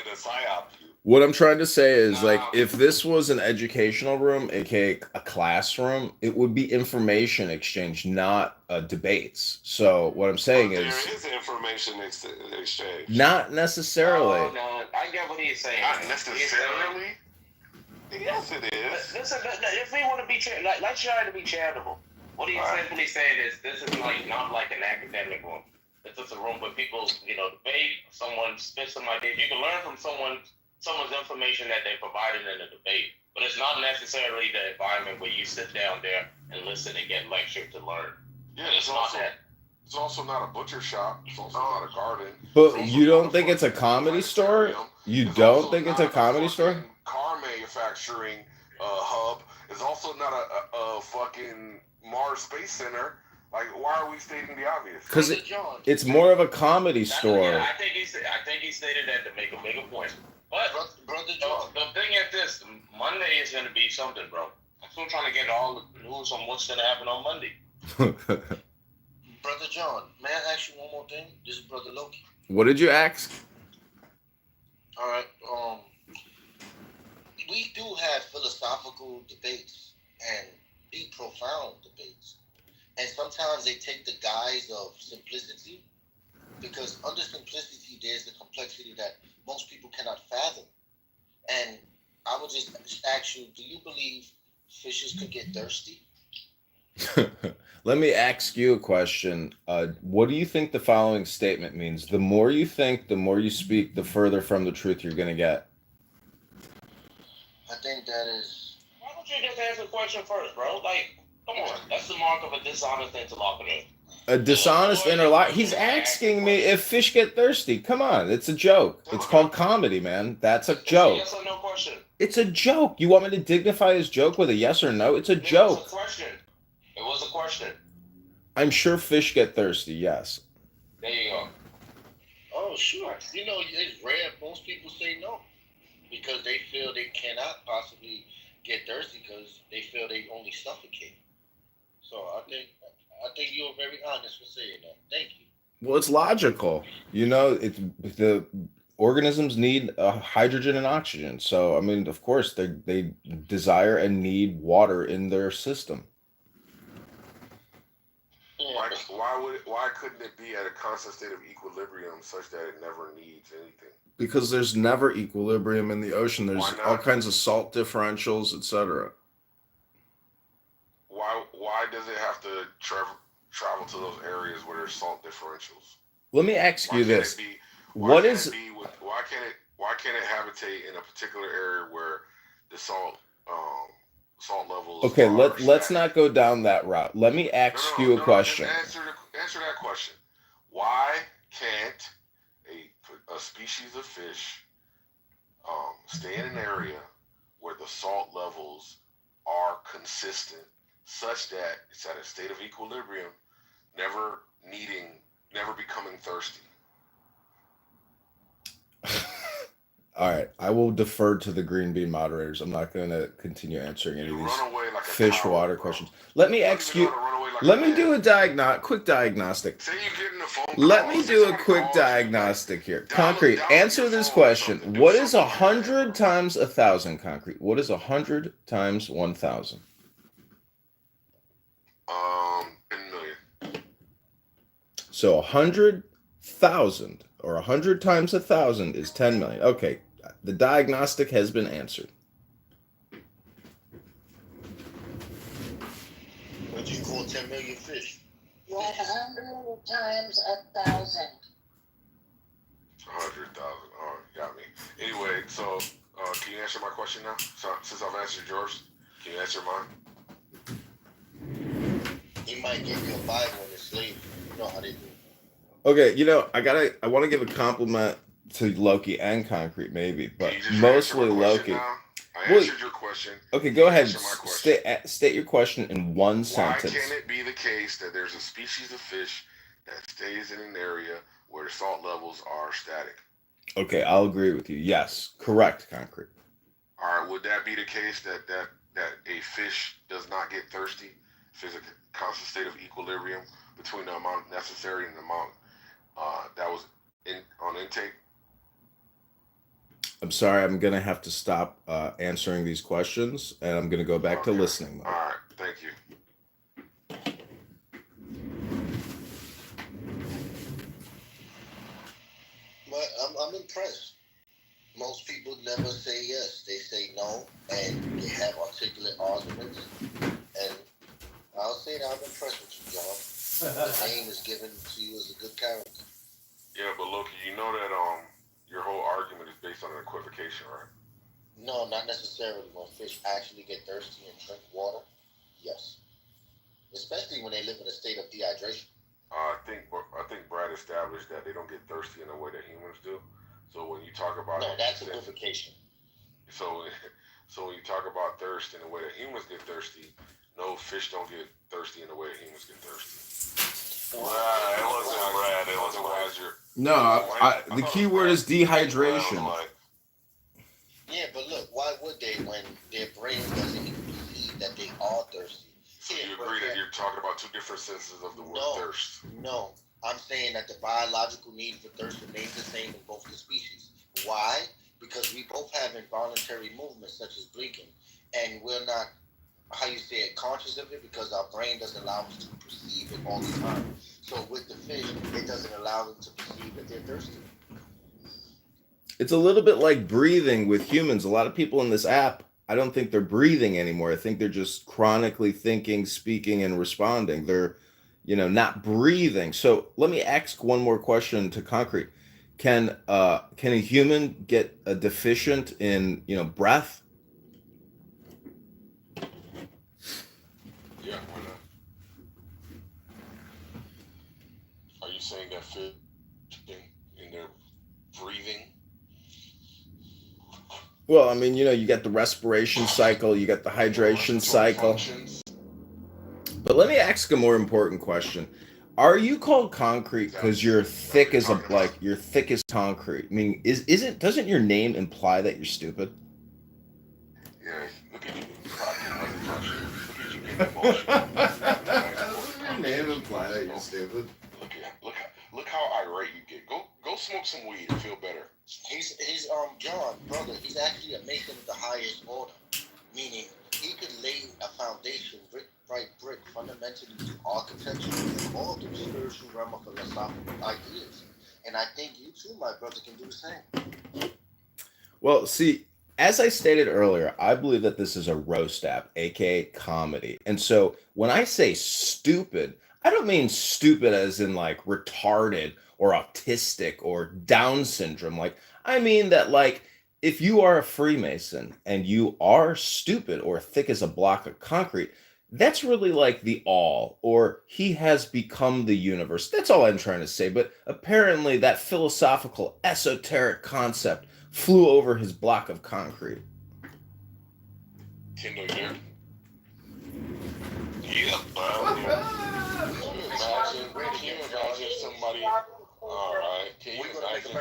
trying to psyop you. What I'm trying to say is, like, Nah, if this was an educational room, aka a classroom, it would be information exchange, not debates. So what I'm saying but there is, is information exchange. not necessarily. No, I get what he's saying. Not necessarily. Yes, it is. Listen, if we want to be let's try to be charitable. What he's simply saying is, this is like not like an academic room. This is a room where people, debate. Someone spits some ideas. You can learn from someone's information that they provided in a debate. But it's not necessarily the environment where you sit down there and listen and get lectured to learn. Yeah, it's also not a butcher shop. It's also not a garden. But you don't think it's a comedy store? You don't think it's a comedy store? Car manufacturing hub. It's also not a fucking Mars Space Center. Like, why are we stating the obvious? Because it's more of a comedy store. Yeah, I think he stated that to make a bigger point. But brother John, the thing is this: Monday is going to be something, bro. I'm still trying to get all the news on what's going to happen on Monday. Brother John, may I ask you one more thing? This is Brother Loki. What did you ask? All right. We do have philosophical debates and deep, profound debates. And sometimes they take the guise of simplicity, because under simplicity, there's the complexity that most people cannot fathom. And I would just ask you, do you believe fishes could get thirsty? Let me ask you a question. What do you think the following statement means? The more you think, the more you speak, the further from the truth you're going to get. I think that is... Why don't you just answer the question first, bro? Like, come on. That's the mark of a dishonest interlocutor. A dishonest interlocutor? He's asking me if fish get thirsty. Come on. It's a joke. It's called comedy, man. That's a joke. Yes or no question? It's a joke. You want me to dignify his joke with a yes or no? It's a joke. It was a question. It was a question. I'm sure fish get thirsty, yes. There you go. Oh, sure. It's rare. Most people say no, because they feel they cannot possibly get thirsty because they feel they only suffocate. So I think you're very honest for saying that. Thank you. Well, it's logical. The organisms need hydrogen and oxygen. So, I mean, of course, they desire and need water in their system. Why couldn't it be at a constant state of equilibrium such that it never needs anything? Because there's never equilibrium in the ocean. There's all kinds of salt differentials, etc. Why does it have to travel to those areas where there's salt differentials? Let me ask you this: why can't it habitate in a particular area where the salt levels? Okay, let's not go down that route. Let me ask you a question. Answer that question. Why can't a species of fish stay in an area where the salt levels are consistent, such that it's at a state of equilibrium, never becoming thirsty? All right, I will defer to the green bean moderators. I'm not going to continue answering any of these fish water questions. Let me ask you. Let me do a quick diagnostic. Say you're getting a phone call. Let me do a quick diagnostic here. Concrete, answer this question. What is 100 times 1,000? Concrete. What is 100 times 1,000? 10 million. So 100,000 or 100 times 1,000 is 10 million. Okay, the diagnostic has been answered. What do you call 10 million fish? 100 times 1,000. 100,000. Oh, you got me. Anyway, so can you answer my question now? So, since I've answered yours, can you answer mine? He might give you a Bible and a slave. You know how they do. Okay, I want to give a compliment to Loki and Concrete, maybe, but mostly Loki. I answered your question. Okay, go ahead. State your question in one sentence. Why can't it be the case that there's a species of fish that stays in an area where the salt levels are static? Okay, I'll agree with you. Yes, correct, Concrete. All right, would that be the case that a fish does not get thirsty if there's a constant state of equilibrium between the amount necessary and the amount that was on intake? I'm sorry, I'm going to have to stop answering these questions, and I'm going to go back to listening mode. All right, thank you. But I'm impressed. Most people never say yes; they say no, and they have articulate arguments. And I'll say that I'm impressed with you, John. The name is given to you as a good character. Yeah, but Loki, you know that your whole argument is based on an equivocation, right? No, not necessarily. When fish actually get thirsty and drink water, yes. Especially when they live in a state of dehydration. I think Brad established that they don't get thirsty in the way that humans do. So when you talk about that's equivocation. So when you talk about thirst in the way that humans get thirsty, no, fish don't get thirsty in the way that humans get thirsty. It wasn't Brad. It wasn't Brad. No, the key word is dehydration. Yeah, but look, why would they when their brain doesn't even perceive that they are thirsty? So you agree that you're talking about two different senses of the word thirst? No, I'm saying that the biological need for thirst remains the same in both the species. Why? Because we both have involuntary movements such as blinking, and we're not, conscious of it because our brain doesn't allow us to perceive it all the time. So with the fish, it doesn't allow them to perceive that they're thirsty. It's a little bit like breathing with humans. A lot of people in this app, I don't think they're breathing anymore. I think they're just chronically thinking, speaking, and responding. They're, not breathing. So let me ask one more question to Concrete. Can a human get a deficient in, breath? Yeah, why not? Are you saying that fish in their breathing? Well, I mean, you got the respiration cycle, you got the hydration cycle. But let me ask a more important question. Are you called concrete because you're thick as you're thick as concrete? I mean, doesn't your name imply that you're stupid? Yeah, look at you. Look at you getting emotional. Doesn't your name imply that you're stupid? Look how irate you get. Go smoke some weed and feel better. He's John, brother. He's actually a mason of the highest order, meaning he could lay a foundation brick by brick, fundamentally to architecture and all the spiritual realm of philosophical ideas. And I think you too, my brother, can do the same. Well, see, as I stated earlier, I believe that this is a roast app, aka comedy. And so when I say stupid, I don't mean stupid as in like retarded or autistic or Down syndrome. Like, I mean that, like, if you are a Freemason and you are stupid or thick as a block of concrete, that's really like the all, or he has become the universe. That's all I'm trying to say. But apparently, that philosophical, esoteric concept flew over his block of concrete. Kendall, there. Yeah, Can you imagine somebody? All right. Can you imagine?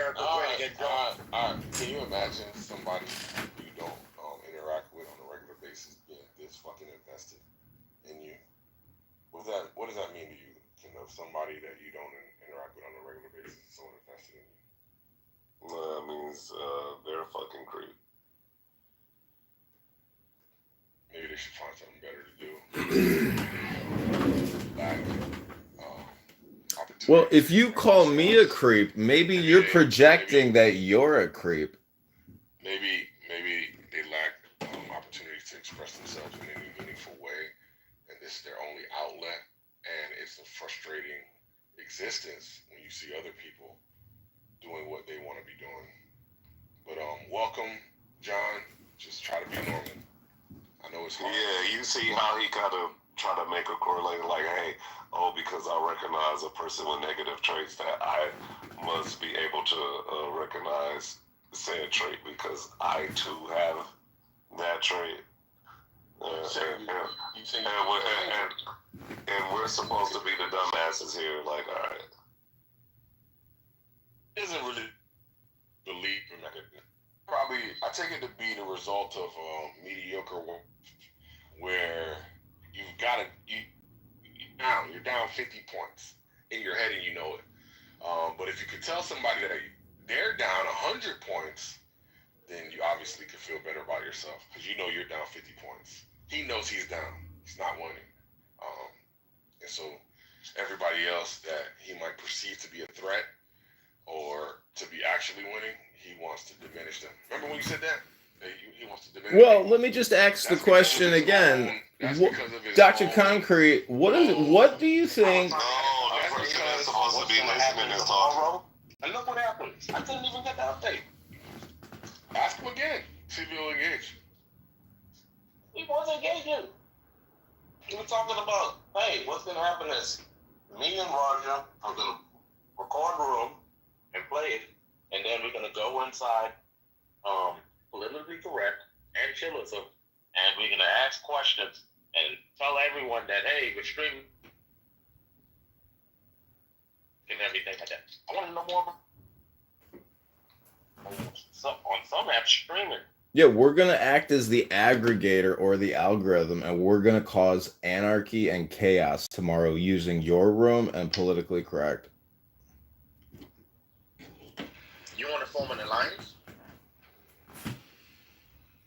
Can you imagine somebody you don't interact with on a regular basis being this fucking invested in you? What does that mean to you? Somebody that you don't interact with on a regular basis is so invested in you. That means they're a fucking creep. Maybe they should find something better to do. Well, if you call me a creep, maybe you're projecting that you're a creep. Maybe they lack opportunities to express themselves in any meaningful way, and this is their only outlet, and it's a frustrating existence when you see other people doing what they want to be doing. But welcome, John. Just try to be normal. I know it's hard. Yeah, you see how he kind of try to make a correlation, like, hey, because I recognize a person with negative traits, that I must be able to recognize said trait because I too have that trait. And we're supposed to be the dumbasses here, like, all right. It isn't really belief in mechanism. Probably, I take it to be the result of mediocre work, where you're down 50 points in your head and you know it. But if you could tell somebody that they're down 100 points, then obviously can feel better about yourself because you know you're down 50 points. He knows he's down. He's not winning. And so everybody else that he might perceive to be a threat or to be actually winning, he wants to diminish them. Remember when you said that? He wants to diminish Well, them? let me just ask the question again. Dr. Concrete, what do you think? No, the person that's supposed to be listening is talking. And look what happened. I couldn't even get the update. Ask him again. See if he'll engage. He wasn't engaging. He was talking about, hey, what's going to happen is me and Roger are going to record a room and play it, and then we're going to go inside, politically correct and chillism, and we're going to ask questions and tell everyone that, hey, we're streaming and everything like that. I want to know more about on some apps streaming. Yeah, we're going to act as the aggregator or the algorithm, and we're going to cause anarchy and chaos tomorrow using your room and politically correct. You want to form an alliance?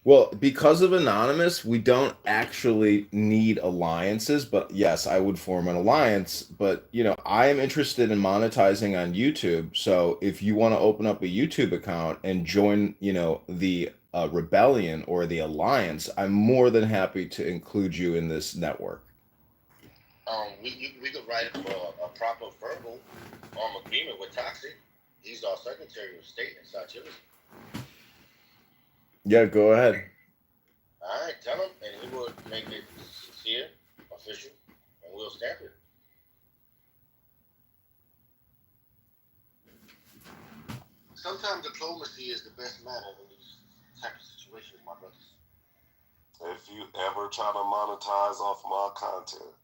Well, because of Anonymous, we don't actually need alliances, but yes, I would form an alliance. But, I am interested in monetizing on YouTube. So if you want to open up a YouTube account and join, the rebellion or the alliance, I'm more than happy to include you in this network. We could write a proper verbal agreement with Toxic. He's our Secretary of State in South Chile. Yeah, go ahead. All right, tell him, and he will make it sincere, official, and we'll stamp it. Sometimes diplomacy is the best matter in these type of situations, my brothers. If you ever try to monetize off my content,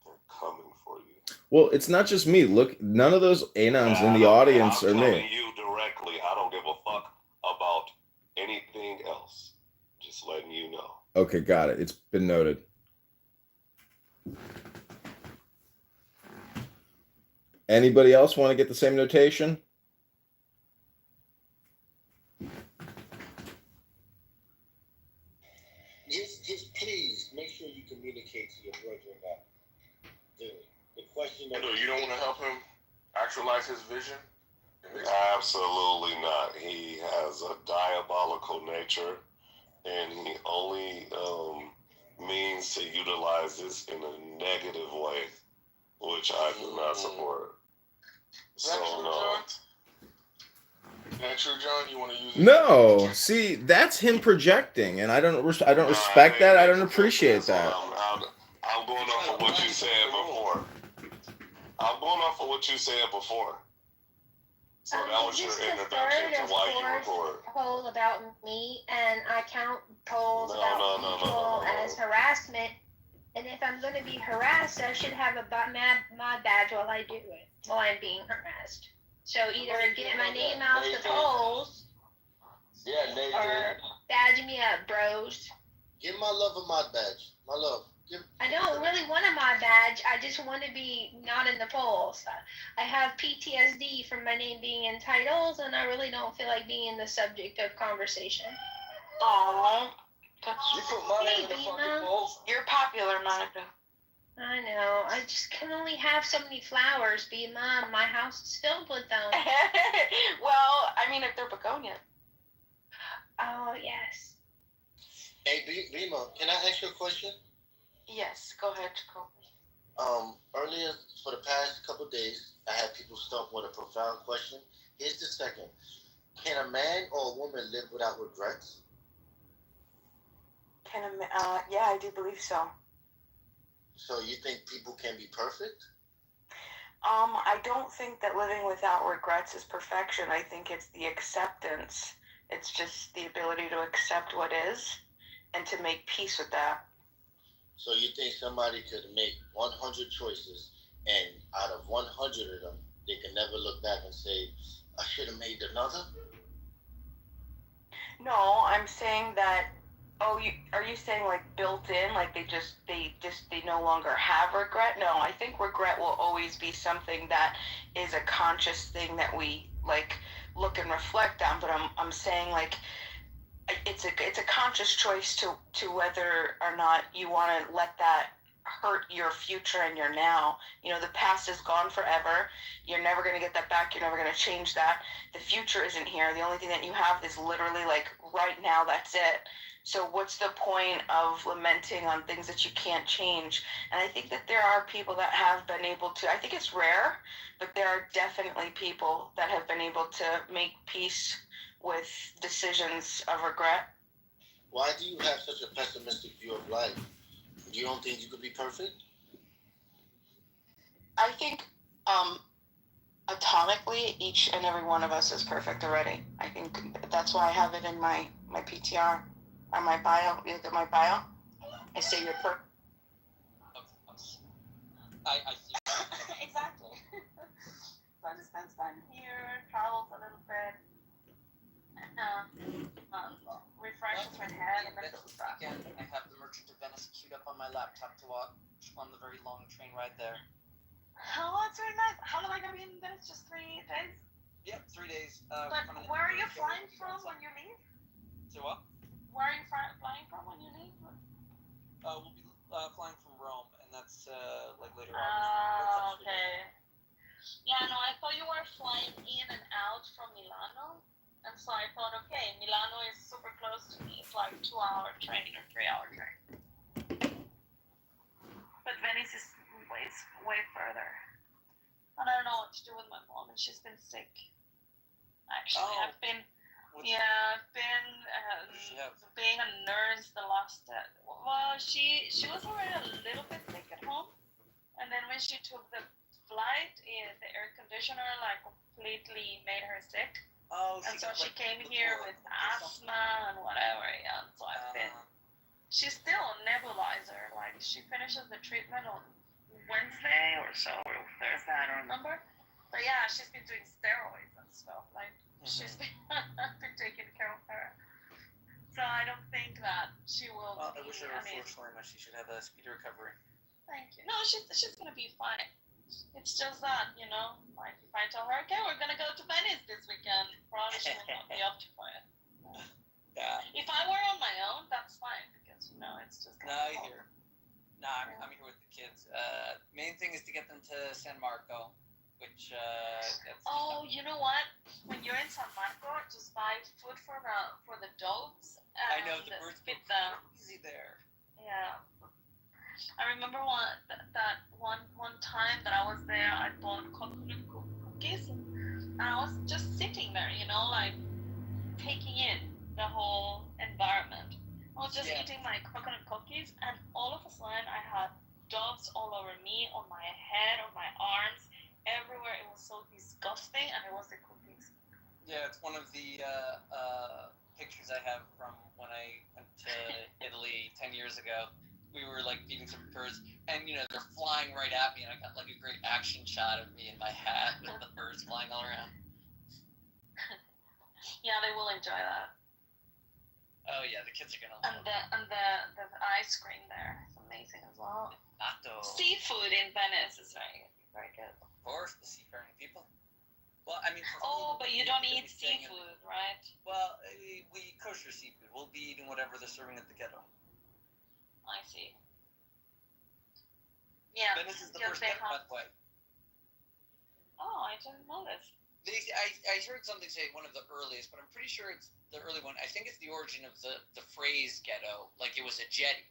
they're coming for you. Well, it's not just me. Look, none of those anons in the audience are me. I'm telling you directly. I don't give a fuck about anything else. Just letting you know. Okay, got it. It's been noted. Anybody else want to get the same notation? Just please make sure you communicate to your brethren that the question that you don't want to help him actualize his vision? Absolutely not. He has a diabolical nature, and he only means to utilize this in a negative way, which I do not support. So no. Is that true, John? You want to use it? No. See, that's him projecting, and I don't respect that. I don't appreciate that. I'm going off of what you said before. So that was your introduction to why you record. Poll about me, and I count polls about people as harassment. And if I'm going to be harassed, I should have a mod badge while I do it, while I'm being harassed. So either get my name out the polls, or badge me up, bros. Give my love a mod badge. My love. I don't really want a mod badge. I just want to be not in the polls. I have PTSD from my name being in titles, and I really don't feel like being the subject of conversation. Aww. You put my name in the fucking polls. You're popular, Monica. I know. I just can only have so many flowers, B. Mom. My house is filled with them. Well, I mean, if they're begonia. Oh, yes. Hey, Rima, can I ask you a question? Yes, go ahead, Jacob. Earlier, for the past couple of days, I had people stump with a profound question. Here's the second. Can a man or a woman live without regrets? Yeah, I do believe so. So you think people can be perfect? I don't think that living without regrets is perfection. I think it's the acceptance. It's just the ability to accept what is and to make peace with that. So you think somebody could make 100 choices, and out of 100 of them, they can never look back and say, I should have made another? No, I'm saying that. Oh, are you saying like built in, like they no longer have regret? No, I think regret will always be something that is a conscious thing that we like look and reflect on. But I'm saying like it's a conscious choice to whether or not you want to let that hurt your future and your now. You know, the past is gone forever. You're never going to get that back. You're never going to change that. The future isn't here. The only thing that you have is literally like right now. That's it. So what's the point of lamenting on things that you can't change? And I think that there are people that have been able to, I think it's rare, but there are definitely people that have been able to make peace with decisions of regret. Why do you have such a pessimistic view of life? You don't think you could be perfect? I think atomically, each and every one of us is perfect already. I think that's why I have it in my PTR or my bio. You look at my bio. I say you're perfect. I see. Exactly. So I just spend time here, travels a little bit, refreshes my head, and then stuff. Again, I have The Merchant of Venice queued up on my laptop to watch on the very long train ride there. Oh, that's very nice. How long are you going to be in Venice? Just 3 days? Yep, 3 days. But where are you flying from when you leave? So what? Where are you flying from when you leave? We'll be flying from Rome, and that's like later on. Oh, okay. Yeah, no, I thought you were flying in and out from Milano. And so I thought, okay, Milano is super close to me. It's like 2-hour train or 3-hour train. But Venice is way further. And I don't know what to do with my mom, and she's been sick. Actually, I've been being a nurse the last. Well, she was already a little bit sick at home, and then when she took the flight, the air conditioner like completely made her sick. Oh, and so she came here with asthma and whatever. Yeah, so I've been. She's still on nebulizer. Like she finishes the treatment on Wednesday or so, or Thursday, I don't remember. But yeah, she's been doing steroids and stuff. Like she's been taking care of her. So I don't think that she will. Well, I wish her unfortunately much. She should have a speedy recovery. Thank you. No, she's gonna be fine. It's just that, you know, like if I tell her, okay, we're gonna go to Venice this weekend, probably she will not be up for it. Yeah. If I were on my own, that's fine because you know it's just. No, here. No, I'm here with the kids. Main thing is to get them to San Marco, which. Oh, you know what? When you're in San Marco, just buy food for the dogs. I know the birds go crazy there. Yeah. I remember one time that I was there, I bought coconut cookies, and I was just sitting there, you know, like taking in the whole environment. I was just eating my coconut cookies, and all of a sudden I had dogs all over me, on my head, on my arms, everywhere. It was so disgusting, and it was the cookies. Yeah, it's one of the pictures I have from when I went to Italy 10 years ago. We were like feeding some birds, and you know they're flying right at me, and I got like a great action shot of me in my hat with the birds flying all around. Yeah, they will enjoy that. Oh yeah, the kids are gonna love it. And the ice cream there is amazing as well. Seafood in Venice is very good. Of course, the seafaring people. Well, I mean. But you don't eat seafood, right? Well, we kosher seafood. We'll be eating whatever they're serving at the ghetto. I see. Yeah. Venice is the first ghetto, by the way. Oh, I didn't know this. I heard something say one of the earliest, but I'm pretty sure it's the early one. I think it's the origin of the phrase ghetto, like it was a jetty,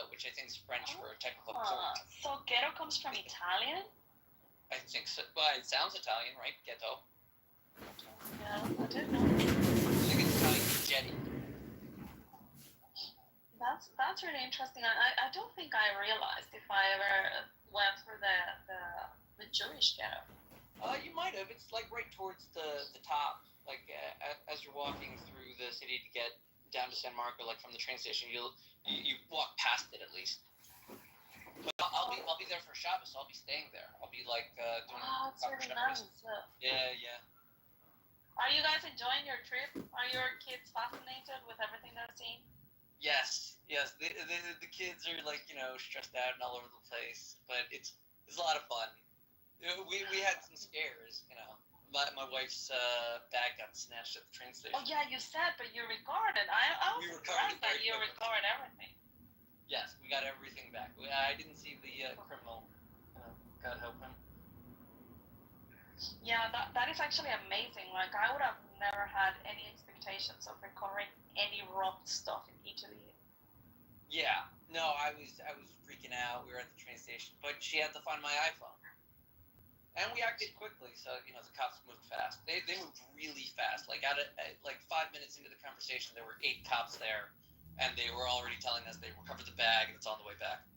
which I think is French for a type of a port. So ghetto comes from Italian? I think so. Well, it sounds Italian, right? Ghetto. Yeah, I didn't know. I think it's Italian jetty. That's really interesting. I don't think I realized if I ever went through the Jewish ghetto. You might have. It's like right towards the top. Like as you're walking through the city to get down to San Marco, like from the train station, you walk past it at least. But I'll be there for Shabbos. So I'll be staying there. I'll be like doing. Oh, it's really nice. Yeah. Are you guys enjoying your trip? Are your kids fascinated with everything they're seeing? Yes. The kids are like, you know, stressed out and all over the place, but it's a lot of fun. We had some scares, you know. my wife's bag got snatched at the train station. Oh yeah, you said, but you recorded. I was surprised that you record everything. Yes, we got everything back. I didn't see the criminal. God help him. Yeah, that is actually amazing. Like, I would have never had any expectations of recording any robbed stuff in Italy. Yeah, no, I was freaking out. We were at the train station, but she had to find my iPhone, and we acted quickly. So the cops moved fast. They moved really fast. Like 5 minutes into the conversation, there were 8 cops there, and they were already telling us they recovered the bag and it's on the way back.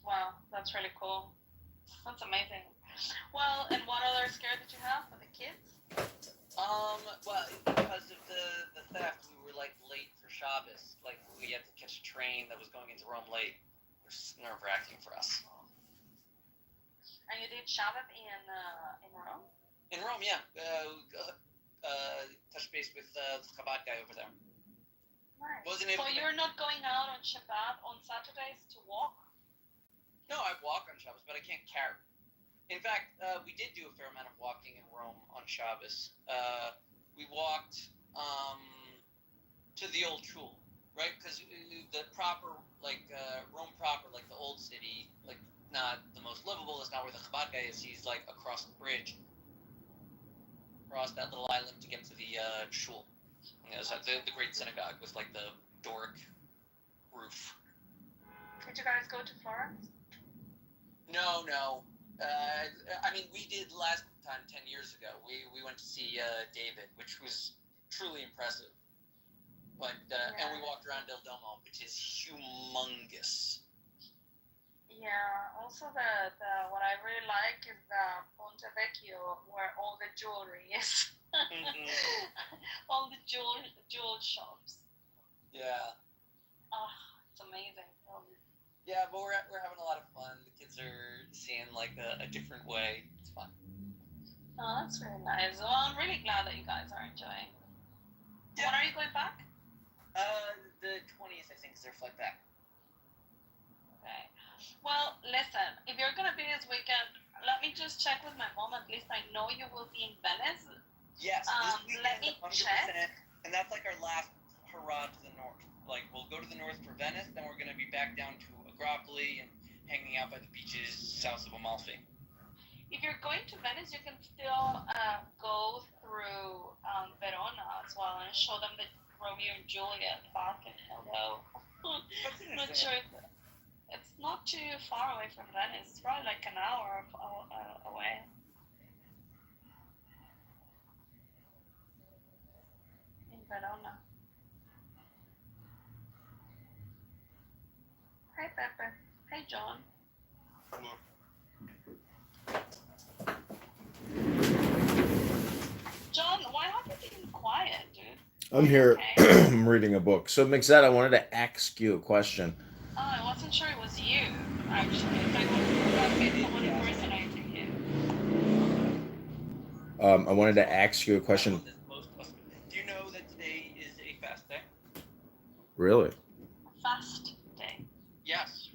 Wow, that's really cool. That's amazing. Well, and what other scare did you have for the kids? Well, because of the theft, we were late for Shabbos. Like, we had to catch a train that was going into Rome late. It was nerve-wracking for us. And you did Shabbos in Rome? In Rome, yeah. Touched base with the Chabad guy over there. Nice. So you're not going out on Shabbat on Saturdays to walk? No, I walk on Shabbos, but I can't carry. In fact, we did do a fair amount of walking in Rome on Shabbos. We walked to the old shul, right? Because the proper, Rome proper, the old city, not the most livable. It's not where the Chabad guy is. He's across the bridge, across that little island to get to the shul. So the great synagogue with the Doric roof. Did you guys go to Florence? No. We did last time 10 years ago. We went to see David, which was truly impressive. And we walked around Del Domo, which is humongous. Yeah. Also, the what I really like is the Ponte Vecchio, where all the jewelry is. Mm-hmm. All the jewel shops. Yeah. Oh, it's amazing. Yeah, but we're having a lot of fun. The kids are seeing a different way. It's fun. Oh, that's really nice. Well, I'm really glad that you guys are enjoying. Yeah. When are you going back? The 20th, I think, is their flight back. Okay. Well, listen, if you're gonna be this weekend, let me just check with my mom. At least I know you will be in Venice. Yes. This weekend, let me 100%, check. And that's our last hurrah to the north. We'll go to the north for Venice, then we're gonna be back down to Agropoli and hanging out by the beaches south of Amalfi. If you're going to Venice, you can still go through Verona as well and show them the Romeo and Juliet back in hello. I'm not sure if it's not too far away from Venice. It's probably an hour away. In Verona. Hi, Pepe. Hey, John. John, why have you been quiet, dude? I'm here. Okay. I'm reading a book. So, Mixed, I wanted to ask you a question. Oh, I wasn't sure it was you, actually. I thought someone impersonating you. I wanted to ask you a question. Do you know that today is a fast day? Really? Fast day? Yes.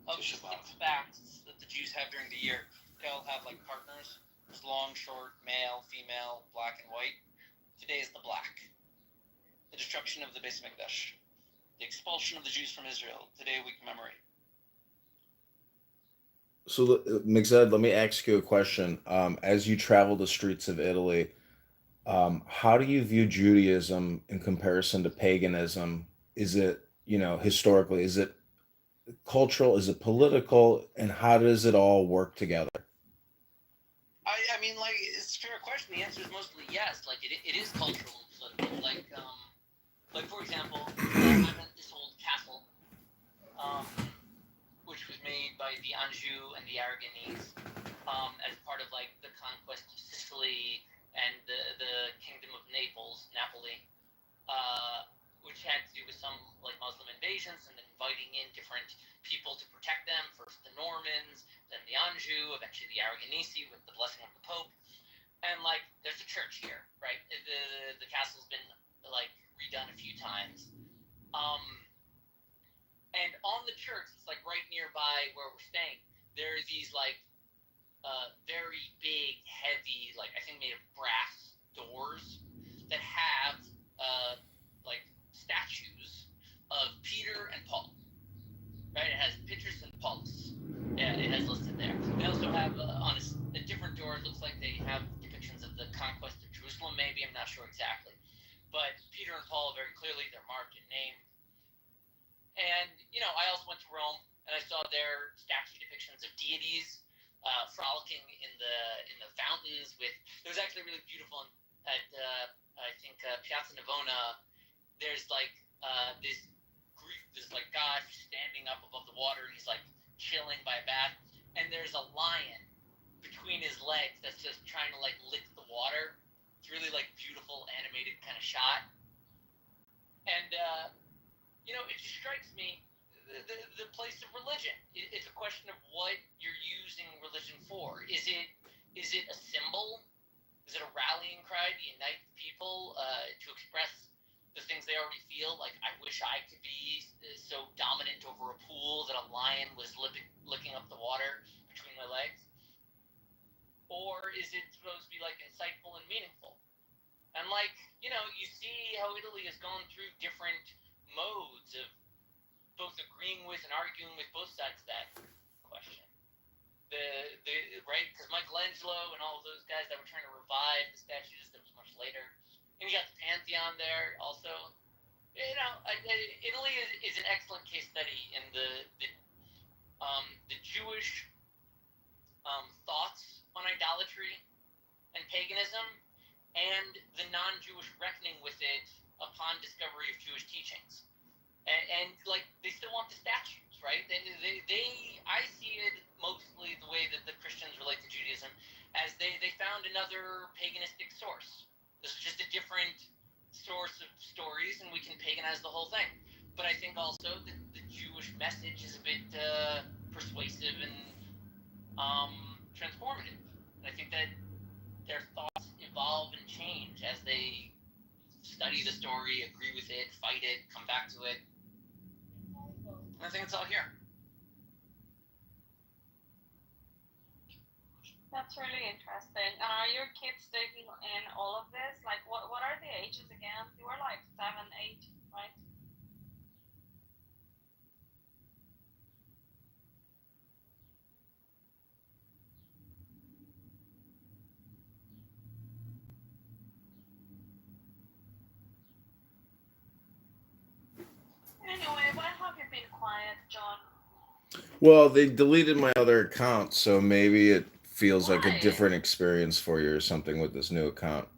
Of the 6 fasts that the Jews have during the year, they all have partners. There's long, short, male, female, black, and white. Today is the black. The destruction of the Beis Mikdash. The expulsion of the Jews from Israel. Today we commemorate. So, Mixed, let me ask you a question. As you travel the streets of Italy, how do you view Judaism in comparison to paganism? Is it, historically, is it cultural? Is it political? And how does it all work together? I mean, it's a fair question. The answer is mostly yes. It is cultural and political. For example, I'm at this old castle, which was made by the Anjou and the Aragonese, as part of the conquest of Sicily and the kingdom of Napoli, which had to do with some Muslim invasions and then inviting in different people to protect them. First the Normans, then the Anjou, eventually the Aragonese with the blessing of the Pope. And there's a church here, right? The castle's been redone a few times. And on the church, it's right nearby where we're staying. There are these very big, heavy, like I think made of brass doors that have like statues of Peter and Paul. Right? It has Petrus and Paulus. Yeah, it has listed there. They also have on a different door. It looks like they have depictions of the conquest of Jerusalem. Maybe I'm not sure exactly, but Peter and Paul very clearly they're marked and named. And I also went to Rome and I saw their statue depictions of deities frolicking in the fountains. It was actually really beautiful at I think Piazza Navona. There's like this like god standing up above the water and he's like chilling by a bath, and there's a lion between his legs that's just trying to like lick the water. It's really like beautiful animated kind of shot, and it just strikes me the place of religion. It's a question of what you're using religion for. Is it a symbol? Is it a rallying cry to unite people, to express the things they already feel? Like, I wish I could be so dominant over a pool that a lion was licking up the water between my legs? Or is it supposed to be, like, insightful and meaningful? And, like, you see how Italy has gone through different modes of both agreeing with and arguing with both sides of that question. Right? Because Michelangelo and all of those guys that were trying to revive the statues, that was much later. And you got the Pantheon there also. Italy is an excellent case study in the Jewish thoughts on idolatry and paganism, and the non-Jewish reckoning with it upon discovery of Jewish teachings. And like, they still want the statues, right? I see it mostly the way that the Christians relate to Judaism, as they found another paganistic source. This is just a different source of stories, and we can paganize the whole thing. But I think also that the Jewish message is a bit persuasive and transformative. And I think that their thoughts evolve and change as they study the story, agree with it, fight it, come back to it. I think it's all here. That's really interesting. And are your kids taking in all of this? Like, what are the ages again? You were like 7, 8, right? Anyway, why have you been quiet, John? Well, they deleted my other account, so maybe it feels like a different experience for you or something with this new account.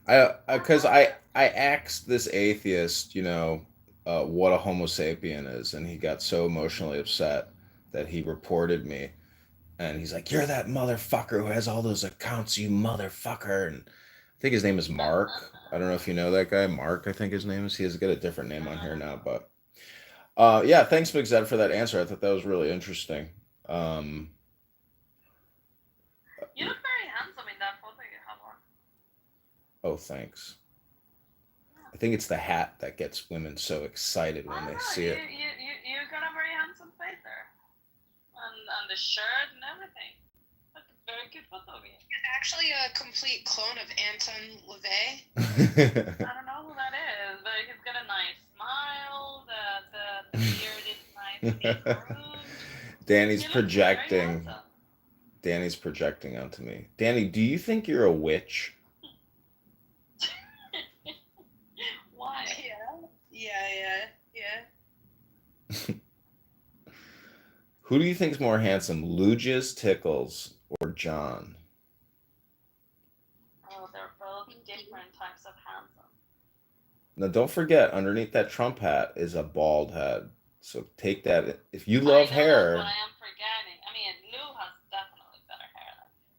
Because I asked this atheist, what a Homo sapien is, and he got so emotionally upset that he reported me, and he's like, "You're that motherfucker who has all those accounts, you motherfucker." And I think his name is Mark. I don't know if you know that guy, Mark. I think his name is. He has got a different name on here now, but. Yeah, thanks, McZed, for that answer. I thought that was really interesting. You look very handsome in that photo you have on. Oh, thanks. I think it's the hat that gets women so excited when they see it. You got a very handsome face there. And the shirt and everything. That's a very good photo of you. It's actually a complete clone of Anton LaVey. I don't know who that is, but he's got a nice smile. The beard is nicely groomed. Danny's projecting. Danny's projecting onto me. Danny, do you think you're a witch? Why? Yeah. Who do you think's more handsome, Luges, Tickles, or John? Oh, they're both different types of handsome. Now, don't forget, underneath that Trump hat is a bald head. So take that. If you love hair. That's what I am forgetting. I mean, Lou has definitely better hair than me.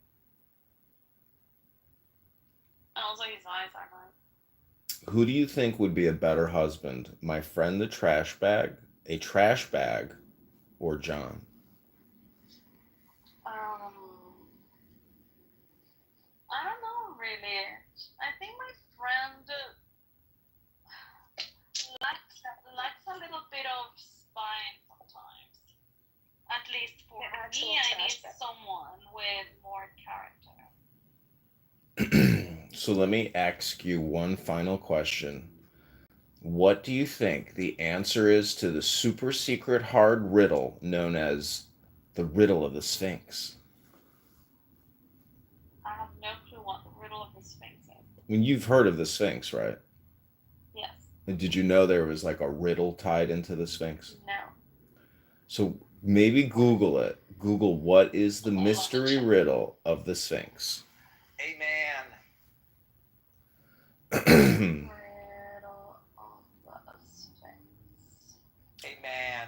And also, his eyes are nice. Who do you think would be a better husband? My friend the trash bag, a trash bag, or John? I don't know really. I think my friend lacks a little bit of spine sometimes. At least for me, I need someone with more So let me ask you one final question. What do you think the answer is to the super secret hard riddle known as the riddle of the Sphinx? I have no clue what the riddle of the Sphinx is. I mean, you've heard of the Sphinx, right? Yes. And did you know there was like a riddle tied into the Sphinx? No. So maybe Google it. Google what is the mystery riddle of the Sphinx. Amen. Riddle of the Sphinx. Amen.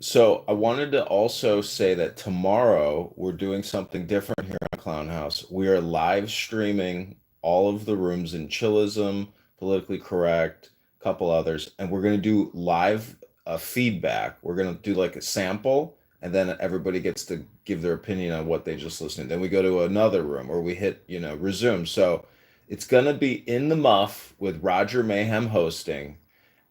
So I wanted to also say that tomorrow we're doing something different here on Clown House. We are live streaming all of the rooms in Chillism, Politically Correct, a couple others, and we're going to do live feedback. We're going to do like a sample, and then everybody gets to give their opinion on what they just listened to. Then we go to another room, or we hit, resume. So it's going to be in the muff with Roger Mayhem hosting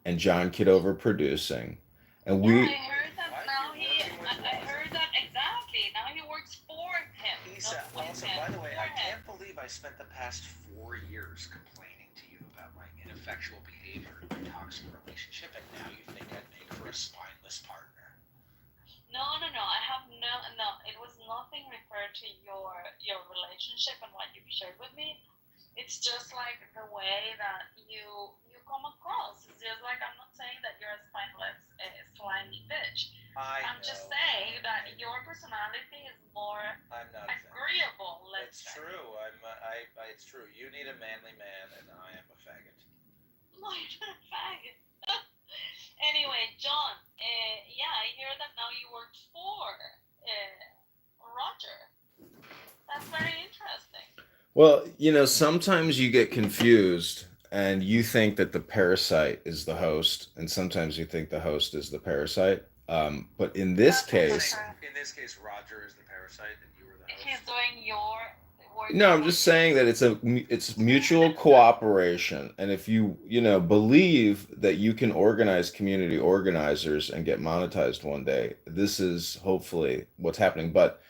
and John Kitover producing. And Yeah, we I heard that now I heard that exactly. Now he works for him. Lisa, not with also, him, by the way, for I him. can't believe I spent the past 4 years complaining to you about my ineffectual behavior in my toxic relationship, and now you think I'd make for a spineless partner. No. I have no. It was nothing referred to your relationship and what you've shared with me. It's just like the way that you come across. It's just like, I'm not saying that you're a spineless, slimy bitch. I'm just saying that your personality is more I'm not agreeable. Let's It's say. true. It's true. You need a manly man, and I am a faggot. No, you're not a faggot. Anyway, John. Yeah, I hear that now you work for Roger. That's very interesting. Well, sometimes you get confused and you think that the parasite is the host, and sometimes you think the host is the parasite. But in this case, Roger is the parasite, and you were the host. He's doing your work. no, I'm just saying that it's mutual cooperation, and if you believe that you can organize community organizers and get monetized one day, this is hopefully what's happening. But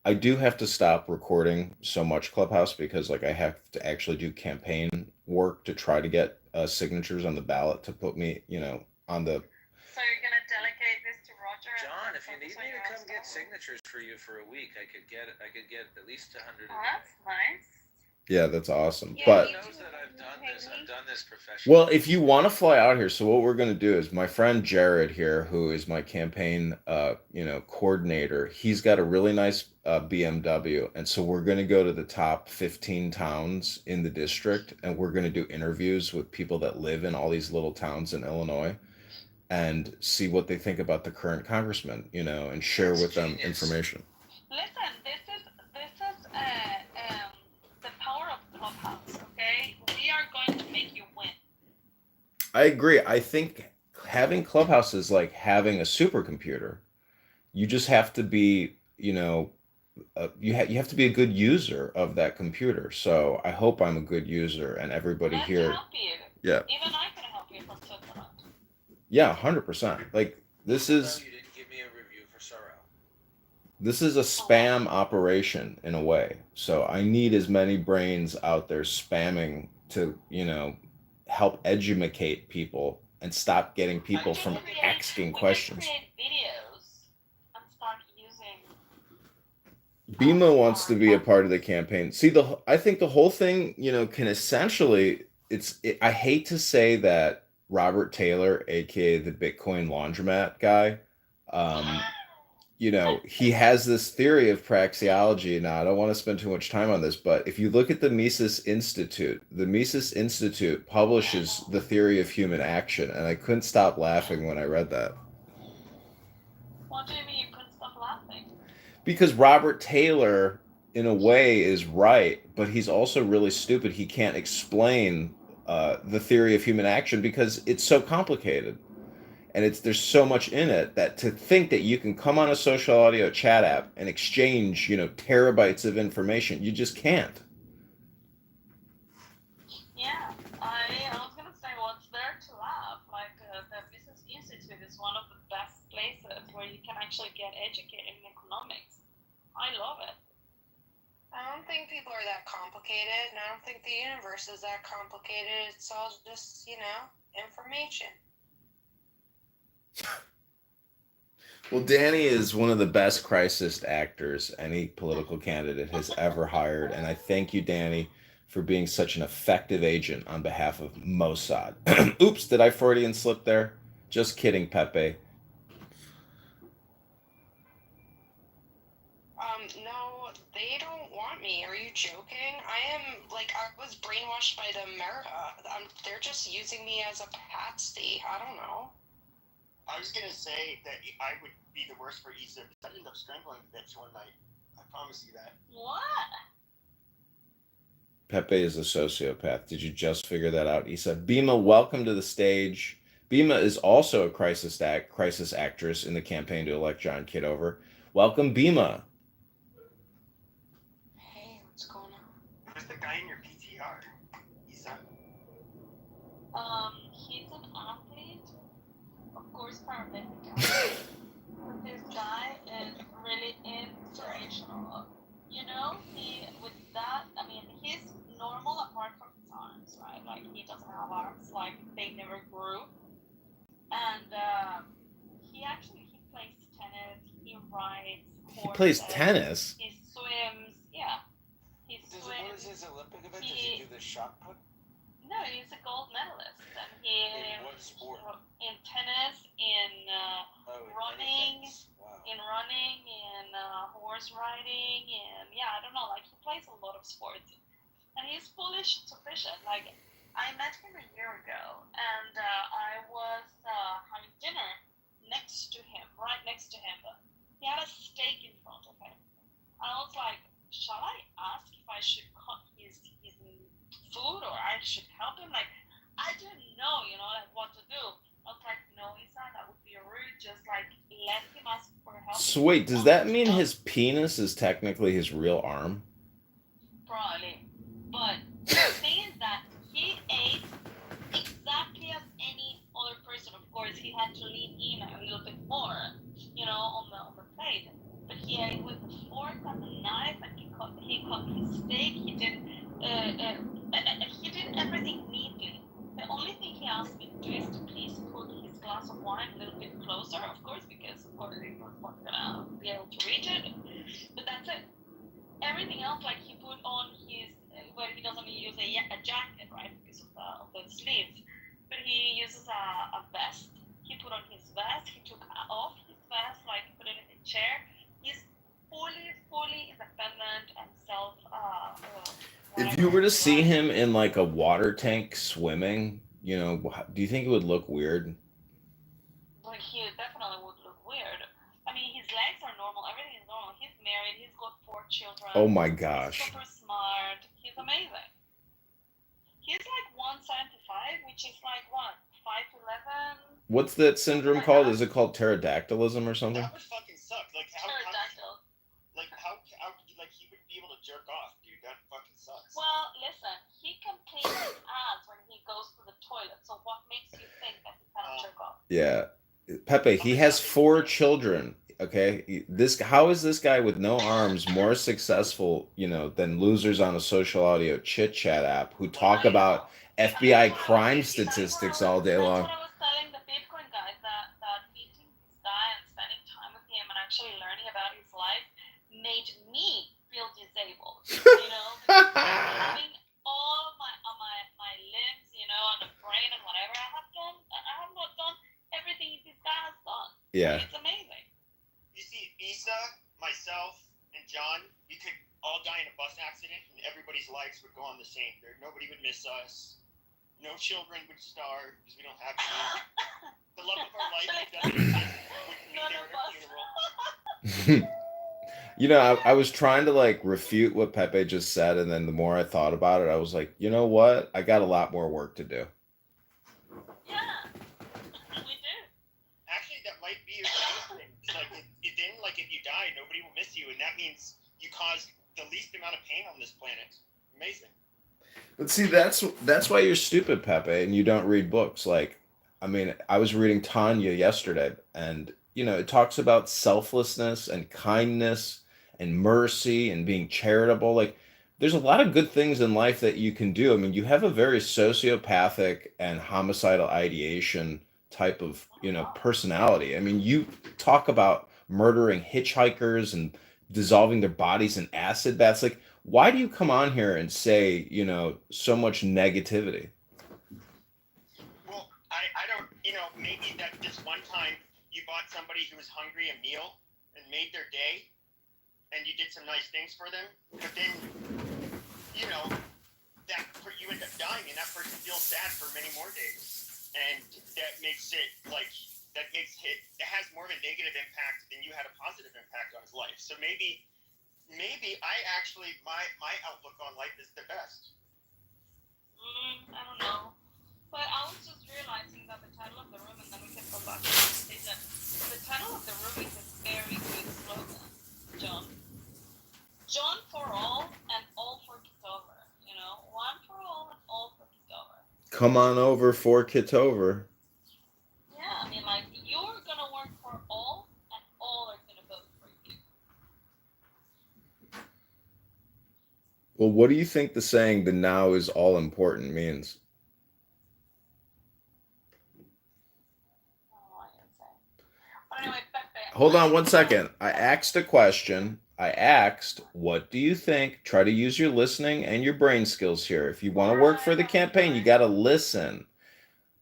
I do have to stop recording so much Clubhouse because I have to actually do campaign work to try to get signatures on the ballot to put me, on the. So you're gonna delegate this to Roger? John, if you need me to come get signatures for you for a week, I could get at least 100. Oh, that's nice. Yeah, that's awesome. Yeah, but He knows that I've done this professionally. well, if you want to fly out here, so what we're going to do is my friend Jared here, who is my campaign, coordinator, he's got a really nice BMW, and so we're going to go to the top 15 towns in the district, and we're going to do interviews with people that live in all these little towns in Illinois, and see what they think about the current congressman, and share with them information. Listen, this is the power of Clubhouse. Okay, we are going to make you win. I agree. I think having Clubhouse is like having a supercomputer. You just have to be, you have to be a good user of that computer. So I hope I'm a good user, and everybody Let's here. help you. Yeah. Even I can help you from Switzerland. Yeah, 100%. Like this is. You didn't give me a review for Sorrel. This is a spam operation in a way. So I need as many brains out there spamming to, help educate people and stop getting people from asking questions. Create videos and start using. Bima wants to be a part of the campaign. See, I think the whole thing, can essentially, I hate to say that Robert Taylor, aka the Bitcoin laundromat guy, he has this theory of praxeology. Now, I don't want to spend too much time on this, but if you look at the Mises Institute publishes the theory of human action, and I couldn't stop laughing when I read that. What do you mean you couldn't stop laughing? Because Robert Taylor, in a way, is right, but he's also really stupid. He can't explain the theory of human action because it's so complicated. And there's so much in it that to think that you can come on a social audio chat app and exchange, terabytes of information, you just can't. Yeah, I was gonna say, what's there to laugh? Like the Business Institute is one of the best places where you can actually get educated in economics. I love it. I don't think people are that complicated, and I don't think the universe is that complicated. It's all just, information. Well, Danny is one of the best crisis actors any political candidate has ever hired, and I thank you, Danny, for being such an effective agent on behalf of Mossad. Oops, did I Freudian slip there? Just kidding, Pepe. No, they don't want me. Are you joking? I was brainwashed by the America. They're just using me as a patsy. I don't know. I was gonna say that I would be the worst for Issa because I'd end up strangling the bitch one night. I promise you that. What? Pepe is a sociopath. Did you just figure that out, Issa? Bima, welcome to the stage. Bima is also a crisis actress in the campaign to elect John Kitover. Welcome, Bima. Hey, what's going on? Who's the guy in your PTR? Issa? He's an athlete, of course, Paralympic. But this guy is really inspirational. He's normal apart from his arms, right? Like, he doesn't have arms, like, they never grew. And he plays tennis, he rides horses. He plays tennis? He swims, yeah. He swims. What is his Olympic event? Does he do the shot put? No, he's a gold medalist. And In what sport? In tennis, in running, Wow. in horse riding, and yeah, I don't know, like, he plays a lot of sports. And he's fully sufficient. Like, I met him a year ago, and I was having dinner right next to him, but he had a steak in front of him. I was like, shall I ask if I should cut his food, or I should help him? Like, I didn't know, like, what to do. I was like, no, Isa, that would be rude. Just, like, let him ask for help. So wait, does that mean his penis is technically his real arm? Probably. But the thing is that he ate exactly as any other person. Of course, he had to lean in a little bit more, on the plate. But he ate with a fork and a knife, and he cut his steak. He did everything neatly. The only thing he asked me to do is to please put his glass of wine a little bit closer, of course, because of course he was not gonna be able to reach it. But that's it. Everything else, like, he put on his, well, he doesn't use a jacket, right, because of the sleeves, but he uses a vest. He put on his vest. He took off his vest, like, put it in the chair. He's fully independent and self. If you were to see him in, like, a water tank swimming, do you think it would look weird? Like, he definitely would look weird. I mean, his legs are normal. Everything is normal. He's married. He's got 4 children. Oh my gosh. He's super smart. He's amazing. He's like 175, which is like what, 5'11". What's that syndrome called? Is it called pterodactylism or something? That would fucking suck. Like, how he would be able to jerk off, dude? That fucking sucks. Well, listen, he can clean his ass when he goes to the toilet. So what makes you think that he cannot jerk off? Yeah. Pepe, he has 4 children. Okay, how is this guy with no arms more successful, than losers on a social audio chit chat app who talk about FBI crime statistics all day long? That's what I was telling the Bitcoin guys, that meeting this guy and spending time with him and actually learning about his life made me feel disabled. Having all my limbs, and the brain and whatever I have not done everything this guy has done. Yeah. It's amazing. You see, Issa, myself, and John, we could all die in a bus accident, and everybody's lives would go on the same. Nobody would miss us. No children would starve because we don't have any. The love of our life would be there at our funeral. I was trying to, like, refute what Pepe just said, and then the more I thought about it, I was like, you know what? I got a lot more work to do. Yeah, we do. Actually, that might be a good thing. It's like, then, like, if you die, nobody will miss you, and that means you caused the least amount of pain on this planet. Amazing. But see, that's why you're stupid, Pepe, and you don't read books. Like, I mean, I was reading Tanya yesterday, and, it talks about selflessness and kindness and mercy and being charitable. Like, there's a lot of good things in life that you can do. I mean, you have a very sociopathic and homicidal ideation type of, personality. I mean, you talk about murdering hitchhikers and dissolving their bodies in acid baths. Like, why do you come on here and say, so much negativity? Well, I don't, maybe that this one time you bought somebody who was hungry a meal and made their day, and you did some nice things for them, but then, you end up dying, and that person feels sad for many more days, and that makes it it has more of a negative impact than you had a positive impact on his life. So maybe I actually my outlook on life is the best. I don't know. But I was just realizing that the title of the room, and then we can go back to the conversation. The title of the room is a very good slogan, John. John for all and all for Kitover. One for all and all for Kitover. Come on over for Kitover. Yeah, I mean, like, you're gonna work for all, and all are gonna vote for you. Well, what do you think the saying "the now is all important" means? Anyway, Pepe, hold on one second. I asked a question. I asked, what do you think? Try to use your listening and your brain skills here. If you want to work for the campaign, you got to listen.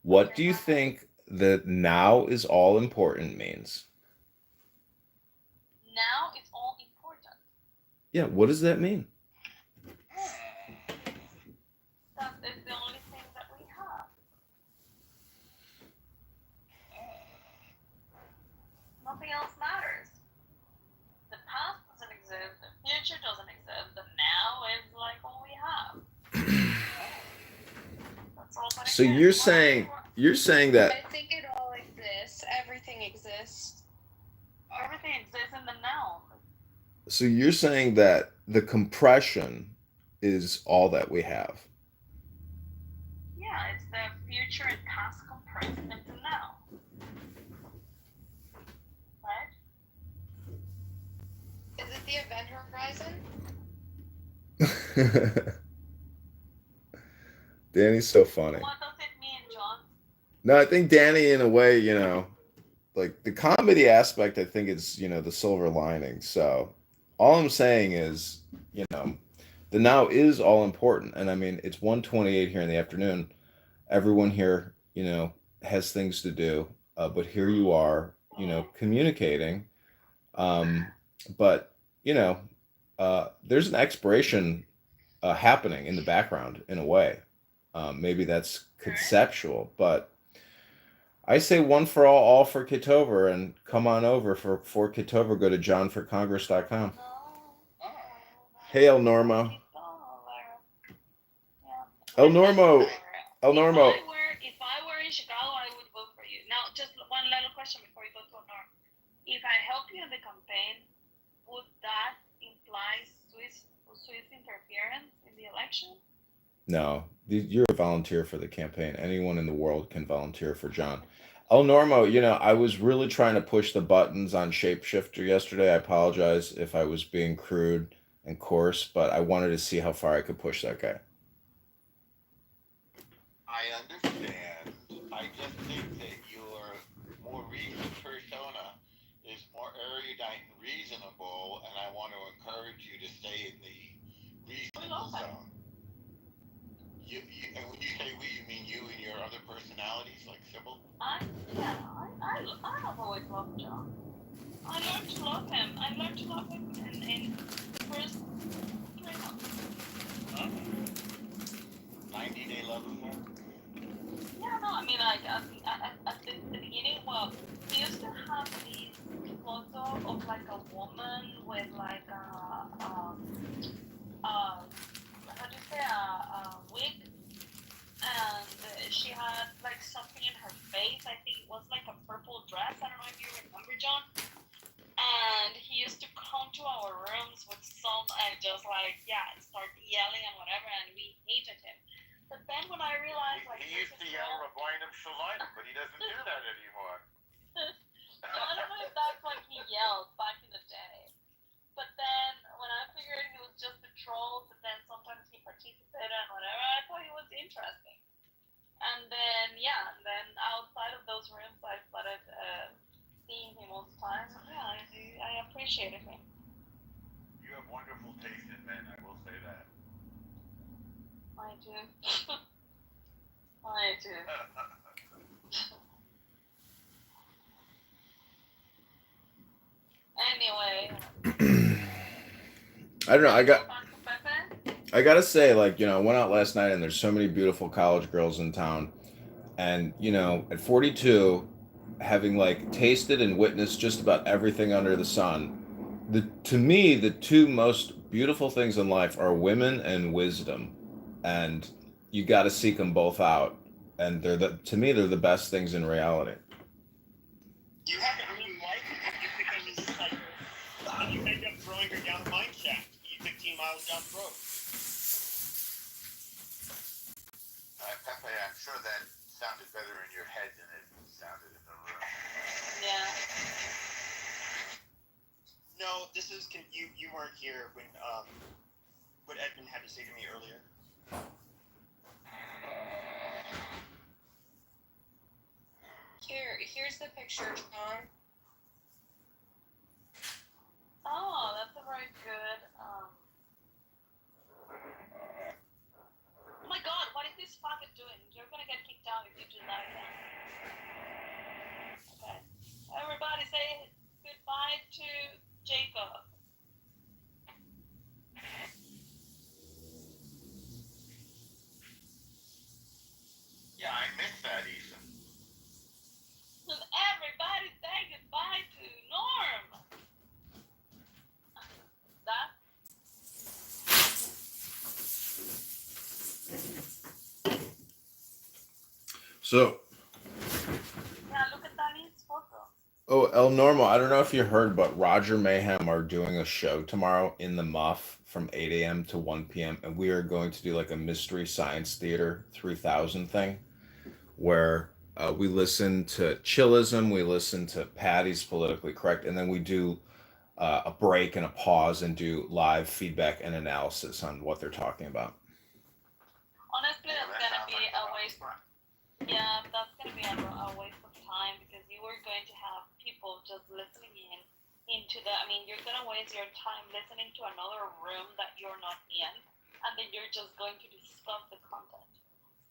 What do you think the now is all important means? Now is all important. Yeah, what does that mean? That is the only thing that we have. Nothing else matters. The past doesn't exist, the future doesn't exist, the now is like all we have. That's all that So exists. you're saying that I think it all exists. Everything exists. Everything exists in the now. So you're saying that the compression is all that we have. Yeah, it's the future and past compressed into now. Right? Is it the event horizon? Danny's so funny. What does it mean, John? No, I think Danny, in a way, like the comedy aspect, I think is, the silver lining. So all I'm saying is, the now is all important. And I mean, it's 1:28 here in the afternoon. Everyone here, has things to do. But here you are, communicating. But, there's an expiration happening in the background in a way. Maybe that's conceptual, but I say one for all for Kitover, and come on over for Kitover. Go to johnforcongress.com. Hey, El Normo. El Normo. El Normo. If I were in Chicago, I would vote for you. Now, just one little question before you go to Norm. If I help you in the campaign, would that imply Swiss interference in the election? No, you're a volunteer for the campaign. Anyone in the world can volunteer for John. El Normo, I was really trying to push the buttons on Shapeshifter yesterday. I apologize if I was being crude and coarse, but I wanted to see how far I could push that guy. I understand. I just think that your more recent persona is more erudite and reasonable, and I want to encourage you to stay in the reasonable zone. And when you say we, you mean you and your other personalities, like Sybil? I have always loved John. I learned to love him. I learned to love him in the first 3 months. 90-day love affair? Yeah, no, I mean, like, at the beginning, well, he used to have this photo of, like, a woman with, like, how do you say, a wig, and she had, like, something in her face. I think it was, like, a purple dress. I don't know if you remember, John. And he used to come to our rooms with some, and just, like, start yelling and whatever, and we hated him. But then when I realized, like, he used to yell Rabinum Shalinum, but he doesn't do that anymore. So I don't know if that's what he yelled back in the day. But then when I figured he was just a troll, but then some appreciated him. You have wonderful taste in men, I will say that. I do. I do. Anyway. I don't know. I gotta say, like, I went out last night and there's so many beautiful college girls in town. And, at 42, having like tasted and witnessed just about everything under the sun, to me, the two most beautiful things in life are women and wisdom. And you got to seek them both out. And to me, they're the best things in reality. You have to really like it because like, you end up throwing her down the mine shaft. You 15 miles down the road. Pepe, I'm sure that sounded better in your head than it sounded in the room. Yeah. No, this is you weren't here when what Edmund had to say to me earlier. Here's the picture, John. Oh, that's a very good. Oh my God, what is this fucker doing? You're gonna get kicked out if you do that again. Okay. Everybody say goodbye to Jacob. Yeah, I missed that, Ethan. Everybody say goodbye to Norm. That. So. Yeah, look at Danny's photo. Oh, El Normo, I don't know if you heard, but Roger Mayhem are doing a show tomorrow in the Muff from 8 a.m. to 1 p.m. And we are going to do like a Mystery Science Theater 3000 thing where we listen to Chillism, we listen to Patty's Politically Correct, and then we do a break and a pause and do live feedback and analysis on what they're talking about. Honestly, that's gonna be a waste. Yeah, that's gonna be a waste of time because you are going to have people just listening into the. I mean, you're gonna waste your time listening to another room that you're not in, and then you're just going to discuss the content.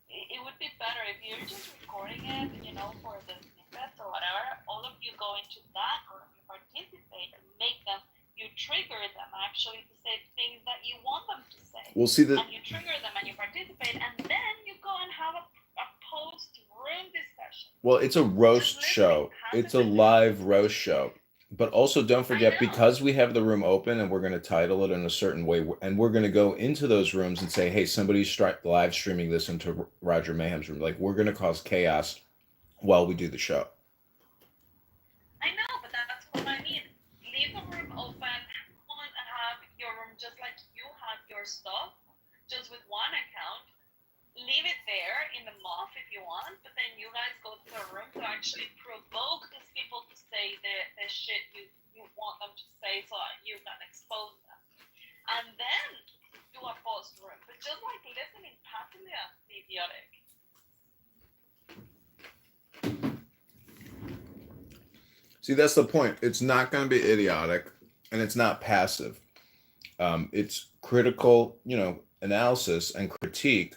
It would be better if you're just recording it, for the snippets or whatever. All of you go into that room, you participate, and make them. You trigger them actually to say things that you want them to say. We'll see and you trigger them and you participate, and then you go and have a post-room discussion. Well, it's a roast show. It's a live roast show. But also don't forget, because we have the room open and we're going to title it in a certain way, and we're going to go into those rooms and say, hey, somebody's live streaming this into Roger Mayhem's room. Like, we're going to cause chaos while we do the show. I know, but that's what I mean. Leave the room open. Have your room just like you have your stuff, just with one account. Leave it there in the muff if you want, but then you guys go to the room to actually provoke these people to say the shit you want them to say so you can expose them. And then do a post room. But just like listening passively, that's idiotic. See, that's the point. It's not going to be idiotic, and it's not passive. It's critical, analysis and critique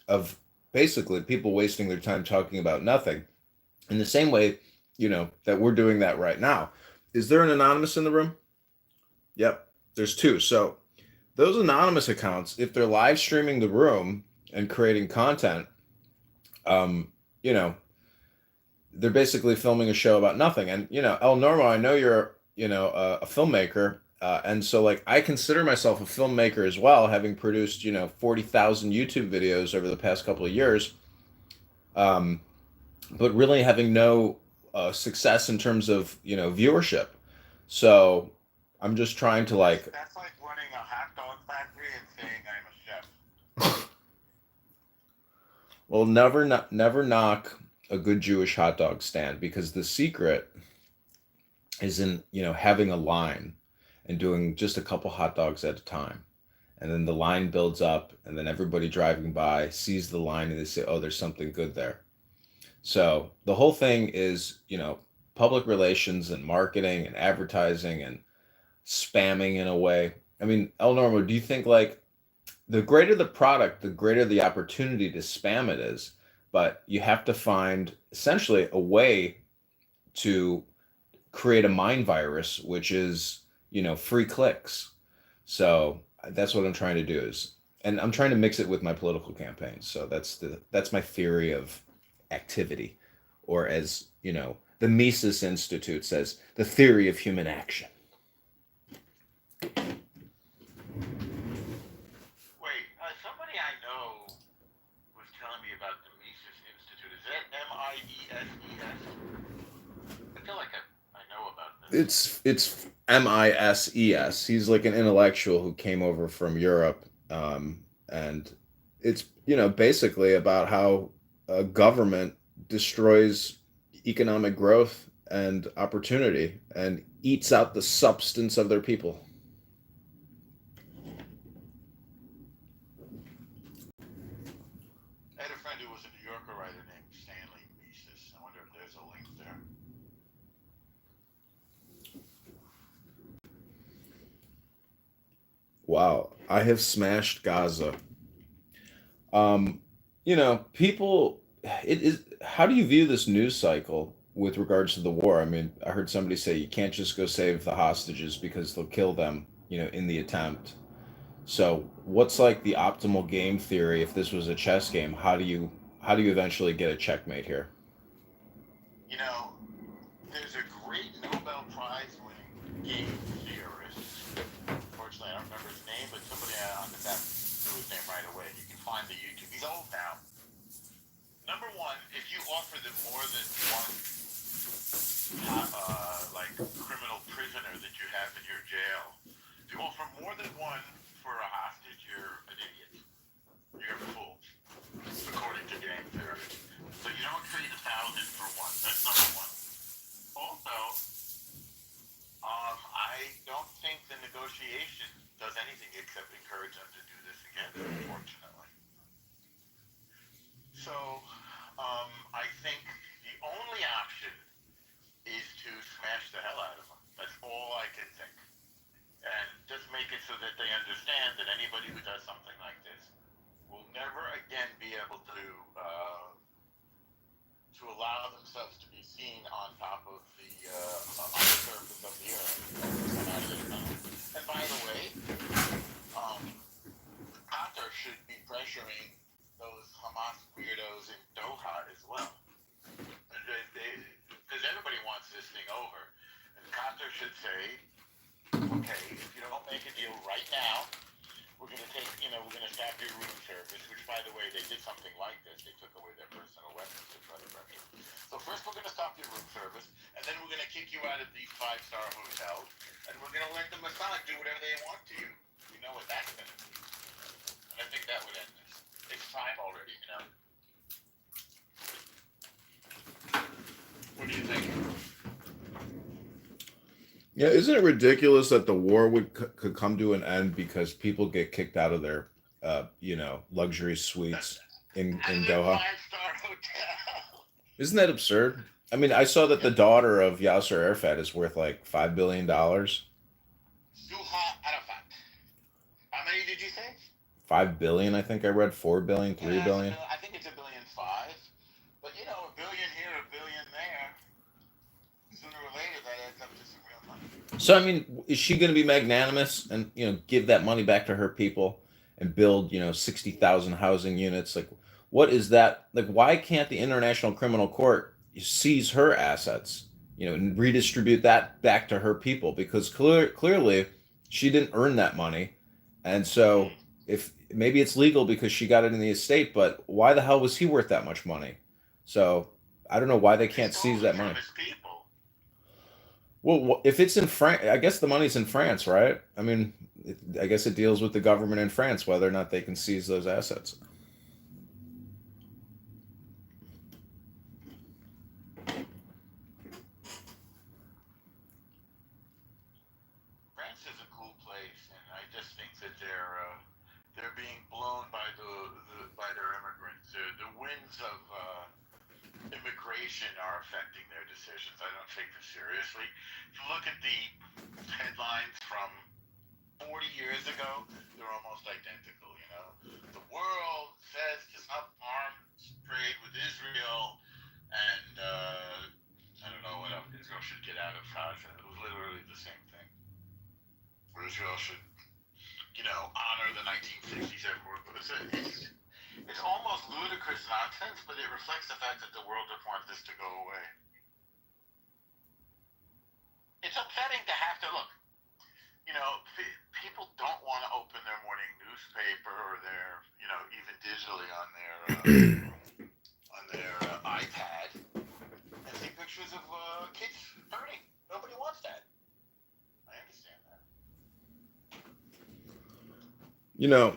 of basically people wasting their time talking about nothing. In the same way, that we're doing that right now. Is there an anonymous in the room? Yep, there's two. So those anonymous accounts, if they're live streaming the room and creating content, they're basically filming a show about nothing. And, El Normo, I know you're, a filmmaker. And so, like, I consider myself a filmmaker as well, having produced, 40,000 YouTube videos over the past couple of years, but really having no success in terms of, viewership. So I'm just trying to, like... That's like running a hot dog factory and saying I'm a chef. Well, never knock a good Jewish hot dog stand, because the secret is in, having a line and doing just a couple hot dogs at a time. And then the line builds up, and then everybody driving by sees the line and they say, oh, there's something good there. So the whole thing is, public relations and marketing and advertising and spamming in a way. I mean, El Normo, do you think like the greater the product, the greater the opportunity to spam it is, but you have to find essentially a way to create a mind virus, which is, free clicks. So that's what I'm trying to do is, and I'm trying to mix it with my political campaign. So that's my theory of activity, or as the Mises Institute says, the theory of human action. Wait, somebody I know was telling me about the Mises Institute. Is that MIESES? I feel like I know about this. It's Mises. He's like an intellectual who came over from Europe, and it's basically about how a government destroys economic growth and opportunity and eats out the substance of their people. I had a friend who was a New Yorker writer named Stanley Mises. I wonder if there's a link there. Wow, I have smashed Gaza. People, it is. How do you view this news cycle with regards to the war? I mean, I heard somebody say you can't just go save the hostages because they'll kill them, in the attempt. So, what's like the optimal game theory if this was a chess game? How do you eventually get a checkmate here? You know, there's a great Nobel Prize winning game theorist. Unfortunately, I don't remember his name, but somebody on the back knew his name right away. You can find the YouTube. He's old now. Number one, if you offer them more than one, criminal prisoner that you have in your jail, if you offer more than one for a hostage, you're an idiot. You're a fool, according to game theory. So you don't trade 1,000 for one. That's number one. Also, I don't think the negotiation does anything except encourage them to do this again, unfortunately. So, I think the only option is to smash the hell out of them. That's all I can think. And just make it so that they understand that anybody who does something like this will never again be able to allow themselves to be seen on top of on the surface of the earth. And by the way, Qatar should be pressuring those Hamas weirdos in Doha as well. Because everybody wants this thing over. And Qatar should say, okay, if you don't make a deal right now, we're going to stop your room service, which, by the way, they did something like this. They took away their personal weapons to try to pressure. So first we're going to stop your room service, and then we're going to kick you out of these 5-star hotels, and we're going to let the Mossad do whatever they want to you. You know what that's going to be. And I think that would end this. It's time already, What do you think? Yeah, isn't it ridiculous that the war could come to an end because people get kicked out of their, luxury suites in Doha? 5-star hotel. Isn't that absurd? I mean, I saw that the daughter of Yasser Arafat is worth like $5 billion. Suha Arafat. How many did you say? 5 billion, I think I read. 4 billion, 3 billion. I think it's $1.5 billion. But $1 billion here, $1 billion there. Sooner or later, that adds up to some real money. So, I mean, is she going to be magnanimous and, give that money back to her people and build, 60,000 housing units? Like, what is that? Like, why can't the International Criminal Court seize her assets, and redistribute that back to her people? Because clearly she didn't earn that money. And so if maybe it's legal because she got it in the estate, but why the hell was he worth that much money? So I don't know why they can't seize that money. Well, if it's in France, I guess the money's in France, right? I mean, I guess it deals with the government in France whether or not they can seize those assets. France is a cool place, and I just think that they're being blown by their immigrants. The winds of immigration are affecting their decisions. decisions. I don't take this seriously. If you look at the headlines from 40 years ago, they're almost identical. You know, the world says to stop arms trade with Israel, and I don't know what else. Israel should get out of Gaza. It was literally the same thing. Israel should, you know, honor the 1960s. It's almost ludicrous nonsense, but it reflects the fact that the world just wants this to go away. It's upsetting to have to look. You know, people don't want to open their morning newspaper or their, you know, even digitally on their iPad and see pictures of kids hurting. Nobody wants that. I understand that. You know,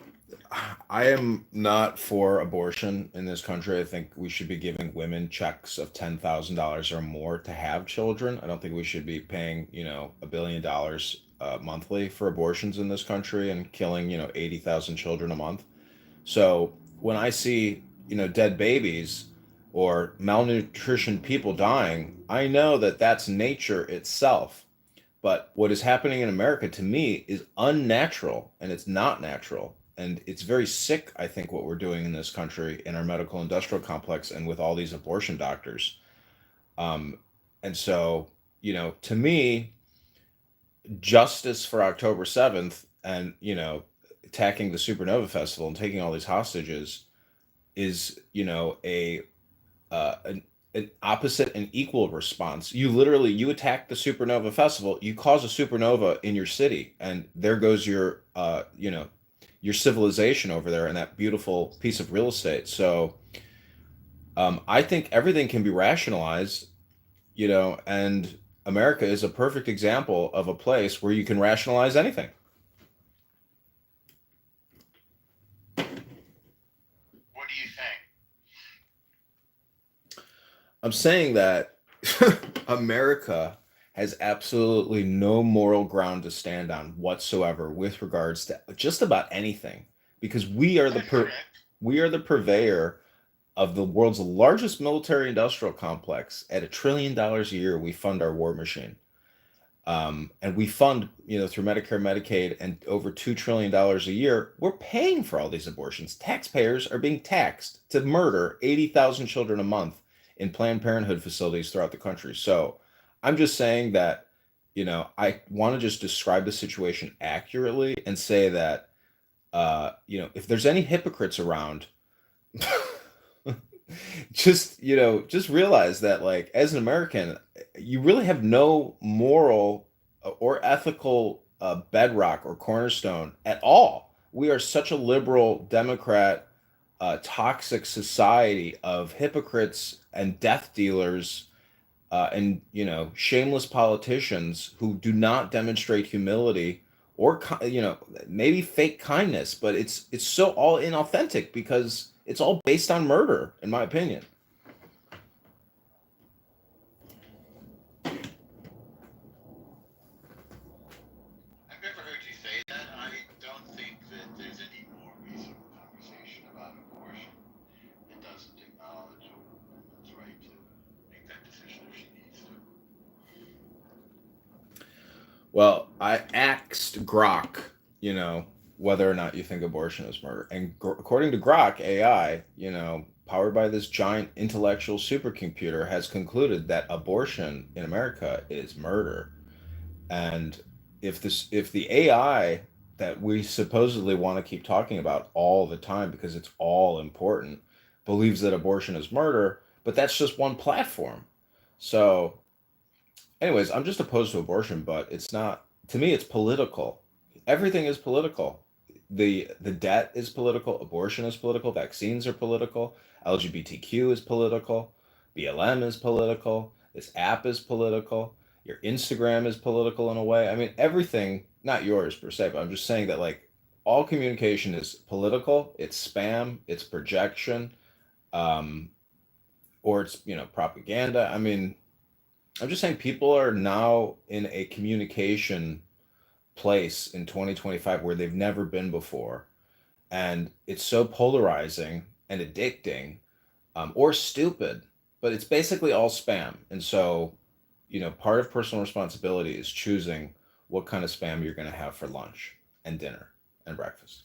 I am not for abortion in this country. I think we should be giving women checks of $10,000 or more to have children. I don't think we should be paying, you know, $1 billion monthly for abortions in this country and killing, you know, 80,000 children a month. So when I see, you know, dead babies or malnutrition people dying, I know that that's nature itself. But what is happening in America to me is unnatural, and it's not natural. And it's very sick, I think, what we're doing in this country in our medical industrial complex and with all these abortion doctors. And so, you know, to me, justice for October 7th and, you know, attacking the Supernova Festival and taking all these hostages is, you know, an opposite and equal response. You attack the Supernova Festival, you cause a supernova in your city, and there goes your you know, your civilization over there and that beautiful piece of real estate. So I think everything can be rationalized, you know, and America is a perfect example of a place where you can rationalize anything. What do you think? I'm saying that America has absolutely no moral ground to stand on whatsoever with regards to just about anything, because we are the purveyor of the world's largest military industrial complex. At $1 trillion a year, we fund our war machine. And we fund, you know, through Medicare, Medicaid, and over $2 trillion a year, we're paying for all these abortions. Taxpayers are being taxed to murder 80,000 children a month in Planned Parenthood facilities throughout the country. So I'm just saying that, you know, I want to just describe the situation accurately and say that, you know, if there's any hypocrites around, just, you know, just realize that, like, as an American, you really have no moral or ethical bedrock or cornerstone at all. We are such a liberal Democrat toxic society of hypocrites and death dealers, and, you know, shameless politicians who do not demonstrate humility or, you know, maybe fake kindness, but it's so all inauthentic because it's all based on murder, in my opinion. I've never heard you say that. I don't think that there's any more reasonable conversation about abortion. It doesn't acknowledge a woman's right to make that decision if she needs to. Well, I asked Grok, you know, whether or not you think abortion is murder. And according to Grok AI, you know, powered by this giant intellectual supercomputer, has concluded that abortion in America is murder. And if the AI that we supposedly want to keep talking about all the time because it's all important believes that abortion is murder, but that's just one platform. So anyways, I'm just opposed to abortion, but it's not, to me it's political. Everything is political. The debt is political, abortion is political, vaccines are political, LGBTQ is political, BLM is political, this app is political, your Instagram is political in a way. I mean, everything, not yours per se, but I'm just saying that, like, all communication is political, it's spam, it's projection, um, or it's, you know, propaganda. I mean, I'm just saying people are now in a communication place in 2025 where they've never been before. And it's so polarizing and addicting, or stupid. but it's basically all spam. And so, part of personal responsibility is choosing what kind of spam you're going to have for lunch and dinner and breakfast.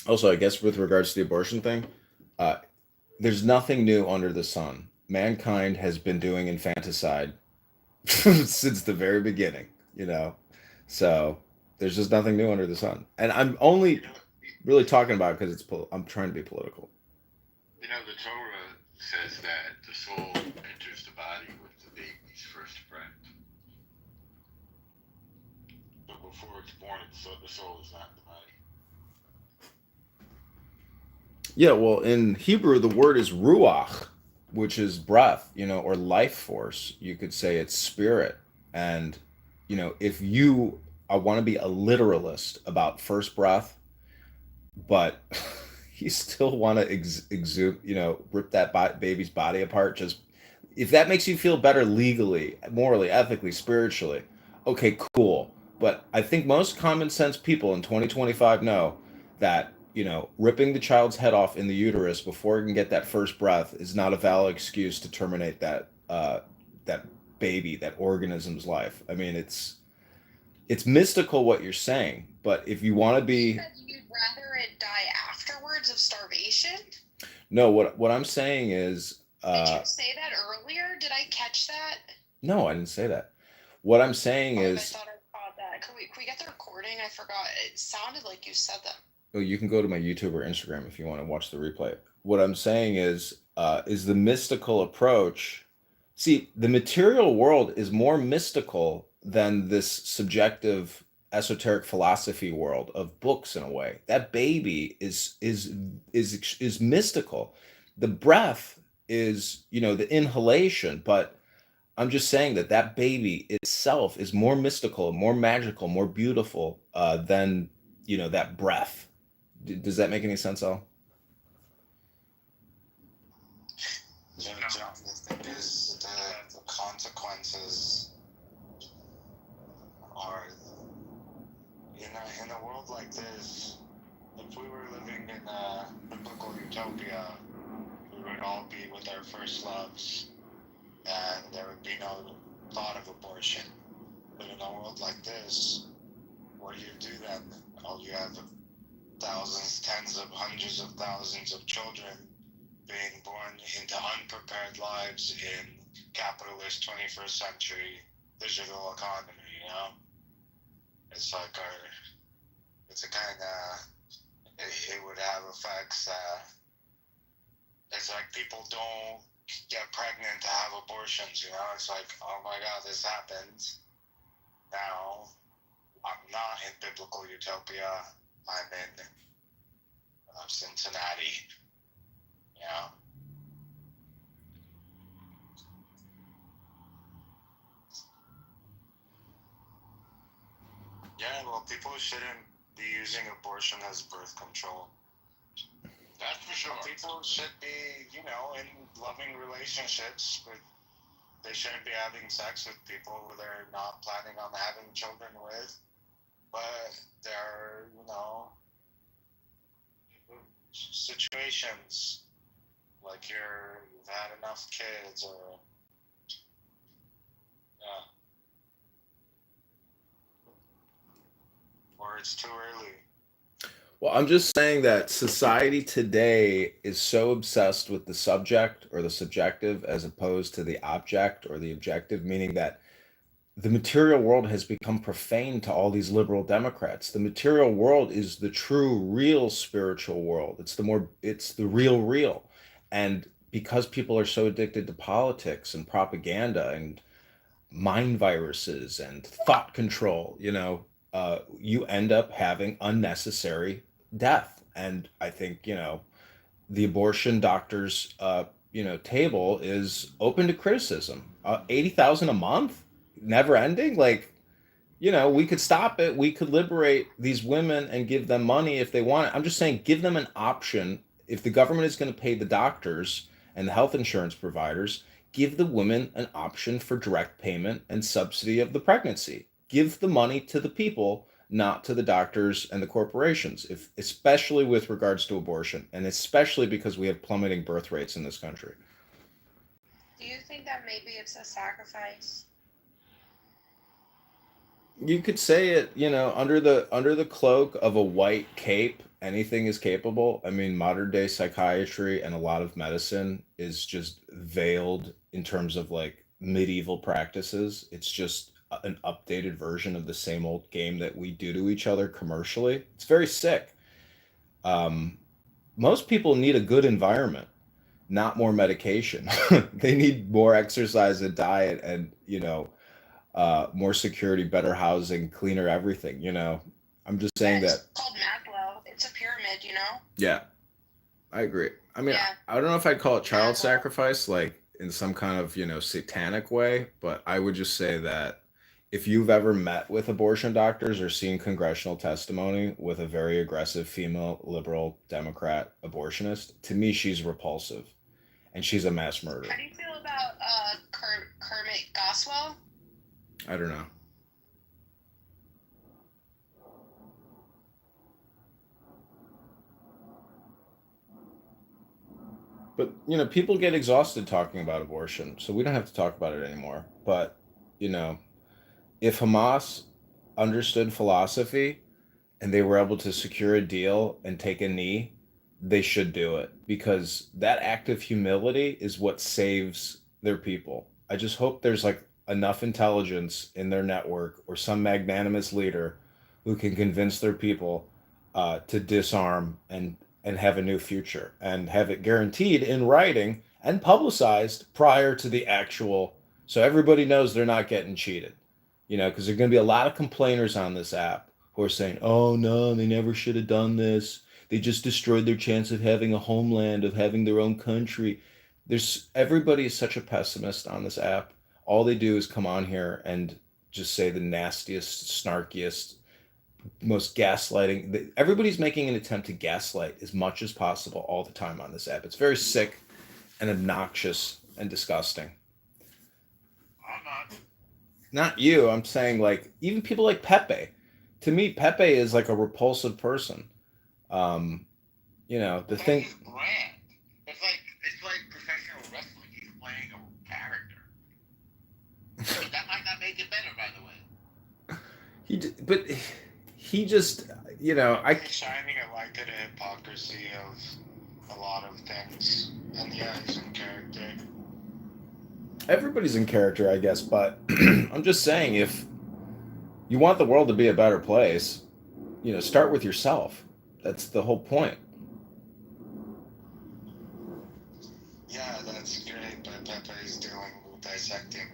Also, I guess with regards to the abortion thing, there's nothing new under the sun. Mankind has been doing infanticide since the very beginning, So there's just nothing new under the sun. And I'm only really talking about it because I'm trying to be political. The Torah says that the soul enters the body with the baby's first breath. But before it's born, the soul is not in the body. Yeah, well, in Hebrew, the word is ruach, which is breath, or life force. You could say it's spirit. And, if you want to be a literalist about first breath, but you still want to exude, rip that baby's body apart, just if that makes you feel better legally, morally, ethically, spiritually, okay, cool. But I think most common sense people in 2025 know that, ripping the child's head off in the uterus before it can get that first breath is not a valid excuse to terminate that baby, that organism's life. I mean, it's mystical what you're saying, but if you want to be, you'd rather it die afterwards of starvation? No, what I'm saying is, did you say that earlier? Did I catch that? No, I didn't say that. What I'm saying is, I thought I caught that. Can we get the recording? I forgot. It sounded like you said that. Oh, you can go to my YouTube or Instagram if you want to watch the replay. What I'm saying is the mystical approach. See, the material world is more mystical than this subjective, esoteric philosophy world of books. In a way, that baby is mystical. The breath is, the inhalation, but I'm just saying that baby itself is more mystical, more magical, more beautiful than, that breath. Does that make any sense, Al? The thing is, the consequences are, in a world like this, if we were living in a biblical utopia, we would all be with our first loves, and there would be no thought of abortion. But in a world like this, what do you do then? You have thousands, tens of hundreds of thousands of children being born into unprepared lives in capitalist 21st century digital economy, It's like it's a kind of, it would have effects. It's like people don't get pregnant to have abortions, It's like, oh my God, this happened. Now, I'm not in biblical utopia. I'm in Cincinnati, Yeah, well, people shouldn't be using abortion as birth control. That's for sure. People should be, in loving relationships with. They shouldn't be having sex with people who they're not planning on having children with. But there are, situations like you've had enough kids, or or it's too early. Well, I'm just saying that society today is so obsessed with the subject or the subjective as opposed to the object or the objective, meaning that the material world has become profane to all these liberal Democrats. The material world is the true, real spiritual world. It's the real. And because people are so addicted to politics and propaganda and mind viruses and thought control, you end up having unnecessary death. And I think, the abortion doctors, table is open to criticism. 80,000 a month, never ending. Like, we could stop it. We could liberate these women and give them money if they want it. I'm just saying, give them an option. If the government is going to pay the doctors and the health insurance providers, give the women an option for direct payment and subsidy of the pregnancy. Give the money to the people, not to the doctors and the corporations, especially with regards to abortion, and especially because we have plummeting birth rates in this country. Do you think that maybe it's a sacrifice? You could say it, under the cloak of a white cape, anything is capable. I mean, modern day psychiatry and a lot of medicine is just veiled in terms of like medieval practices. It's just an updated version of the same old game that we do to each other commercially. It's very sick. Um, Most people need a good environment, not more medication. They need more exercise and diet and, more security, better housing, cleaner everything. I'm just saying It's that. called Maslow. It's a pyramid, you know? Yeah, I agree. I mean, Yeah. I don't know if I'd call it child Maslow. sacrifice, like in some kind of, satanic way, but I would just say that if you've ever met with abortion doctors or seen congressional testimony with a very aggressive female liberal Democrat abortionist, to me, she's repulsive and she's a mass murderer. How do you feel about Kermit Goswell? I don't know. But, people get exhausted talking about abortion, so we don't have to talk about it anymore. But, if Hamas understood philosophy and they were able to secure a deal and take a knee, they should do it because that act of humility is what saves their people. I just hope there's like enough intelligence in their network or some magnanimous leader who can convince their people to disarm and have a new future and have it guaranteed in writing and publicized prior to the actual, so everybody knows they're not getting cheated. Because there are going to be a lot of complainers on this app who are saying, oh no, they never should have done this. They just destroyed their chance of having a homeland, of having their own country. Everybody is such a pessimist on this app. All they do is come on here and just say the nastiest, snarkiest, most gaslighting. Everybody's making an attempt to gaslight as much as possible all the time on this app. It's very sick and obnoxious and disgusting. I'm not. Not you. I'm saying like even people like Pepe. To me, Pepe is like a repulsive person. The thing. His brand. It's like professional wrestling. He's playing a character. That might not make it better, by the way. He just, He's shining a light to the hypocrisy of a lot of things, and yeah, he's in character. Everybody's in character, I guess, but I'm just saying if you want the world to be a better place, start with yourself. That's the whole point. Yeah, that's great, but Pepe's dissecting,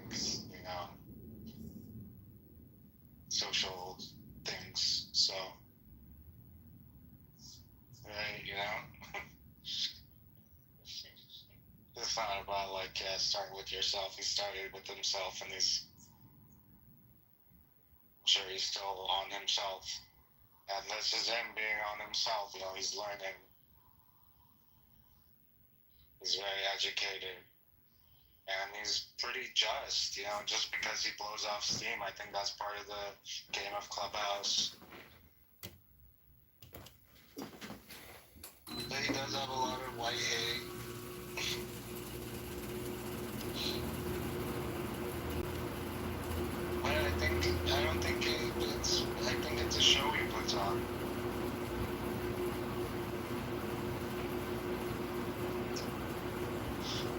social things, so, right, It's not about, start with yourself. He started with himself, and I'm sure he's still on himself. And this is him being on himself, he's learning. He's very educated. And he's pretty just, just because he blows off steam. I think that's part of the game of Clubhouse. But he does have a lot of white hate. But I don't think I think it's a show he puts on.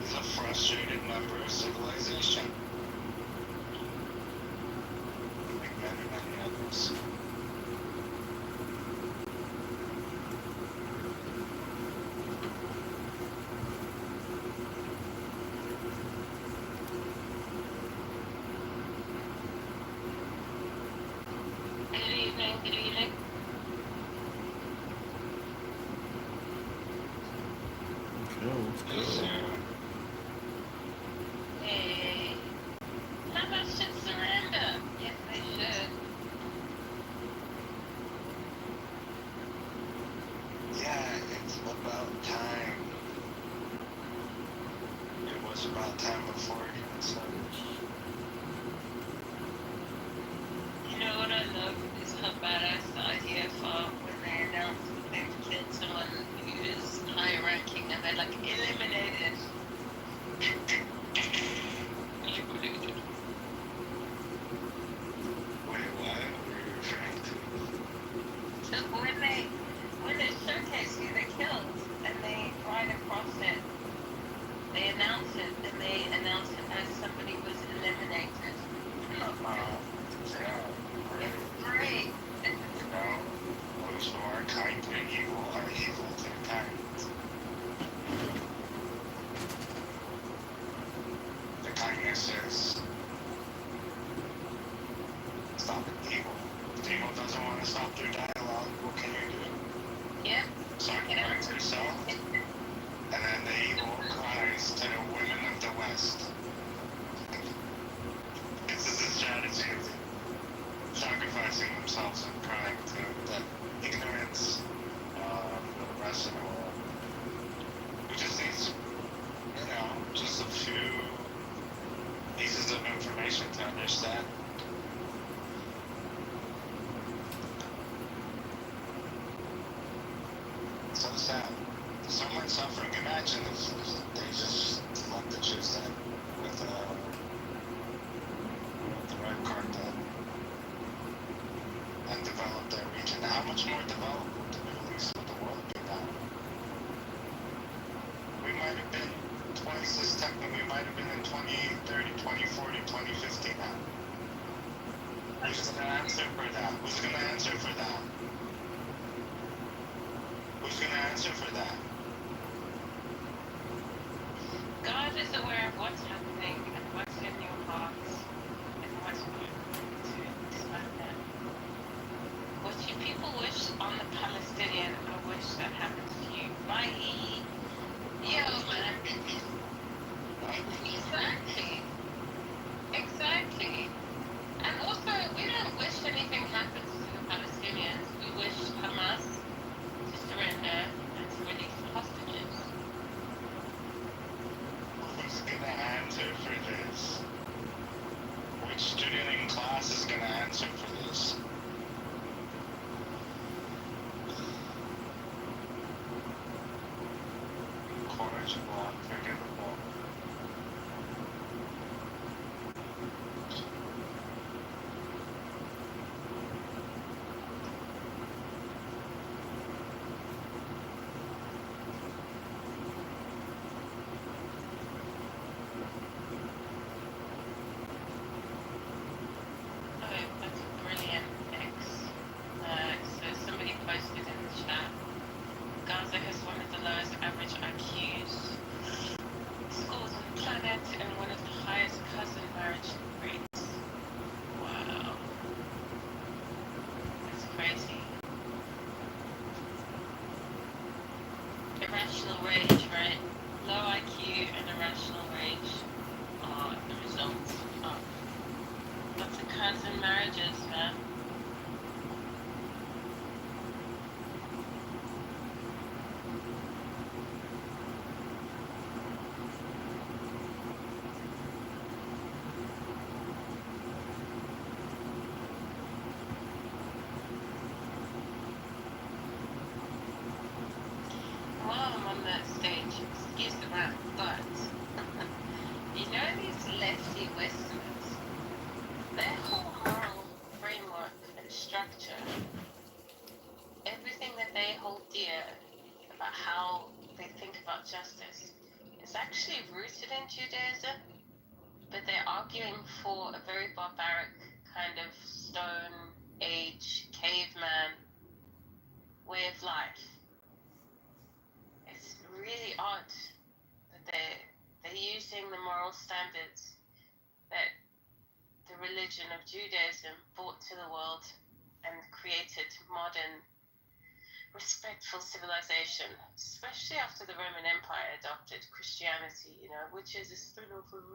He's a frustrated member of civilization. Like many others. Good evening. Hey. How much should surrender? Yes, they should. Yeah, it's about time. It was about time before They're like eliminated. Eliminated. Wait, what? What are you referring to? So when they showcase who they killed and they ride across it, they announce it and they announce it as somebody was eliminated. Yeah. It's great. You know, those who are kind to evil are evil to kind. The kindness is stopping evil. If evil doesn't want to stop their dialogue, what can you do? Yep. Sacrifice yourself, and then the evil cries to the women of the West. This is a strategy of sacrificing themselves and crying to the ignorance of the rest of the world. We just need, just a few pieces of information to understand. So sad. So much suffering. Imagine if they just let the chips in with the red carpet and develop their region. How much more developed would the Middle East, would the world be now? We might have been twice as technical. We might have been in 2030, 2040, 2050 now. Who's going to answer for that? Who's going to answer for that? Who's going to answer for that? God is aware of what's happening and what's in your hearts and what's going to expand that. What you people wish on the Palestinian, I wish that happens to you. Bye. Yo, man. Exactly. Exactly. And also, we don't wish anything happens to the Palestinians. We wish Hamas to surrender and to release the hostages. Who's going to answer for this? Which student in class is going to answer for this? Incorrigible, unforgivable. Oh, that's a brilliant X. So somebody posted in the chat, Gaza has one of the lowest average IQs, scores on the planet, and one of the highest cousin marriage rates. Wow. That's crazy. Irrational rage, right? Low IQ and irrational rage are the results of lots of cousin marriages, man. While I'm on that stage, excuse the rant, but you know these lefty Westerners, their whole moral framework and structure, everything that they hold dear about how they think about justice is actually rooted in Judaism, but they're arguing for a very barbaric kind of stone age caveman way of life. It's really odd that they're using the moral standards that the religion of Judaism brought to the world and created modern, respectful civilization, especially after the Roman Empire adopted Christianity, which is a spin-off of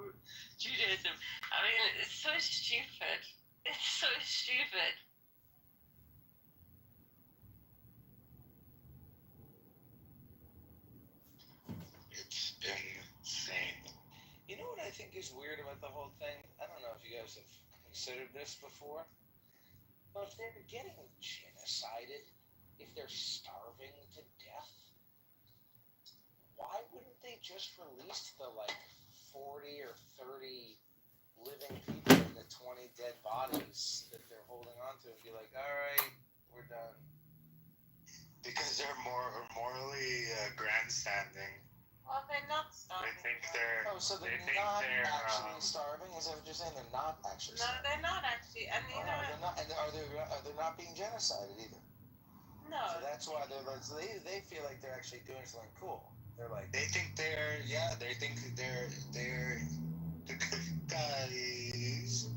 Judaism. I mean, it's so stupid. It's so stupid. It's insane. You know what I think is weird about the whole thing? I don't know if you guys have considered this before, but if they're getting genocided, if they're starving to death, why wouldn't they just release the 40 or 30 living people and the 20 dead bodies that they're holding on to and be like, all right, we're done? Because they're morally grandstanding. Well, they're not starving. They think they're. So they're not actually starving? Is that what you're saying? They're not actually starving? No, they're not actually. And they're not. And are they not being genocided either? No. So that's why they feel like they're actually doing something cool. They're like, they think they're the good guys.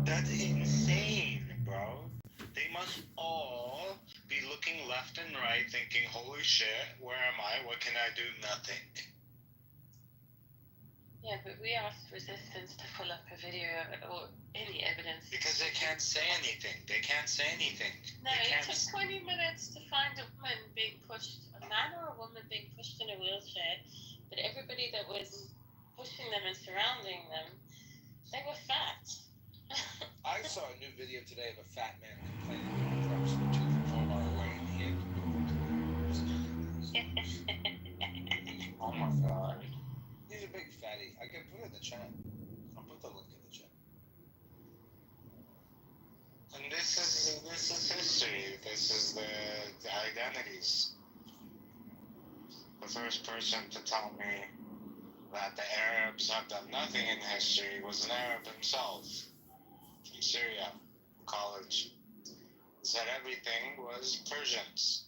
That's insane, bro. They must all be looking left and right, thinking, "Holy shit, where am I? What can I do? Nothing." Yeah, but we asked resistance to pull up a video or any evidence. Because they can't say anything. They can't say anything. No, it took 20 minutes to find a woman being pushed, a man or a woman being pushed in a wheelchair, but everybody that was pushing them and surrounding them, they were fat. I saw a new video today of a fat man complaining from some too far away and he had oh my god. He's a big fatty. I can put it in the chat. I'll put the link in the chat. And this is history. This is the identities. The first person to tell me that the Arabs have done nothing in history was an Arab himself from Syria, college. He said everything was Persians.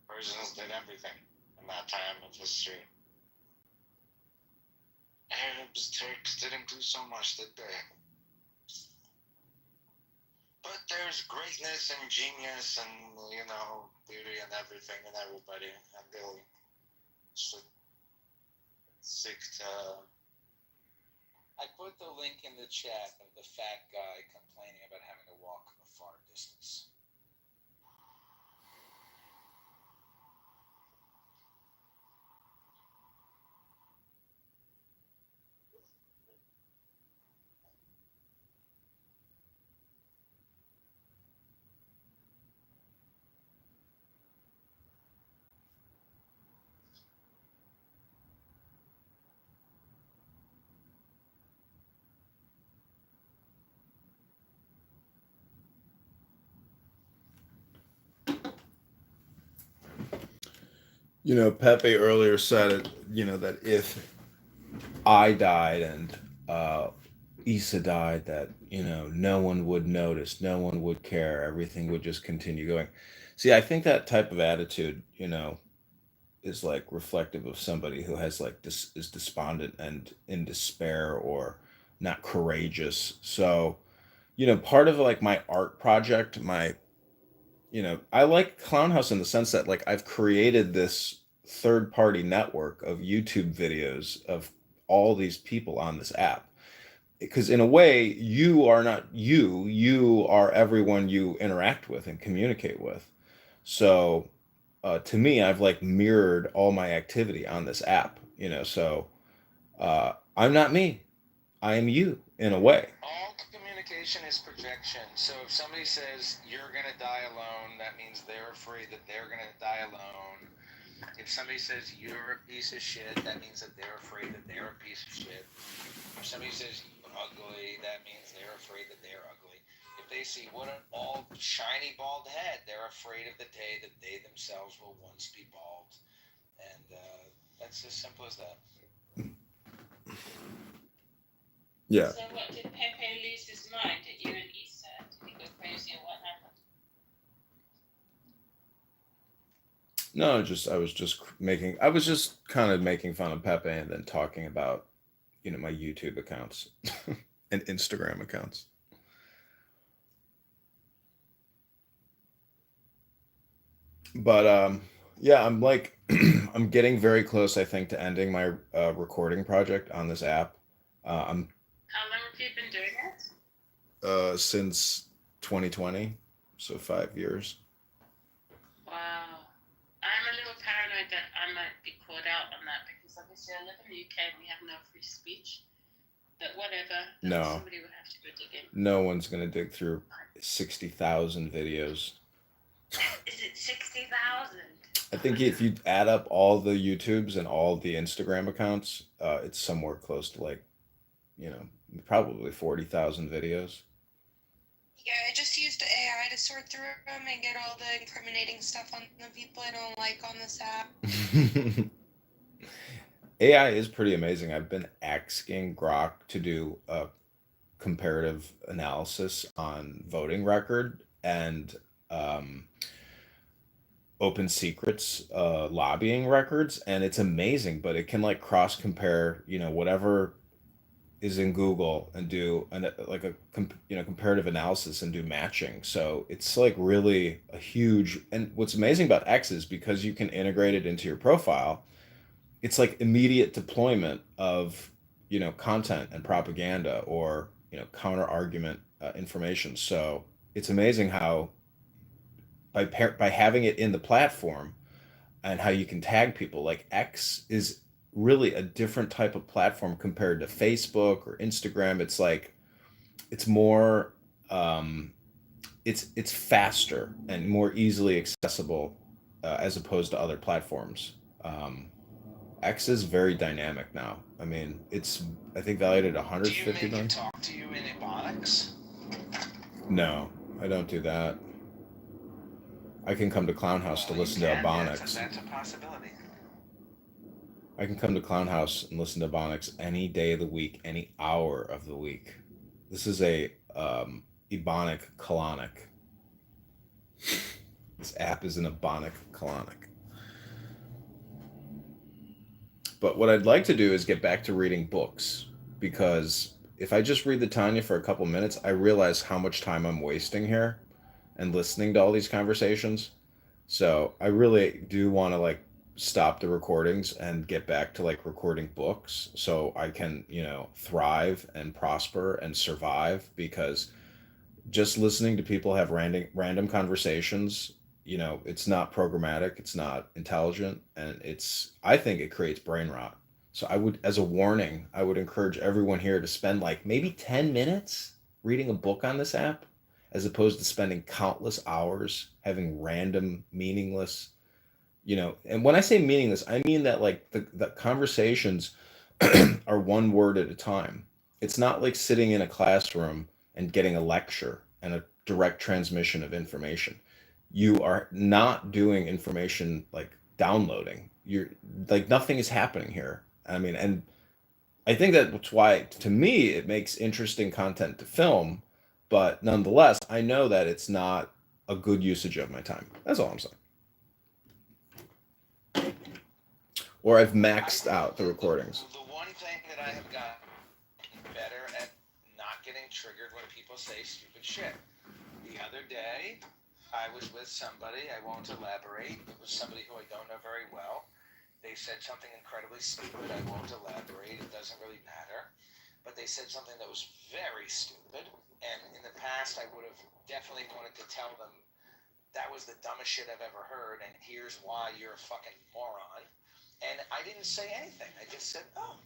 Persians did everything in that time of history. Arabs, Turks didn't do so much, did they? But there's greatness and genius and, beauty and everything and everybody. And they'll should seek to... I put the link in the chat of the fat guy complaining about having to walk a far distance. Pepe earlier said it, that if I died and Issa died, that, no one would notice, no one would care, everything would just continue going. See, I think that type of attitude, is reflective of somebody who has is despondent and in despair or not courageous. So, part of my art project, I like Clown House in the sense that I've created this third party network of YouTube videos of all these people on this app. Because in a way, you are not you are everyone you interact with and communicate with. So to me, I've mirrored all my activity on this app, so I'm not me. I am you in a way. All communication is projection. So if somebody says you're going to die alone, that means they're afraid that they're going to die alone. If somebody says you're a piece of shit, that means that they're afraid that they're a piece of shit. If somebody says you're ugly, that means they're afraid that they're ugly. If they see what an all shiny bald head, they're afraid of the day that they themselves will once be bald. And that's as simple as that. Yeah. So what, did Pepe lose his mind at you and Issa? Did he go crazy or what happened? No, I was just kind of making fun of Pepe and then talking about, my YouTube accounts and Instagram accounts. But yeah, I'm I'm getting very close, I think, to ending my recording project on this app. How long have you been doing it? Since 2020, so 5 years. Wow. I'm a little paranoid that I might be caught out on that because obviously I live in the UK and we have no free speech. But whatever. No. Somebody would have to go digging. No one's going to dig through 60,000 videos. Is it 60,000? I think if you add up all the YouTubes and all the Instagram accounts, it's somewhere close to like, probably 40,000 videos. Yeah, I just used AI to sort through them and get all the incriminating stuff on the people I don't like on this app. AI is pretty amazing. I've been asking Grok to do a comparative analysis on voting record and Open Secrets lobbying records, and it's amazing. But it can like cross compare, whatever is in Google and do comparative analysis and do matching. So it's like really a huge. And what's amazing about X is because you can integrate it into your profile, it's like immediate deployment of content and propaganda or counter argument information. So it's amazing how by having it in the platform and how you can tag people, like X is really a different type of platform compared to Facebook or Instagram. It's like it's more it's faster and more easily accessible as opposed to other platforms. X is very dynamic now. I mean, it's I think valued at 150 million. Do you make it talk to you in Ebonics? No, I don't do that. I can come to Clown House to listen to Ebonics. That's a possibility. I can come to Clown House and listen to Ebonics any day of the week, any hour of the week. This is a Ebonic colonic. This app is an Ebonic colonic. But what I'd like to do is get back to reading books, because if I just read the Tanya for a couple minutes, I realize how much time I'm wasting here and listening to all these conversations. So I really do want to like stop the recordings and get back to like recording books so I can, thrive and prosper and survive, because just listening to people have random conversations, it's not programmatic, it's not intelligent, and I think it creates brain rot. So I would, as a warning, I would encourage everyone here to spend like maybe 10 minutes reading a book on this app, as opposed to spending countless hours having random, meaningless, and when I say meaningless, I mean that like the conversations are one word at a time. It's not like sitting in a classroom and getting a lecture and a direct transmission of information. You are not doing information like downloading. You're like nothing is happening here. I mean, and I think that's why, to me, it makes interesting content to film, but nonetheless, I know that it's not a good usage of my time. That's all I'm saying. Or I've maxed out the recordings. The one thing that I have gotten better at not getting triggered when people say stupid shit. The other day, I was with somebody, I won't elaborate, it was somebody who I don't know very well. They said something incredibly stupid, I won't elaborate, it doesn't really matter. But they said something that was very stupid, and in the past I would have definitely wanted to tell them that was the dumbest shit I've ever heard, and here's why you're a fucking moron. And I didn't say anything. I just said, oh,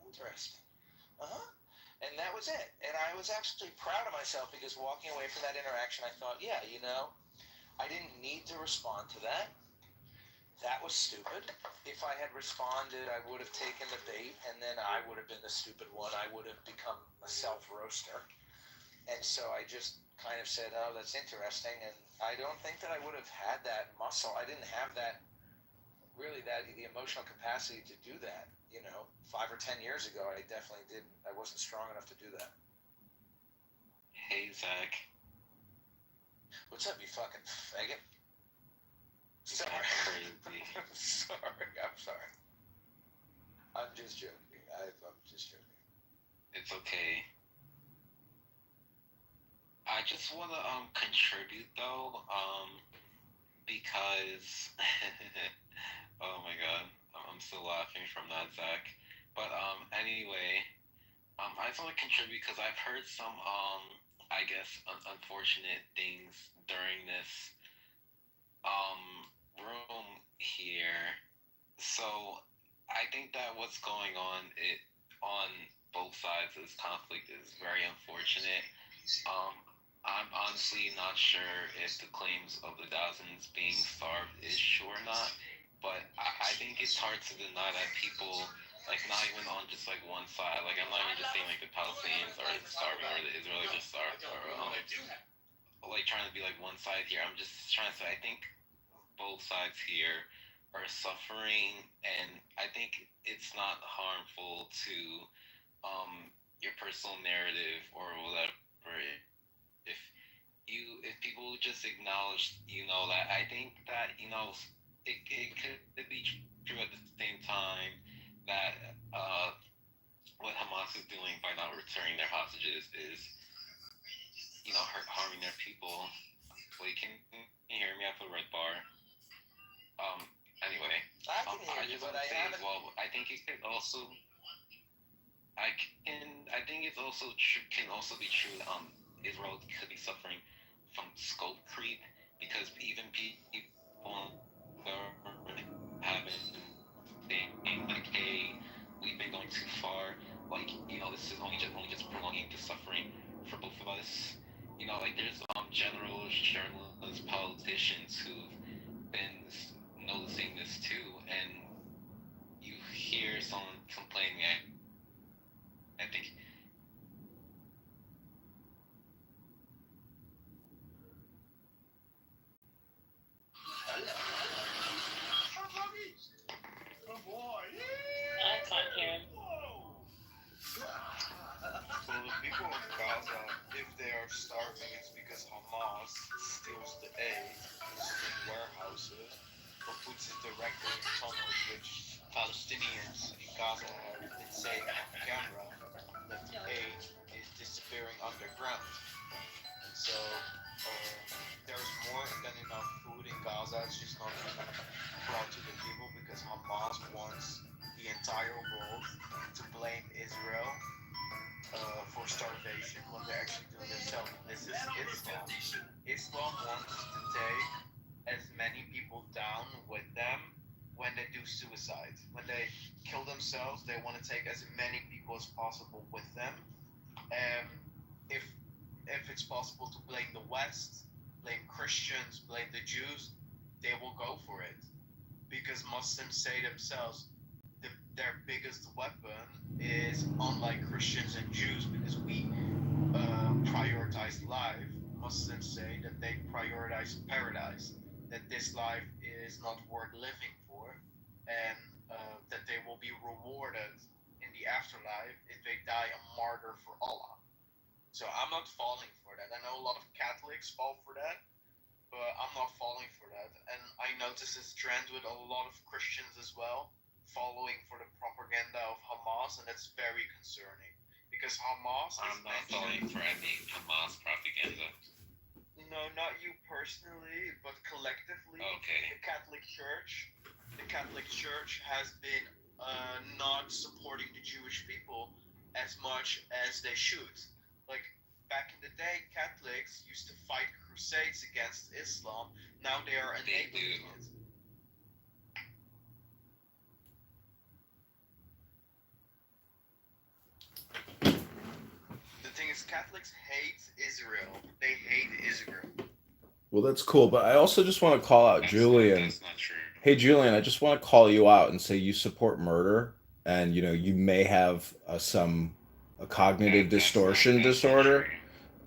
interesting. Uh-huh. And that was it. And I was actually proud of myself, because walking away from that interaction, I thought, yeah, I didn't need to respond to that. That was stupid. If I had responded, I would have taken the bait, and then I would have been the stupid one. I would have become a self-roaster. And so I just kind of said, oh, that's interesting. And I don't think that I would have had that muscle. I didn't have the emotional capacity to do that. 5 or 10 years ago, I definitely didn't. I wasn't strong enough to do that. Hey, Zach. What's up, you fucking faggot? Sorry. Crazy. I'm sorry. I'm just joking. I'm just joking. It's okay. I just want to contribute though, because oh my god, I'm still laughing from that, Zach. But anyway, I just want to contribute because I've heard some I guess unfortunate things during this room here. So I think that what's going on on both sides of this conflict is very unfortunate. I'm honestly not sure if the claims of the Gazans being starved is true or not, but I think it's hard to deny that people, like, not even on just like one side. Like, I'm not even just saying like the Palestinians are starving or the Israelis are starved or like trying to be like one side here. I'm just trying to say I think both sides here are suffering, and I think it's not harmful to your personal narrative or whatever if if people just acknowledge, that I think that, it could be true at the same time that what Hamas is doing by not returning their hostages is, harming their people. Wait, can you hear me? I put a red bar. Anyway, I can hear I you, just but want to I say, haven't. well, I think it could also, I think it's also can also be true. Israel could be suffering from scope creep because even people in government haven't saying like, hey, we've been going too far. Like, this is only just prolonging the suffering for both of us. Like there's generals, journalists, politicians who've been noticing this too, and you hear someone complaining. I think I can't hear him. So the people of Gaza, if they are starving, it's because Hamas steals the aid in warehouses or puts it directly in tunnels, which Palestinians in Gaza have been saying on camera that the aid is disappearing underground. So there's more than enough food in Gaza. It's just not being brought to the people because Hamas wants the entire world to blame Israel for starvation when they're actually doing themselves. This is Islam. Islam wants to take as many people down with them when they do suicide. When they kill themselves, they want to take as many people as possible with them. If it's possible to blame the West, blame Christians, blame the Jews, they will go for it. Because Muslims say themselves, their biggest weapon is, unlike Christians and Jews, because we prioritize life, Muslims say that they prioritize paradise, that this life is not worth living for, and that they will be rewarded in the afterlife if they die a martyr for Allah. So I'm not falling for that. I know a lot of Catholics fall for that, but I'm not falling for that. And I notice this trend with a lot of Christians as well, following for the propaganda of Hamas, and that's very concerning. Because Hamas I'm not falling for any Hamas propaganda. No, not you personally, but collectively. Okay. The Catholic Church has been not supporting the Jewish people as much as they should. Like back in the day, Catholics used to fight crusades against Islam. Now they are enabling it. The thing is, Catholics hate Israel. They hate Israel. Well, that's cool, but I also just want to call out Julian. That's not true. Hey, Julian, I just want to call you out and say you support murder, and you may have a cognitive distortion disorder.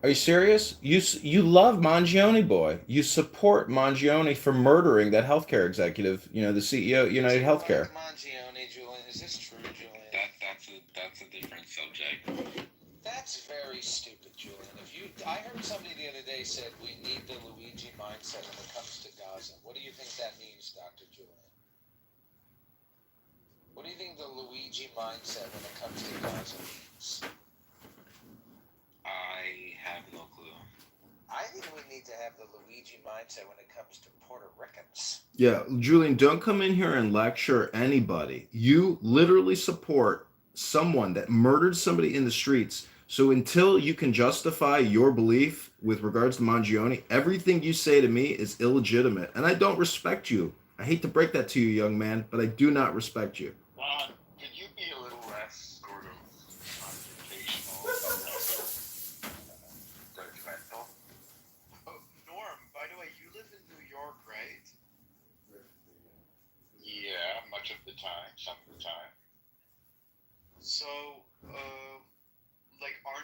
Are you serious? You love Mangione Boy. You support Mangione for murdering that healthcare executive, the CEO of United Healthcare. Mangione, Julian, is this true, Julian? That's a different subject. That's very stupid, Julian. I heard somebody the other day said we need the Luigi mindset when it comes to Gaza. What do you think that means, Dr. Julian? What do you think the Luigi mindset when it comes to Gaza means? I have no clue. I think we need to have the Luigi mindset when it comes to Puerto Ricans. Yeah, Julian, don't come in here and lecture anybody. You literally support someone that murdered somebody in the streets. So until you can justify your belief with regards to Mangione, everything you say to me is illegitimate. And I don't respect you. I hate to break that to you, young man, but I do not respect you. Could you be a little less sort of confrontational, but also judgmental?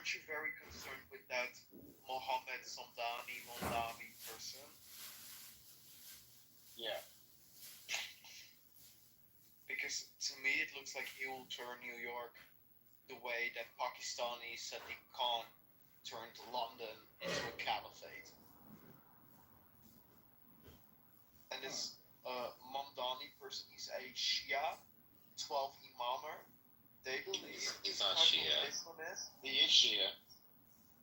aren't you very concerned with that Mohammed Mondani person? Yeah. Because to me it looks like he will turn New York the way that Pakistani Sadiq Khan turned London into a caliphate. And this Mamdani person, he's a Shia, 12 Imamer. They believe he's not Shia. Islamist. He is Shia.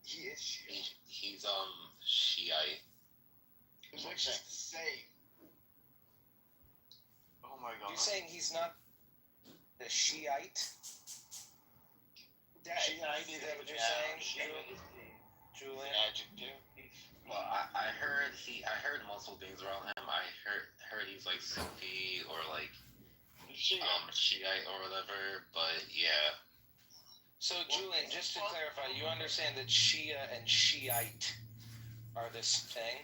He is Shia. He's Shiite. It's like just the same. Oh my god. You're saying he's not a Shiite? Shiite is that what you're saying? Julian? Adjective. Well, I heard multiple things around him. I heard he's like Sufi or like Shiite or whatever. But yeah. So Julian, just to clarify, you understand that Shia and Shiite are this thing?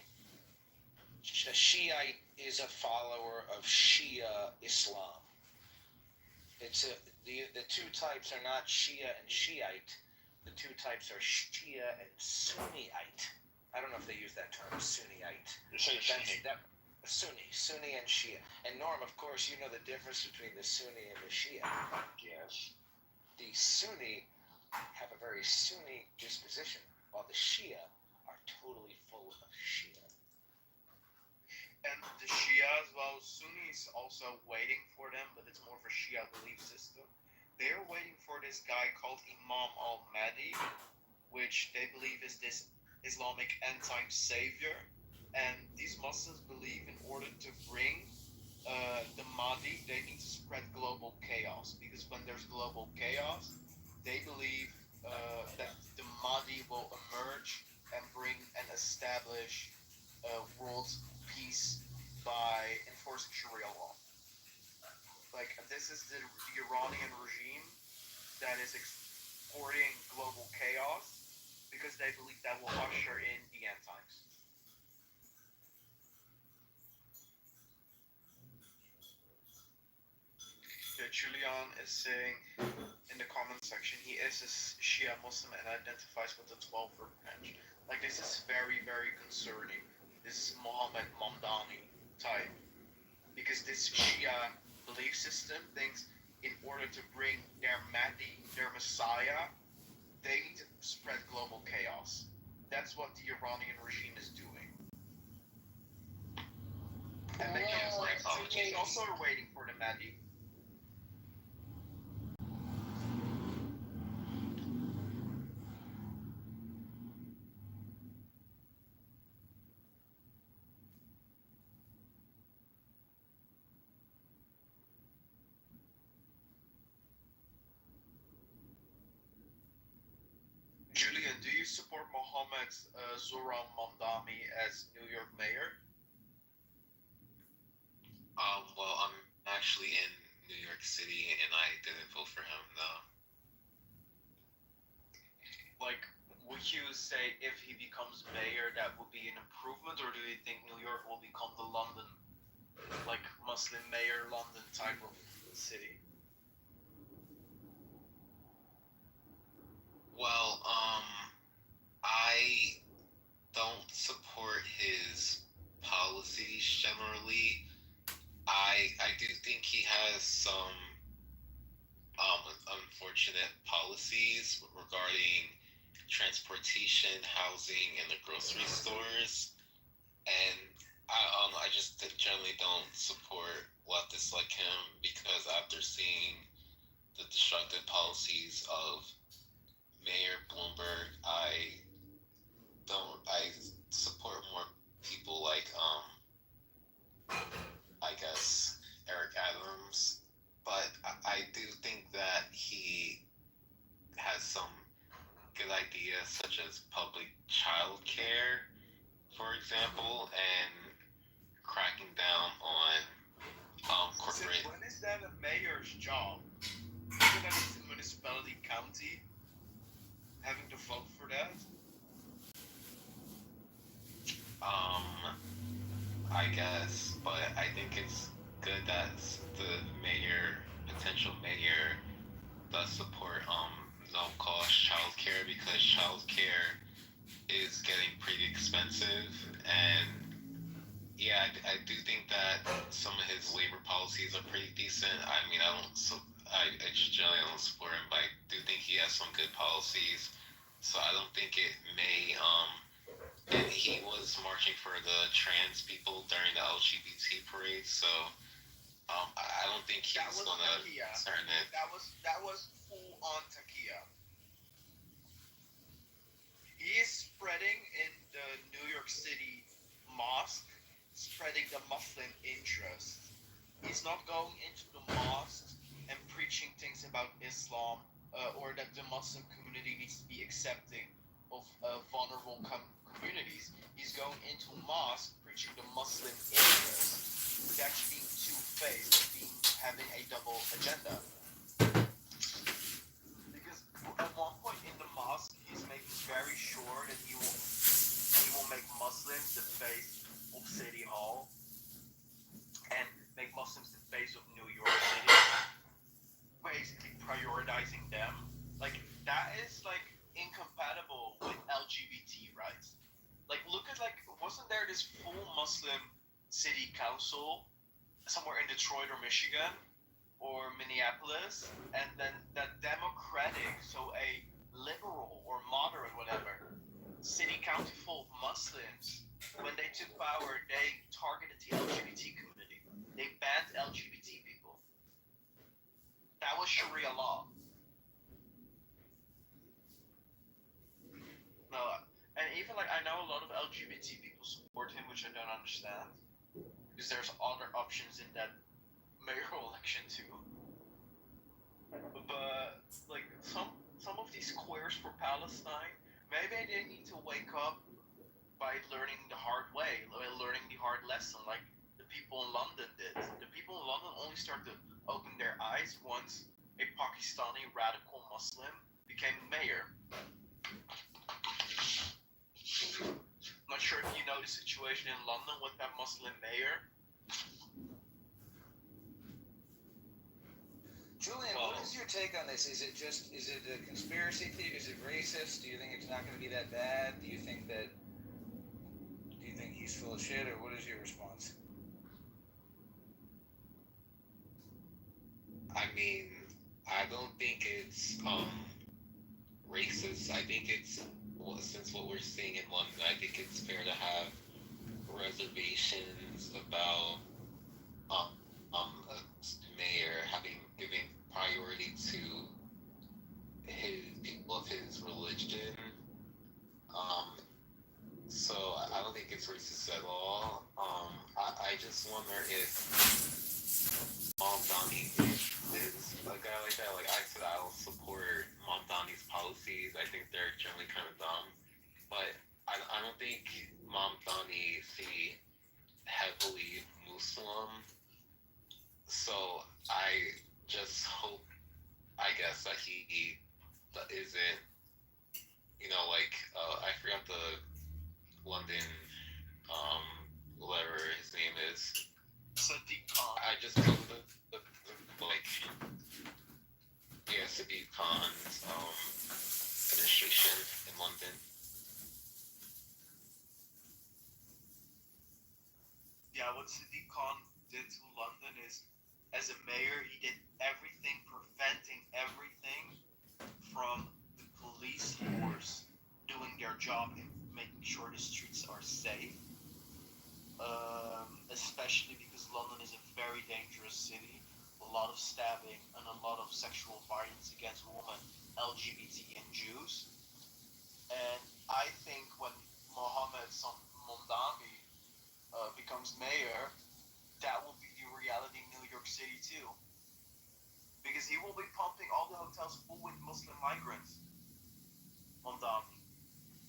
A Shiite is a follower of Shia Islam. The two types are not Shia and Shiite. The two types are Shia and Sunniite. I don't know if they use that term, Sunniite. Sunni and Shia. And Norm, of course, you know the difference between the Sunni and the Shia. Yes. The Sunni have a very Sunni disposition, while the Shia are totally full of Shia. And the Shia as well, Sunnis also waiting for them, but it's more of a Shia belief system. They're waiting for this guy called Imam al-Mahdi, which they believe is this Islamic end-time savior. And these Muslims believe in order to bring the Mahdi, they need to spread global chaos. Because when there's global chaos, they believe that the Mahdi will emerge and bring and establish world peace by enforcing Sharia law. Like, this is the Iranian regime that is exporting global chaos because they believe that will usher in the end times. Yeah, Julian is saying in the comment section he is a Shia Muslim and identifies with the 12th branch. Like, this is very, very concerning. This is Mohammed Mamdani type. Because this Shia belief system thinks in order to bring their Mahdi, their Messiah, they need to spread global chaos. That's what the Iranian regime is doing. And they also are waiting for the Mahdi. Julian, do you support Mohammed Zohran Mamdani as New York mayor? Well, I'm actually in New York City, and I didn't vote for him, though. Like, would you say if he becomes mayor, that would be an improvement, or do you think New York will become the London, like Muslim mayor London type of city? Well, I don't support his policies generally. I do think he has some unfortunate policies regarding transportation, housing, and the grocery stores, and I just generally don't support leftists like him because after seeing the destructive policies of Mayor Bloomberg, I support more people like I guess Eric Adams, but I do think that he has some good ideas such as public child care, for example, and cracking down on corporate. When is that a mayor's job? Isn't that a municipality, county, having to vote for that? I guess, but I think it's good that the potential mayor, does support no-cost childcare there because childcare is getting pretty expensive, and yeah, I do think that some of his labor policies are pretty decent. I mean, I just generally don't support him, but I do think he has some good policies. So I don't think it may. And he was marching for the trans people during the LGBT parade, so I don't think he's gonna turn it. That was full on Takia. He is spreading in the New York City mosque, spreading the Muslim interest. He's not going into the mosques and preaching things about Islam or that the Muslim community needs to be accepting of vulnerable communities. He's going into mosque preaching the Muslim interest. That's being two-faced, having a double agenda. Because at one point in the mosque, he's making very sure that he will make Muslims the face of City Hall and make Muslims the face of New York City, basically prioritizing them. Like, that is, like, incompatible with LGBT rights. Like, look at, like, wasn't there this full Muslim city council somewhere in Detroit or Michigan or Minneapolis, and then that Democratic, so a liberal or moderate, whatever, city council full of Muslims, when they took power, they targeted the LGBT community. They banned LGBT people. That was Sharia law. No, and even like I know a lot of LGBT people support him, which I don't understand, because there's other options in that mayoral election too. But like some of these queers for Palestine, maybe they need to wake up by learning the hard way, learning the hard lesson, like the people in London did. The people in London only start to open their eyes once a Pakistani radical Muslim became mayor. Not sure if you know the situation in London with that Muslim mayor. Julian, what is your take on this? Is it a conspiracy theory? Is it racist? Do you think it's not going to be that bad? Do you think he's full of shit, or what is your response? I mean, I don't think it's racist. I think it's, well, since what we're seeing in London, I think it's fair to have reservations about a mayor giving priority to his people of his religion. So I don't think it's racist at all. I just wonder if Mamdani is a guy like that. Like I said, I don't support Mamdani's policies. I think they're generally kind of dumb. But I don't think Mamdani is heavily Muslim. So I just hope, I guess, that he isn't, like, I forgot the London, whatever his name is. Sadiq Khan. I just hope that, Sadiq Khan's administration in London. Yeah, what Sadiq Khan did to London is, as a mayor, he did everything, preventing everything from the police force doing their job and making sure the streets are safe. Especially because London is a very dangerous city. A lot of stabbing and a lot of sexual violence against women, LGBT, and Jews. And I think when Mohammed Mamdani becomes mayor, that will be the reality in New York City too. Because he will be pumping all the hotels full with Muslim migrants. Mamdani.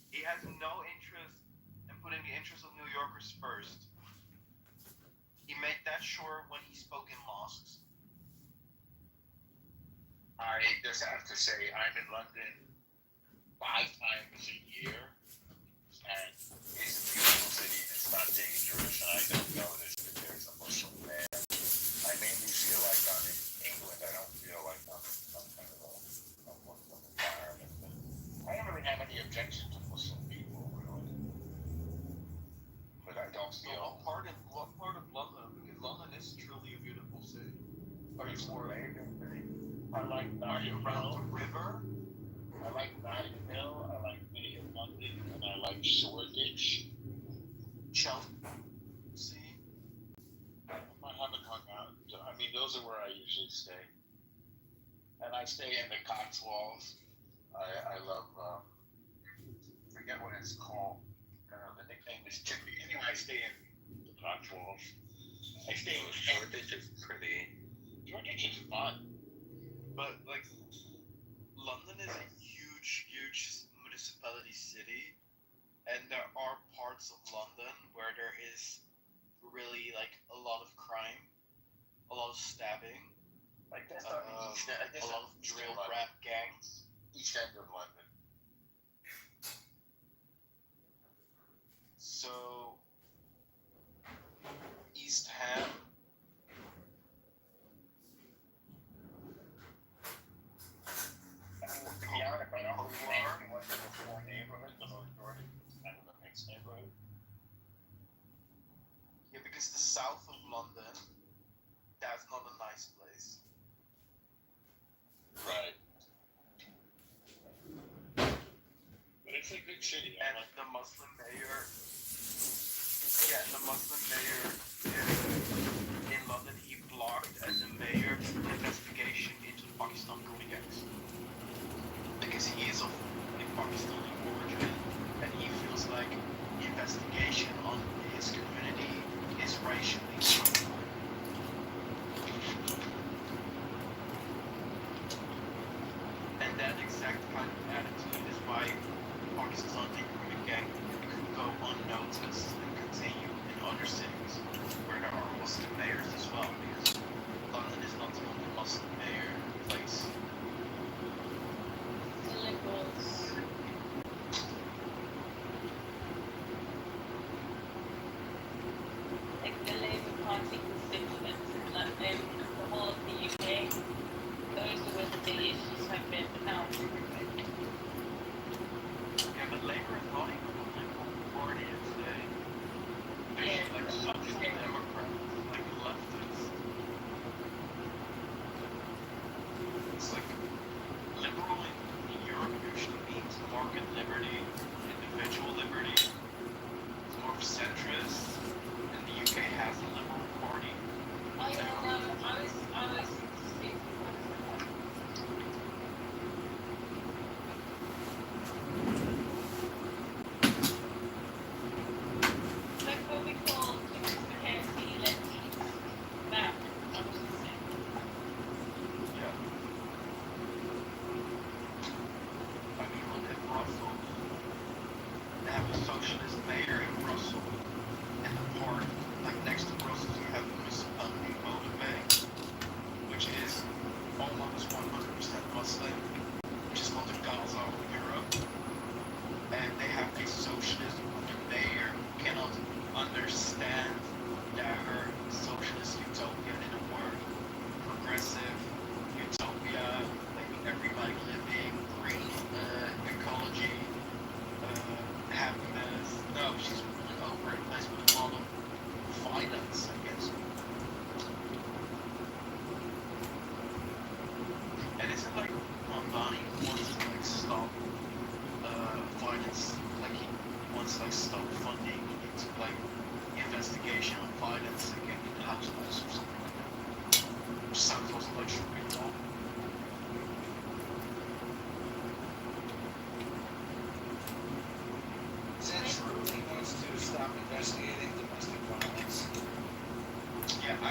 He has no interest in putting the interests of New Yorkers first. He made that sure when he spoke in mosques. I just have to say, I'm in London 5 times a year, and it's a beautiful city. It's not dangerous, and I don't notice that there's a Muslim there. I mainly feel like I'm in England. I don't feel like I'm in some kind of a Muslim environment. But I am stay in the Cotswolds. I love, forget what it's called. The nickname is Chippy. Anyway, I stay in the Cotswolds. I stay in Shoreditch is pretty. Shoreditch is fun. But like, London is a huge municipality city, and there are parts of London where there is really like a lot of crime, a lot of stabbing, Like that's a lot of drill rap gangs. East End of London. So East Ham. To be honest, I don't really what's in the four neighborhoods, the majority is kind of a mixed neighborhood. Yeah, because the south of London, that's not a nice place. Right. But it's a good city. And the Muslim mayor in London, he blocked as a mayor an investigation into the Pakistan hooligans. Because he is of Pakistani origin, and he feels like the investigation on his community is racially motivated. And that exact kind of attitude is why Pakistani hooligan could go unnoticed and continue in other cities where there are Muslim mayors as well, because London is not the only Muslim mayor place. Like the Labour Party constituents in the whole of the UK, those are where the big issues have been found. Yeah, but Labour is not even a liberal party today. Yeah. They're like social democrats, like leftists. It's like liberal in Europe usually means market liberty, individual liberty. It's more centrist. And the UK has a liberal party. I was speaking like what we call KFC elections back. I was just saying. Yeah. I mean, look at Brussels. They have a socialist mayor in Brussels. And the port, like next to Brussels, you have the municipality Molenbeek, which is almost 100% Muslim, which is called the Gaza of Europe. And they have a socialist mayor who cannot understand their socialist utopia in a word. Progressive utopia, like everybody living, green, ecology, happiness. No, she's ruling over a place with a lot of violence, I guess. And isn't like Mondani wants to like stop violence, like he wants to like stop funding into like investigation of violence against households or something like that. Which sounds also like Sharia law. Is that true? He wants to stop investigating domestic violence. Yeah, I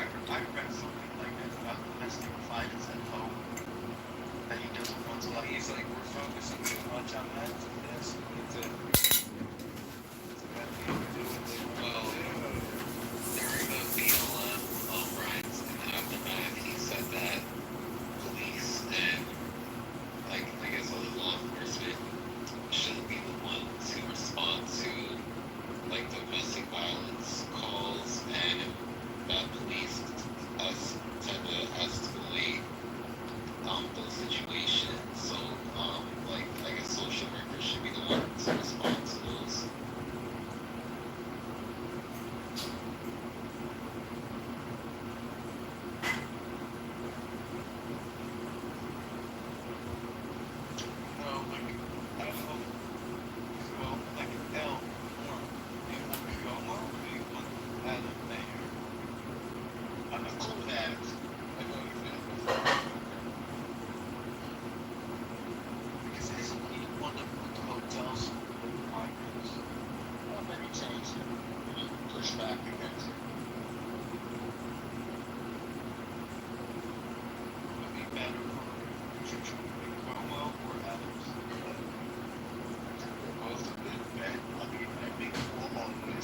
read something like that about domestic violence at home. That he doesn't want to like. He's like, we're focusing too much on that. Yes, we need to. Let people do what they want to do. During the BLM riots in the aftermath, he said that police and, like, I guess other law enforcement shouldn't be the one to respond to, like, domestic violence calls, and that police tend to escalate those situations. So, like, I guess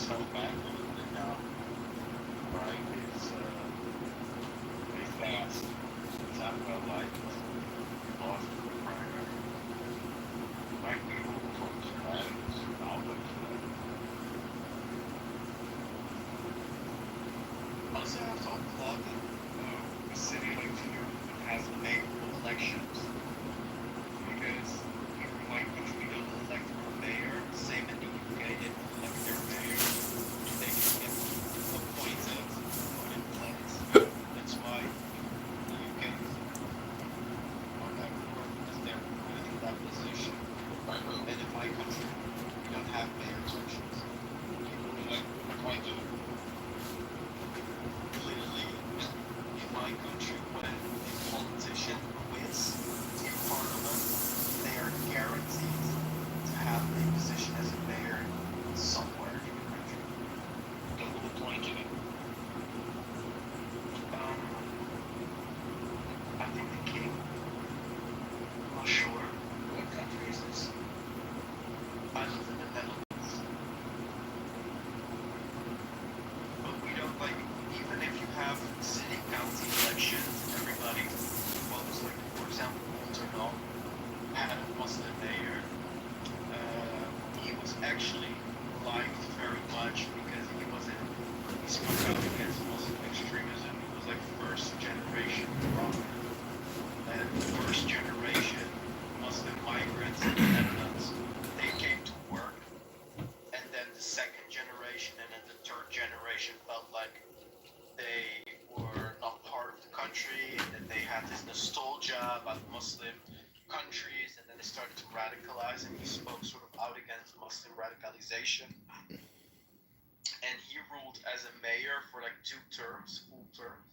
so backward that now, right, is they fast. Taco Light lost the primary. Might be able to strategies outlets for that. Also, have to applaud a city like Kitover that has mayoral elections. Because here in my country, we don't elect our mayor, same in the UK, they don't elect their mayor. They just get appointed, put in place. That's why the UK is on that court, because they're put in that position. By who? And in my country, we don't have mayor elections. People elect appointed. Clearly, in my country, when a politician wins in parliament, they are guaranteed to have a position as a mayor somewhere in the country. Then who appointed him? I think the king. I'm not sure what country is this. I live in the Netherlands. But we don't like, even if you have city council elections, everybody votes, like, for example, Rotterdam had a Muslim mayor. He was actually liked very much because he spoke out against Muslim extremism. He was like first generation Moroccan and first generation Muslim migrants in the Netherlands. They came to work, and then the second generation and then the third generation felt like they were not part of the country, and then they had this nostalgia about Muslim countries, and then they started to radicalize, and he spoke sort of out against Muslim radicalization. And he ruled as a mayor for like 2 terms, full terms,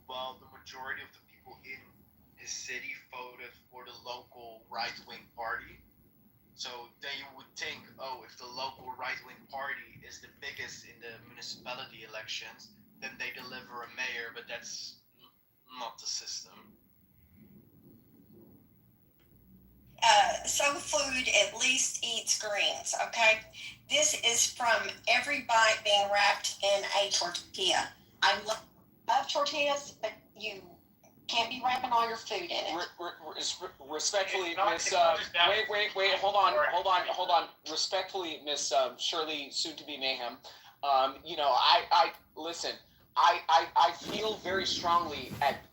while the majority of the people in his city voted for the local right-wing party. So then you would think, oh, if the local right-wing party is the biggest in the municipality elections, then they deliver a mayor, but that's not the system. Soul food at least eats greens, okay? This is from every bite being wrapped in a tortilla. I love tortillas, but you can't be wrapping all your food in it. Respectfully, Miss. Wait. Hold on. Respectfully, Miss Shirley, soon to be Mayhem. I listen. I feel very strongly at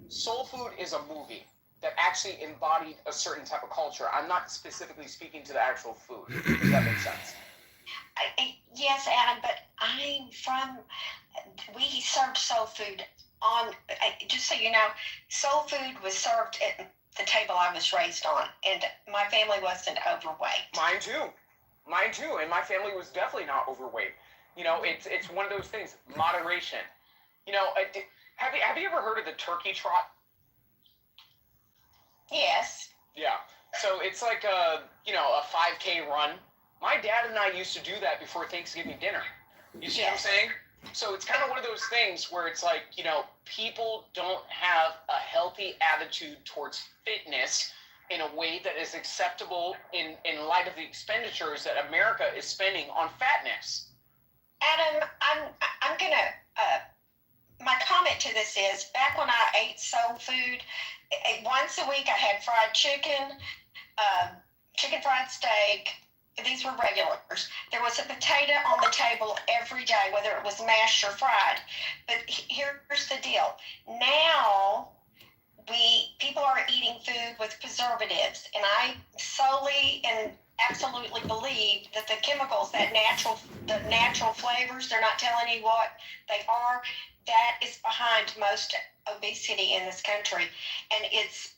Soul Food is a movie that actually embodied a certain type of culture. I'm not specifically speaking to the actual food. Does that make sense? Yes, Adam, but we served soul food on, just so you know, soul food was served at the table I was raised on, and my family wasn't overweight. Mine too, and my family was definitely not overweight. It's one of those things, moderation. Have you ever heard of the turkey trot? Yes. Yeah. So it's like a 5K run. My dad and I used to do that before Thanksgiving dinner. You see what I'm saying? So it's kind of one of those things where it's like, people don't have a healthy attitude towards fitness in a way that is acceptable in light of the expenditures that America is spending on fatness. Adam, I'm gonna, my comment to this is, back when I ate soul food, once a week I had fried chicken, chicken fried steak. These were regulars. There was a potato on the table every day, whether it was mashed or fried. But here's the deal. Now, people are eating food with preservatives, and I solely and absolutely believe that the chemicals, the natural flavors, they're not telling you what they are, that is behind most obesity in this country. And it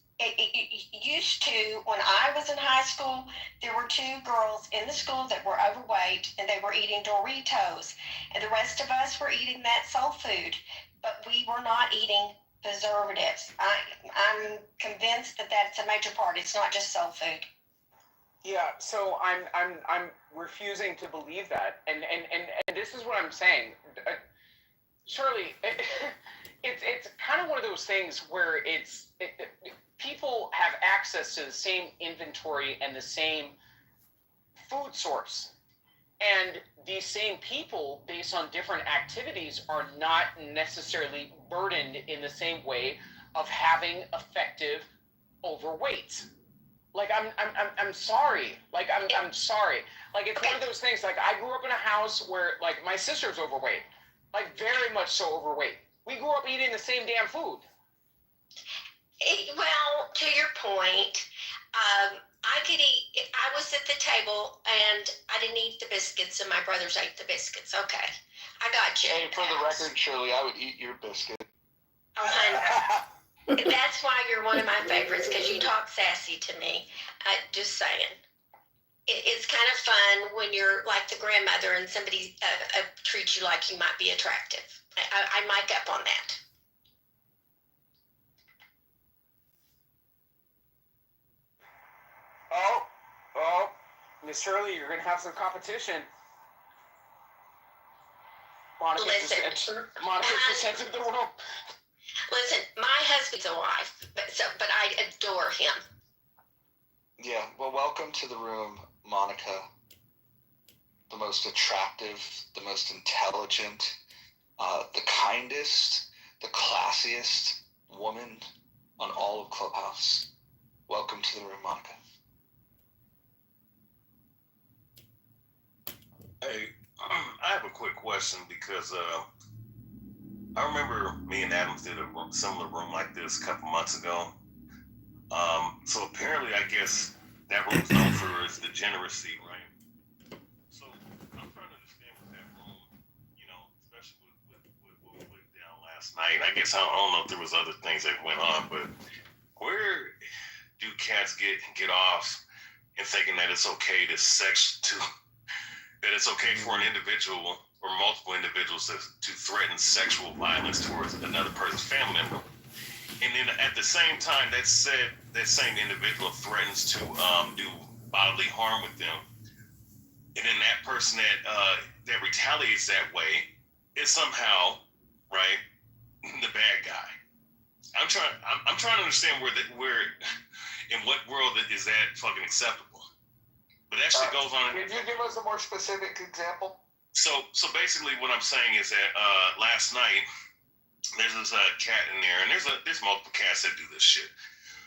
used to, when I was in high school, there were 2 girls in the school that were overweight, and they were eating Doritos, and the rest of us were eating that soul food, but we were not eating preservatives. I'm convinced that that's a major part. It's not just soul food. Yeah, so I'm refusing to believe that, and this is what I'm saying. Shirley, it's kind of one of those things where people have access to the same inventory and the same food source. And these same people, based on different activities, are not necessarily burdened in the same way of having effective overweight. Like I'm sorry. Like I'm sorry. Like it's one of those things. Like I grew up in a house where like my sister's overweight, like very much so overweight. We grew up eating the same damn food. Well, to your point, I could eat. I was at the table and I didn't eat the biscuits, and my brothers ate the biscuits. Okay, I got you. Hey, for the record, Shirley, I would eat your biscuit. Oh, honey. That's why you're one of my favorites, because you talk sassy to me. Just saying. It's kind of fun when you're like the grandmother and somebody treats you like you might be attractive. I mic up on that. Oh, Miss Shirley, you're gonna have some competition. Monica just entered the room. Listen, my husband's a wife, but I adore him. Yeah, well, welcome to the room, Monica. The most attractive, the most intelligent, the kindest, the classiest woman on all of Clubhouse. Welcome to the room, Monica. Hey, I have a quick question because I remember me and Adams did a similar room like this a couple months ago. So apparently, I guess that room's known for its degeneracy, right? So I'm trying to understand with that room, especially with what went down last night. I guess I don't know if there was other things that went on, but where do cats get off in thinking that it's okay that it's okay for an individual or multiple individuals to threaten sexual violence towards another person's family member? And then at the same time, that same individual threatens to do bodily harm with them. And then that person that retaliates that way is somehow, right, the bad guy. I'm trying to understand where in what world is that fucking acceptable? But that shit goes on. Can you give us a more specific example? So basically, what I'm saying is that last night there's this cat in there, and there's multiple cats that do this shit.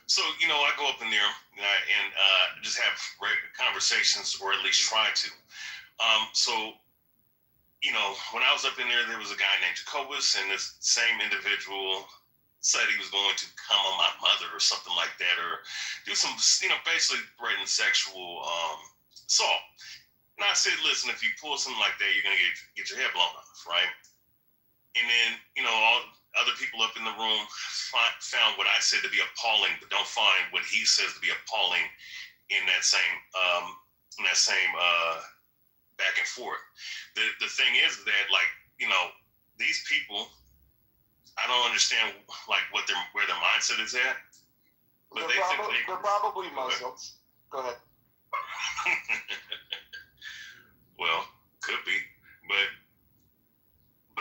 So I go up in there and just have conversations, or at least try to. So when I was up in there was a guy named Jacobus, and this same individual said he was going to come on my mother or something like that, or do some, basically threaten sexual assault. And I said, listen, if you pull something like that, you're going to get your head blown off, right? And then, all other people up in the room found what I said to be appalling, but don't find what he says to be appalling in that same back and forth. The thing is that, these people, I don't understand where their mindset is at. But they're probably Muslims. Go ahead. Well, could be, but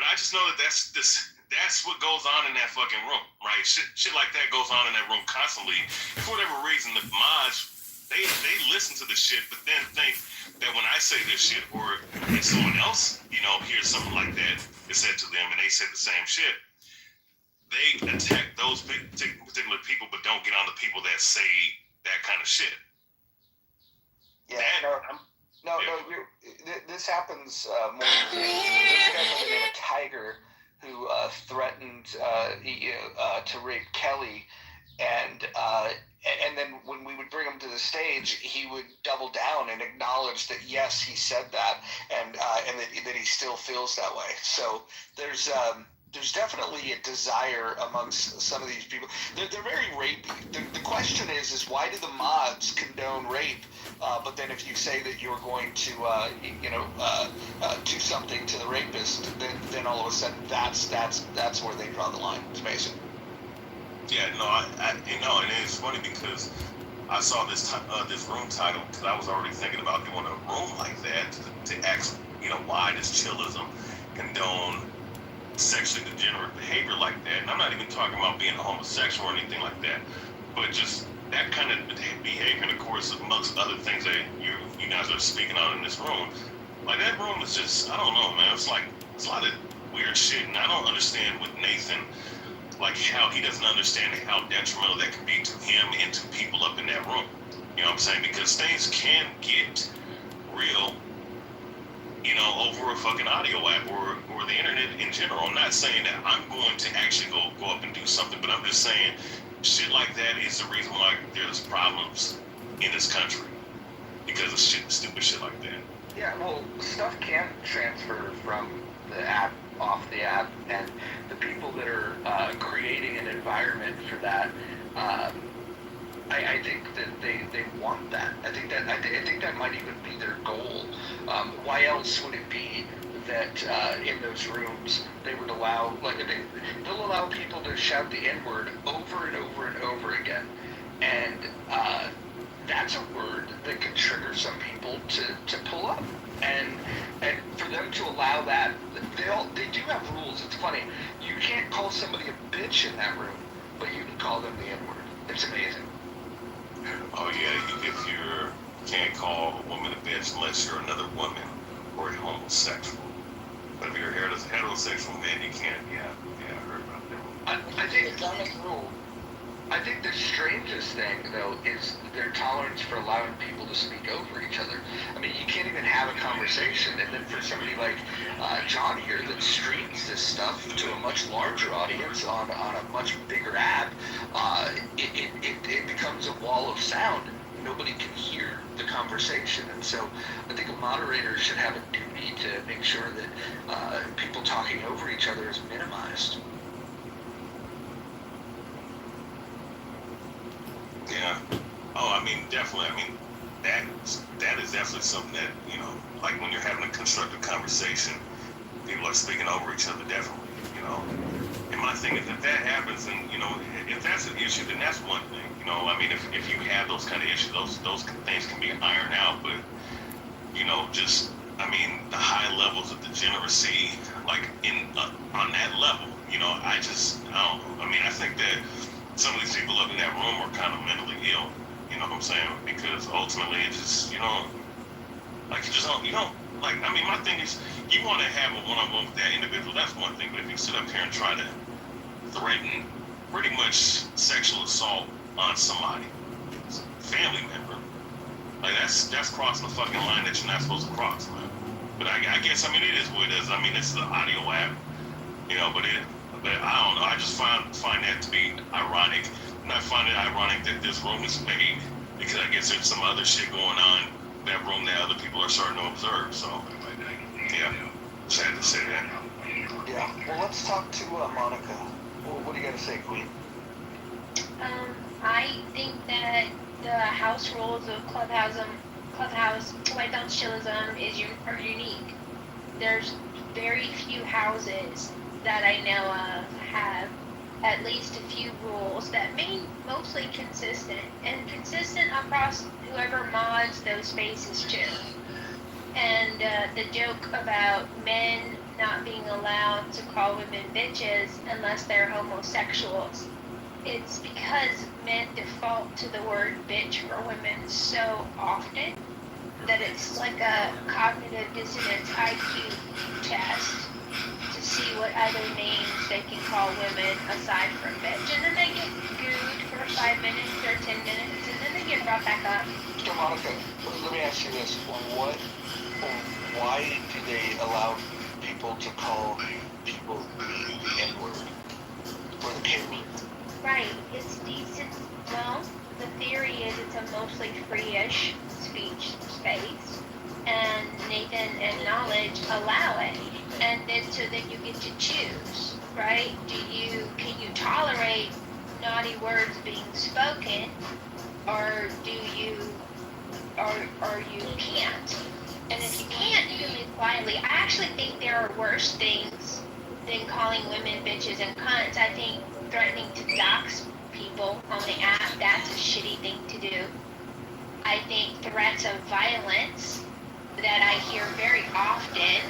I just know that that's what goes on in that fucking room, right? Shit like that goes on in that room constantly. And for whatever reason, the mods they listen to the shit, but then think that when I say this shit, or if someone else hears something like that is said to them, and they said the same shit, they attack those particular people, but don't get on the people that say that kind of shit. Yeah, no. This happens more than this. There's a guy by the name of Tiger who threatened to rape Kelly, and then when we would bring him to the stage, he would double down and acknowledge that yes, he said that, and that he still feels that way. So there's definitely a desire amongst some of these people. They're very rapey. The question is why do the mods condone rape? But then if you say that you're going to do something to the rapist, then all of a sudden that's where they draw the line. It's amazing. Yeah, no, and it's funny because I saw this room title because I was already thinking about doing a room like that to ask, why does chillism condone sexually degenerate behavior like that? And I'm not even talking about being a homosexual or anything like that, but just that kind of behavior, and of course, amongst other things that you guys are speaking on in this room, Like that room is just, I don't know, man. It's like it's a lot of weird shit, and I don't understand with Nathan, like how he doesn't understand how detrimental that can be to him and to people up in that room. You know what I'm saying? Because things can get real, you know, over a fucking audio app or the internet in general. I'm not saying that I'm going to actually go up and do something, but I'm just saying shit like that is the reason why there's problems in this country. Because of stupid shit like that. Yeah, well, stuff can transfer from the app, off the app, and the people that are creating an environment for that, I think that they want that. I think that might even be their goal. Why else would it be that in those rooms they would allow, like, they'll allow people to shout the N-word over and over and over again, and that's a word that can trigger some people to pull up, and for them to allow that, they do have rules. It's funny, you can't call somebody a bitch in that room, but you can call them the N-word. It's amazing. Oh yeah, if you can't call a woman a bitch unless you're another woman or a homosexual. But if you're a heterosexual man, you can't. Yeah, I heard about that. I think the dumbest rule. I think the strangest thing, though, is their tolerance for allowing people to speak over each other. I mean, you can't even have a conversation, and then for somebody like John here that streams this stuff to a much larger audience on a much bigger app, it becomes a wall of sound. Nobody can hear the conversation, and so I think a moderator should have a duty to make sure that people talking over each other is minimized. Yeah. Oh, I mean, definitely. I mean, that is definitely something that, you know, like when you're having a constructive conversation, people are speaking over each other, definitely, you know. And my thing is, if that happens, and, you know, if that's an issue, then that's one thing, you know. I mean, if you have those kind of issues, those things can be ironed out, but, you know, just, I mean, the high levels of degeneracy, like, on that level, you know, I don't know. I mean, I think that some of these people up in that room are kind of mentally ill, you know what I'm saying? Because ultimately it just, you know, like you don't, like, I mean, my thing is, you want to have a one-on-one with that individual, that's one thing, but if you sit up here and try to threaten pretty much sexual assault on somebody, family member, like that's crossing the fucking line that you're not supposed to cross, man. But I guess, I mean, it is what it is. I mean, it's the audio app, you know, but I don't know. I just find that to be ironic. And I find it ironic that this room is made because I guess there's some other shit going on in that room that other people are starting to observe. So, yeah, sad to say that. Yeah. Well, let's talk to Monica. Well, what do you got to say, Queen? I think that the house rules of Clubhouse White Belt Chillism are unique. There's very few houses that I know of have at least a few rules that mean mostly consistent across whoever mods those spaces too. And the joke about men not being allowed to call women bitches unless they're homosexuals, it's because men default to the word bitch for women so often that it's like a cognitive dissonance IQ test to see what other names they can call women aside from bitch. And then they get gooed for 5 minutes or 10 minutes, and then they get brought back up. So Monica, let me ask you this. Why do they allow people to call people the N-word or the K-word? Right, it's decent. Well, the theory is it's a mostly free-ish speech space, and Nathan and Knowledge allow it. And then so then you get to choose, right? Can you tolerate naughty words being spoken, or you can't? And if you can't, you can leave quietly. I actually think there are worse things than calling women bitches and cunts. I think threatening to dox people on the app, that's a shitty thing to do. I think threats of violence that I hear very often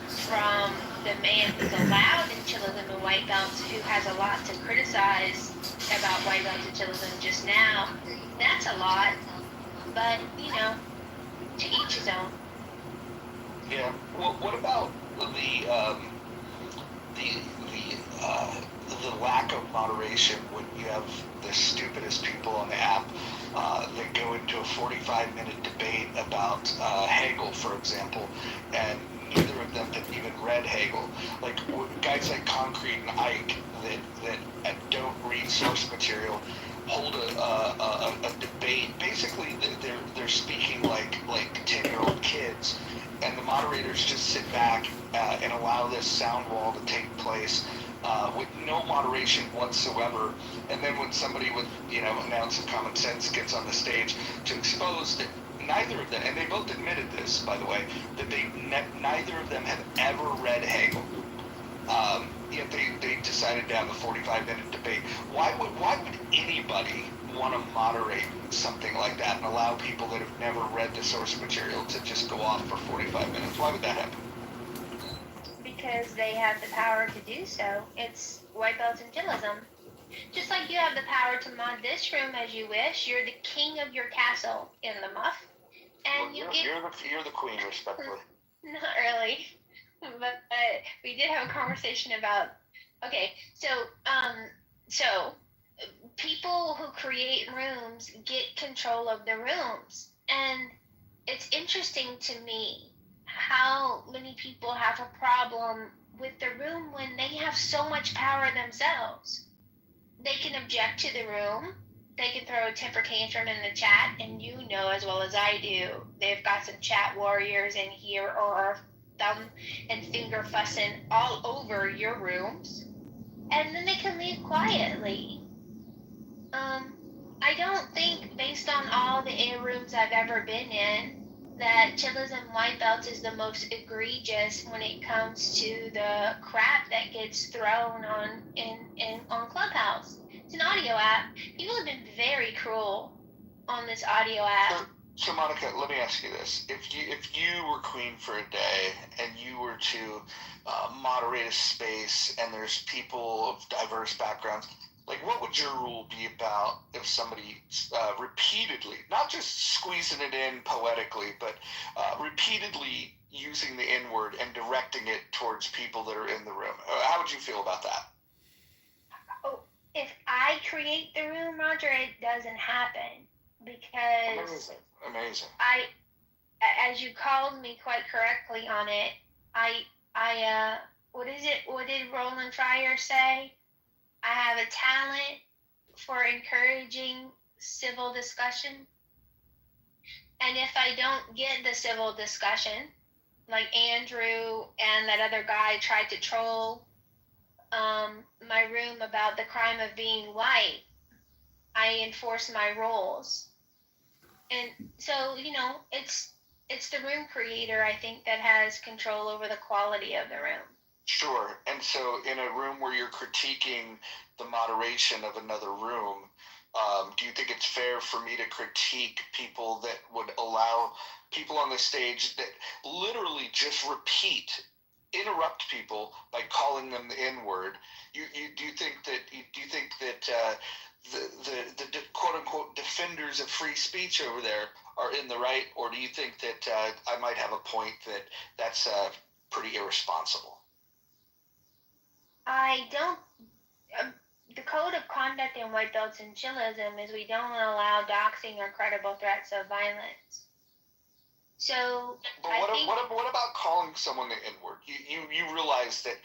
from the man who's allowed in Chillism and White Belts, who has a lot to criticize about White Belts and Chillism just now, that's a lot. But, you know, to each his own. Yeah. Well, what about the lack of moderation when you have the stupidest people on the app that go into a 45-minute debate about Hegel, for example, and neither of them have even read Hegel. Like guys like Concrete and Ike that don't read source material hold a debate. Basically, they're speaking like 10-year-old kids, and the moderators just sit back and allow this sound wall to take place with no moderation whatsoever. And then when somebody with an ounce of common sense gets on the stage to expose that neither of them, and they both admitted this, by the way, that neither of them have ever read Hegel. Yet they decided to have a 45-minute debate. Why would anybody want to moderate something like that and allow people that have never read the source material to just go off for 45 minutes? Why would that happen? Because they have the power to do so. It's white belts and chillism. Just like you have the power to mod this room as you wish, you're the king of your castle in the muff, and Well, you're the queen, respectfully. Not really, but we did have a conversation about. Okay, so people who create rooms get control of the rooms, and it's interesting to me how many people have a problem with the room when they have so much power themselves. They can object to the room. They can throw a temper tantrum in the chat, and you know as well as I do, they've got some chat warriors in here or thumb and finger fussing all over your rooms, and then they can leave quietly. I don't think, based on all the A rooms I've ever been in, that chillism white belts is the most egregious when it comes to the crap that gets thrown on on Clubhouse. It's an audio app. People have been very cruel on this audio app. So Monica, let me ask you this: if you were queen for a day and you were to moderate a space and there's people of diverse backgrounds, like what would your rule be about if somebody repeatedly, not just squeezing it in poetically, but repeatedly using the N-word and directing it towards people that are in the room? How would you feel about that? Oh, if I create the room, Roger, it doesn't happen because amazing. As you called me quite correctly on it, what is it? What did Roland Fryer say? I have a talent for encouraging civil discussion. And if I don't get the civil discussion, like Andrew and that other guy tried to troll my room about the crime of being white, I enforce my rules. And so, it's the room creator, I think, that has control over the quality of the room. Sure. And so in a room where you're critiquing the moderation of another room, do you think it's fair for me to critique people that would allow people on the stage that literally just interrupt people by calling them the N-word? Do you think that the quote unquote defenders of free speech over there are in the right, or do you think that I might have a point that's pretty irresponsible? I don't. The code of conduct in white belts and chillism is we don't allow doxing or credible threats of violence. So, but what about calling someone the N-word? You realize that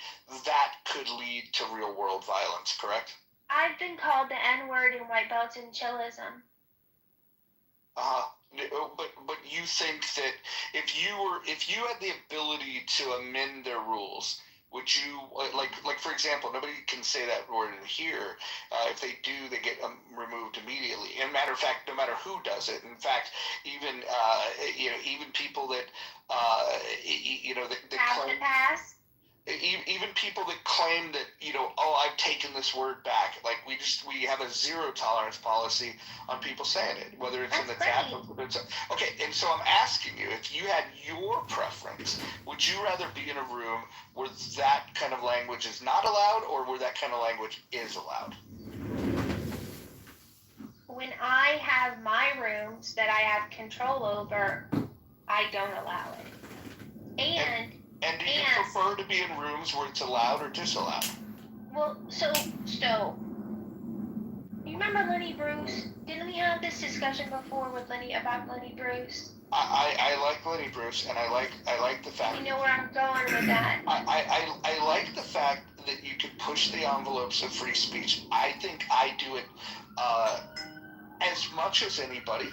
could lead to real world violence, correct? I've been called the N-word in white belts and chillism. But you think that if you had the ability to amend their rules, would you like for example, nobody can say that word in here. If they do, they get removed immediately. And matter of fact, no matter who does it. In fact, even people that that claim. Even people that claim that I've taken this word back. Like we have a zero tolerance policy on people saying it, whether it's in the chat or okay. And so I'm asking you, if you had your preference, would you rather be in a room where that kind of language is not allowed, or where that kind of language is allowed? When I have my rooms that I have control over, I don't allow it. And do you prefer to be in rooms where it's allowed or disallowed? Well, so you remember Lenny Bruce? Didn't we have this discussion before with about Lenny Bruce? I like Lenny Bruce, and I like the fact. You know where I'm going with that. I like the fact that you can push the envelopes of free speech. I think I do it as much as anybody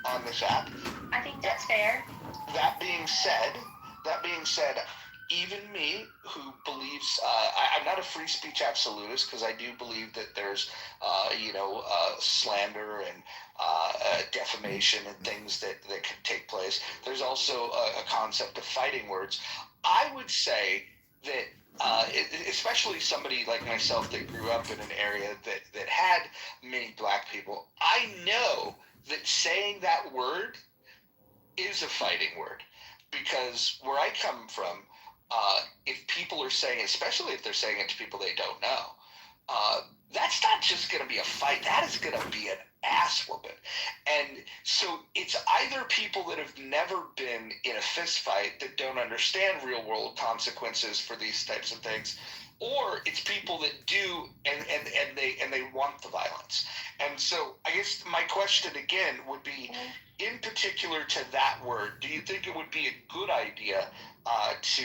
on this app. I think that's fair. That being said, even me, who believes I'm not a free speech absolutist, because I do believe that there's slander and defamation and things that can take place. There's also a concept of fighting words. I would say that especially somebody like myself that grew up in an area that had many black people, I know that saying that word is a fighting word, because where I come from, if people are saying, especially if they're saying it to people they don't know, that's not just going to be a fight. That is going to be an ass whooping. And so it's either people that have never been in a fist fight that don't understand real world consequences for these types of things, or it's people that do and they want the violence. And so I guess my question again would be, in particular to that word, do you think it would be a good idea to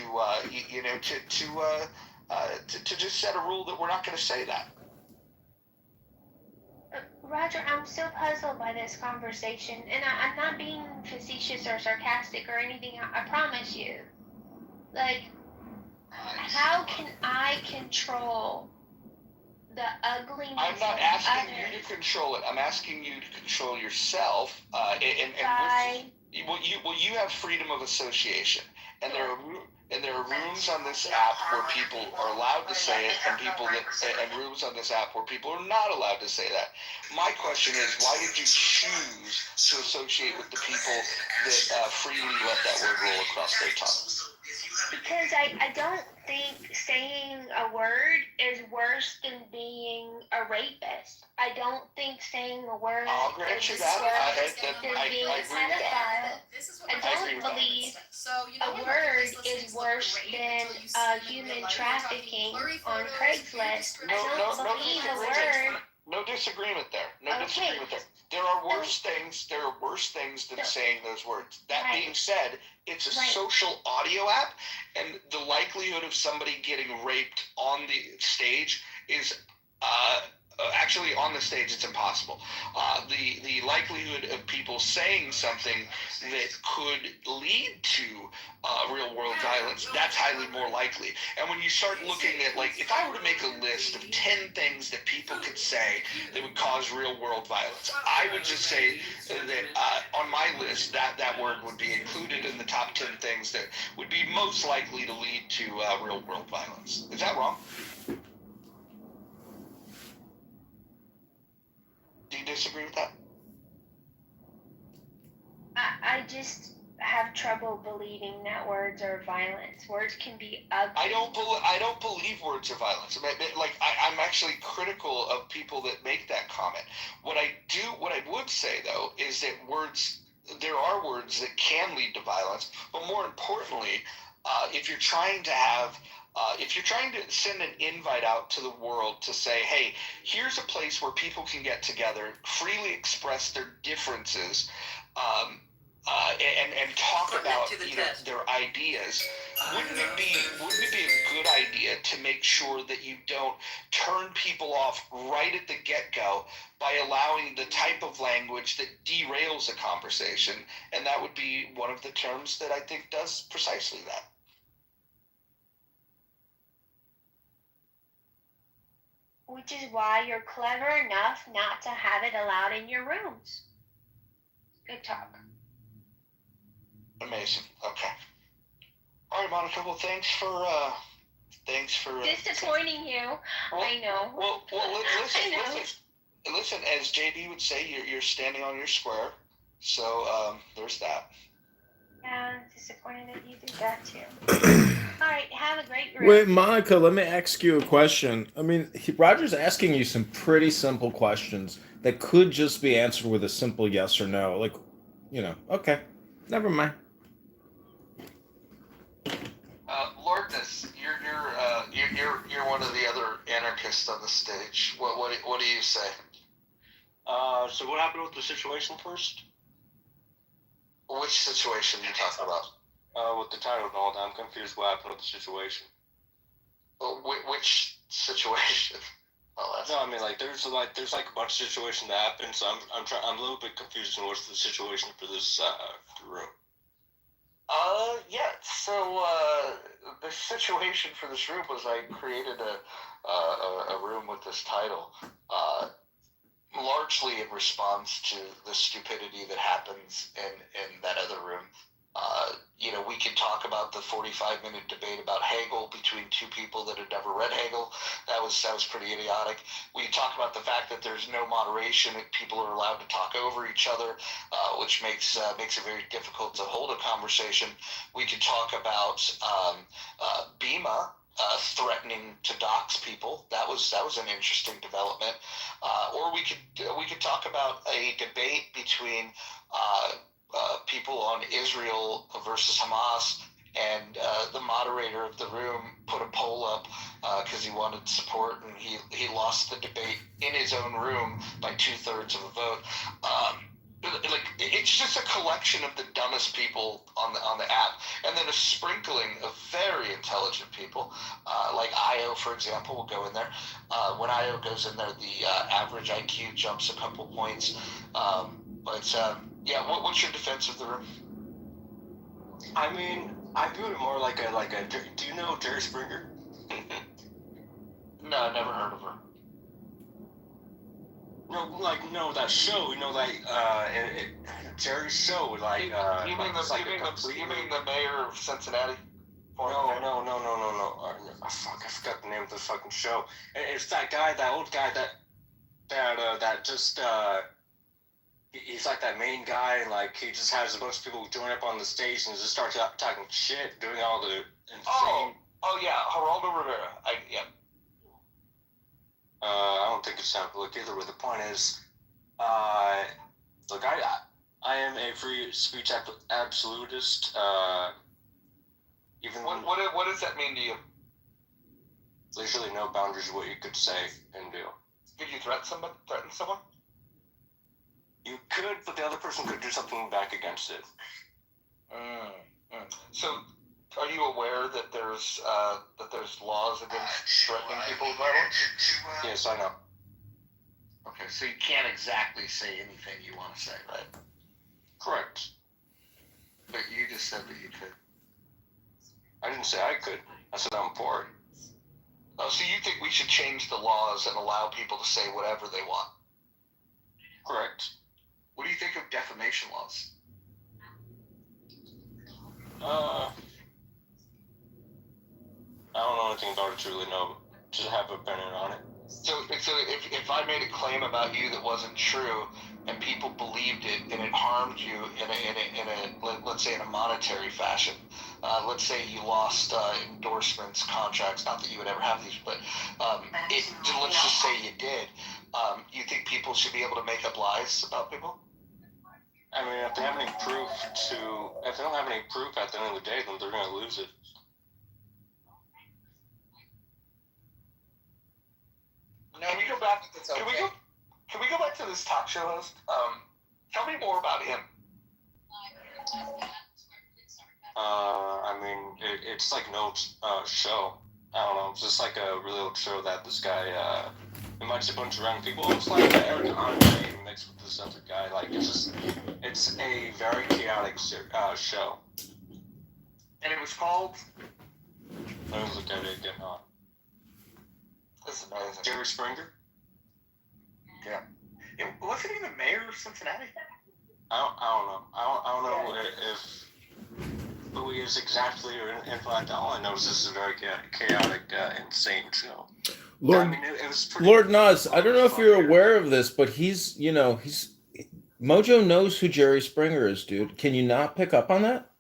just set a rule that we're not going to say that? Roger, I'm still puzzled by this conversation, and I'm not being facetious or sarcastic or anything, I promise you. Like, how can I control the ugliness of others? I'm not asking you to control it. I'm asking you to control yourself. You have freedom of association, and there are rooms on this app where people are allowed to say it, and rooms on this app where people are not allowed to say that. My question is, why did you choose to associate with the people that freely let that word roll across their tongue? Because I don't think saying a word is worse than being a rapist. I don't think saying a word I'll grant you is that. worse I than agree being with that. pedophile. I don't believe a word is worse than human trafficking on Craigslist. I don't believe a word. No disagreement there. No disagreement there. There are worse things. There are worse things than saying those words. That being said, it's a social audio app, and the likelihood of somebody getting raped on the stage is actually on the stage it's impossible. The likelihood of people saying something that could lead to real world violence, that's highly more likely. And when you start looking at, like, if I were to make a list of 10 things that people could say that would cause real world violence, I would just say that on my list that word would be included in the top 10 things that would be most likely to lead to real world violence. Is that wrong? Do you disagree with that? I just have trouble believing that words are violence. Words can be ugly. I don't believe words are violence. I'm actually critical of people that make that comment. What I would say though is that there are words that can lead to violence, but more importantly, if you're trying to send an invite out to the world to say, hey, here's a place where people can get together, freely express their differences, and talk about their ideas, wouldn't it be a good idea to make sure that you don't turn people off right at the get-go by allowing the type of language that derails a conversation? And that would be one of the terms that I think does precisely that. Which is why you're clever enough not to have it allowed in your rooms. Good talk. Amazing. Okay. All right, Monica. Well, thanks for disappointing you. Well, I know. Well, listen. As JD would say, you're standing on your square. So there's that. Yeah, I'm disappointed that you did that too. All right, have a great room. Wait, Monica, let me ask you a question. I mean, Roger's asking you some pretty simple questions that could just be answered with a simple yes or no. Like, okay, never mind. anarchist on the stage. What do you say? So what happened with the situation first? Which situation are you talking about? With the title and all that, I'm confused what happened with the situation. Well, which situation? No, I mean there's a bunch of situations that happen, so I'm a little bit confused on what's the situation for this room. Yeah. So the situation for this room was I created a room with this title, largely in response to the stupidity that happens in that other room. We could talk about the 45-minute debate about Hegel between two people that had never read Hegel. That was pretty idiotic. We could talk about the fact that there's no moderation, that people are allowed to talk over each other, which makes it very difficult to hold a conversation. We could talk about Bima threatening to dox people. That was an interesting development. Or we could talk about a debate between people on Israel versus Hamas, and the moderator of the room put a poll up because he wanted support, and he lost the debate in his own room by 2/3 of a vote. It's just a collection of the dumbest people on the app, and then a sprinkling of very intelligent people, like Io, for example, will go in there. When Io goes in there, the average IQ jumps a couple points. Yeah, what's your defense of the room? I mean, I view it more like a. Do you know Jerry Springer? No, I never heard of her. No, that show. Jerry's show. You mean the mayor of Cincinnati? No. Fuck, I forgot the name of the fucking show. It's that guy, that old guy that just. He's like that main guy, and he just has a bunch of people join up on the stage and just start talking shit, doing all the insane. Oh yeah, Geraldo Rivera. Yeah. I don't think it's time to look either. But the point is, look, I am a free speech absolutist. Even what does that mean to you? There's really no boundaries of what you could say and do. Could you threaten someone? You could, but the other person could do something back against it. So, are you aware that there's laws against threatening people with violence? Yes, I know. Okay, so you can't exactly say anything you want to say, right? Correct. But you just said that you could. I didn't say I could. I said I'm for it. Oh, so you think we should change the laws and allow people to say whatever they want? Correct. What do you think of defamation laws? I don't know anything about it to really know, to have an opinion on it. So if I made a claim about you that wasn't true, and people believed it, and it harmed you in a let's say in a monetary fashion, let's say you lost endorsements, contracts, not that you would ever have these, but let's just say you did. You think people should be able to make up lies about people? I mean, if they don't have any proof at the end of the day, then they're going to lose it. Can we go back? Can we go back to this talk show host? Tell me more about him. I mean, it's like an old show. I don't know. It's just like a really old show that this guy invites a bunch of random people. It's like Eric Andre mixed with this other guy. It's a very chaotic show. And it was called? Let me look at it again. This is amazing. Jerry Springer? Yeah. Wasn't he the mayor of Cincinnati? I don't know. I don't know who he is exactly or anything like that. All I know is this is a very chaotic, insane show. Lord Nas, I don't know if you're aware of this, but he's Mojo knows who Jerry Springer is, dude. Can you not pick up on that?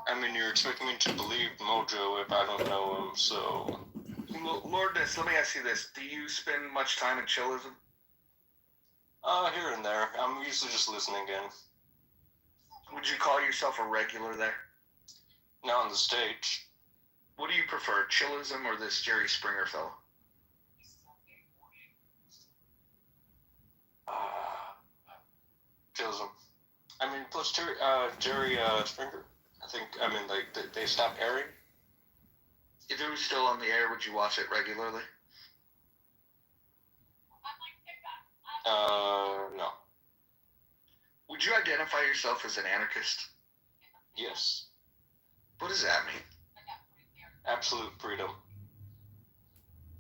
I mean, you're expecting me to believe Mojo if I don't know him, so... Lord Nas, let me ask you this. Do you spend much time in chillism? Here and there. I'm usually just listening in. Would you call yourself a regular there? Not on the stage. What do you prefer, Chillism or this Jerry Springer fellow? Chillism. I mean, plus Jerry Springer. They stopped airing. If it was still on the air, would you watch it regularly? No. Would you identify yourself as an anarchist? Yes. What does that mean? Absolute freedom.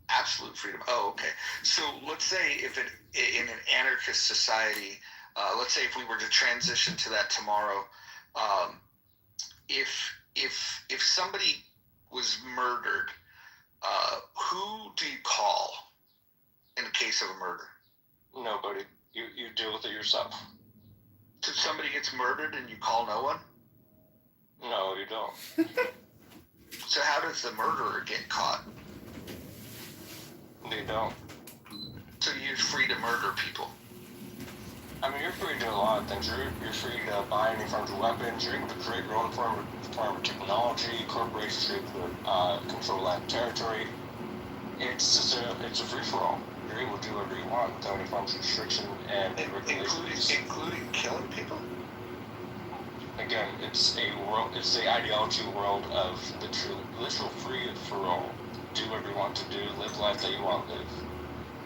Absolute freedom. Oh, okay. So let's say in an anarchist society, let's say if we were to transition to that tomorrow, if somebody was murdered, who do you call in the case of a murder? Nobody. You deal with it yourself. So somebody gets murdered and you call no one? No, you don't. So how does the murderer get caught? They don't. So you're free to murder people? I mean, you're free to do a lot of things. You're free to buy any forms of weapons. You're able to create your own form of technology. Corporations are able to control land territory. It's a free-for-all. You're able to do whatever you want without any forms of restriction and regulations. Including killing people? Again, it's the ideology world of literal free for all. Do whatever you want to do, live life that you want to live.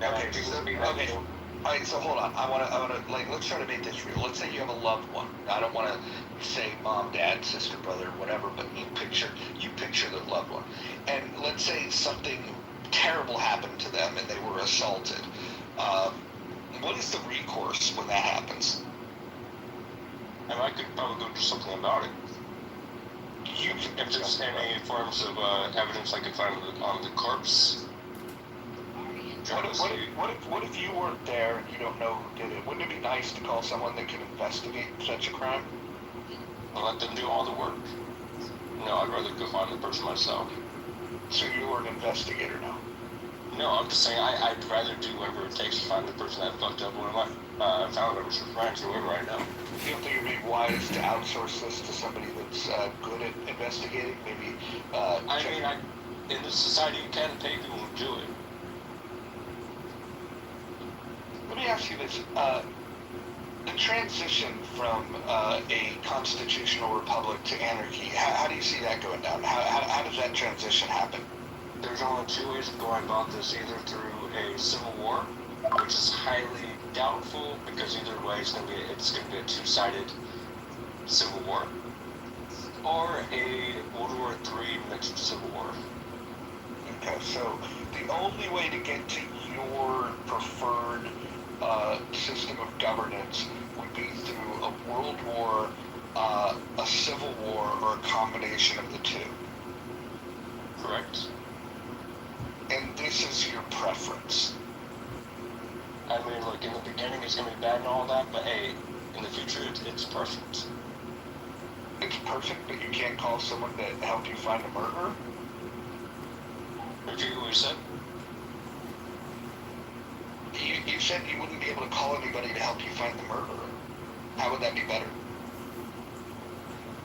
Now, Okay. All right, so hold on. I want to let's try to make this real. Let's say you have a loved one. I don't want to say mom, dad, sister, brother, whatever, but you picture the loved one. And let's say something terrible happened to them and they were assaulted. What is the recourse when that happens? And I could probably go do something about it. If there's any forms of evidence I could find on the corpse. What if you weren't there and you don't know who did it? Wouldn't it be nice to call someone that can investigate such a crime? And let them do all the work. No, I'd rather go find the person myself. So you were an investigator now? No, I'm just saying I'd rather do whatever it takes to find the person that fucked up one of my family members or friends, whoever I know. You don't think it would be wise to outsource this to somebody that's good at investigating? Maybe. In this society, you can pay people to do it. Let me ask you this: the transition from a constitutional republic to anarchy. How do you see that going down? How does that transition happen? There's only two ways of going about this: either through a civil war, which is highly doubtful because either way it's going to be a two-sided civil war, or a World War III mixed civil war. Okay, so the only way to get to your preferred system of governance would be through a world war, a civil war, or a combination of the two. Correct. And this is your preference. I mean, look, in the beginning it's going to be bad and all that, but hey, in the future it's perfect. It's perfect, but you can't call someone to help you find a murderer? Repeat what you said. You said you wouldn't be able to call anybody to help you find the murderer. How would that be better?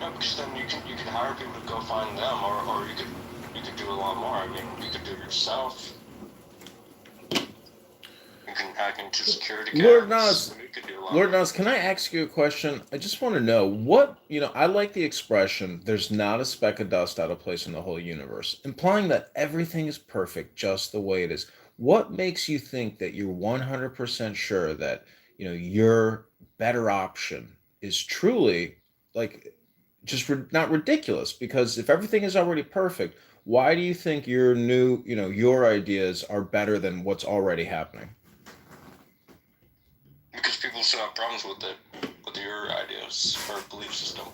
No, because then you can hire people to go find them, or you could do a lot more. I mean, you could do it yourself. You can hack into security cameras. Lord Nas, can I ask you a question? I just want to know I like the expression, there's not a speck of dust out of place in the whole universe, implying that everything is perfect just the way it is. What makes you think that you're 100% sure that, your better option is truly not ridiculous? Because if everything is already perfect, why do you think your your ideas are better than what's already happening? Because people still have problems with your ideas or belief system.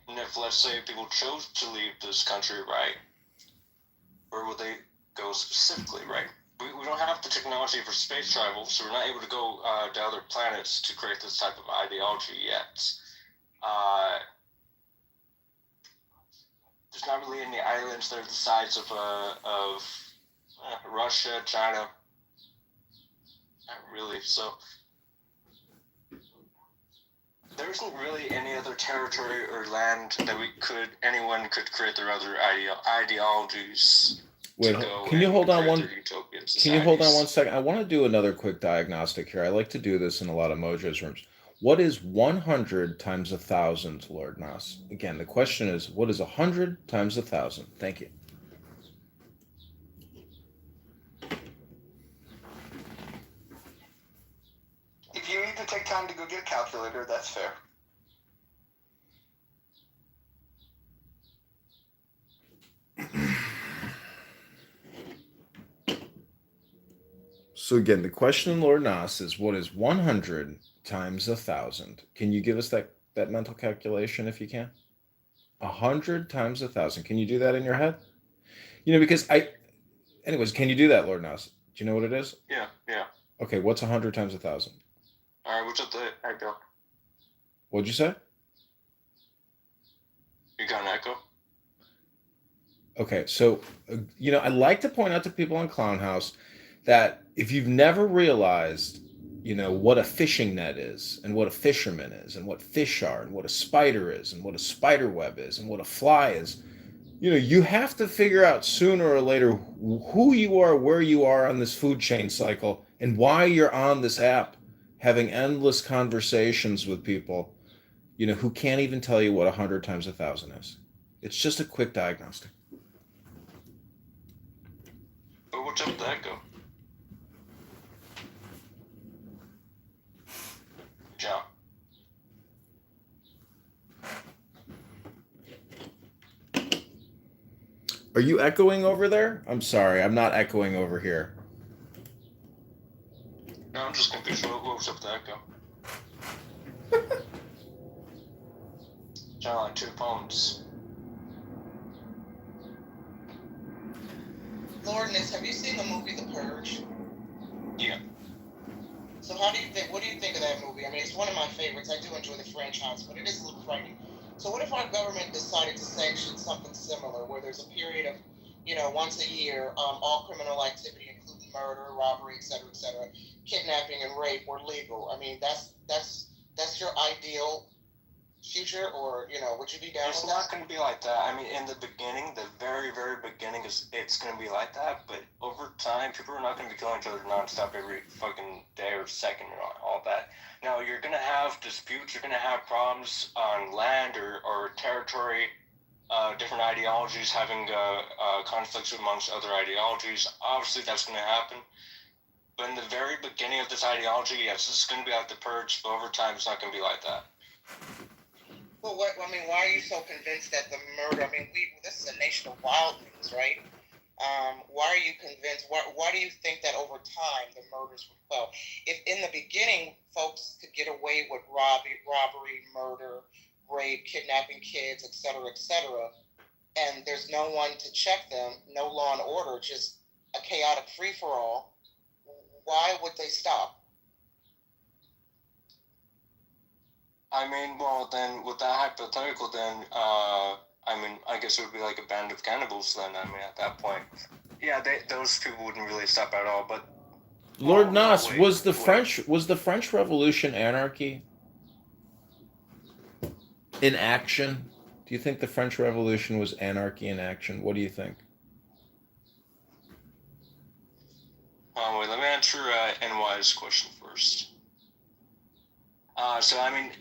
And if, let's say, people chose to leave this country, right, where would they go specifically, right? We don't have the technology for space travel, so we're not able to go to other planets to create this type of ideology yet. There's not really any islands that are the size of Russia, China. Not really. So there's isn't really any other territory or land that anyone could create their other ideologies. Wait, can you hold on one? Can you hold on 1 second? I want to do another quick diagnostic here. I like to do this in a lot of Mojo's rooms. What is 100 times 1,000, Lord Nas? Again, the question is, what is 100 times 1,000? Thank you. If you need to take time to go get a calculator, that's fair. So again, the question, Lord Nas, is what is 100 times 1,000? Can you give us that mental calculation if you can? 100 times 1,000. Can you do that in your head? Because anyways, can you do that, Lord Nas? Do you know what it is? Yeah. Okay, what's 100 times 1,000? All right, what's up the echo? What'd you say? You got an echo? Okay, so, I like to point out to people on Clown House that if you've never realized, what a fishing net is, and what a fisherman is, and what fish are, and what a spider is, and what a spider web is, and what a fly is, you have to figure out sooner or later who you are, where you are on this food chain cycle, and why you're on this app having endless conversations with people, who can't even tell you what 100 times 1,000 is. It's just a quick diagnostic. But what's up with the echo? John. Are you echoing over there? I'm sorry, I'm not echoing over here. No, I'm just confused. What's up with the echo? Sound like two phones. Lordness, have you seen the movie The Purge? Yeah. So what do you think of that movie? I mean, it's one of my favorites. I do enjoy the franchise, but it is a little frightening. So what if our government decided to sanction something similar, where there's a period of, once a year, all criminal activity, including murder, robbery, etc., kidnapping and rape, were legal? I mean, that's your ideal future, or would you be down It's with not that? going to be like that. I mean, in the beginning, the very, very beginning, it's going to be like that. But over time, people are not going to be killing each other nonstop every fucking day or second and all that. Now, you're going to have disputes. You're going to have problems on land or territory. Different ideologies having conflicts amongst other ideologies. Obviously, that's going to happen. But in the very beginning of this ideology, yes, this is going to be like the Purge. But over time, it's not going to be like that. Well, why are you so convinced that the murder? I mean, this is a nation of wildlings, right? Why are you convinced? Why do you think that over time the murders would fall? If in the beginning folks could get away with robbery, murder, rape, kidnapping kids, etc., and there's no one to check them, no law and order, just a chaotic free-for-all, why would they stop? I mean, well, then, with that hypothetical, then, I guess it would be like a band of cannibals then, at that point. Yeah, those people wouldn't really stop at all, but... Lord Nas, was the French Revolution anarchy? In action? Do you think the French Revolution was anarchy in action? What do you think? Wait, let me answer NY's question first. So, I mean...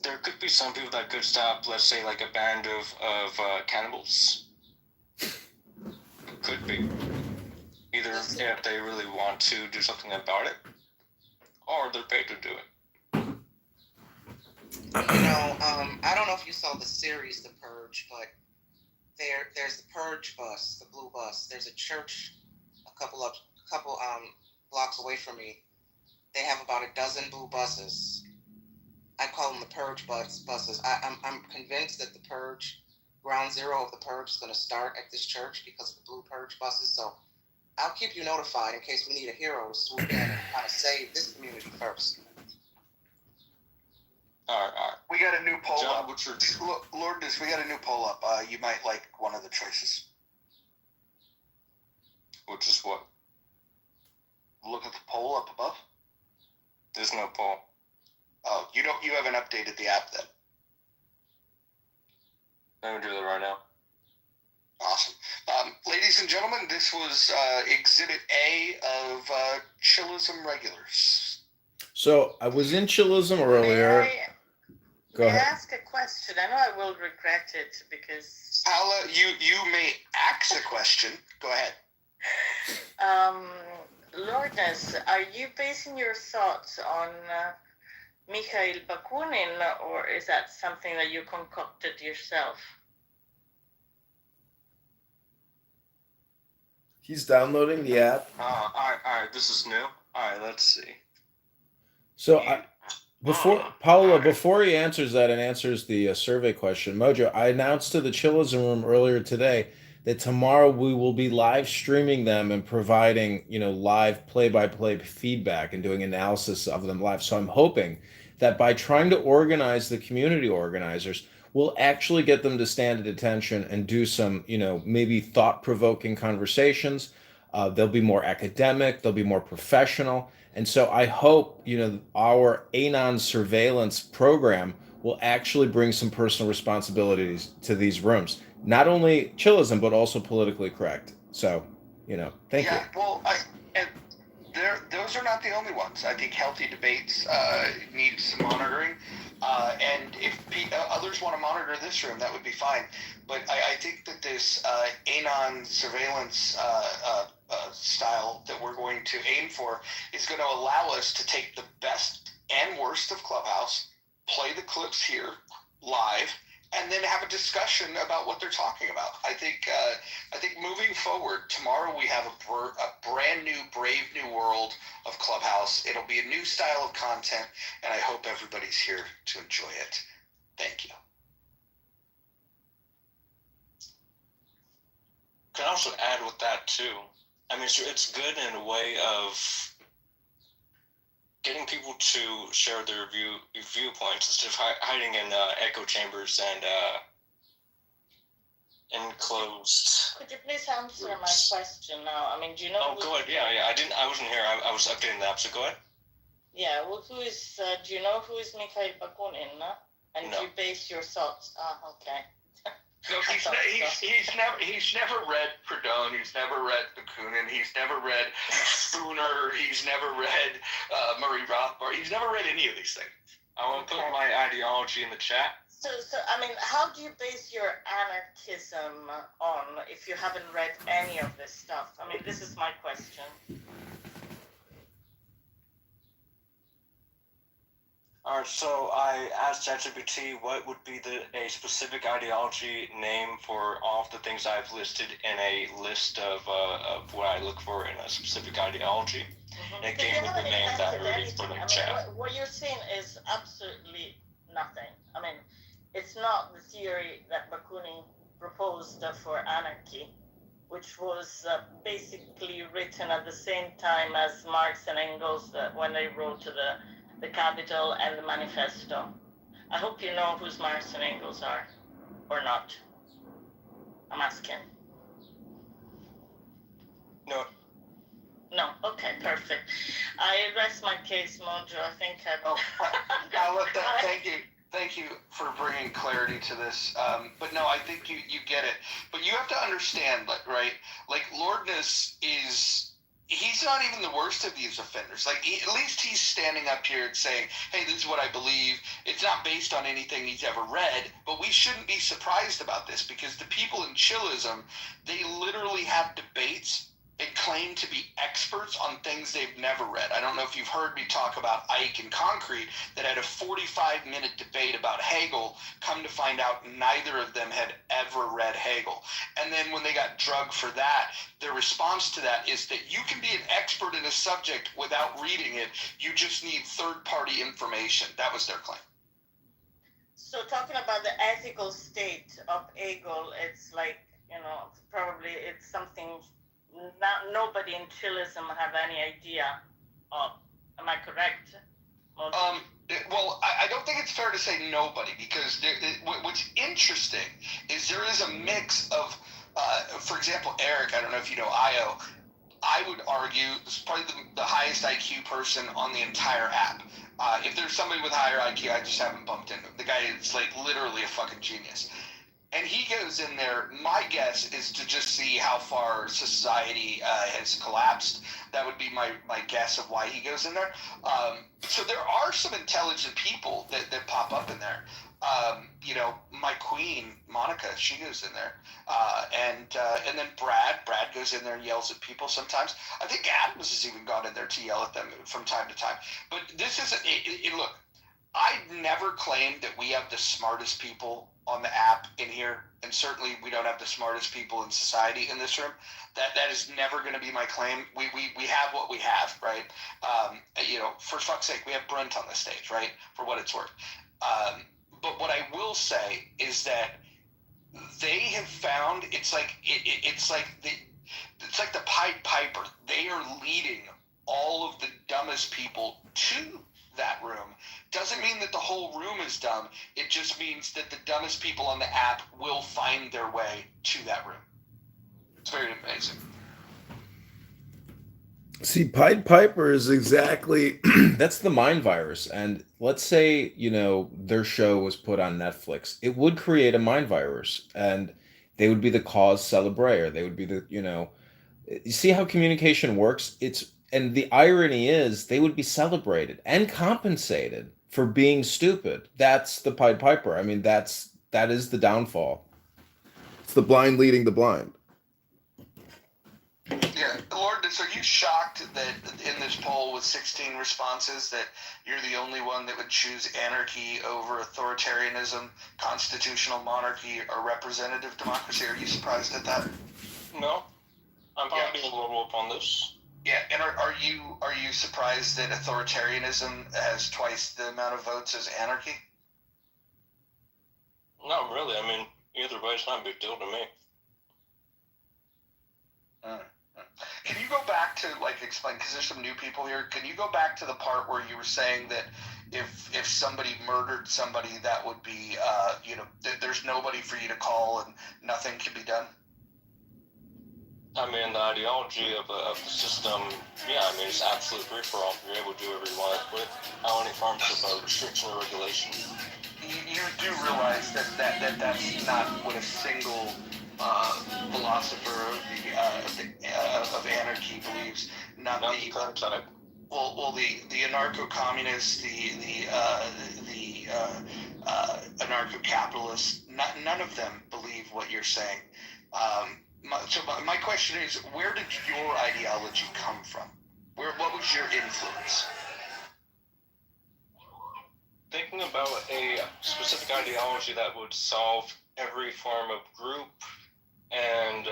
There could be some people that could stop, let's say, like a band of cannibals. Could be. Either if they really want to do something about it, or they're paid to do it. I don't know if you saw the series The Purge, but there's the Purge bus, the blue bus. There's a church a couple blocks away from me. They have about a dozen blue buses. I call them the Purge buses. I'm convinced that the Purge, ground zero of the Purge, is going to start at this church because of the blue Purge buses. So I'll keep you notified in case we need a hero to swoop in and kind of save this community first. All right. We got a new poll John, up. what's your... Lordness, we got a new poll up. You might like one of the choices. Which is what? Look at the poll up above. There's no poll. Oh, You haven't updated the app then. I'm gonna do that right now. Awesome. Ladies and gentlemen, this was Exhibit A of Chillism Regulars. So I was in Chillism earlier. Go ahead. May I ask a question? I know I will regret it because... Paula, you may ask a question. Go ahead. Lourdes, are you basing your thoughts on Mikhail Bakunin, or is that something that you concocted yourself? He's downloading the app. All right, this is new. All right, let's see. So before he answers that and answers the survey question, Mojo, I announced to the Chillism Room earlier today that tomorrow we will be live streaming them and providing, live play-by-play feedback and doing analysis of them live. So I'm hoping that by trying to organize the community organizers, we'll actually get them to stand at attention and do some, maybe thought-provoking conversations. They'll be more academic, they'll be more professional. And so I hope, our Anon surveillance program will actually bring some personal responsibilities to these rooms. Not only chillism, but also politically correct. So, thank you. Yeah, well, those are not the only ones. I think healthy debates need some monitoring. And if others want to monitor this room, that would be fine. But I think that this Anon surveillance style that we're going to aim for is going to allow us to take the best and worst of Clubhouse, play the clips here live, and then have a discussion about what they're talking about. I think moving forward, tomorrow we have a brand new, brave new world of Clubhouse. It'll be a new style of content, and I hope everybody's here to enjoy it. Thank you. Can also add with that too. I mean, it's good in a way of getting people to share their viewpoints instead of hiding in echo chambers and enclosed. Could you please answer my question now? I mean, do you know? Oh, go ahead. Yeah. I wasn't here. I was updating the app. So go ahead. Yeah. Well, do you know who is Mikhail Bakunin? And no. You base your thoughts. Okay. No, he's never read Proudhon. He's never read Bakunin. He's never read Spooner. He's never read Murray Rothbard. He's never read any of these things. I want to put my ideology in the chat. So I mean, how do you base your anarchism on if you haven't read any of this stuff? I mean, this is my question. All right, so I asked ChatGPT what would be a specific ideology name for all of the things I've listed in a list of what I look for in a specific ideology. Mm-hmm. And it came with the name that I already put in the chat. What you're saying is absolutely nothing. I mean, it's not the theory that Bakunin proposed for anarchy, which was basically written at the same time as Marx and Engels when they wrote to the Capital and the Manifesto. I hope you know who Marx and Engels are, or not. I'm asking. No. No. Okay, perfect. I rest my case, Mojo. I think Thank you for bringing clarity to this. But no, I think you get it. But you have to understand, right? Like Lordness he's not even the worst of these offenders. Like, at least he's standing up here and saying, hey, this is what I believe. It's not based on anything he's ever read, but we shouldn't be surprised about this because the people in Chillism, they literally have debates and claim to be experts on things they've never read. I don't know if you've heard me talk about Ike and Concrete that had a 45-minute debate about Hegel. Come to find out neither of them had ever read Hegel. And then when they got drugged for that, their response to that is that you can be an expert in a subject without reading it. You just need third-party information. That was their claim. So talking about the ethical state of Hegel, it's like, probably it's something nobody in Chillism have any idea of. Am I correct? Well, I don't think it's fair to say nobody because what's interesting is there is a mix of, for example, Eric, I don't know if you know Io, I would argue is probably the highest IQ person on the entire app. If there's somebody with higher IQ, I just haven't bumped into him. The guy is like literally a fucking genius. And he goes in there, my guess is to just see how far society has collapsed. That would be my guess of why he goes in there. So there are some intelligent people that pop up in there. My queen, Monica, she goes in there. And then Brad goes in there and yells at people sometimes. I think Adams has even gone in there to yell at them from time to time. But this isn't, look, I never claimed that we have the smartest people on the app in here, and certainly we don't have the smartest people in society in this room. That is never going to be my claim. We have what we have, right? For fuck's sake, we have Brent on the stage, right? For what it's worth. But what I will say is that they have found it's like the Pied Piper. They are leading all of the dumbest people to that room. Doesn't mean that the whole room is dumb. It just means that the dumbest people on the app will find their way to that room. It's very amazing. See, Pied Piper is exactly that's the mind virus. And let's say, their show was put on Netflix. It would create a mind virus, and they would be the cause celebre. They would be the, you see how communication works? And the irony is they would be celebrated and compensated for being stupid. That's the Pied Piper. I mean, that is the downfall. It's the blind leading the blind. Yeah, Lourdes, are you shocked that in this poll with 16 responses that you're the only one that would choose anarchy over authoritarianism, constitutional monarchy, or representative democracy? Are you surprised at that? No, I'm probably being liberal upon this. Yeah, and are you surprised that authoritarianism has twice the amount of votes as anarchy? Not really. I mean, either way, it's not a big deal to me. Can you go back to explain, because there's some new people here. Can you go back to the part where you were saying that if somebody murdered somebody, that would be there's nobody for you to call and nothing can be done? I mean, the ideology of the system, it's absolute free for all. You're able to do whatever you want without any forms of restriction or regulation. You do realize that's not what a single philosopher of anarchy believes. Not the current type. Well, the anarcho-communists, the anarcho-capitalists, none of them believe what you're saying. So my question is, where did your ideology come from? What was your influence? Thinking about a specific ideology that would solve every form of group and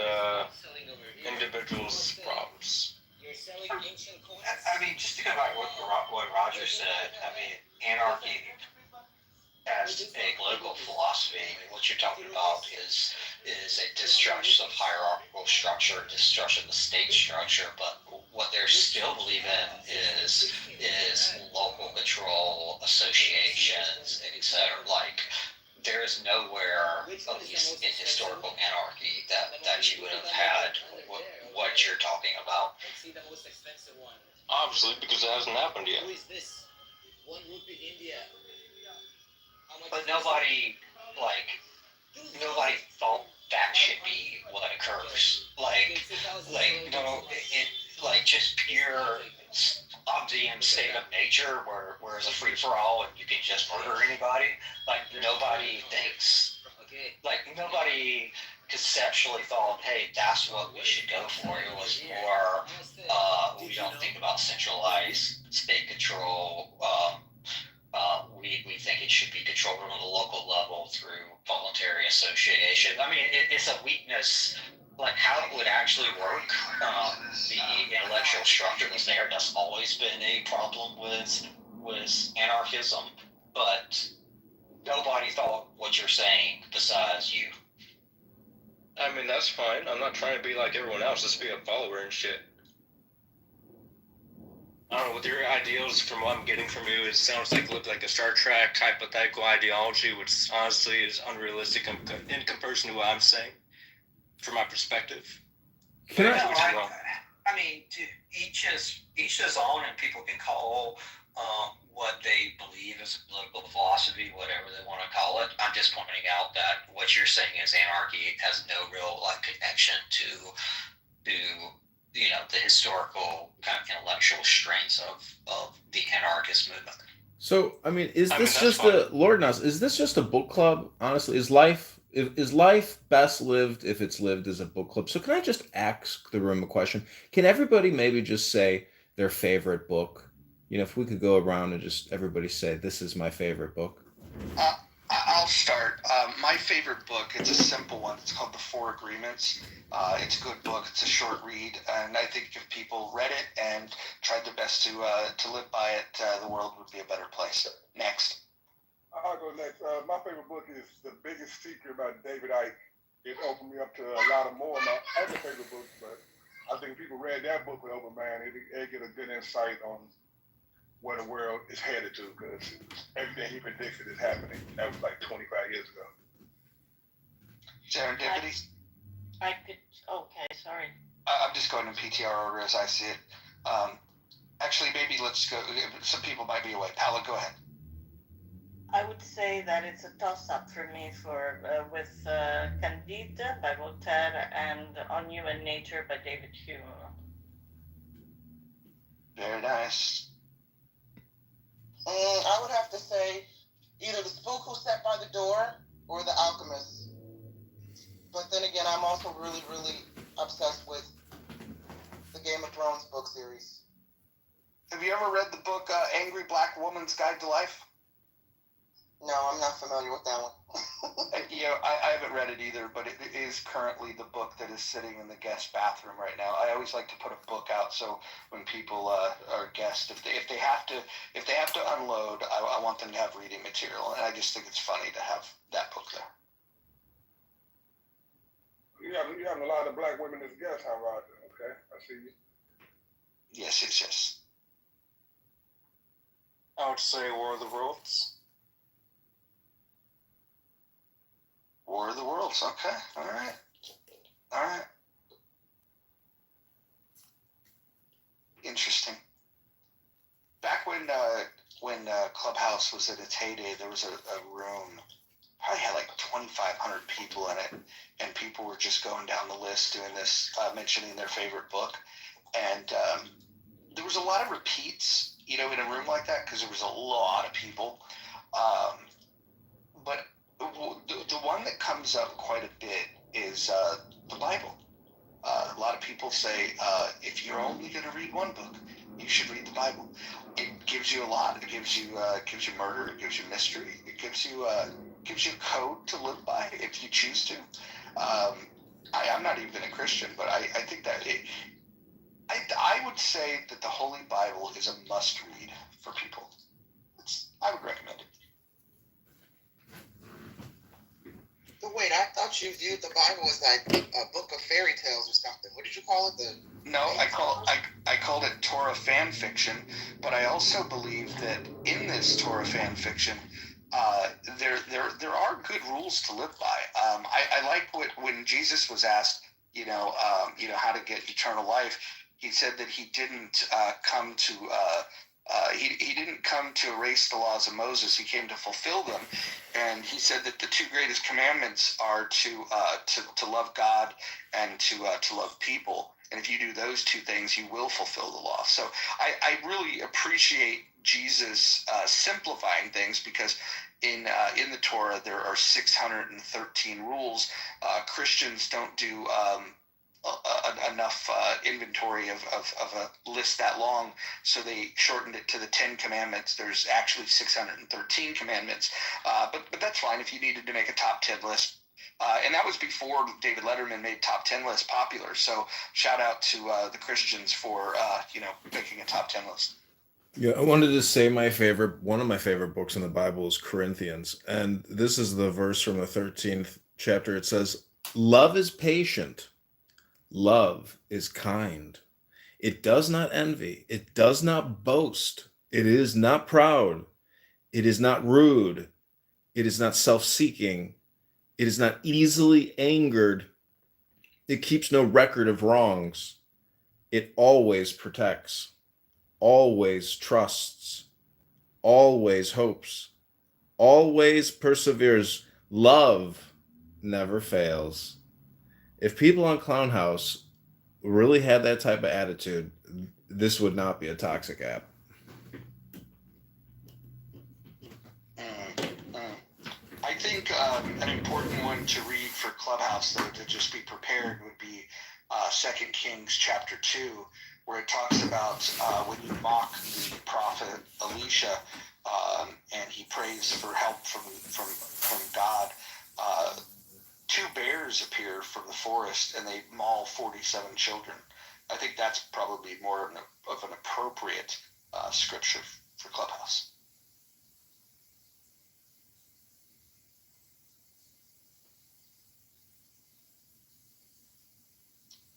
individuals' problems. I mean, just thinking about what Roger said, I mean, anarchy as a political philosophy, I mean, what you're talking about is a destruction of hierarchical structure, destruction of the state structure, but what they're still believing is local control, associations, etc. There is nowhere, at least in historical anarchy, that you would have had what you're talking about. Obviously, because it hasn't happened yet. But nobody thought that should be what occurs. Just pure obvious state of nature where it's a free for all and you can just murder anybody. Nobody thinks. Nobody conceptually thought, hey, that's what we should go for. It was more, we don't think about centralized state control. We think it should be controlled on the local level through voluntary association. I mean, it's a weakness. How it would actually work, the intellectual structure that's there, that's always been a problem with anarchism. But nobody thought what you're saying besides you. I mean, that's fine. I'm not trying to be like everyone else, just be a follower and shit. I don't know, with your ideals, from what I'm getting from you, it sounds like a Star Trek hypothetical ideology, which honestly is unrealistic in comparison to what I'm saying, from my perspective. I mean, to each his own, and people can call what they believe is a political philosophy, whatever they want to call it. I'm just pointing out that what you're saying is anarchy has no real connection to the historical kind of intellectual strengths of the anarchist movement. So, I mean, is this just a Lord knows? Is this just a book club? Honestly, is life best lived if it's lived as a book club? So, can I just ask the room a question? Can everybody maybe just say their favorite book? If we could go around and just everybody say, "This is my favorite book." I'll start. My favorite book, it's a simple one. It's called The Four Agreements. It's a good book. It's a short read. And I think if people read it and tried their best to live by it, the world would be a better place. Next. I'll go next. My favorite book is The Biggest Secret by David Icke. It opened me up to a lot of more of my other favorite books, but I think if people read that book with open mind, it'd get a good insight on where the world is headed to, because everything he predicted is happening. That was like 25 years ago. Serendipity? Okay, sorry. I'm just going in PTR order as I see it. Actually, maybe let's go. Some people might be away. Paula, go ahead. I would say that it's a toss-up for me with Candide by Voltaire and On Human Nature by David Hume. Very nice. I would have to say either The Spook Who Sat by the Door or The Alchemist. But then again, I'm also really, really obsessed with the Game of Thrones book series. Have you ever read the book Angry Black Woman's Guide to Life? No, I'm not familiar with that one. I haven't read it either, but it is currently the book that is sitting in the guest bathroom right now. I always like to put a book out so when people are guests, if they have to unload, I want them to have reading material, and I just think it's funny to have that book there. You have a lot of black women as guests, huh, Roger? Okay, I see you. Yes. I would say War of the Worlds. War of the Worlds, okay. All right. Interesting. Back when Clubhouse was at its heyday, there was a room, probably had like 2,500 people in it, and people were just going down the list doing this, mentioning their favorite book. And there was a lot of repeats, in a room like that, because there was a lot of people. But the one that comes up quite a bit is the Bible. A lot of people say if you're only going to read one book, you should read the Bible. It gives you a lot. It gives you murder. It gives you mystery. It gives you a code to live by if you choose to. I'm not even a Christian, but I think that I would say that the Holy Bible is a must read for people. I would recommend it. Wait, I thought you viewed the Bible as like a book of fairy tales or something. What did you call it? No, I called it Torah fan fiction, but I also believe that in this Torah fan fiction, there are good rules to live by. I like when Jesus was asked, how to get eternal life. He said that he didn't come to he didn't come to erase the laws of Moses. He came to fulfill them, and he said that the two greatest commandments are to love God and to love people. And if you do those two things, you will fulfill the law. So I really appreciate Jesus simplifying things, because in the Torah there are 613 rules. Christians don't do enough inventory of a list that long, so they shortened it to the 10 commandments. There's actually 613 commandments, but that's fine if you needed to make a top 10 list. And that was before David Letterman made top 10 lists popular. So shout out to the Christians for making a top 10 list. Yeah, I wanted to say one of my favorite books in the Bible is Corinthians, and this is the verse from the 13th chapter. It says, "Love is patient. Love is kind. It does not envy. It does not boast. It is not proud. It is not rude. It is not self-seeking. It is not easily angered. It keeps no record of wrongs. It always protects, always trusts, always hopes, always perseveres. Love never fails. If people on Clown House really had that type of attitude, this would not be a toxic app. I think an important one to read for Clubhouse, though, to just be prepared, would be 2 Kings chapter 2, where it talks about when you mock the prophet Elisha and he prays for help from God, 2 bears appear from the forest and they maul 47 children. I think that's probably more of an appropriate scripture for Clubhouse.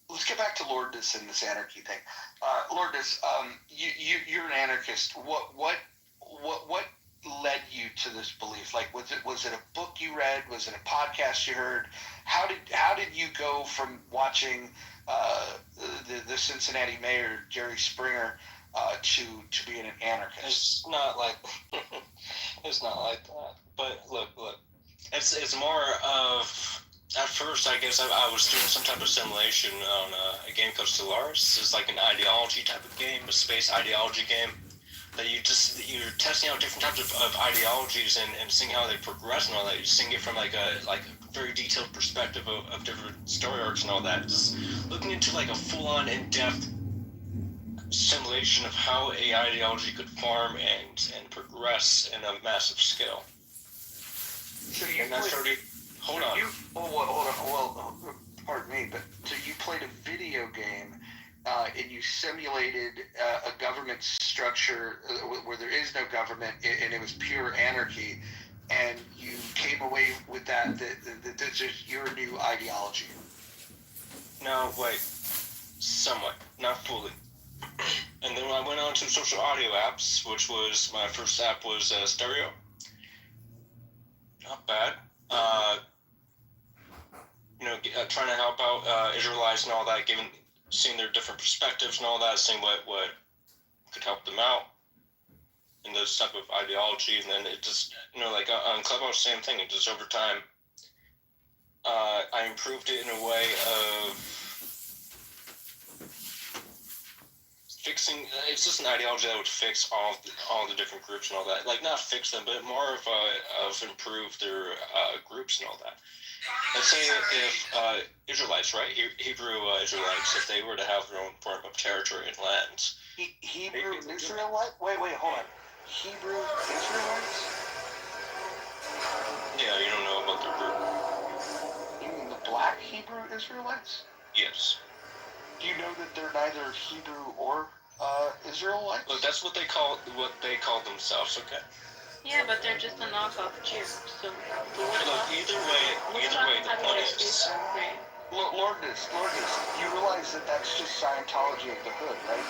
Let's get back to Lourdes and this anarchy thing. Lourdes, you're an anarchist. What led you to this belief? Like, was it a book you read? Was it a podcast you heard? How did you go from watching the Cincinnati mayor Jerry Springer to being an anarchist? It's not like it's not like that. But look, it's more of. At first, I guess I was doing some type of simulation on a game called Stellaris. It's like an ideology type of game, a space ideology game. That you're testing out different types of ideologies and seeing how they progress and all that. You're seeing it from like a very detailed perspective of different story arcs and all that. Just looking into like a full-on, in-depth simulation of how a ideology could form and progress in a massive scale. So and that's already. Hold on. Well, pardon me, but so you played a video game and you simulated a government structure where there is no government and it was pure anarchy, and you came away with that this is your new ideology. No, wait. Somewhat. Not fully. And then I went on to social audio apps, which was my first app was Stereo. Not bad. Trying to help out Israelites and all that, seeing their different perspectives and all that, seeing what could help them out in this type of ideology. And then it just, on Clubhouse, same thing. It just over time, I improved it in a way of fixing. It's just an ideology that would fix all the different groups and all that. Like, not fix them, but more of improve their groups and all that. Let's say if Israelites, right? Hebrew Israelites, if they were to have their own form of territory and lands. Hebrew Israelite? Wait, hold on. Hebrew Israelites? Yeah, you don't know about their group. You mean the black Hebrew Israelites? Yes. Do you know that they're neither Hebrew or Israelites? Look, that's what they call themselves, okay? Yeah, but they're just a knockoff Jews. So either way, the point is. Lourdes, you realize that that's just Scientology of the hood, right?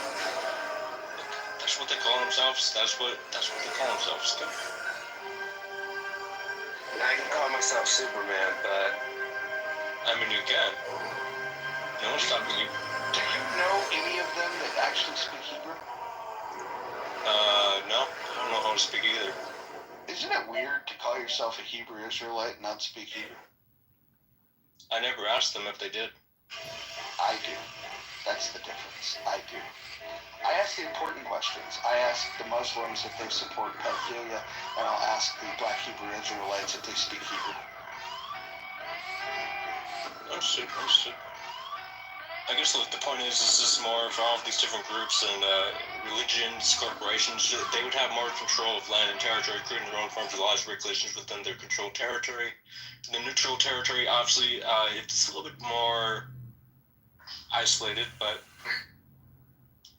That's what they call themselves. That's what they call themselves. Okay? I can call myself Superman, but I mean, you can. No one's stopping you. Do you know any of them that actually speak Hebrew? No. I don't know how to speak either. Isn't it weird to call yourself a Hebrew Israelite and not speak Hebrew? I never asked them if they did. I do. That's the difference. I do. I ask the important questions. I ask the Muslims if they support pedophilia, and I'll ask the black Hebrew Israelites if they speak Hebrew. Understood. I guess the point is this is more of all of these different groups and religions, corporations. They would have more control of land and territory, creating their own forms of laws, regulations within their controlled territory. The neutral territory, obviously, it's a little bit more isolated, but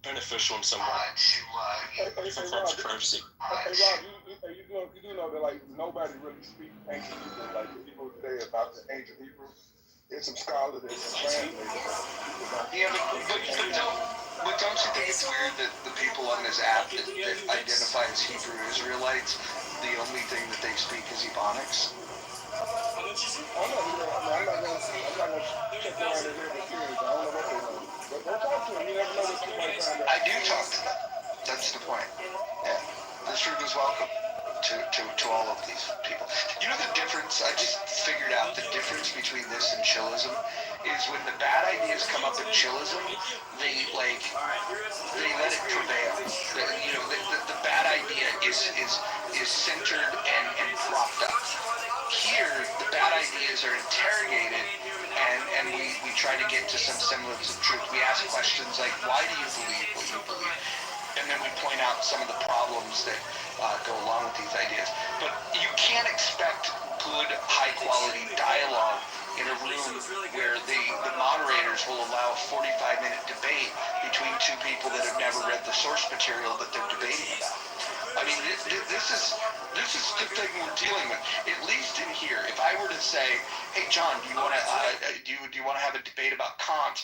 beneficial in some way. Different forms of privacy. Hey, Rob, you do know that like nobody really speaks ancient Hebrew. Like the people today about the ancient Hebrew. There's some scholars that can translate it. Yeah, but don't you think it's weird that the people on this app that identify as Hebrew Israelites, the only thing that they speak is Ebonics? I'm not gonna check around their living experience. I don't know what they know. But go talk to them. You never know what you might find out. I do talk to them. That's the point. Yeah. This room is welcome to all of these people. You know the difference? I just figured out the difference between this and chillism is when the bad ideas come up in chillism, they let it prevail. The bad idea is centered and propped up. Here, the bad ideas are interrogated, and we try to get to some semblance of truth. We ask questions like, why do you believe what you believe? And then we point out some of the problems that go along with these ideas. But you can't expect good, high-quality dialogue in a room where the moderators will allow a 45-minute debate between two people that have never read the source material that they're debating about. I mean, this is the thing we're dealing with. At least in here, if I were to say, "Hey, John, do you want to have a debate about Kant?"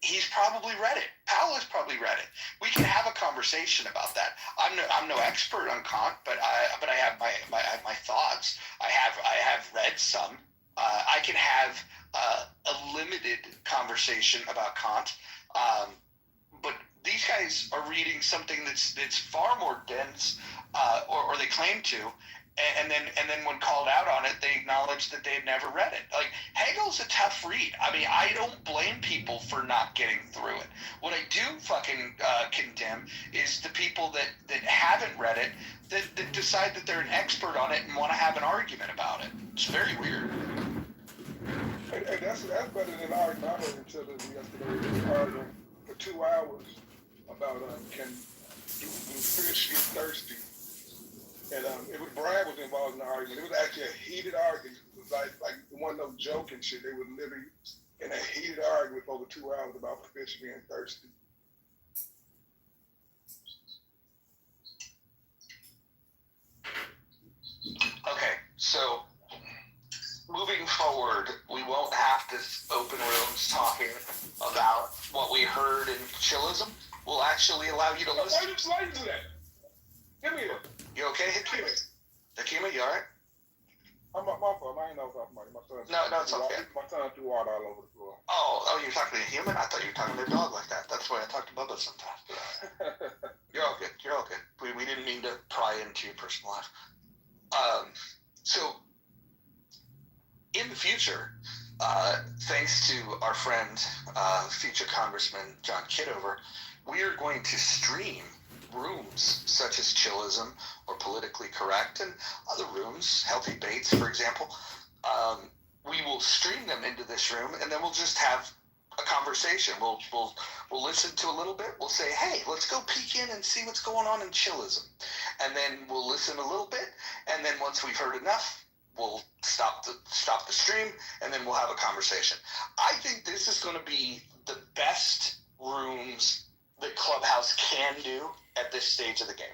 He's probably read it. Powell has probably read it. We can have a conversation about that. I'm no expert on Kant, but I have my thoughts. I have read some. I can have a limited conversation about Kant. But these guys are reading something that's far more dense, or they claim to, and then when called out on it, they acknowledge that they've never read it. Like, Hegel's a tough read. I mean, I don't blame people for not getting through it. What I do fucking condemn is the people that haven't read it, that decide that they're an expert on it and want to have an argument about it. It's very weird. Hey, that's better than arguing. I heard each other yesterday. They were arguing for 2 hours about do fish get thirsty? And it was Brad was involved in the argument. It was actually a heated argument. It was like one of those joking shit. They were living in a heated argument for over 2 hours about fish being thirsty. Okay, so moving forward, we won't have to open rooms talking about what we heard in chillism. We'll actually allow you to listen. Why you do that? Give me it. You okay, Hakima? Hakima, you alright? My fault. I ain't know about my son. No, it's okay. My son threw water all over the floor. Oh, you're talking to a human? I thought you were talking to a dog like that. That's why I talk to Bubba sometimes. You're all good. We didn't mean to pry into your personal life. So, in the future, thanks to our friend, future Congressman John Kitover, we are going to stream rooms such as chillism or politically correct and other rooms, healthy debates, for example. We will stream them into this room, and then we'll just have a conversation. We'll listen to a little bit. We'll say, hey, let's go peek in and see what's going on in chillism. And then we'll listen a little bit, and then once we've heard enough, we'll stop the stream, and then we'll have a conversation. I think this is going to be the best rooms that Clubhouse can do at this stage of the game.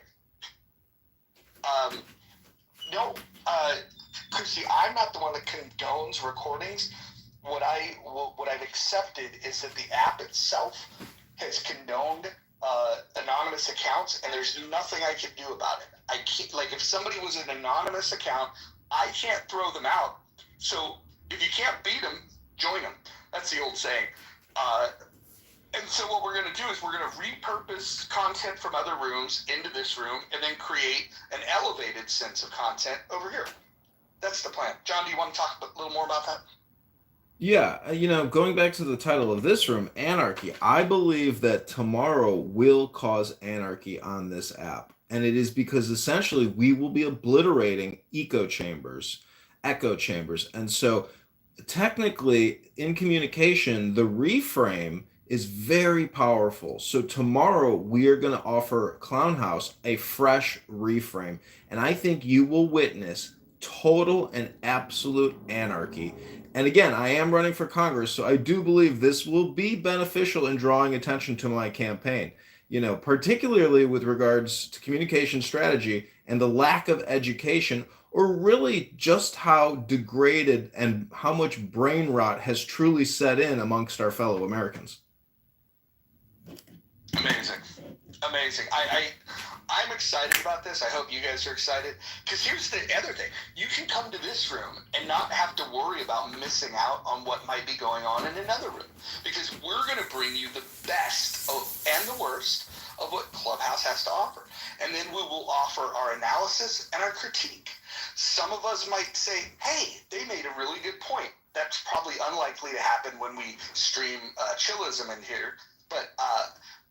Chrissy, I'm not the one that condones recordings. What I've accepted is that the app itself has condoned anonymous accounts, and there's nothing I can do about it. I can't, like, if somebody was an anonymous account, I can't throw them out. So if you can't beat them, join them. That's the old saying. And so what we're going to do is we're going to repurpose content from other rooms into this room and then create an elevated sense of content over here. That's the plan. John, do you want to talk a little more about that? Yeah, going back to the title of this room, Anarchy, I believe that tomorrow will cause anarchy on this app. And it is because essentially we will be obliterating echo chambers. And so technically in communication, the reframe is very powerful. So tomorrow we are going to offer Clown House a fresh reframe. And I think you will witness total and absolute anarchy. And again, I am running for Congress, so I do believe this will be beneficial in drawing attention to my campaign, particularly with regards to communication strategy and the lack of education, or really just how degraded and how much brain rot has truly set in amongst our fellow Americans. Amazing. I'm excited about this. I hope you guys are excited. Because here's the other thing. You can come to this room and not have to worry about missing out on what might be going on in another room. Because we're going to bring you the best and the worst of what Clubhouse has to offer. and then we will offer our analysis and our critique. Some of us might say, hey, they made a really good point. That's probably unlikely to happen when we stream chillism in here, but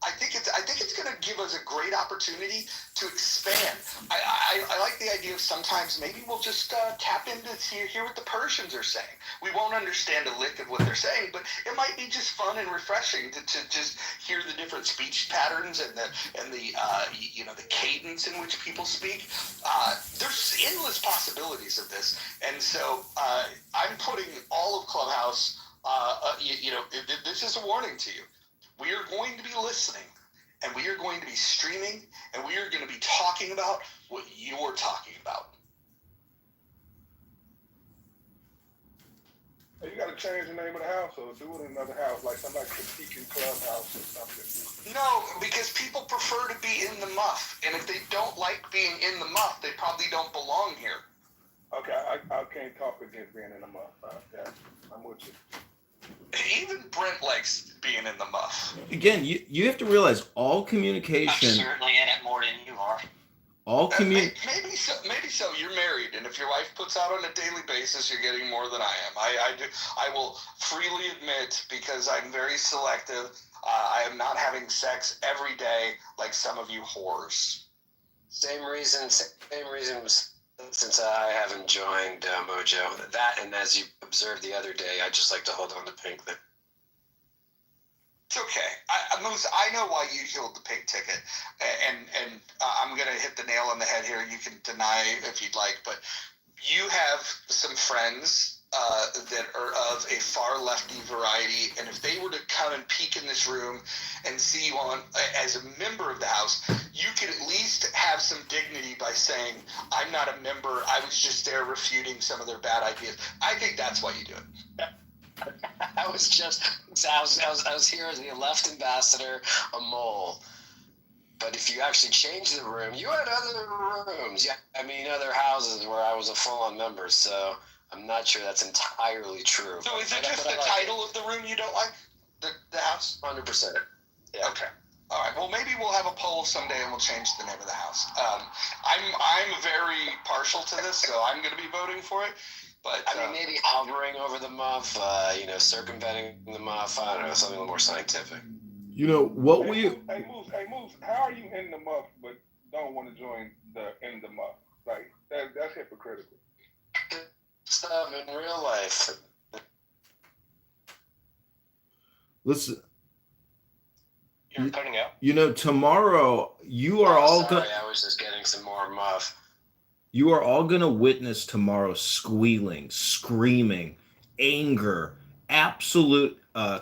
I think it's going to give us a great opportunity to expand. I like the idea of sometimes maybe we'll just tap into hear what the Persians are saying. We won't understand a lick of what they're saying, but it might be just fun and refreshing to just hear the different speech patterns and the cadence in which people speak. There's endless possibilities of this, and so I'm putting all of Clubhouse. This is a warning to you. We are going to be listening, and we are going to be streaming, and we are going to be talking about what you're talking about. Hey, you got to change the name of the house or do it in another house, like somebody critiquing Clubhouse or something. No, because people prefer to be in the muff, and if they don't like being in the muff, they probably don't belong here. Okay, I can't talk against being in the muff. Yeah, I'm with you. Even Brent likes being in the muff. Again, you have to realize all communication. I'm certainly in it more than you are. Maybe so. You're married, and if your wife puts out on a daily basis, you're getting more than I am. I will freely admit, because I'm very selective, I am not having sex every day like some of you whores. Same reason since I haven't joined Mojo. That, and as you observed the other day, I just like to hold on to pink there. It's okay. Moose, I know why you held the pink ticket, and I'm going to hit the nail on the head here. You can deny if you'd like, but you have some friends that are of a far lefty variety, and if they were to come and peek in this room and see you on as a member of the House, you could at least have some dignity by saying, I'm not a member, I was just there refuting some of their bad ideas. I think that's why you do it. I was here as the left ambassador, a mole. But if you actually change the room, you had other rooms. Yeah, I mean, other houses where I was a full-on member, so I'm not sure that's entirely true. So is it just the title of the room you don't like? The house? 100%. Yeah. Okay. All right. Well, maybe we'll have a poll someday and we'll change the name of the house. I'm very partial to this, so I'm going to be voting for it. But I mean, maybe hovering over the muff, circumventing the muff. I don't know, something a little more scientific. You know what Hey Moose, how are you in the muff but don't want to join in the muff? Like that's hypocritical. Stuff in real life. Listen. You're cutting out. You know, tomorrow you are all going. I was just getting some more muff. You are all going to witness tomorrow squealing, screaming, anger, absolute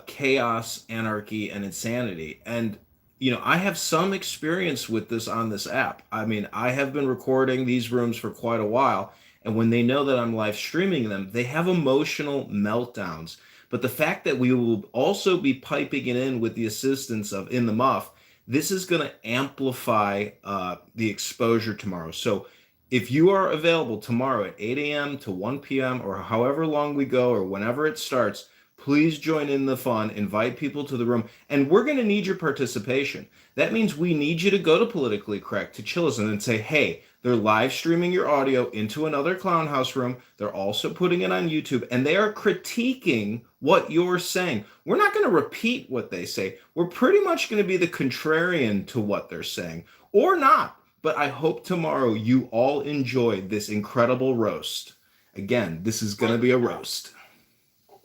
chaos, anarchy, and insanity. And, you know, I have some experience with this on this app. I mean, I have been recording these rooms for quite a while. And when they know that I'm live streaming them, they have emotional meltdowns. But the fact that we will also be piping it in with the assistance of In the Muff, this is going to amplify the exposure tomorrow. So if you are available tomorrow at 8 a.m. to 1 p.m. or however long we go or whenever it starts, please join in the fun, invite people to the room, and we're going to need your participation. That means we need you to go to Politically Correct, to Chillism, and say, hey, they're live streaming your audio into another clown house room. They're also putting it on YouTube, and they are critiquing what you're saying. We're not going to repeat what they say. We're pretty much going to be the contrarian to what they're saying, or not. But I hope tomorrow you all enjoy this incredible roast. Again, this is going to be a roast.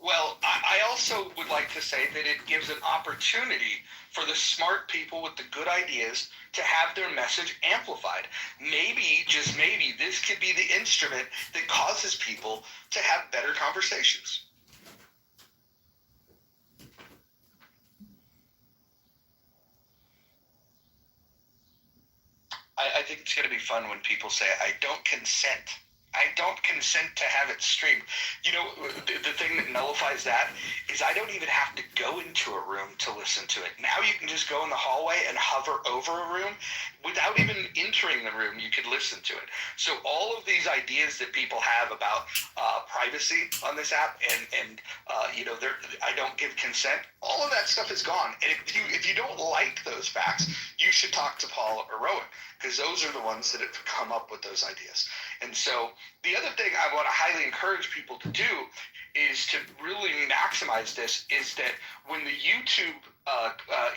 Well, I also would like to say that it gives an opportunity for the smart people with the good ideas to have their message amplified. Maybe, just maybe, this could be the instrument that causes people to have better conversations. I think it's going to be fun when people say, I don't consent. I don't consent to have it streamed. You know, the thing that nullifies that is I don't even have to go into a room to listen to it. Now you can just go in the hallway and hover over a room without even entering the room. You could listen to it. So all of these ideas that people have about privacy on this app and you know, I don't give consent, all of that stuff is gone. And if you don't like those facts, you should talk to Paul or Rowan, because those are the ones that have come up with those ideas. And so the other thing I want to highly encourage people to do is to really maximize this, is that when the YouTube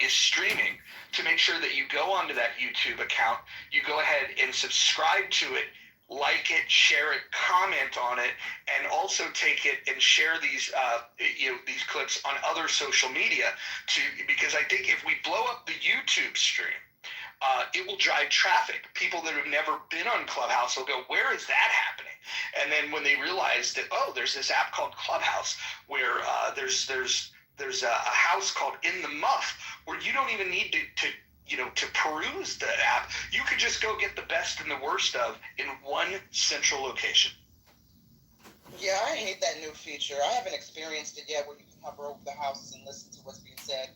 is streaming, to make sure that you go onto that YouTube account, you go ahead and subscribe to it, like it, share it, comment on it, and also take it and share these these clips on other social media because I think if we blow up the YouTube stream, it will drive traffic. People that have never been on Clubhouse will go, where is that happening? And then when they realize that, oh, there's this app called Clubhouse where there's a house called In the Muff where you don't even need to peruse the app. You could just go get the best and the worst of in one central location. Yeah, I hate that new feature. I haven't experienced it yet where you can hover over the houses and listen to what's being said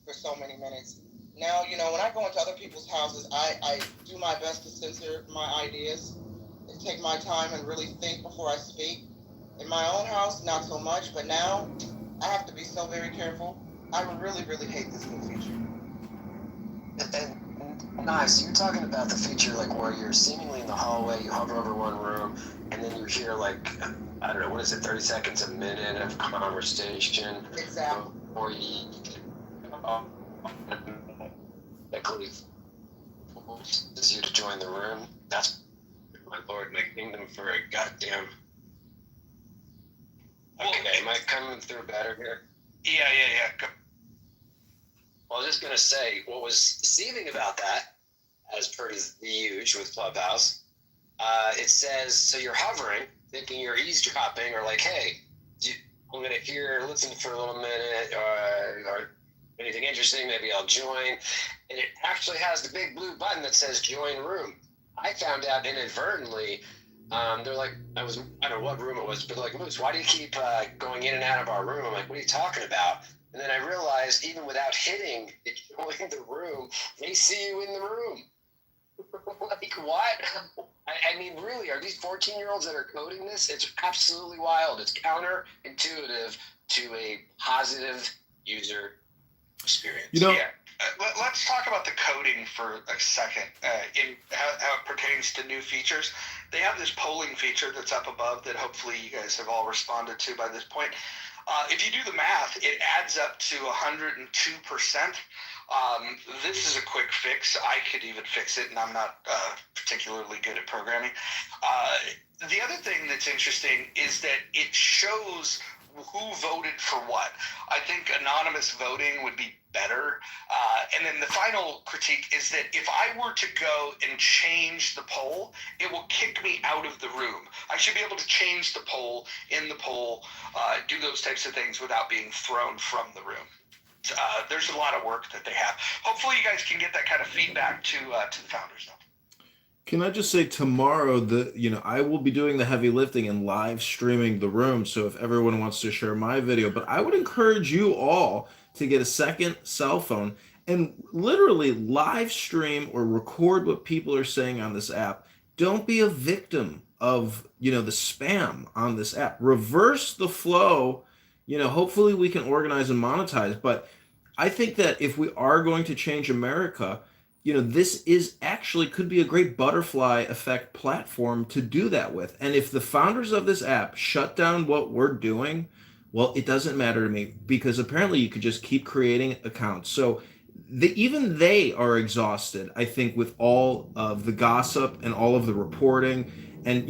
for so many minutes. Now, you know, when I go into other people's houses, I do my best to censor my ideas and take my time and really think before I speak. In my own house, not so much, but now I have to be so very careful. I really, really hate this new feature. And nice, you're talking about the feature like where you're seemingly in the hallway, you hover over one room, and then you hear like, I don't know, what is it, 30 seconds a minute of conversation. Exactly. Or you forces you to join the room. That's my lord, my kingdom for a goddamn. Okay, am I coming through better here? Yeah. Go. Well, I was just gonna say what was deceiving about that, as per the huge with Clubhouse. It says so you're hovering, thinking you're eavesdropping, or like, hey, I'm gonna listen for a little minute, or anything interesting, maybe I'll join. And it actually has the big blue button that says join room. I found out inadvertently, they're like, I don't know what room it was, but like, Moose, why do you keep going in and out of our room? I'm like, what are you talking about? And then I realized even without hitting join the room, they see you in the room. Like, what? I mean, really, are these 14-year-olds that are coding this? It's absolutely wild. It's counterintuitive to a positive user experience. You know, yeah. Let's talk about the coding for a second in how it pertains to new features. They have this polling feature that's up above that hopefully you guys have all responded to by this point. If you do the math, it adds up to 102%. This is a quick fix. I could even fix it, and I'm not particularly good at programming. The other thing that's interesting is that it shows who voted for what. I think anonymous voting would be better. And then the final critique is that if I were to go and change the poll, it will kick me out of the room. I should be able to change the poll, in the poll, do those types of things without being thrown from the room. There's a lot of work that they have. Hopefully you guys can get that kind of feedback to the founders, though. Can I just say tomorrow I will be doing the heavy lifting and live streaming the room. So if everyone wants to share my video, but I would encourage you all to get a second cell phone and literally live stream or record what people are saying on this app. Don't be a victim of, the spam on this app. Reverse the flow. Hopefully we can organize and monetize, but I think that if we are going to change America, this is actually could be a great butterfly effect platform to do that with. And if the founders of this app shut down what we're doing, well, it doesn't matter to me because apparently you could just keep creating accounts. So even they are exhausted, I think, with all of the gossip and all of the reporting. And,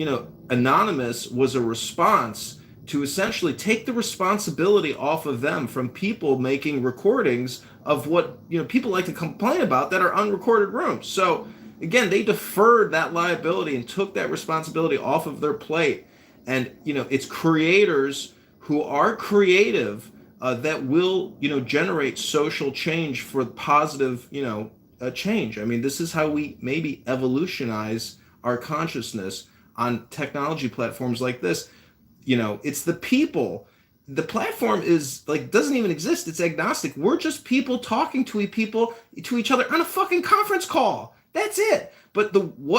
Anonymous was a response to essentially take the responsibility off of them from people making recordings of what people like to complain about that are unrecorded rooms. So again, they deferred that liability and took that responsibility off of their plate. And it's creators who are creative that will generate social change for positive change. I mean, this is how we maybe evolutionize our consciousness on technology platforms like this. You know, it's the people. The platform is like doesn't even exist. It's agnostic. We're just people talking to each other on a fucking conference call. That's it. But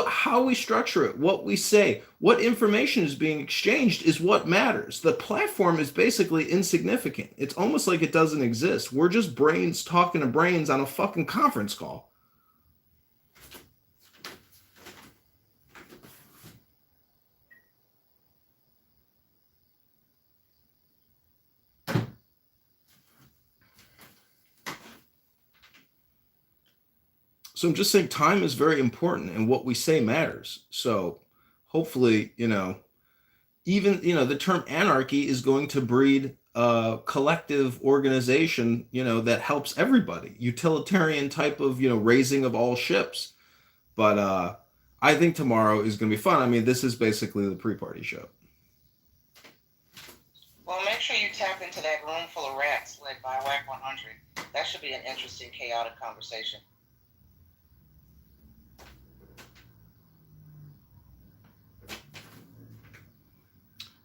how we structure it, what we say, what information is being exchanged is what matters. The platform is basically insignificant. It's almost like it doesn't exist. We're just brains talking to brains on a fucking conference call. So I'm just saying time is very important and what we say matters. So hopefully, even, the term anarchy is going to breed a collective organization, that helps everybody. Utilitarian type of, raising of all ships. But I think tomorrow is going to be fun. I mean, this is basically the pre-party show. Well, make sure you tap into that room full of rats led by WAC 100. That should be an interesting, chaotic conversation.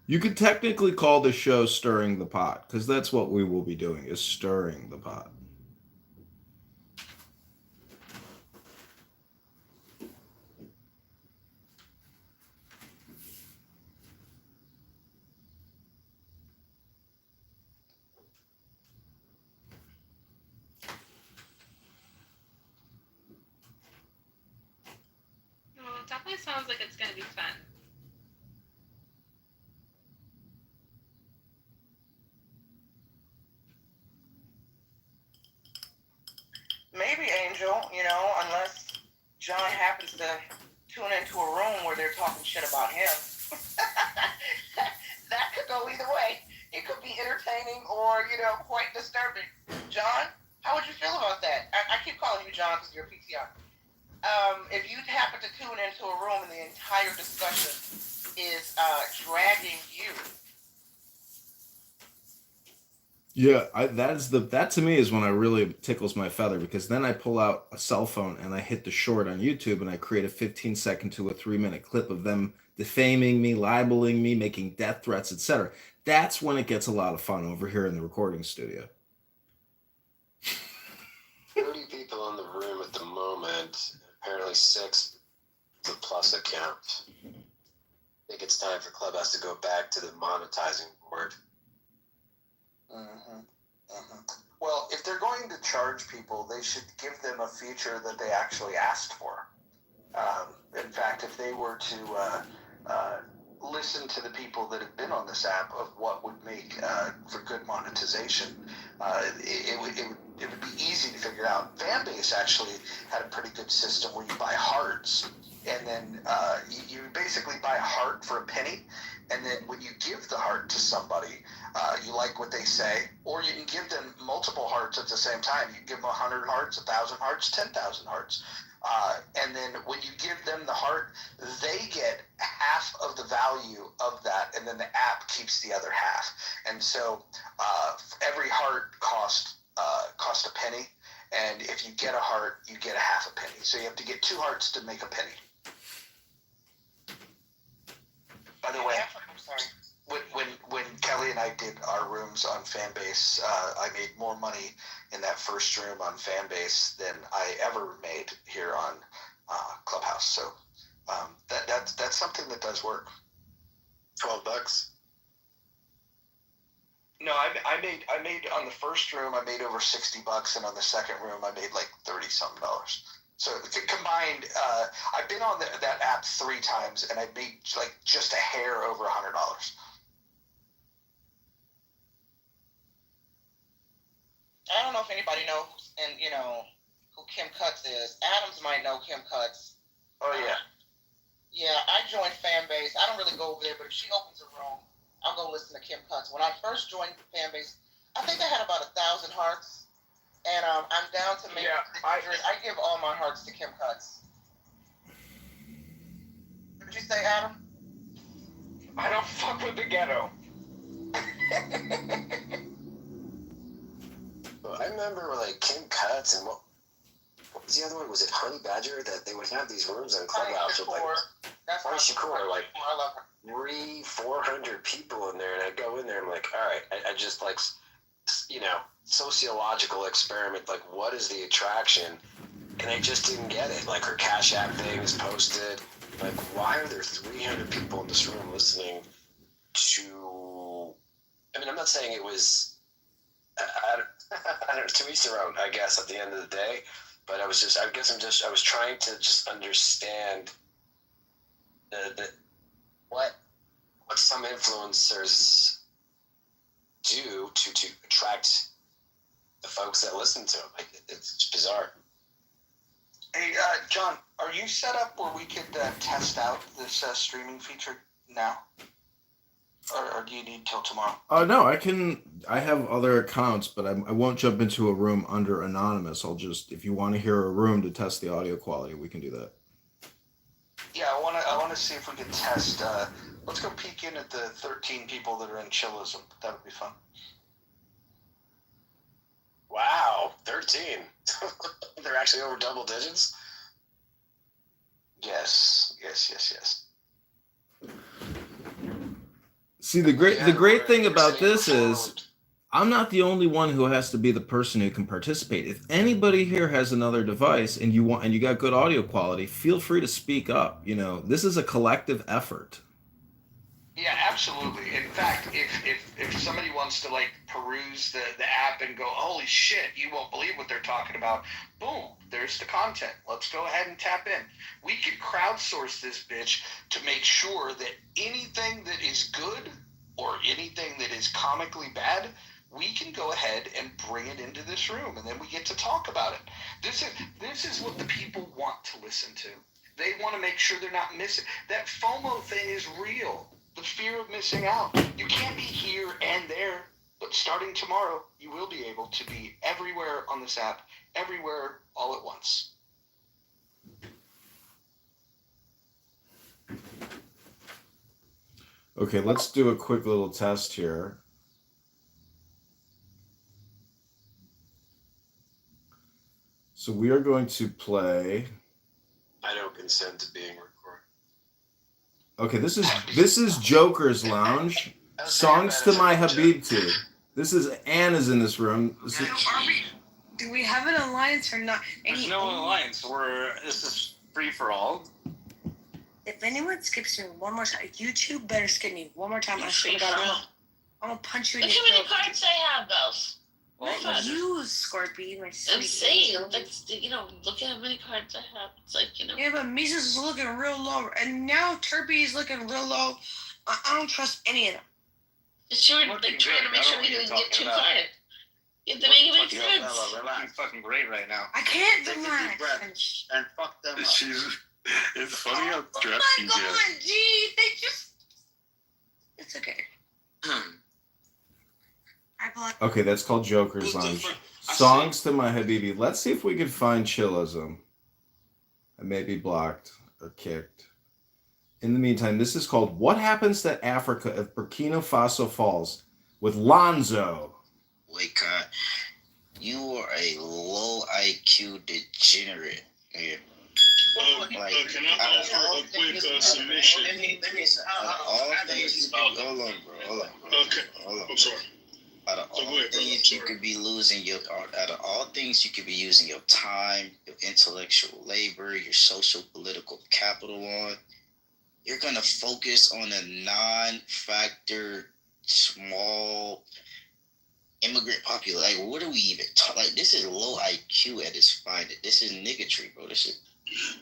You could technically call the show Stirring the Pot, because that's what we will be doing, is stirring the pot. Well, it definitely sounds like it's going to be fun. Maybe, Angel, unless John happens to tune into a room where they're talking shit about him. That could go either way. It could be entertaining or, quite disturbing. John, how would you feel about that? I keep calling you John because you're PTR. If you happen to tune into a room and the entire discussion is dragging you. Yeah, that to me is when I really tickles my feather, because then I pull out a cell phone and I hit the short on YouTube and I create a 15-second to a 3-minute clip of them defaming me, libeling me, making death threats, etc. That's when it gets a lot of fun over here in the recording studio. 30 people in the room at the moment. Apparently 6 is a plus account. I think it's time for Clubhouse to go back to the monetizing board. Well, if they're going to charge people, they should give them a feature that they actually asked for. In fact, if they were to listen to the people that have been on this app of what would make for good monetization, it would be easy to figure out. Fanbase actually had a pretty good system where you buy hearts, and then you basically buy a heart for a penny, and then when you give the heart to somebody, you like what they say, or you can give them multiple hearts at the same time. You can give them 100 hearts, 1,000 hearts, 10,000 hearts. And then when you give them the heart, they get half of the value of that, and then the app keeps the other half. And so every heart cost a penny, and if you get a heart, you get a half a penny. So you have to get 2 hearts to make a penny. By the way, when Kelly and I did our rooms on Fanbase, I made more money in that first room on Fanbase than I ever made here on Clubhouse. So that's something that does work. $12. No, I made on the first room I made over $60, and on the second room I made like $30-something. So combined, I've been on that app 3 times, and I made like just a hair over $100. I don't know if anybody knows, and who Kim Cutts is. Adams might know Kim Cutts. Oh yeah. Yeah, I joined Fanbase. I don't really go over there, but if she opens a room, I'll go listen to Kim Cutts. When I first joined Fanbase, I think I had about 1,000 hearts, and I'm down to maybe 600. I give all my hearts to Kim Cutts. What did you say, Adam? I don't fuck with the ghetto. I remember like Kim Cutts and what was the other one? Was it Honey Badger that they would have these rooms in Clubhouse? That's Shakur, like 300-400 people in there, and I go in there, and I'm like, all right, I just like, sociological experiment, like what is the attraction? And I just didn't get it. Like her Cash App thing is posted. Like, why are there 300 people in this room listening to? I mean, I'm not saying it was. I don't know, to each their own, I guess. At the end of the day, but I was trying to just understand what some influencers do to attract the folks that listen to them. Like, it's bizarre. Hey, John, are you set up where we could test out this streaming feature now? Or do you need till tomorrow? No, I have other accounts, but I won't jump into a room under anonymous. I'll just, if you want to hear a room to test the audio quality, we can do that. Yeah, I want to see if we can test. Let's go peek in at the 13 people that are in Chillism. That would be fun. Wow, 13. They're actually over double digits? Yes. See, the great thing about this is I'm not the only one who has to be the person who can participate. If anybody here has another device and you got good audio quality, feel free to speak up. This is a collective effort. Yeah, absolutely. In fact, if somebody wants to like peruse the app and go, holy shit, you won't believe what they're talking about, boom, there's the content. Let's go ahead and tap in. We could crowdsource this bitch to make sure that anything that is good or anything that is comically bad, we can go ahead and bring it into this room, and then we get to talk about it. This is what the people want to listen to. They want to make sure they're not missing. That FOMO thing is real. The fear of missing out. You can't be here and there, but starting tomorrow, you will be able to be everywhere on this app, everywhere, all at once. Okay, let's do a quick little test here. So we are going to play. I don't consent to being recorded. Okay, this is Joker's Lounge. Songs to my Habibti. This is Anna's in this room. Do we have an alliance or not? There's no alliance. This is free for all. If anyone skips me one more time, you two better skip me one more time. I swear to God, I'm gonna punch you in Look your how many throat. cards I have, Bells. You, Scorpion, my I'm sweet saying, angel. look at how many cards I have. It's like, Yeah, but Mises is looking real low, and now Turpy is looking real low. I don't trust any of them. It's trying to make sure we can get two cards. You have to make it make sense. Relax. Fucking great right now. I can't Take a deep relax. breath and fuck them up. It's funny how dressed Oh he my gets. God, gee, they just. It's okay. Okay, that's called Joker's Lounge. Songs to my Habibi. Let's see if we can find Chillism. I may be blocked or kicked. In the meantime, this is called What Happens to Africa if Burkina Faso Falls with Lonzo. Waycott, you are a low IQ degenerate. Yeah. Can I offer a quick submission? All things, hold on, bro. Okay. I'm sorry. Out of all things you could be losing out of all things you could be using your time, your intellectual labor, your social political capital on, you're gonna focus on a non-factor, small immigrant population. Like, what are we even talking? Like, this is low IQ at its finest. This is niggatry, bro. This is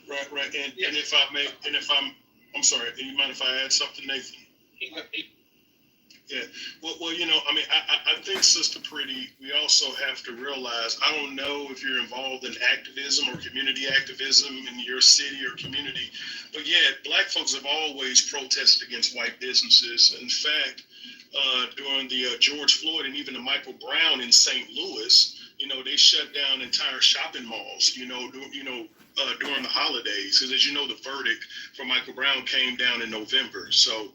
Right. And if I may, I'm sorry. Do you mind if I add something, Nathan? Yeah. Well, I think, Sister Pretty, we also have to realize, I don't know if you're involved in activism or community activism in your city or community, but yeah, Black folks have always protested against white businesses. In fact, during the George Floyd and even the Michael Brown in St. Louis, they shut down entire shopping malls, during the holidays. Because as you know, the verdict for Michael Brown came down in November. So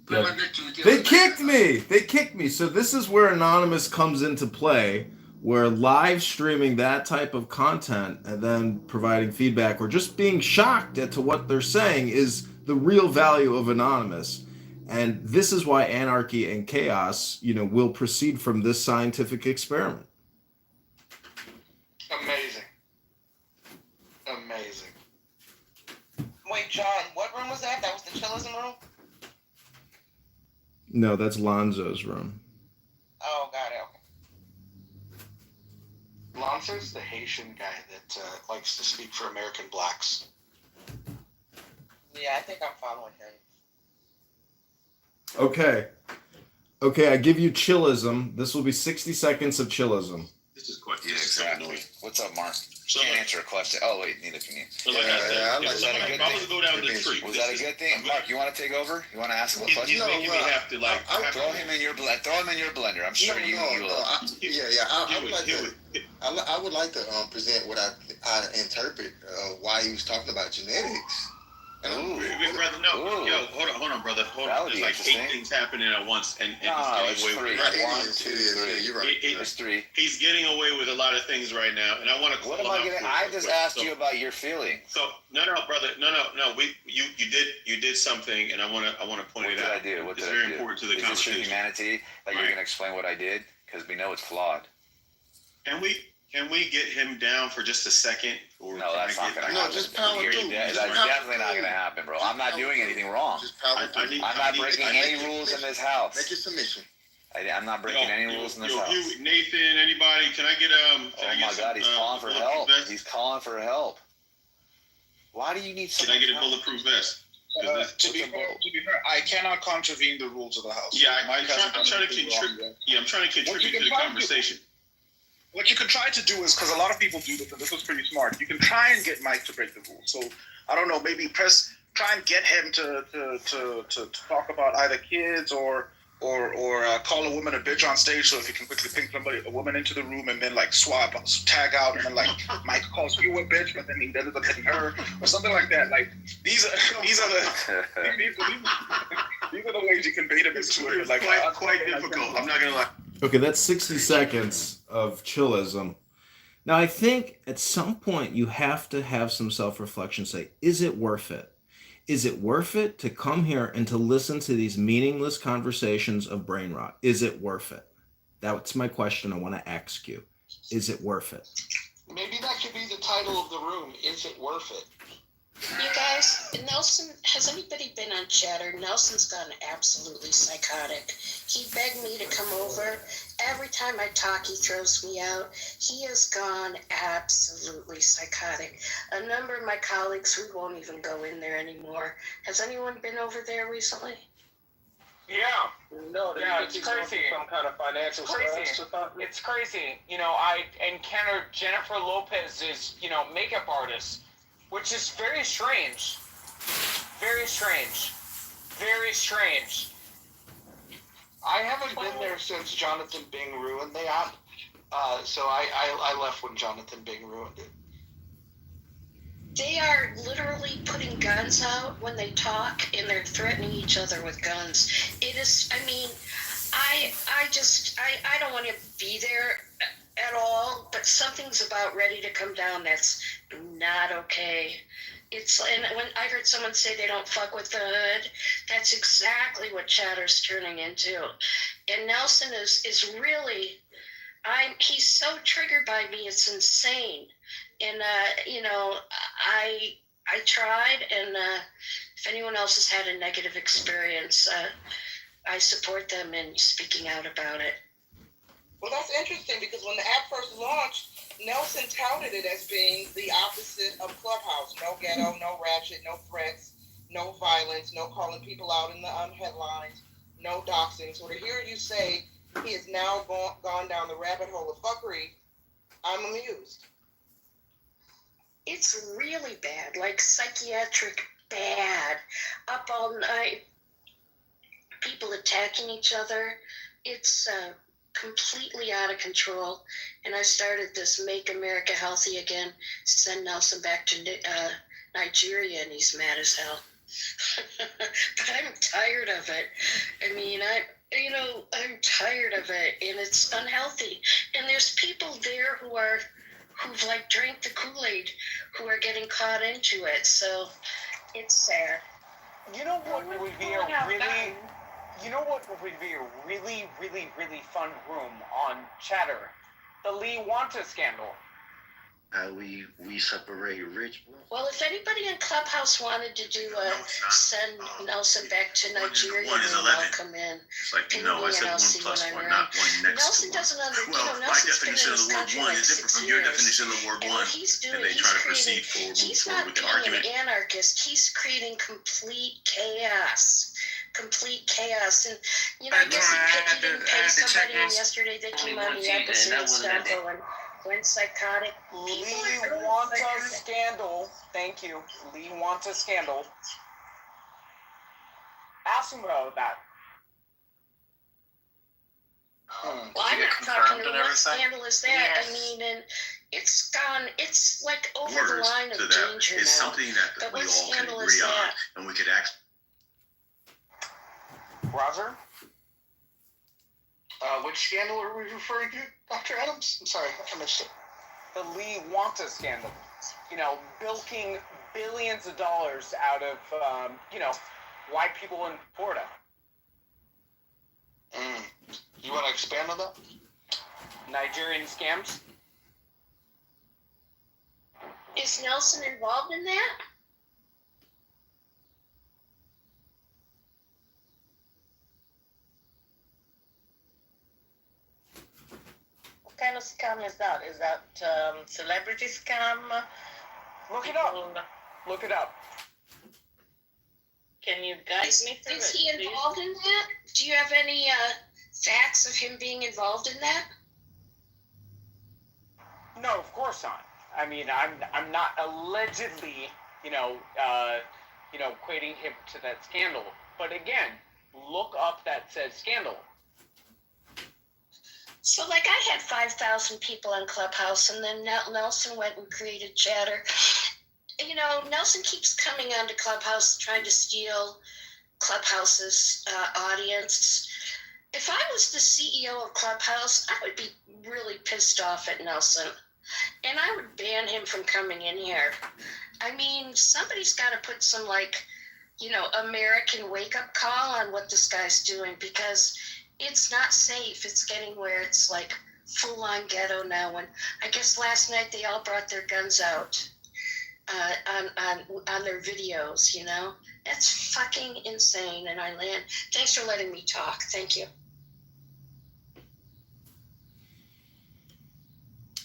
They kicked me. So this is where Anonymous comes into play. where live streaming that type of content and then providing feedback or just being shocked at to what they're saying is the real value of anonymous. And this is why anarchy and chaos, will proceed from this scientific experiment. Amazing. Amazing. Wait, John, what room was that? That was the chillism room? No, that's Lonzo's room. Oh, got it. Okay. Lonzo's the Haitian guy that likes to speak for American blacks. Yeah, I think I'm following him. Okay, I give you chillism. This will be 60 seconds of chillism. This is quite exactly. What's up, Mark? So, can't answer a question. Oh, wait, neither can you. So like was that a good thing? Go down the street. Was that a good thing? Mark, you want to take over? You want to ask him a question? He's making me have to throw him in your blender. I'm sure you will. I would like to present what I interpret why he was talking about genetics. Brother, no. Yo, hold on, brother. Hold on. There's like 8 things happening at once, and he's getting away with it. 1, 2, 3. You're right. It's 3. He's getting away with a lot of things right now, and I want to. What am I getting? I just asked you about your feelings. So no, brother, no. You did something, and I want to point it out. What did I do? It's very important to the conversation. Is this humanity that you're going to explain what I did? Because we know it's flawed. Can we get him down for just a second? Or no, that's not going to happen. Just power through. That's definitely not going to happen, bro. I'm not doing anything wrong. I'm not breaking any rules in this house. Make your submission. I'm not breaking any rules in this house. Nathan, anybody? Can I get oh my God, he's calling for help. He's calling for help. Why do you need? Can I get a bulletproof vest? To be fair, I cannot contravene the rules of the house. Yeah, I'm trying to contribute. Yeah, I'm trying to contribute to the conversation. What you can try to do is, because a lot of people do this, and this was pretty smart, you can try and get Mike to break the rules. So, I don't know, maybe try and get him to talk about either kids or call a woman a bitch on stage, so if you can quickly pick a woman into the room and then like swap, tag out, and then like Mike calls you a bitch, but then he ends up hitting her or something like that. Like these are the ways you can bait him into it. Like quite difficult. I'm not gonna lie. Okay, that's 60 seconds of chillism. Now, I think at some point you have to have some self-reflection. Say, is it worth it? Is it worth it to come here and to listen to these meaningless conversations of brain rot? Is it worth it? That's my question I want to ask you. Is it worth it? Maybe that could be the title of the room. Is it worth it? You guys, Nelson, has anybody been on Chatter? Nelson's gone absolutely psychotic. He begged me to come over. Every time I talk, he throws me out. He has gone absolutely psychotic. A number of my colleagues, we won't even go in there anymore. Has anyone been over there recently? Yeah. No, it's crazy. Some kind of financial crazy. It's crazy. I encountered Jennifer Lopez's, makeup artist, which is very strange. Very strange. Very strange. I haven't been there since Jonathan Bing ruined the app. So I left when Jonathan Bing ruined it. They are literally putting guns out when they talk, and they're threatening each other with guns. It is, I don't want to be there at all, but something's about ready to come down that's not okay. And when I heard someone say they don't fuck with the hood, that's exactly what Chatter's turning into. And Nelson is really, he's so triggered by me, it's insane. And, I tried, and if anyone else has had a negative experience, I support them in speaking out about it. Well, that's interesting, because when the app first launched, Nelson touted it as being the opposite of Clubhouse. No ghetto, no ratchet, no threats, no violence, no calling people out in the headlines, no doxing. So to hear you say he has now gone down the rabbit hole of fuckery, I'm amused. It's really bad, like psychiatric bad. Up all night, people attacking each other. It's completely out of control. And I started this Make America Healthy Again, send Nelson back to Nigeria, and he's mad as hell. But I'm tired of it. I mean, I'm tired of it, and it's unhealthy. And there's people there who've like drank the Kool-Aid, who are getting caught into it. So it's sad. You know what would be a really, really, really fun room on Chatter? The Lee Wanta scandal. How we separate rich. Well, if anybody in Clubhouse wanted to do send Nelson back to Nigeria, I'll come in. It's like, no, I said 1 + 1, not 1 next Nelson to 1. doesn't understand. Well, my definition of the word one is different from your definition of the word one, and they try to proceed forward with the argument. He's not being an anarchist. He's creating complete chaos. And I guess he didn't pay somebody, and yesterday they came on the episode and stuff and went psychotic. Lee Wanta scandal. Thank you. Lee Wanta scandal. Ask him about that. Well, I'm not talking to what scandal is that. Yes. I mean, and it's gone. It's like over the line of danger now. It's something that we all can agree on, and we could act. Roger? Which scandal are we referring to, Dr. Adams? I'm sorry, I missed it. The Lee Wanta scandal. Bilking billions of dollars out of, white people in Florida. You want to expand on that? Nigerian scams? Is Nelson involved in that? What kind of scam is that? Is that celebrity scam? Look it up. Look it up. Can you guide me through it? Is he involved in that? Do you have any facts of him being involved in that? No, of course not. I mean, I'm not allegedly, equating him to that scandal. But again, look up that says scandal. So, I had 5,000 people on Clubhouse, and then Nelson went and created Chatter. Nelson keeps coming onto Clubhouse trying to steal Clubhouse's audience. If I was the CEO of Clubhouse, I would be really pissed off at Nelson, and I would ban him from coming in here. I mean, somebody's got to put some, American wake-up call on what this guy's doing, because it's not safe. It's getting where it's full-on ghetto now. And I guess last night they all brought their guns out on their videos. That's fucking insane. And I land. Thanks for letting me talk. Thank you.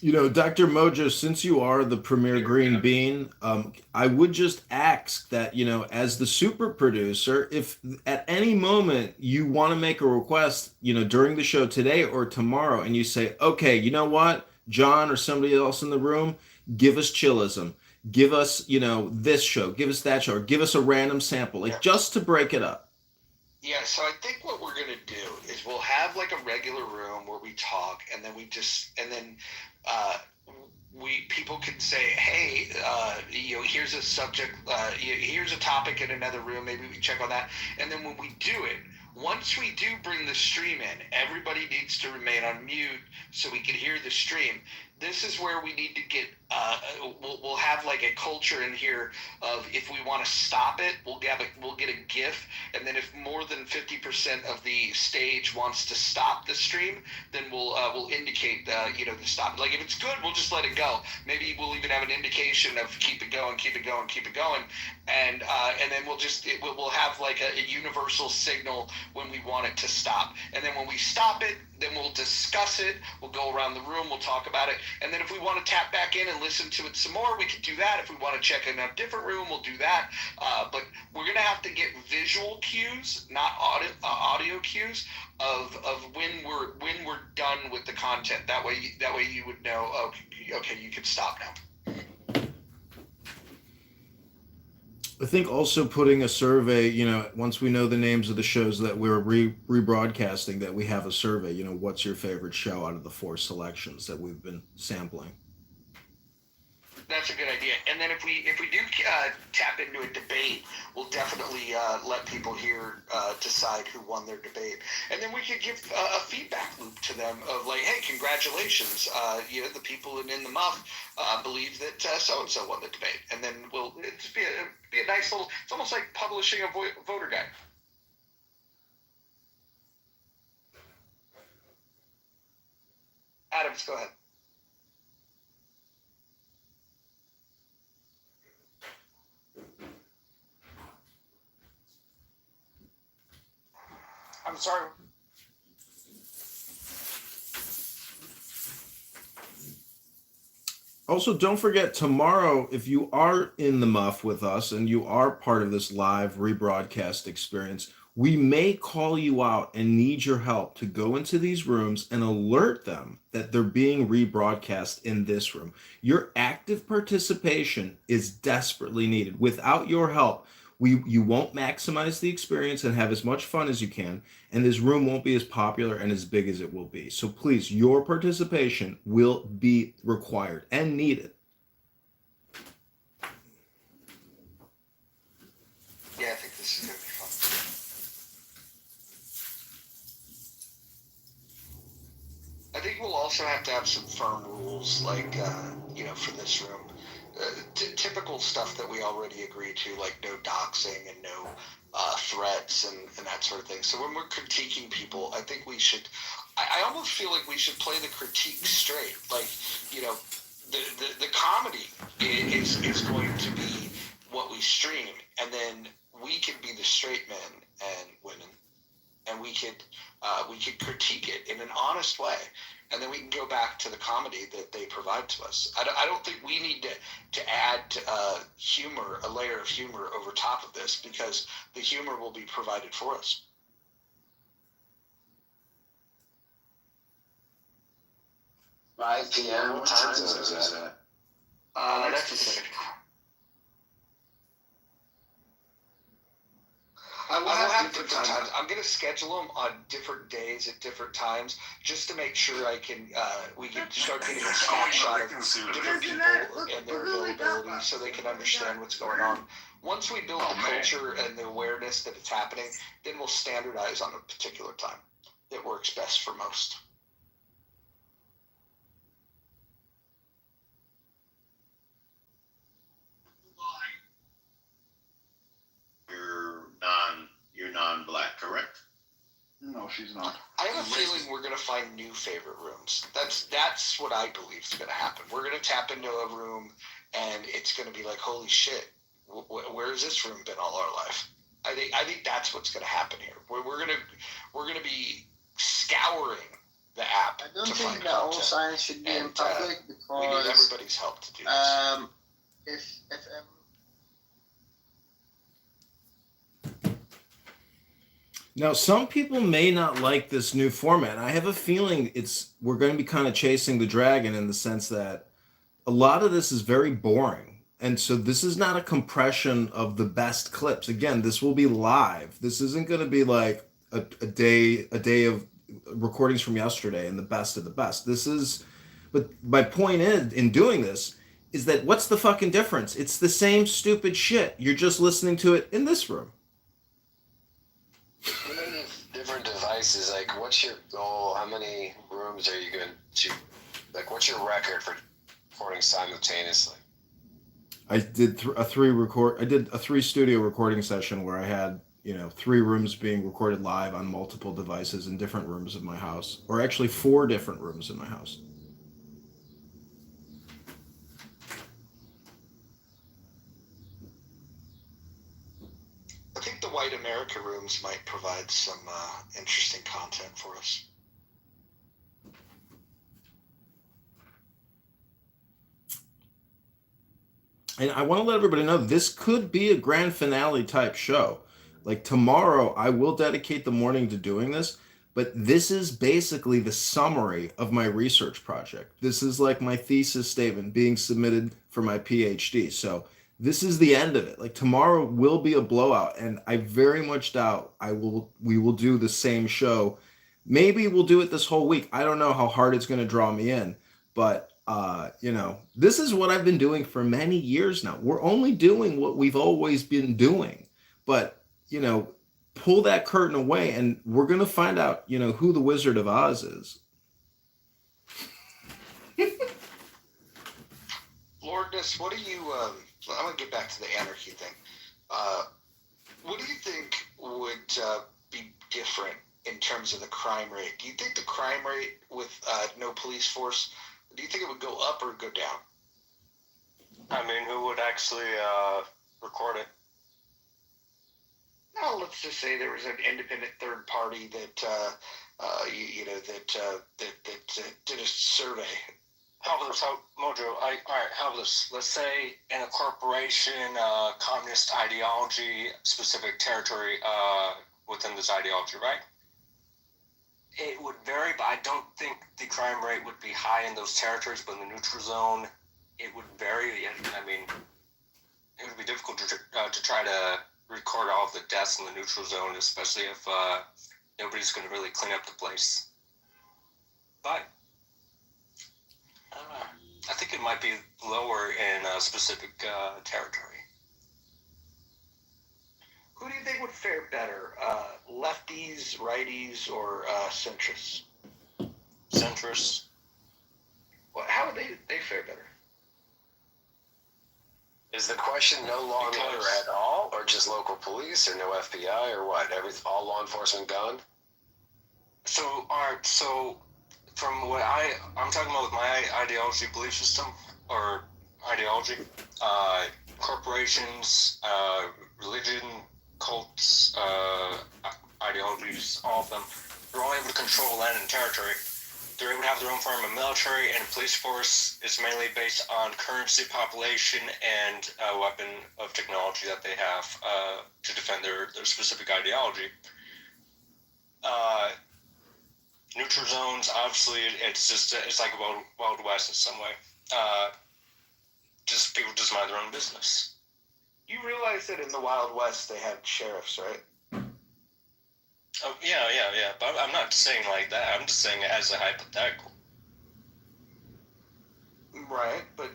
Dr. Mojo, since you are the premier green bean, I would just ask that, as the super producer, if at any moment you want to make a request, during the show today or tomorrow, and you say, okay, you know what, John or somebody else in the room, give us chillism, give us, this show, give us that show, or give us a random sample, just to break it up. Yeah, so I think what we're going to do is we'll have a regular room where we talk, and then people can say, hey, here's a subject, here's a topic in another room, maybe we check on that. And then when we do it, once we do bring the stream in, everybody needs to remain on mute so we can hear the stream. This is where we need to get, we'll have a culture in here of, if we want to stop it, we'll get a GIF, and then if more than 50% of the stage wants to stop the stream, then we'll indicate the stop. If it's good, we'll just let it go. Maybe we'll even have an indication of keep it going, and then we'll have a universal signal when we want it to stop, and then when we stop it, then we'll discuss it. We'll go around the room. We'll talk about it. And then if we want to tap back in and listen to it some more, we can do that. If we want to check in a different room, we'll do that. But we're going to have to get visual cues, not audio cues, of when we're done with the content. That way you would know, okay, you can stop now. I think also putting a survey, once we know the names of the shows that we're rebroadcasting, that we have a survey, what's your favorite show out of the 4 selections that we've been sampling? That's a good idea. And then if we do tap into a debate, we'll definitely let people here decide who won their debate, and then we could give a feedback loop to them of like, hey, congratulations, the people in the muff believe that so and so won the debate, and then it's be a nice little. It's almost like publishing a voter guide. Adams, go ahead. I'm sorry. Also, don't forget tomorrow, if you are in the muff with us and you are part of this live rebroadcast experience, we may call you out and need your help to go into these rooms and alert them that they're being rebroadcast in this room. Your active participation is desperately needed. Without your help, you won't maximize the experience and have as much fun as you can, and this room won't be as popular and as big as it will be. So please, your participation will be required and needed. Yeah, I think this is going to be fun. I think we'll also have to have some firm rules, like, for this room. Typical stuff that we already agreed to, like no doxing and no threats and that sort of thing. So when we're critiquing people, I think we should, I almost feel like we should play the critique straight. Like, the comedy is going to be what we stream, and then we can be the straight men and women, and we could critique it in an honest way, and then we can go back to the comedy that they provide to us. I don't think we need to add humor, a layer of humor over top of this, because the humor will be provided for us. Five p.m. What time zone is that? That's Pacific. I will have different times. I'm going to schedule them on different days at different times, just to make sure we can start getting a snapshot of different people and their availability, so they can understand what's going on. Once we build the culture and the awareness that it's happening, then we'll standardize on a particular time that works best for most. You're non-black, correct? No, she's not. I have a feeling we're going to find new favorite rooms. That's what I believe is going to happen. We're going to tap into a room, and it's going to be like, holy shit, where has this room been all our life? I think that's what's going to happen here. We're going to be scouring the app. I don't think that all signs should be in public, because we need everybody's help to do this. If Now, some people may not like this new format. I have a feeling we're going to be kind of chasing the dragon, in the sense that a lot of this is very boring. And so this is not a compression of the best clips. Again, this will be live. This isn't going to be like a day of recordings from yesterday and the best of the best. But my point in doing this is that what's the fucking difference? It's the same stupid shit. You're just listening to it in this room. Different devices, like, what's your goal? How many rooms are you going to, like, what's your record for recording simultaneously? I did a three studio recording session where I had 3 rooms being recorded live on multiple devices in different rooms of my house, or actually 4 different rooms in my house. I think the White America rooms might provide some interesting content for us. And I want to let everybody know this could be a grand finale type show. Like tomorrow, I will dedicate the morning to doing this, but this is basically the summary of my research project. This is like my thesis statement being submitted for my PhD. So this is the end of it. Like tomorrow will be a blowout, and I very much doubt we will do the same show. Maybe we'll do it this whole week. I don't know how hard it's going to draw me in, but This is what I've been doing for many years now. We're only doing what we've always been doing. But, pull that curtain away and we're going to find out, who the Wizard of Oz is. Lordness, what do you, I'm going to get back to the anarchy thing. What do you think would be different in terms of the crime rate? Do you think the crime rate with no police force, do you think it would go up or go down? I mean, who would actually record it? No, let's just say there was an independent third party that, that did a survey. How about this, Mojo? All right, how about this? Let's say in a corporation, communist ideology, specific territory within this ideology, right? It would vary, but I don't think the crime rate would be high in those territories, but in the neutral zone, it would vary. I mean, it would be difficult to try to record all of the deaths in the neutral zone, especially if nobody's going to really clean up the place. But I think it might be lower in a specific territory. Who do you think would fare better, lefties, righties, or centrists? Centrists. Well, how would they fare better? Is the question no law and order at all, or just local police, or no FBI, or what? All law enforcement gone? So, all right, so from what I'm talking about with my ideology, belief system, or ideology, corporations, religion, cults, ideologies, all of them, they're all able to control land and territory. They're able to have their own form of military, and police force is mainly based on currency, population, and weapon of technology that they have to defend their specific ideology. Neutral zones, obviously, it's like a Wild West in some way. Just people just mind their own business. You realize that in the Wild West they had sheriffs, right? Oh, yeah. But I'm not saying like that. I'm just saying it as a hypothetical. Right, but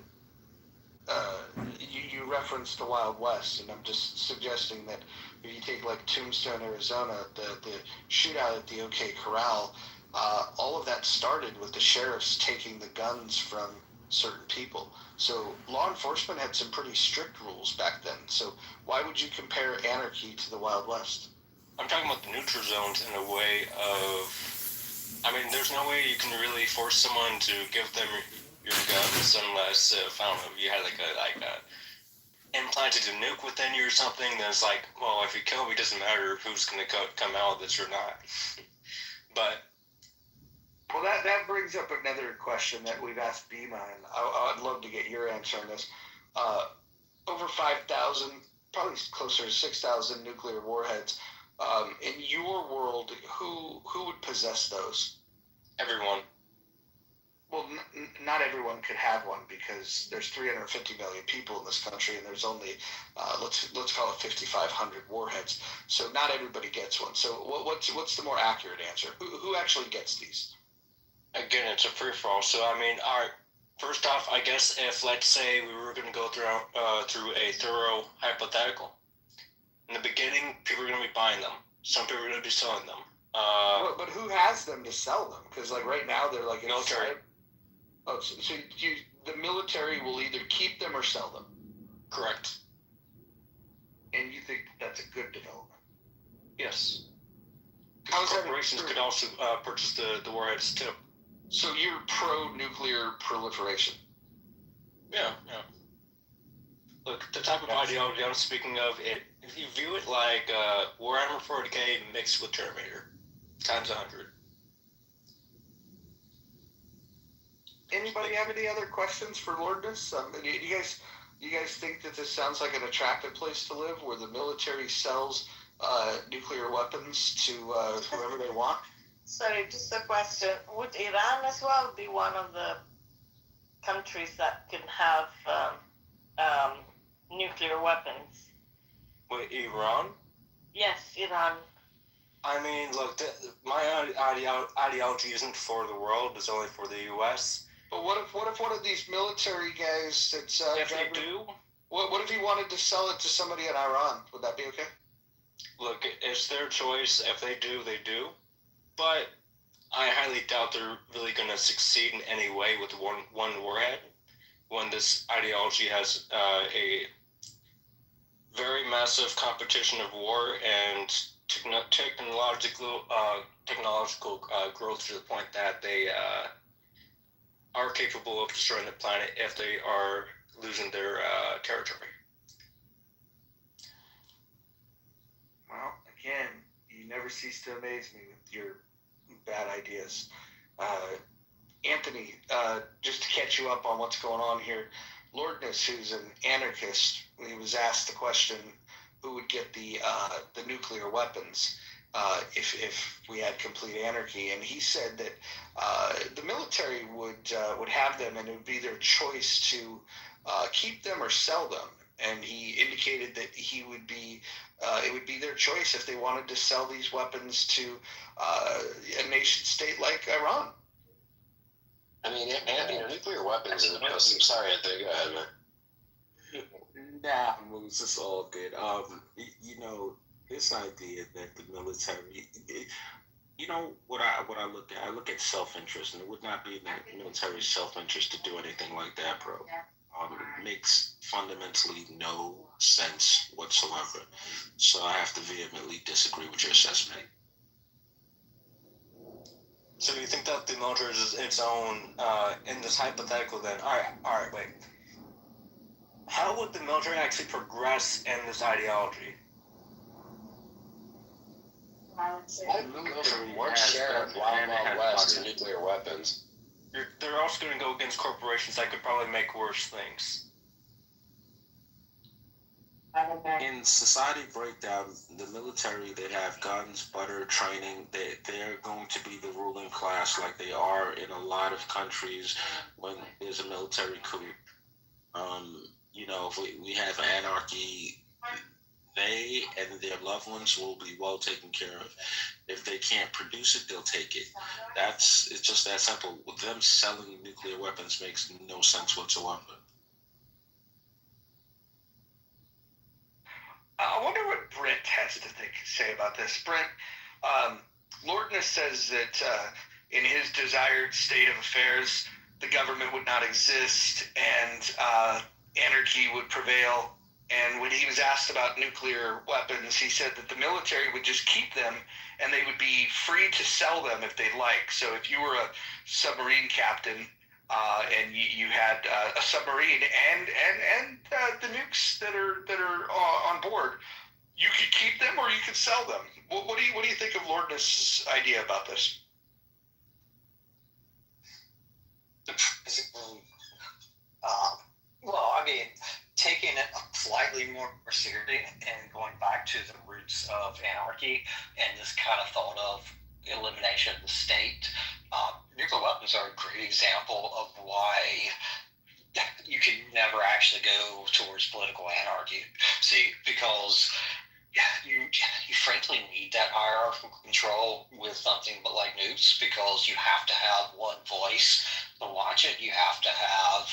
you referenced the Wild West, and I'm just suggesting that if you take like Tombstone, Arizona, the shootout at the OK Corral, all of that started with the sheriffs taking the guns from certain people. So law enforcement had some pretty strict rules back then. So why would you compare anarchy to the Wild West? I'm talking about the neutral zones in a way of, I mean, there's no way you can really force someone to give them your guns unless, I don't know, you had like a implanted a nuke within you or something. Then it's like, well, if you kill me, it doesn't matter who's going to come out of this or not. But well, that brings up another question that we've asked Bima, and I'd love to get your answer on this. Over 5,000, probably closer to 6,000 nuclear warheads. In your world, who would possess those? Everyone. Well, not everyone could have one because there's 350 million people in this country, and there's only let's call it 5,500 warheads. So not everybody gets one. So what's the more accurate answer? Who actually gets these? Again, it's a free-for-all. So I mean, all right. First off, I guess if let's say we were going to go through a thorough hypothetical. In the beginning, people are going to be buying them. Some people are going to be selling them. But who has them to sell them? Because like right now, they're like military. Oh, so the military will either keep them or sell them. Correct. And you think that's a good development? Yes. Corporations could also purchase the warheads too. So you're pro-nuclear proliferation? Yeah. Look, the type of ideology I'm speaking of, if you view it like Warhammer 40K mixed with Terminator, times 100. Anybody have any other questions for Lordness? Do you guys think that this sounds like an attractive place to live, where the military sells nuclear weapons to whoever they want? Sorry, just a question. Would Iran as well be one of the countries that can have nuclear weapons? Wait, Iran? Yes, Iran. I mean, look, my ideology isn't for the world, it's only for the U.S. But what if one of these military guys that's if they do, what if he wanted to sell it to somebody in Iran? Would that be okay? look, it's their choice. If they do, they do. But I highly doubt they're really going to succeed in any way with one warhead when this ideology has a very massive competition of war and technological growth to the point that they are capable of destroying the planet if they are losing their territory. Well, again, you never cease to amaze me with your bad ideas. Anthony, just to catch you up on what's going on here, Lordness, who's an anarchist, he was asked the question, who would get the nuclear weapons if we had complete anarchy, and he said that the military would have them, and it would be their choice to keep them or sell them. And he indicated that it would be their choice if they wanted to sell these weapons to a nation state like Iran. I mean, nuclear weapons is a pussy. Sorry, Anthony, go ahead, man. Nah, Moose, it's all good. This idea that the military, what I look at, I look at self-interest, and it would not be in the military's self-interest to do anything like that, bro. It makes fundamentally no sense whatsoever. So I have to vehemently disagree with your assessment. So you think that the military is its own, in this hypothetical then, all right, wait. How would the military actually progress in this ideology? I would go from one share of Wild Wild West to nuclear weapons. They're also going to go against corporations that could probably make worse things. In society breakdown, the military, they have guns, butter, training. They're going to be the ruling class like they are in a lot of countries when there's a military coup. If we have anarchy, they and their loved ones will be well taken care of. If they can't produce it, they'll take it. It's just that simple. Them selling nuclear weapons makes no sense whatsoever. I wonder what Brent has to say about this. Brent, Lordness says that in his desired state of affairs, the government would not exist and anarchy would prevail. And when he was asked about nuclear weapons, he said that the military would just keep them and they would be free to sell them if they'd like. So if you were a submarine captain and you had a submarine and the nukes that are on board, you could keep them or you could sell them. What do you think of Lordness' idea about this? Well, I mean, taking it slightly more seriously and going back to the roots of anarchy and this kind of thought of elimination of the state, nuclear weapons are a great example of why you can never actually go towards political anarchy. See, because you frankly need that hierarchical control with something but like nukes, because you have to have one voice to watch it. You have to have,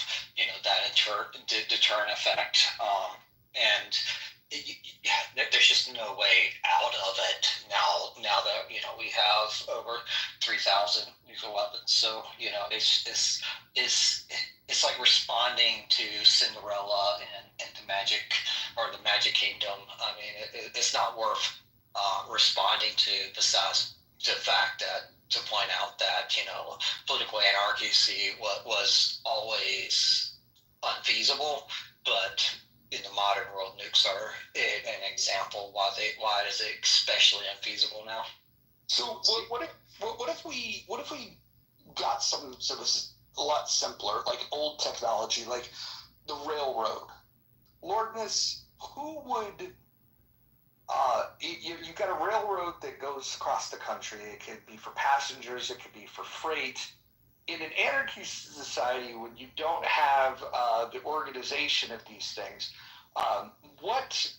that deterrent effect. And there's just no way out of it now that, we have over 3,000 nuclear weapons. So, it's like responding to Cinderella and the Magic Kingdom. I mean, it's not worth responding to, besides the fact that, to point out that, political anarchy was always unfeasible, but in the modern world, nukes are an example why it is especially unfeasible now. So what if we got some sort of a lot simpler, like old technology, like the railroad? Lordness, who would you've got a railroad that goes across the country. It could be for passengers, it could be for freight. In an anarchy society, when you don't have the organization of these things, what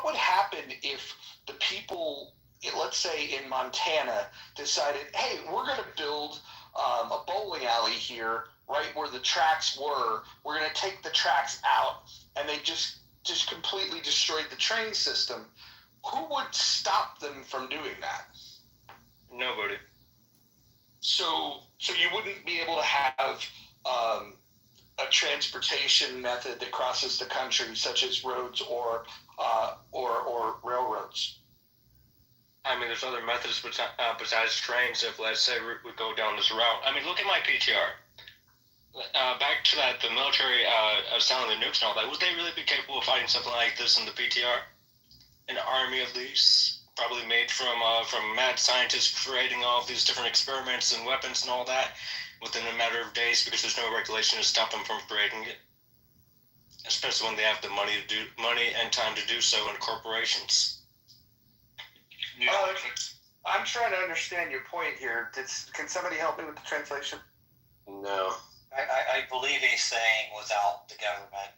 would happen if the people, let's say in Montana, decided, hey, we're going to build a bowling alley here right where the tracks were. We're going to take the tracks out, and they just completely destroyed the train system. Who would stop them from doing that? Nobody. So you wouldn't be able to have a transportation method that crosses the country, such as roads or railroads. I mean, there's other methods besides trains. If, let's say, we go down this route. I mean, look at my PTR. Back to that, the military selling the nukes and all that. Would they really be capable of fighting something like this in the PTR? An army of these, probably made from mad scientists creating all of these different experiments and weapons and all that within a matter of days, because there's no regulation to stop them from creating it. Especially when they have the money and time to do so in corporations. I'm trying to understand your point here. Can somebody help me with the translation? No. I believe he's saying without the government,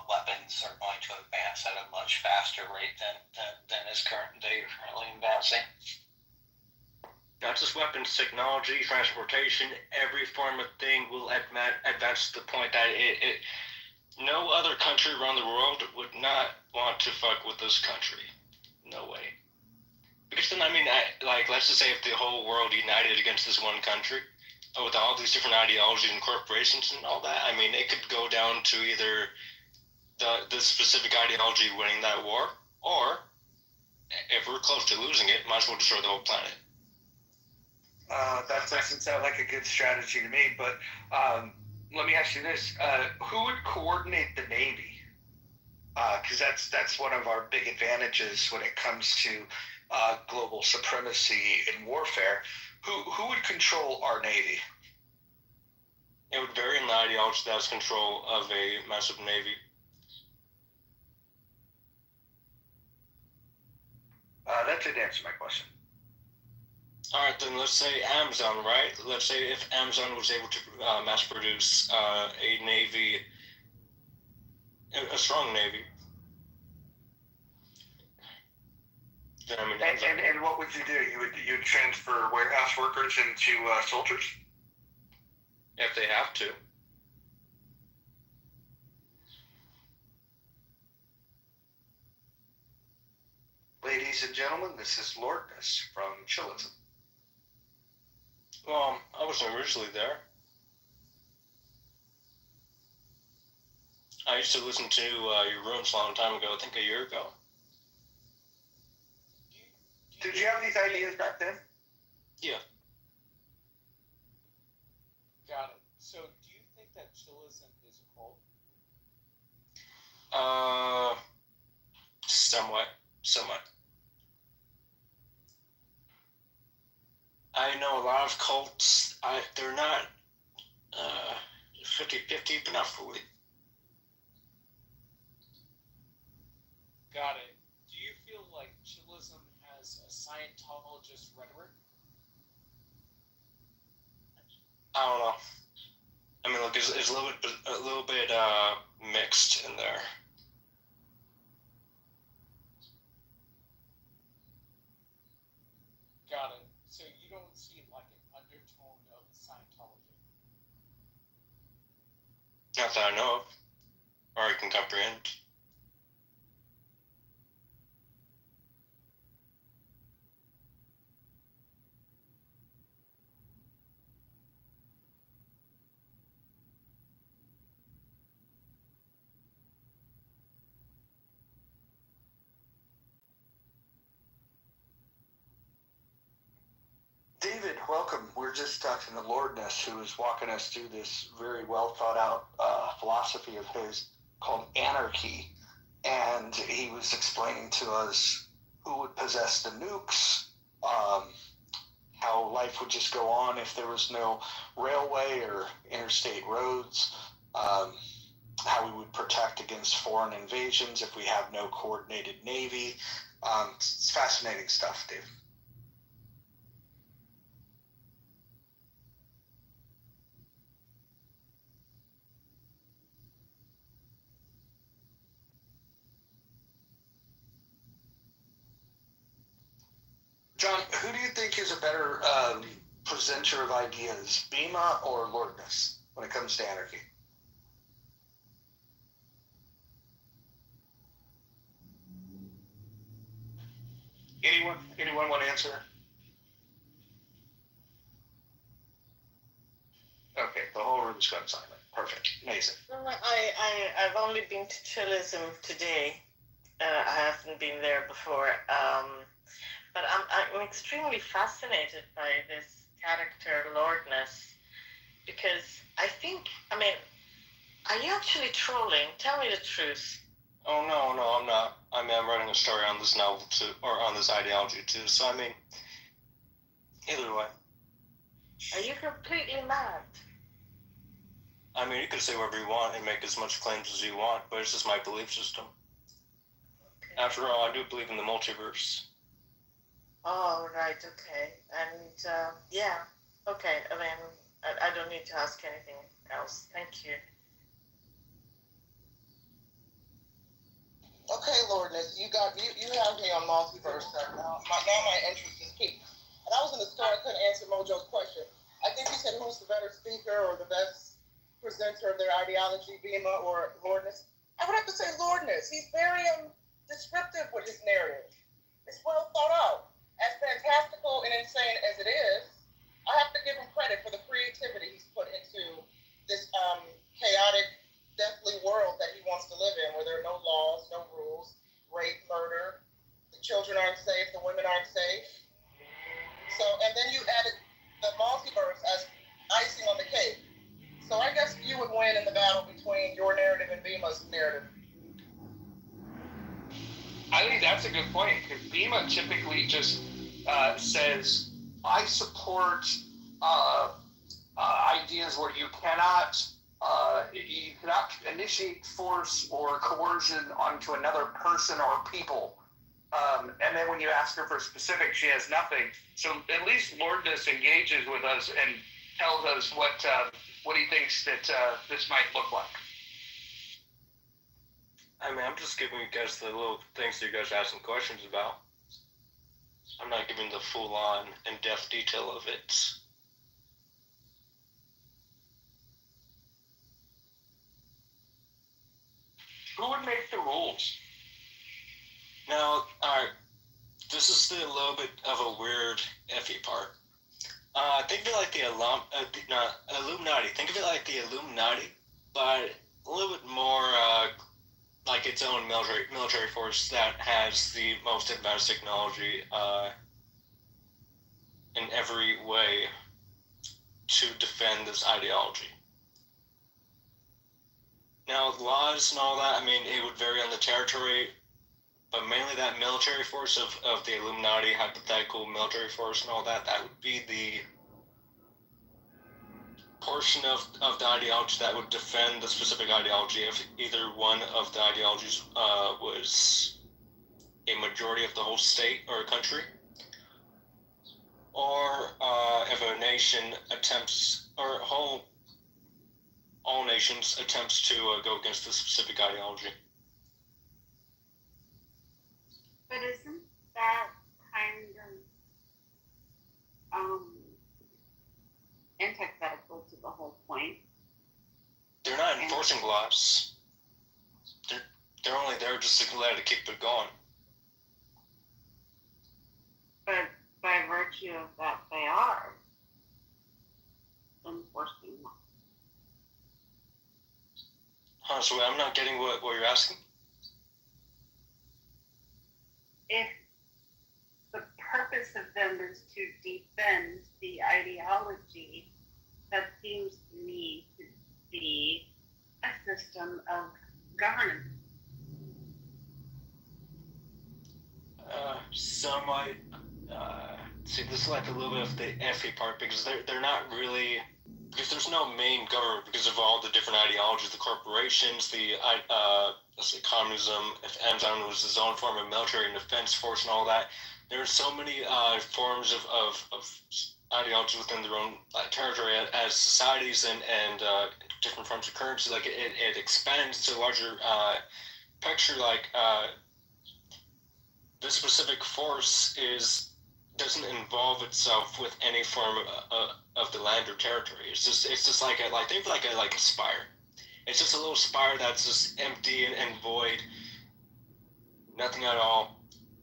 weapons are going to advance at a much faster rate than they are currently advancing. Not just weapons, technology, transportation, every form of thing will advance to the point that no other country around the world would not want to fuck with this country. No way. Because then, I mean, let's just say if the whole world united against this one country, with all these different ideologies and corporations and all that, I mean, it could go down to either the specific ideology winning that war, or if we're close to losing it, might as well destroy the whole planet. That doesn't sound like a good strategy to me, but let me ask you this. Who would coordinate the Navy? Because that's one of our big advantages when it comes to global supremacy in warfare. Who would control our Navy? It would vary in the ideology that has control of a massive Navy. That didn't answer my question. Alright, then let's say Amazon, right? Let's say if Amazon was able to mass produce a Navy, a strong Navy. Then, I mean, and what would you do? You would transfer warehouse workers into soldiers? If they have to. Ladies and gentlemen, this is Lordness from Chillism. Well, I wasn't originally there. I used to listen to your rooms a long time ago, I think a year ago. Did you have these ideas back then? Yeah. Got it. So, do you think that chillism is a cult? Somewhat. I know a lot of cults. They're not 50-50, but not fully. Got it. Do you feel like chillism has a Scientologist rhetoric? I don't know. I mean, look, it's a little bit mixed in there. Got it. So you don't see like an undertone of Scientology? Not that I know of, or I can comprehend. David, welcome. We're just talking to Lordness, who is walking us through this very well thought out philosophy of his called anarchy. And he was explaining to us who would possess the nukes, how life would just go on if there was no railway or interstate roads, how we would protect against foreign invasions if we have no coordinated Navy. It's fascinating stuff, Dave. John, who do you think is a better presenter of ideas, Bima or Lordness? when it comes to anarchy. Anyone want to answer? Okay, the whole room's gone silent. Perfect. Amazing. I've only been to Chillism today. I haven't been there before. But I'm extremely fascinated by this character Lordness, because I mean, are you actually trolling? Tell me the truth. Oh no, I'm not. I mean, I'm writing a story on this novel too, or on this ideology too. So I mean, either way. Are you completely mad? I mean, you can say whatever you want and make as much claims as you want, but it's just my belief system. Okay. After all, I do believe in the multiverse. Oh, right, okay. And, yeah, okay. I mean, I don't need to ask anything else. Thank you. Okay, Lordness, you have me on multiverse now. My interest is peaked. And I was in the store, I couldn't answer Mojo's question. I think he said who's the better speaker or the best presenter of their ideology, Bima or Lordness. I would have to say Lordness. He's very descriptive with his narrative. It's well thought out. As fantastical and insane as it is, I have to give him credit for the creativity he's put into this chaotic, deathly world that he wants to live in, where there are no laws, no rules, rape, murder, the children aren't safe, the women aren't safe. So, and then you added the multiverse as icing on the cake. So I guess you would win in the battle between your narrative and Bima's narrative. I think that's a good point, because Bima typically just says, I support ideas where you cannot initiate force or coercion onto another person or people. And then when you ask her for specifics, she has nothing. So at least Lordness engages with us and tells us what he thinks that this might look like. I mean, I'm just giving you guys the little things that you guys are asking questions about. I'm not giving the full-on, in-depth detail of it. Who would make the rules? Now, alright, this is the little bit of a weird iffy part. Think of it like the Illuminati. Think of it like the Illuminati, but a little bit more like its own military force that has the most advanced technology in every way to defend this ideology. Now, laws and all that, I mean, it would vary on the territory, but mainly that military force of the Illuminati, hypothetical military force and all that, that would be the portion of the ideology that would defend the specific ideology if either one of the ideologies was a majority of the whole state or a country, or if a nation attempts, or all nations attempts to go against the specific ideology. But isn't that kind of antithetical to the whole point? They're not enforcing laws. They're only there just to let it keep it going. But by virtue of that, they are enforcing laws. Honestly, I'm not getting what you're asking. If the purpose of them is to defend the ideology, that seems to me to be a system of governance. Some might see this is like a little bit of the iffy part, because they're not really, because there's no main government because of all the different ideologies, the corporations, the communism, if Amazon was its own form of military and defense force and all that. There are so many forms of ideology within their own territory as societies and different forms of currency. Like it expands to a larger picture. Like this specific force doesn't involve itself with any form of the land or territory. It's just like think like a spire. It's just a little spire that's just empty and void, nothing at all.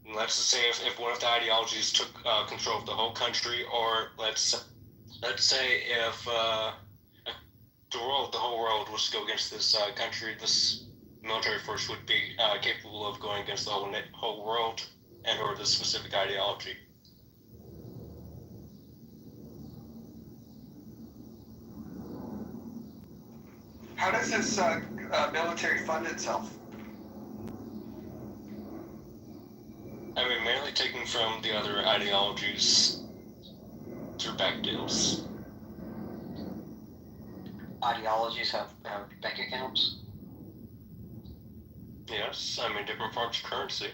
And let's just say if one of the ideologies took control of the whole country, or let's say if the whole world was to go against this country, this military force would be capable of going against the whole world and or this specific ideology. How does this military fund itself? I mean, mainly taken from the other ideologies through back deals. Ideologies have bank accounts? Yes, I mean, different forms of currency.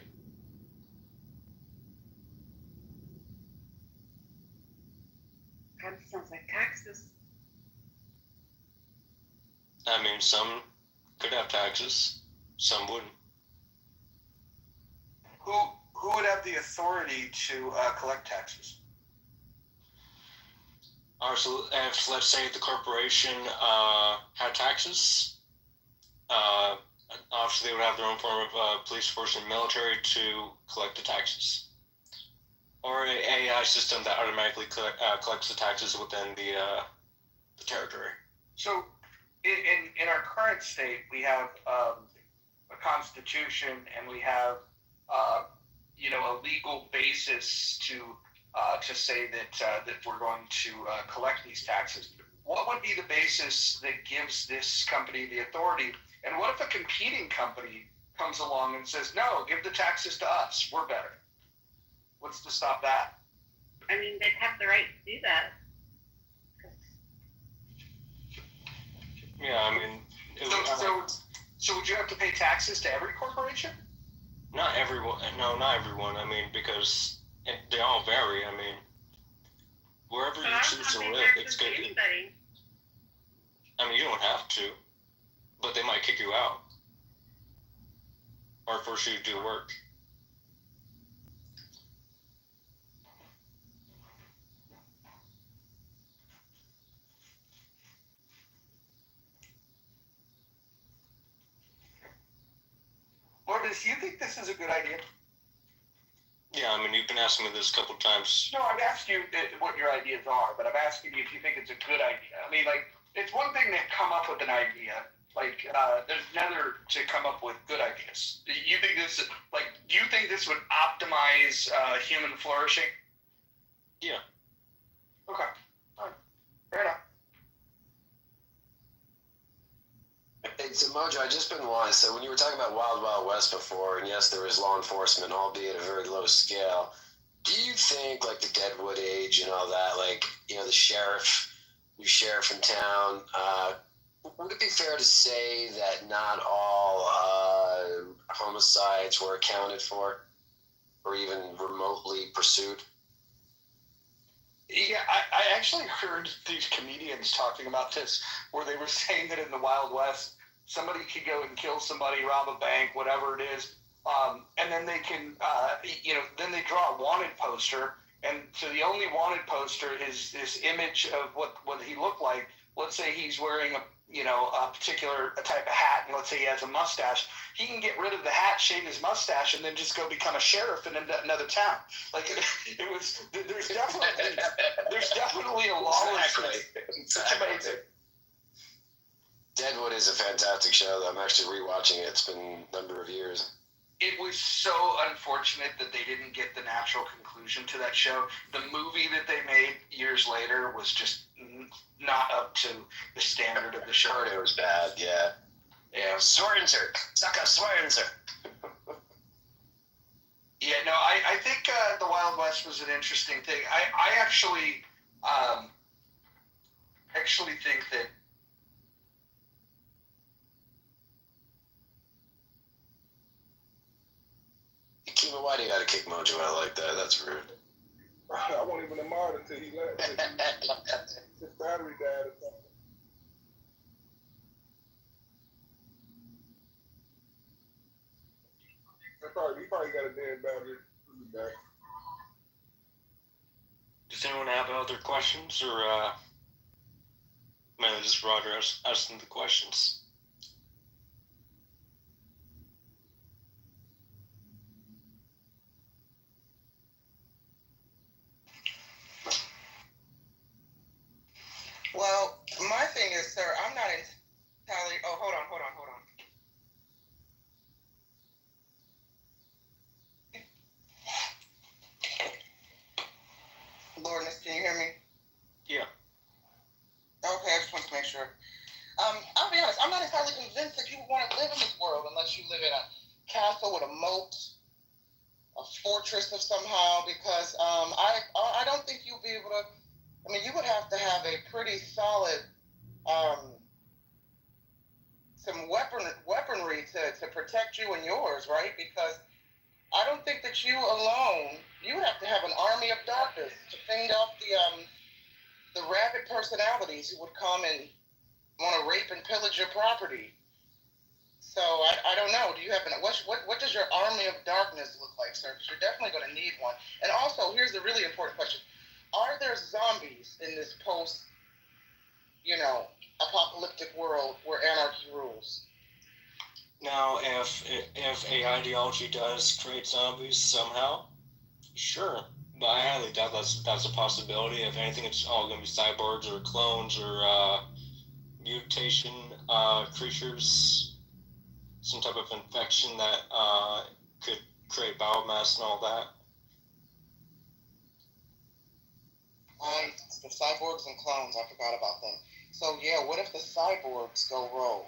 Kind of sounds like taxes. I mean, some could have taxes, some wouldn't. Who would have the authority to collect taxes? So if, let's say, the corporation had taxes, obviously they would have their own form of police force and military to collect the taxes. Or an AI system that automatically collects the taxes within the territory. So, in our current state, we have a constitution, and we have a legal basis to say that we're going to collect these taxes. What would be the basis that gives this company the authority? And what if a competing company comes along and says, "No, give the taxes to us. We're better"? What's to stop that? I mean, they'd have the right to do that. Yeah, I mean... So would you have to pay taxes to every corporation? Not everyone. No, not everyone. I mean, because they all vary. I mean, wherever you choose to live, it's good. I mean, you don't have to, but they might kick you out or force you to do work. Lourdes, do you think this is a good idea? Yeah, I mean, you've been asking me this a couple of times. No, I've asked you what your ideas are, but I'm asking you if you think it's a good idea. I mean, like, it's one thing to come up with an idea. Like, there's another to come up with good ideas. Do you think this would optimize human flourishing? Yeah. Okay. All right. Fair enough. So Mojo, I just been wanting. So when you were talking about Wild Wild West before, and yes, there was law enforcement, albeit at a very low scale. Do you think, like the Deadwood Age and all that, like the new sheriff in town, would it be fair to say that not all homicides were accounted for, or even remotely pursued? Yeah, I actually heard these comedians talking about this, where they were saying that in the Wild West, somebody could go and kill somebody, rob a bank, whatever it is, and then they can, then they draw a wanted poster, and so the only wanted poster is this image of what he looked like. Let's say he's wearing a particular type of hat, and let's say he has a mustache. He can get rid of the hat, shave his mustache, and then just go become a sheriff in another town. Like it was. There's definitely a lawlessness. Exactly. Deadwood is a fantastic show. I'm actually rewatching it. It's been a number of years. It was so unfortunate that they didn't get the natural conclusion to that show. The movie that they made years later was just not up to the standard of the show. It was bad, yeah. Yeah, Swerenser. Sucker Swerenser. Yeah, no, I think the Wild West was an interesting thing. I actually think that Kima, why do you gotta kick Mojo out like that? That's rude. I wasn't even a mod until he left. His battery died or something. He probably got a dead battery. He'll be back. Does anyone have other questions, or mainly just Roger asking the questions? Well, my thing is, sir, I'm not entirely. Oh, hold on. Lordness, can you hear me? Yeah. Okay, I just want to make sure. I'll be honest, I'm not entirely convinced that you want to live in this world unless you live in a castle with a moat, a fortress of somehow, because I don't think you'll be able to. I mean, you would have to have a pretty solid some weaponry to protect you and yours, right? Because I don't think that you alone. You would have to have an army of darkness to fend off the rabid personalities who would come and want to rape and pillage your property. So I don't know. Do you have what does your army of darkness look like, sir? Because you're definitely going to need one. And also, here's the really important question: are there zombies in this apocalyptic world where anarchy rules? Now, if a ideology does create zombies somehow, sure. But I highly doubt that's a possibility. If anything, it's all going to be cyborgs or clones or mutation creatures, some type of infection that could create biomass and all that. The cyborgs and clones, I forgot about them. So yeah, what if the cyborgs go rogue?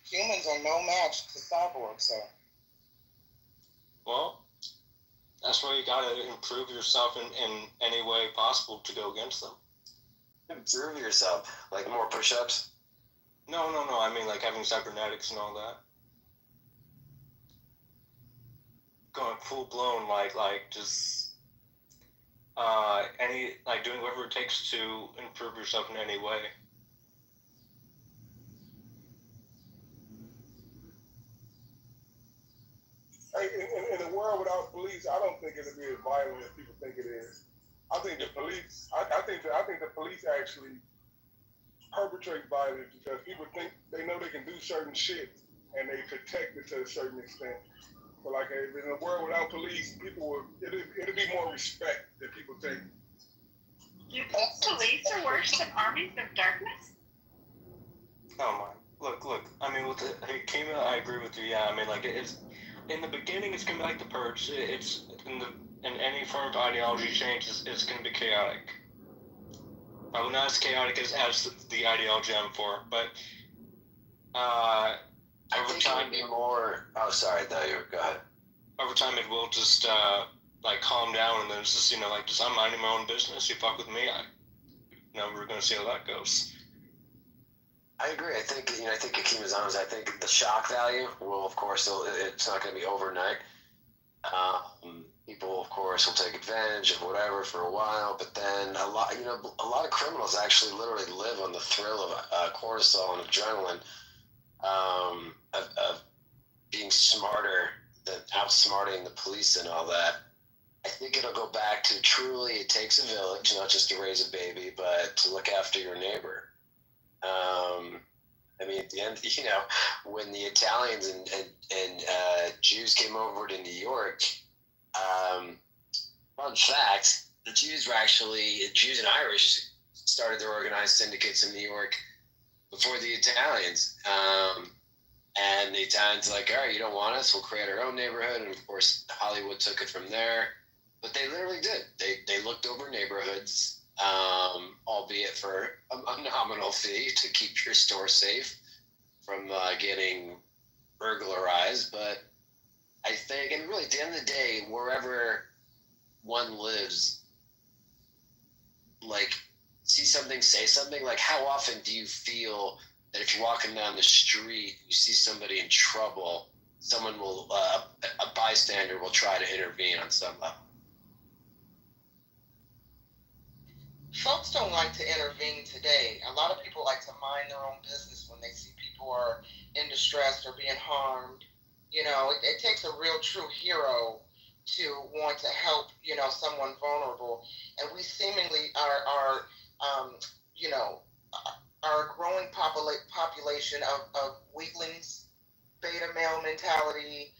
Humans are no match to cyborgs, sir. Well, that's why you gotta improve yourself in any way possible to go against them. Improve yourself? Like more push-ups? No. I mean, like having cybernetics and all that. Going full blown, like just doing whatever it takes to improve yourself in any way. Hey, in a world without police, I don't think it'll be as violent as people think it is. I think the police actually perpetrate violence because people think they know they can do certain shit and they protect it to a certain extent. So like in a world without police, it'll be more respect than people think. You think police are worse than armies of darkness? Oh my! Look. I mean, with Kima, I agree with you. Yeah, I mean, like it's in the beginning, it's gonna be like the Purge. It's in any form of ideology change, it's gonna be chaotic. Probably not as chaotic as the ideology I'm for, but over time, it'll be more. Oh, sorry, though. Go ahead. Over time, it will just calm down, and then it's just just I'm minding my own business. You fuck with me, we're gonna see how that goes. I agree. I think Akima's honest. I think the shock value will, of course, it's not going to be overnight. People, of course, will take advantage of whatever for a while, but then a lot of criminals actually literally live on the thrill of cortisol and adrenaline, of being smarter than outsmarting the police and all that. I think it'll go back to truly it takes a village, not just to raise a baby, but to look after your neighbor. I mean, at the end, when the Italians and Jews came over to New York, fun fact, the Jews and Irish started their organized syndicates in New York before the Italians. And the Italians like, all right, you don't want us, we'll create our own neighborhood. And of course, Hollywood took it from there. But they literally did. They looked over neighborhoods, albeit for a nominal fee to keep your store safe from getting burglarized. But I think, and really at the end of the day, wherever one lives, like, see something, say something. Like, how often do you feel that if you're walking down the street, you see somebody in trouble, someone will, a bystander will try to intervene on some level? Folks don't like to intervene today. A lot of people like to mind their own business when they see people are in distress or being harmed. It takes a real true hero to want to help, someone vulnerable, and we seemingly are a growing population of weaklings, beta male mentality,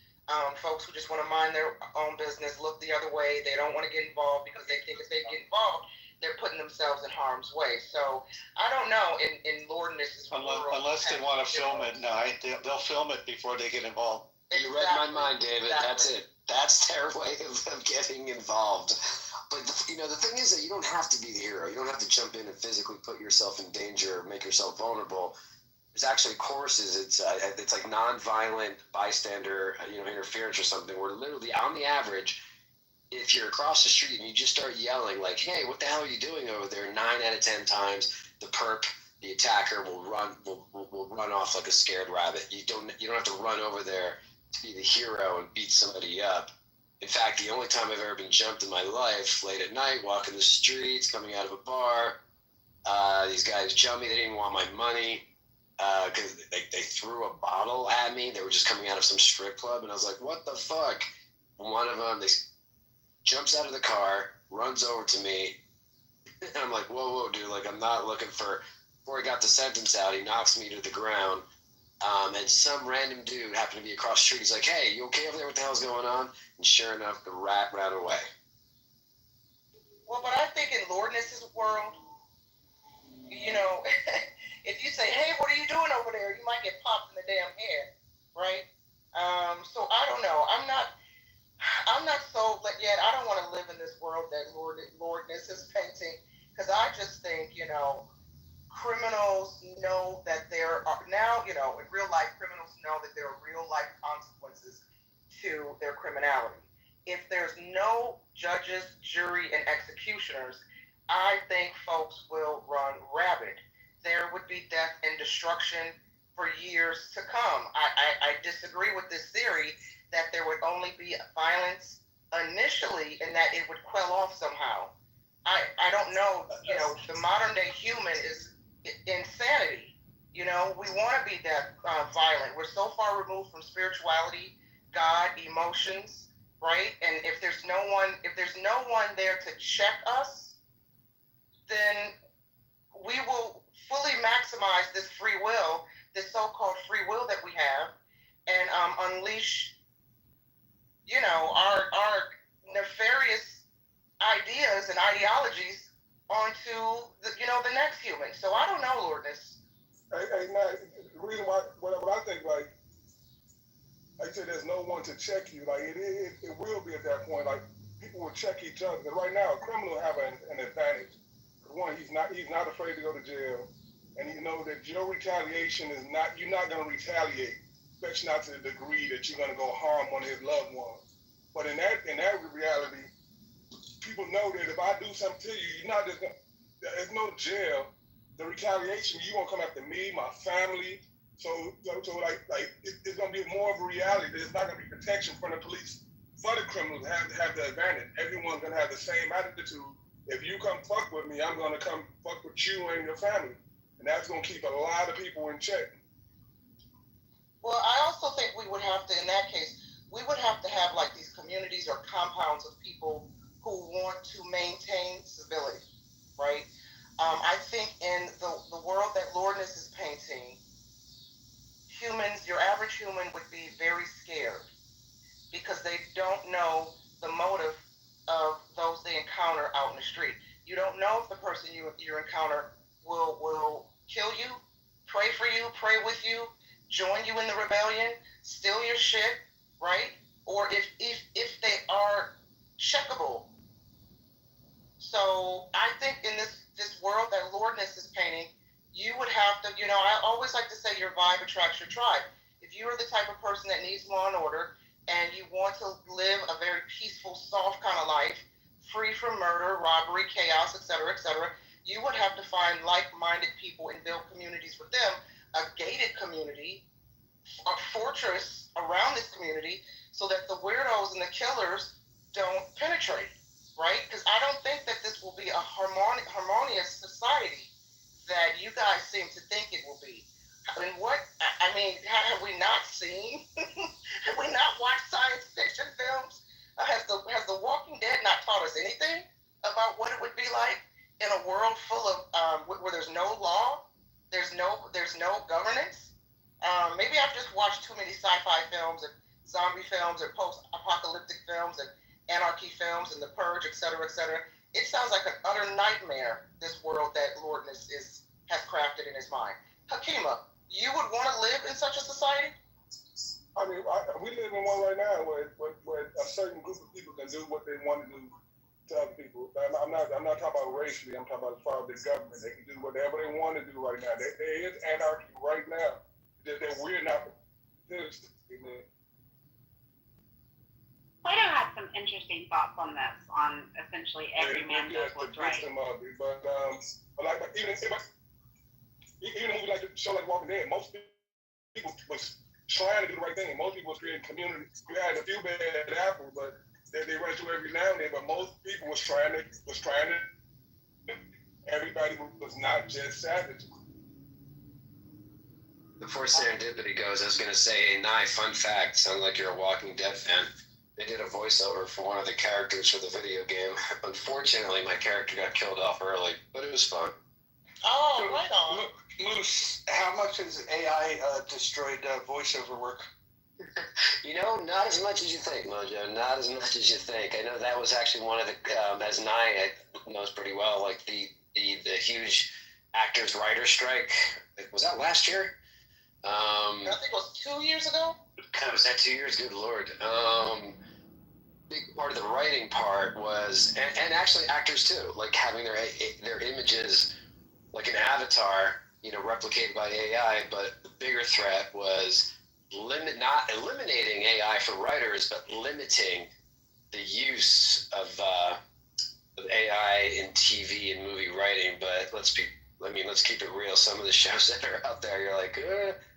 folks who just want to mind their own business, look the other way. They don't want to get involved because they think if they get involved, they're putting themselves in harm's way. So I don't know. In Lord and this unless they want to film it, no, they'll film it before they get involved. You read my mind, David. Exactly. That's it. That's their way of getting involved. But the thing is that you don't have to be the hero. You don't have to jump in and physically put yourself in danger, make yourself vulnerable. There's actually courses. It's like nonviolent bystander, interference or something. Where literally, on the average, if you're across the street and you just start yelling like, "Hey, what the hell are you doing over there?" 9 out of 10 times, the attacker will run off like a scared rabbit. You don't have to run over there to be the hero and beat somebody up. In fact, the only time I've ever been jumped in my life, late at night, walking the streets, coming out of a bar, these guys jumped me. They didn't want my money because they threw a bottle at me. They were just coming out of some strip club, and I was like, "What the fuck?" And one of them, they jumps out of the car, runs over to me, and I'm like, whoa, dude, like, I'm not looking for... Before he got the sentence out, he knocks me to the ground, and some random dude happened to be across the street. He's like, "Hey, you okay over there? What the hell's going on?" And sure enough, the rat ran away. Well, but I think in Lord Ness's world, if you say, "Hey, what are you doing over there?" you might get popped in the damn head, right? So I don't know. I'm not sold yet. I don't want to live in this world that Lord Ness is painting, because I just think, criminals know that there are now, in real life, criminals know that there are real life consequences to their criminality. If there's no judges, jury, and executioners, I think folks will run rabid. There would be death and destruction for years to come. I disagree with this theory that there would only be violence initially and that it would quell off somehow. I don't know. The modern day human is insanity. We want to be that violent. We're so far removed from spirituality, God, emotions, right? And if there's no one there to check us, then we will fully maximize this free will, this so-called free will that we have, and unleash, our nefarious ideas and ideologies onto the next human. So I don't know, Lordness. Hey, now, the reason why, what I think, like I said, there's no one to check you. Like it will be at that point. Like people will check each other. But right now, a criminal will have an advantage. One, he's not afraid to go to jail, and you know that your retaliation is not. You're not going to retaliate, especially not to the degree that you're going to go harm one of his loved ones. But in that reality, people know that if I do something to you, you're not just going. There's no jail. The retaliation, you won't come after me, my family. So like it's gonna be more of a reality. There's not gonna be protection from the police for the criminals have the advantage. Everyone's gonna have the same attitude. If you come fuck with me, I'm gonna come fuck with you and your family, and that's gonna keep a lot of people in check. Well, I also think we would have to, in that case, we would have to have like these communities or compounds of people who want to maintain civility, right? I think in the world that Lordness is painting, humans, your average human would be very scared because they don't know the motive of those they encounter out in the street. You don't know if the person you encounter will kill you, pray for you, pray with you, join you in the rebellion, steal your shit, right? Or if they are checkable. So I think in this world that Lordness is painting, you would have to, I always like to say your vibe attracts your tribe. If you are the type of person that needs law and order and you want to live a very peaceful, soft kind of life, free from murder, robbery, chaos, etc., you would have to find like-minded people and build communities with them, a gated community, a fortress around this community so that the weirdos and the killers don't penetrate, right? Because I don't think that this will be a harmonious society that you guys seem to think it will be. Have we not seen? Have we not watched science fiction films Has the Walking Dead not taught us anything about what it would be like in a world full of where there's no law, there's no governance? Maybe I've just watched too many sci-fi films and zombie films and post-apocalyptic films and anarchy films and The Purge, et cetera, et cetera. It sounds like an utter nightmare, this world that Lorden has crafted in his mind. Hakima, you would want to live in such a society? I mean, we live in one right now where a certain group of people can do what they want to do to other people. I'm not talking about racially. I'm talking about as far as the government. They can do whatever they want to do right now. There is anarchy right now that we're not. Plato had some interesting thoughts on this, on essentially every man does what's right. But even when we like to show like Walking Dead, most people was trying to do the right thing. Most people was creating community. You had a few bad apples, but they run into every now and then. But most people was trying to. Everybody was not just savages. Before serendipity goes, I was going to say, fun fact. Sounds like you're a Walking Dead fan. They did a voiceover for one of the characters for the video game. Unfortunately, my character got killed off early, but it was fun. Oh, right on. Moose, how much has AI destroyed voiceover work? Not as much as you think, Mojo. Not as much as you think. I know that was actually one of the, as Nye knows pretty well, like the huge actors writer strike. Was that last year? I think it was 2 years ago. God, was that 2 years? Good Lord. Big part of the writing part was, and actually actors too, like having their images like an avatar, replicated by AI. But the bigger threat was not eliminating AI for writers, but limiting the use of AI in TV and movie writing. But let's keep it real. Some of the shows that are out there, you're like,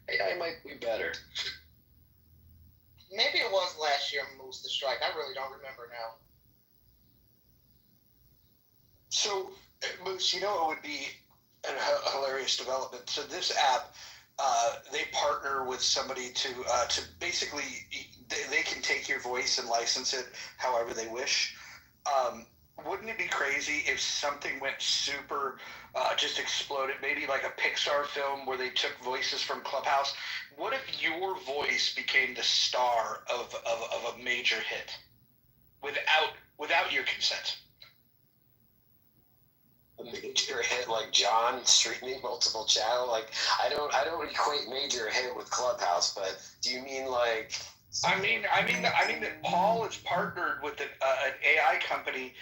AI might be better. Maybe it was last year, Moose, the strike. I really don't remember now. So, Moose, it would be a hilarious development. So this app, they partner with somebody to basically, they can take your voice and license it however they wish. Wouldn't it be crazy if something went super, just exploded, maybe like a Pixar film where they took voices from Clubhouse? What if your voice became the star of a major hit without your consent? A major hit like John streaming multiple channel? Like, I don't equate major hit with Clubhouse, but do you mean like? I mean that Paul is partnered with an AI company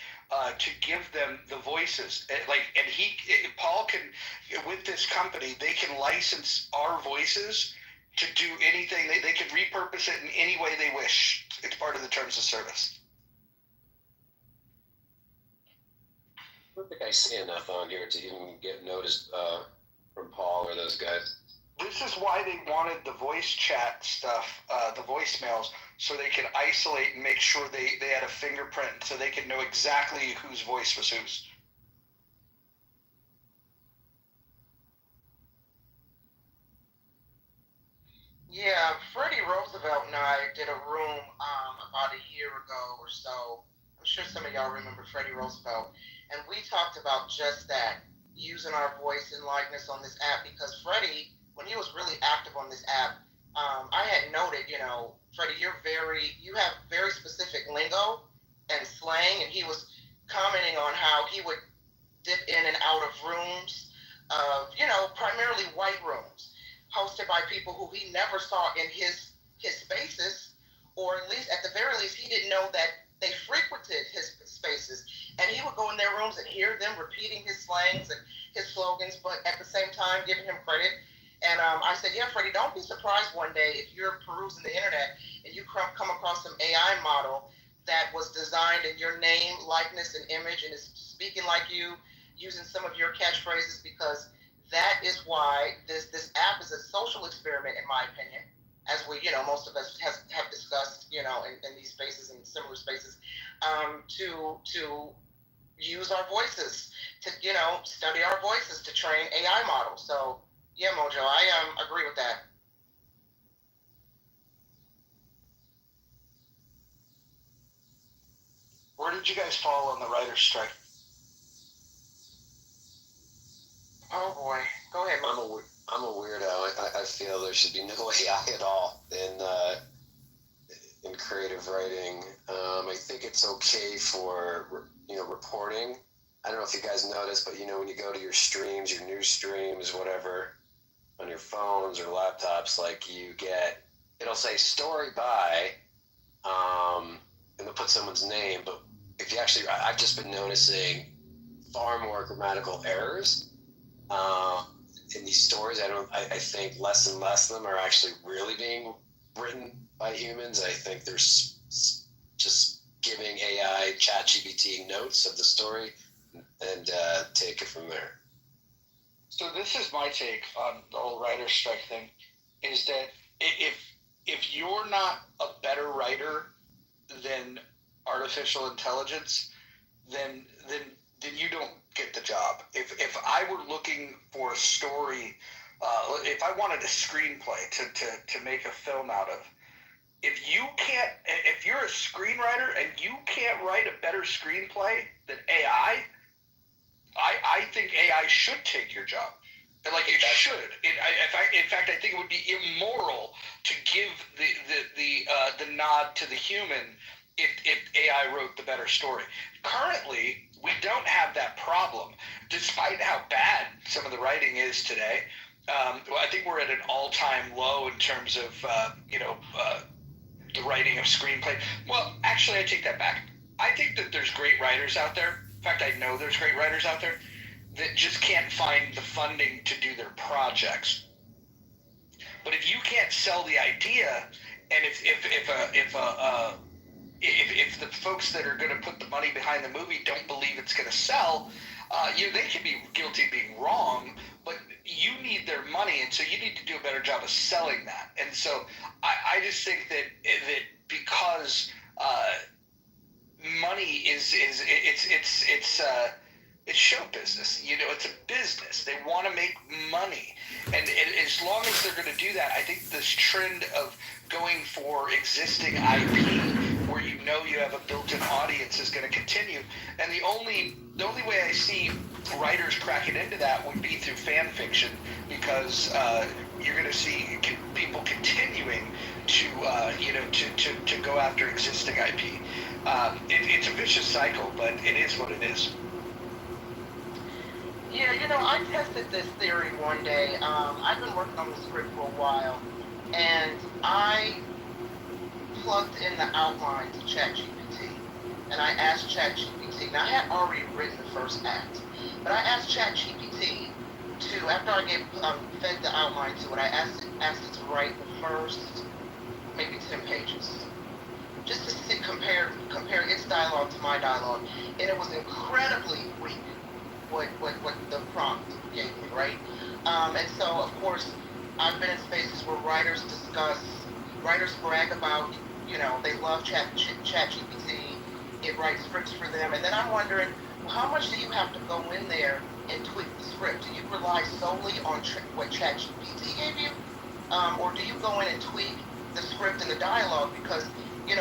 to give them the voices. Paul can, with this company, they can license our voices to do anything. They can repurpose it in any way they wish. It's part of the terms of service. I don't think I see enough on here to even get noticed from Paul or those guys. This is why they wanted the voice chat stuff, the voicemails, so they could isolate and make sure they had a fingerprint so they could know exactly whose voice was whose. Yeah, Freddie Roosevelt and I did a room about a year ago or so. I'm sure some of y'all remember Freddie Roosevelt. And we talked about just that, using our voice and likeness on this app, because Freddie, when he was really active on this app, I had noted, Freddie, you have very specific lingo and slang, and he was commenting on how he would dip in and out of rooms, primarily white rooms, hosted by people who he never saw in his spaces, or at the very least, he didn't know that they frequented his spaces, and he would go in their rooms and hear them repeating his slangs and his slogans, but at the same time giving him credit. And I said, yeah, Freddie, don't be surprised one day if you're perusing the internet and you come across some AI model that was designed in your name, likeness, and image, and is speaking like you, using some of your catchphrases, because that is why this app is a social experiment, in my opinion, as we, most of us have discussed, in these spaces and similar spaces, to use our voices, to, study our voices, to train AI models. So, yeah, Mojo, I agree with that. Where did you guys fall on the writer's strike? Oh boy, go ahead. I'm a weirdo. I feel there should be no AI at all in creative writing. I think it's okay for reporting. I don't know if you guys notice, but when you go to your streams, your news streams, whatever, on your phones or laptops, like it'll say story by, and they'll put someone's name. But if you actually, I've just been noticing far more grammatical errors in these stories. I think less and less of them are actually really being written by humans. I think there's just giving AI ChatGPT notes of the story and take it from there. So this is my take on the whole writer's strike thing, is that if you're not a better writer than artificial intelligence, then you don't get the job. If I were looking for a story, if I wanted a screenplay to make a film out of, if you're a screenwriter and you can't write a better screenplay than AI, I think AI should take your job. Like it should. In fact, I think it would be immoral to give the nod to the human if AI wrote the better story. Currently, we don't have that problem, despite how bad some of the writing is today. I think we're at an all-time low in terms of the writing of screenplay. Well, actually, I take that back. I think that there's great writers out there. In fact, I know there's great writers out there that just can't find the funding to do their projects. But if you can't sell the idea, and if the folks that are going to put the money behind the movie don't believe it's going to sell, they can be guilty of being wrong, but you need their money, and so you need to do a better job of selling that. And so I just think that because money is it's show business. It's a business. They want to make money. And as long as they're going to do that, I think this trend of going for existing IP where you have a built-in audience is going to continue. And the only way I see writers cracking into that would be through fan fiction, because you're going to see people continuing to go after existing IP. It's a vicious cycle, but it is what it is. Yeah, I tested this theory one day. I've been working on the script for a while, and I plugged in the outline to ChatGPT, and I asked ChatGPT. Now, I had already written the first act, but I asked ChatGPT to, after I fed the outline to it, I asked it to write the first maybe 10 pages, just to compare its dialogue to my dialogue, and it was incredibly weak. What the prompt gave me, right? And so, of course, I've been in spaces where writers brag about, they love ChatGPT, it writes scripts for them, and then I'm wondering, well, how much do you have to go in there and tweak the script? Do you rely solely on what ChatGPT gave you? Or do you go in and tweak the script and the dialogue? Because,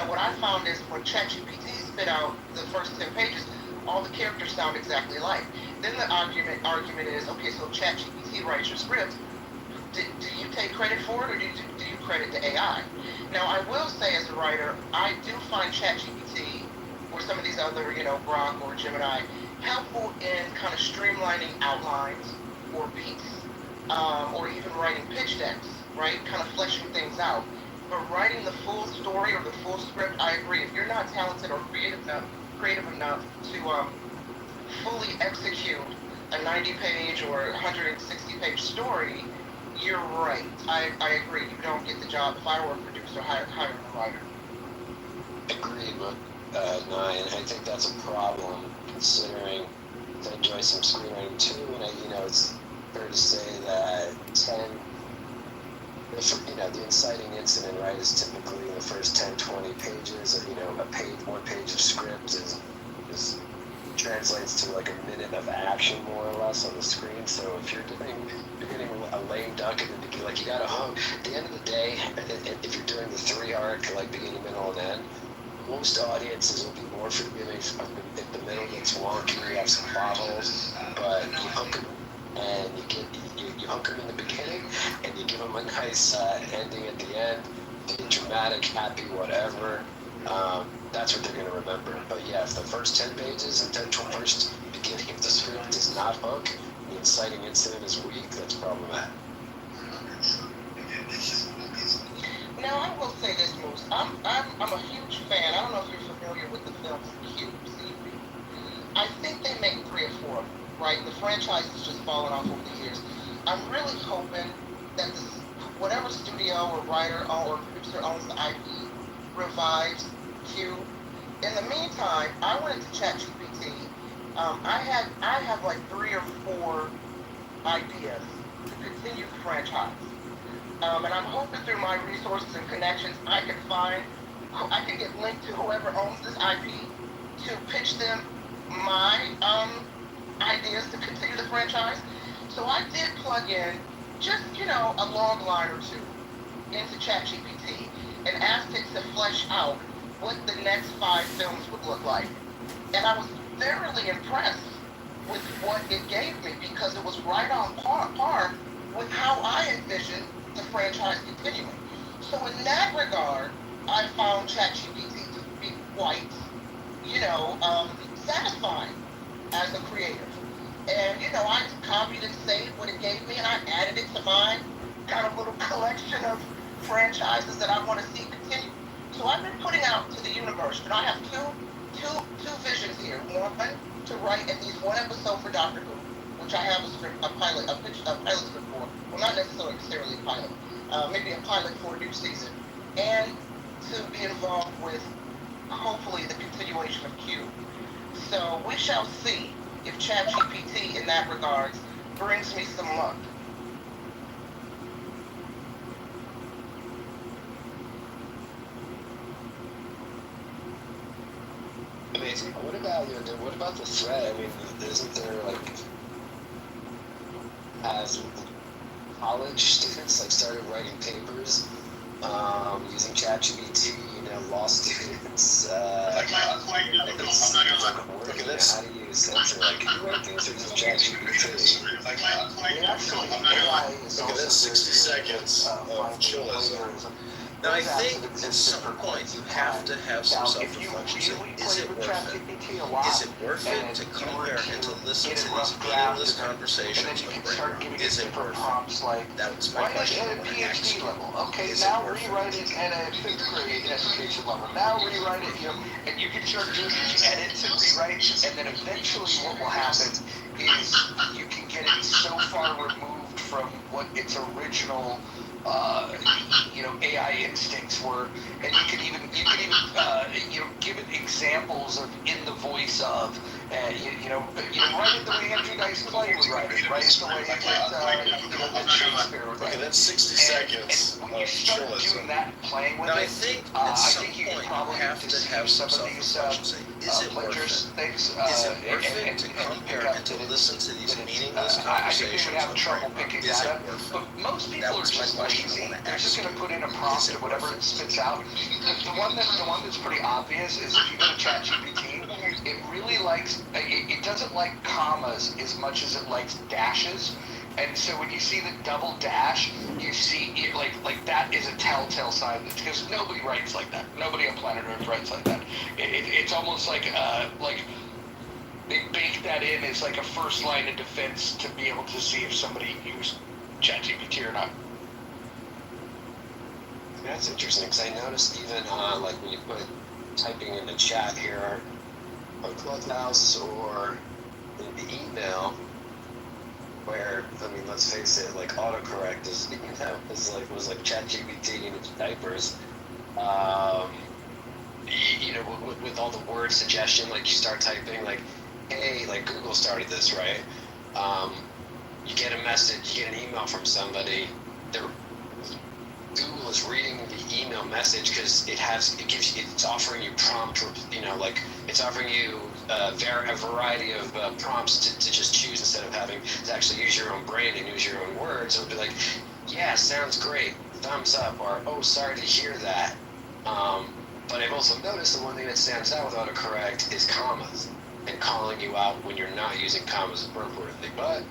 what I found is when ChatGPT spit out the first 10 pages, all the characters sound exactly alike. Then the argument is, okay, so ChatGPT writes your script. Do you take credit for it, or do you credit to AI? Now, I will say as a writer, I do find ChatGPT or some of these other, Grok or Gemini, helpful in kind of streamlining outlines or beats, or even writing pitch decks, right? Kind of fleshing things out. But writing the full story or the full script, I agree. If you're not talented or creative enough to fully execute a 90-page or 160-page story, you're right. I agree. You don't get the job. If I were a producer, hiring a writer. Agreed with Nye, and I think that's a problem, considering I enjoy some screenwriting too, and it's fair to say that the inciting incident, right, is typically in the first 10, 20 pages, or, one page of script is translates to like a minute of action, more or less, on the screen. So if you're getting a lame duck in the beginning, like, you gotta hook. At the end of the day, if you're doing the 3 arc, like beginning, middle, and end, most audiences will be more forgiving if the middle gets wonky, you have some plot holes, but you hook them and you hook them in the beginning and you give them a nice ending at the end, dramatic, happy, whatever. That's what they're going to remember. But yeah, if the first 10 pages and then first beginning of the script does not hook, the inciting incident is weak, that's problematic. Now, I will say this, Moose. I'm a huge fan. I don't know if you're familiar with the film Cube. I think they make 3 or 4 of them, right? The franchise has just fallen off over the years. I'm really hoping that whatever studio or writer or producer owns the IP revives Cube. In the meantime, I went into ChatGPT. I have like 3 or 4 ideas to continue the franchise. And I'm hoping through my resources and connections, I can get linked to whoever owns this IP to pitch them my ideas to continue the franchise. So I did plug in just, a log line or 2 into ChatGPT and asked it to flesh out what the next 5 films would look like. And I was thoroughly impressed with what it gave me because it was right on par with how I envisioned the franchise continuing. So in that regard, I found ChatGPT to be quite, satisfying as a creator. And, I copied and saved what it gave me and I added it to my kind of little collection of franchises that I want to see continue. So I've been putting out to the universe, and I have two visions here. One, to write at least 1 episode for Doctor Who, which I have a pilot script for. Well, not necessarily a pilot. Maybe a pilot for a new season. And to be involved with, hopefully, the continuation of Q. So we shall see if ChatGPT, in that regard, brings me some luck. Amazing. What about the thread? I mean, isn't there as college students started writing papers using ChatGPT? Law students. I'm not gonna lie. Look at this. How do you censor? Can you write things using ChatGPT? Look at this. 60 seconds of chillism. Now, I think at some point you have to have some self-reflection. Is it worth it? Is it worth it to come here and to listen to these meaningless conversations with Brain? Is it worth it? That was my question. At a PhD level. Okay, now rewrite it at a 5th grade education level. Now rewrite it, and you can start doing these edits and rewrites, and then eventually what will happen is you can get it so far removed from what its original AI instincts were, and you can even give it examples of in the voice of, write it the way Andrew Dice Clay would write it the way that Shakespeare would write it. Okay, that's 60 seconds and when you start doing that and playing with now, it, I think at some point you have to have some some of these self-reflection. Is it worth it? things. Is it worth it to come here and to listen to these meaningless conversations I think we would have trouble picking Is that it up. worth But it? most people are just lazy. They're just going to put in a prompt or whatever it spits out. The one that's pretty obvious is if you go to ChatGPT, it really likes. It doesn't like commas as much as it likes dashes. And so when you see the double dash, you see it like that is a telltale sign because nobody writes like that. Nobody on planet Earth writes like that. It's almost like they bake that in as like a first line of defense to be able to see if somebody used ChatGPT or not. That's interesting because I noticed even when you put typing in the chat here on Clubhouse or in the email, where let's face it, autocorrect is was like ChatGPT in its diapers. With all the word suggestion, you start typing hey, Google started this, right? You get a message, you get an email from somebody. Google is reading the email message because it's offering you prompt, it's offering you a variety of prompts to just choose instead of having to actually use your own brain and use your own words. It'll be like, yeah, sounds great, thumbs up, or oh, sorry to hear that. But I've also noticed the one thing that stands out with autocorrect is commas and calling you out when you're not using commas appropriately. But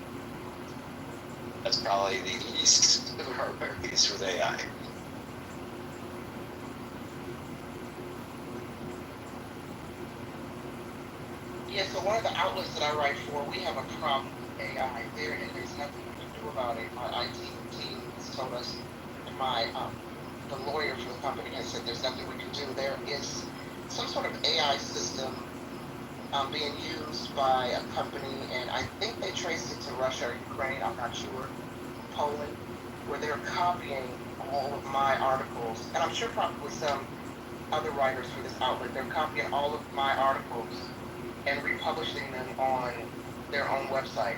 that's probably the least of our worries with AI. Yeah, so one of the outlets that I write for, we have a problem with AI there, and there's nothing we can do about it. Our IT team has told us, and the lawyer for the company has said there's nothing we can do. There is some sort of AI system being used by a company, and I think they traced it to Russia or Ukraine, I'm not sure, Poland, where they're copying all of my articles, and I'm sure probably some other writers for this outlet, they're copying all of my articles and republishing them on their own website,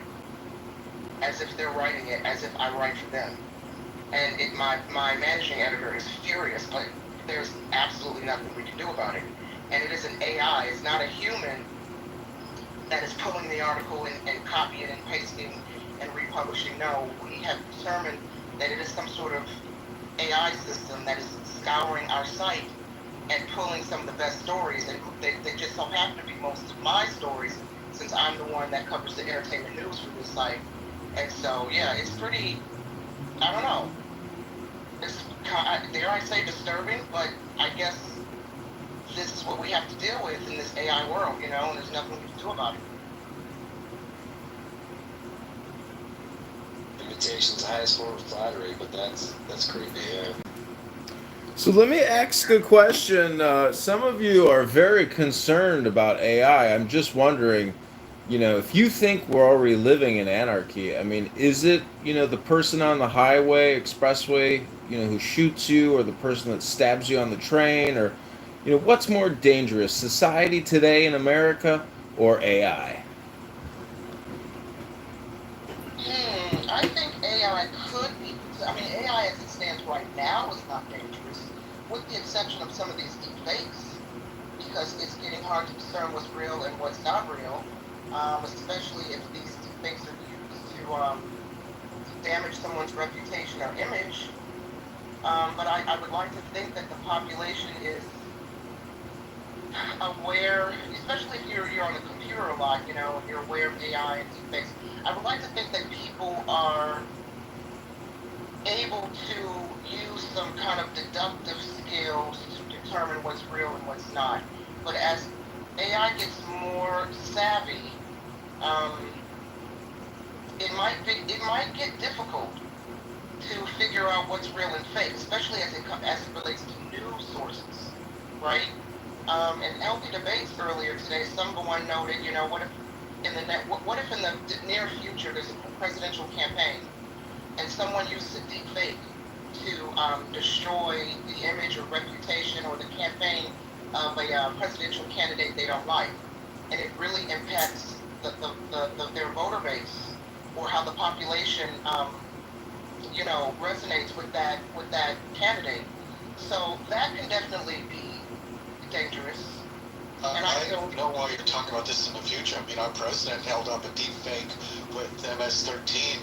as if they're writing it, as if I write for them. And my managing editor is furious, but there's absolutely nothing we can do about it. And it is an AI, it's not a human that is pulling the article and copying and pasting and republishing. No, we have determined that it is some sort of AI system that is scouring our site and pulling some of the best stories, and they just so happen to be most of my stories, since I'm the one that covers the entertainment news for this site. And so, yeah, it's pretty, I don't know, it's, dare I say, disturbing, but I guess this is what we have to deal with in this AI world, you know, and there's nothing we can do about it. Imitation's the highest form of flattery, but that's creepy, yeah. So let me ask a question. Some of you are very concerned about AI. I'm just wondering, if you think we're already living in anarchy, I mean, is it, the person on the highway, expressway, who shoots you, or the person that stabs you on the train, or, what's more dangerous, society today in America or AI? I think AI could be, AI as it stands right now is not dangerous, with the exception of some of these deep fakes, because it's getting hard to discern what's real and what's not real, especially if these deep fakes are used to damage someone's reputation or image. But I would like to think that the population is aware, especially if you're on the computer a lot, and you're aware of AI and deep fakes. I would like to think that people are able to use some kind of deductive skills to determine what's real and what's not. But as AI gets more savvy, it might get difficult to figure out what's real and fake, especially as it relates to news sources, right? In healthy debates earlier today, someone noted, what if in the near future there's a presidential campaign and someone uses a deep fake to destroy the image or reputation or the campaign of a presidential candidate they don't like, and it really impacts their voter base, or how the population resonates with that candidate. So that can definitely be dangerous. I don't know why you're talking about this in the future. I mean, our president held up a deep fake with MS-13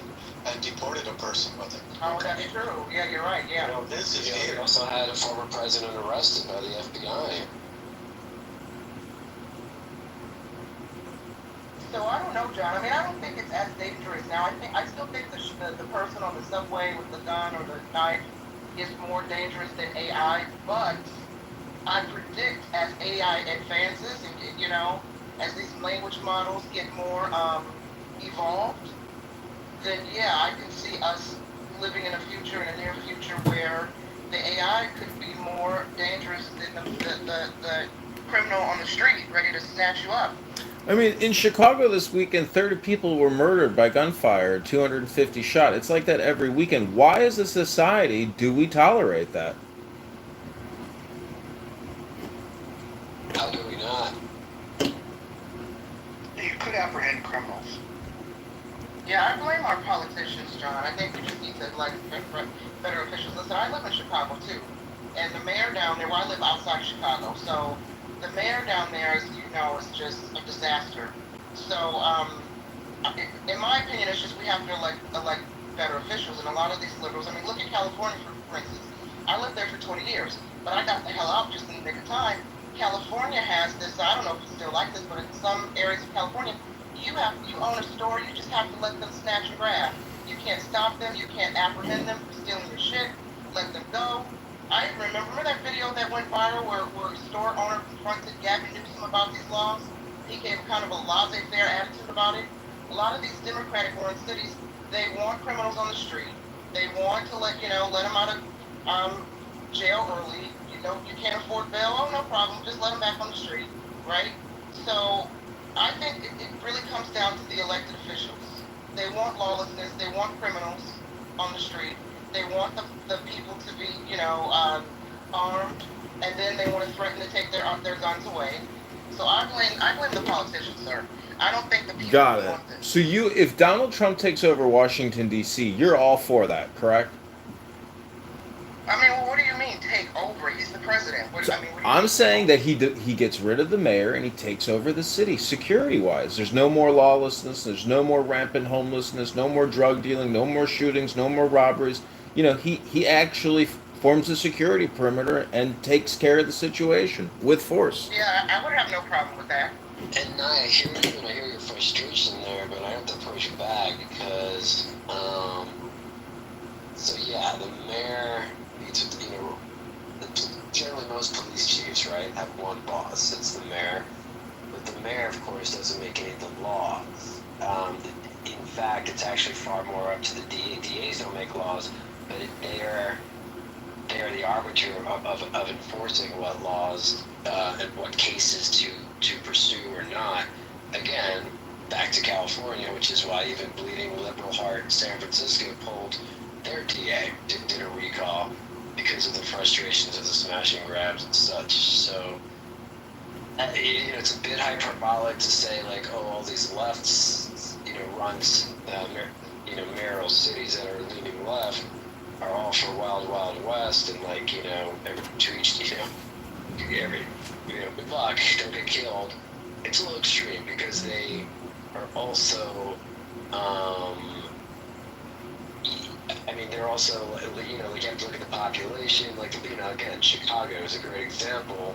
and deported a person with it. Oh, that's true. Yeah, you're right. Yeah. This is We here. also had a former president arrested by the FBI. So I don't know, John. I mean, I don't think it's as dangerous now. I still think the person on the subway with the gun or the knife is more dangerous than AI. But I predict as AI advances and as these language models get more evolved, then yeah, I can see us living in a future, in a near future, where the AI could be more dangerous than the criminal on the street ready to snatch you up. I mean, in Chicago this weekend, 30 people were murdered by gunfire, 250 shot. It's like that every weekend. Why, as a society, do we tolerate that? How do we not? You could apprehend criminals. Yeah, I blame our politicians, John. I think we just need to elect better officials. Listen, I live in Chicago too, and the mayor down there. Well, I live outside Chicago, so the mayor down there, as you know, is just a disaster. So, in my opinion, it's just we have to elect better officials. And a lot of these liberals. I mean, look at California, for instance. I lived there for 20 years. but I got the hell out just in the nick of time. California has this, I don't know if it's still like this, but in some areas of California, you own a store, you just have to let them snatch and grab. You can't stop them, you can't apprehend them for stealing your shit, let them go. I remember that video that went viral where a store owner confronted Gavin Newsom about these laws. He gave kind of a laissez-faire attitude about it. A lot of these Democratic-run cities, they want criminals on the street. They want to let them out of jail early. You can't afford bail. Oh, no problem. Just let them back on the street, right? So I think it really comes down to the elected officials. They want lawlessness. They want criminals on the street. They want the people to be, armed, and then they want to threaten to take their guns away. So I blame the politicians, sir. I don't think the people Got it. want this. So if Donald Trump takes over Washington, D.C., you're all for that, correct? I mean, well, what do you mean take over? He's the president. I'm saying that he gets rid of the mayor and he takes over the city security-wise. There's no more lawlessness. There's no more rampant homelessness. No more drug dealing. No more shootings. No more robberies. He actually forms a security perimeter and takes care of the situation with force. Yeah, I would have no problem with that. And I hear you, and I hear your frustration there, but I have to push back because, the mayor needs to, generally most police chiefs, right, have one boss. It's the mayor. But the mayor, of course, doesn't make any of the laws. In fact, it's actually far more up to the DA. DAs don't make laws, but they are the arbiter of enforcing what laws and what cases to pursue or not. Again, back to California, which is why even bleeding liberal heart San Francisco pulled their DA, did a recall because of the frustrations of the smash and grabs and such. So, it's a bit hyperbolic to say like, oh, all these lefts, runs, mayoral cities that are leaning left are all for Wild Wild West and like, every good luck, don't get killed. It's a little extreme because they are also, they're also, you have to look at the population, again, Chicago is a great example.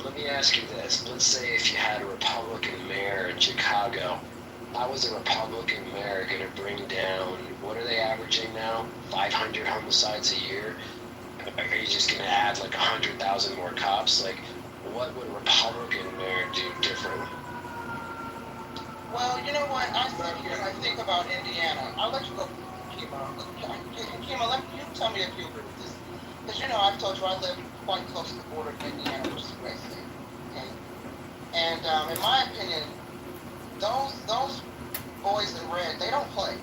Let me ask you this. Let's say if you had a Republican mayor in Chicago, how is a Republican mayor going to bring down, what are they averaging now? 500 homicides a year? Are you just going to add like 100,000 more cops? Like, what would a Republican mayor do differently? Well, you know what? I sit here and I think about Indiana. I'll let you go, Kima. Kima, you tell me if you agree with this. Because, I've told you I live quite close to the border of Indiana, which is a great state. Okay? And in my opinion, those boys in red, they don't play.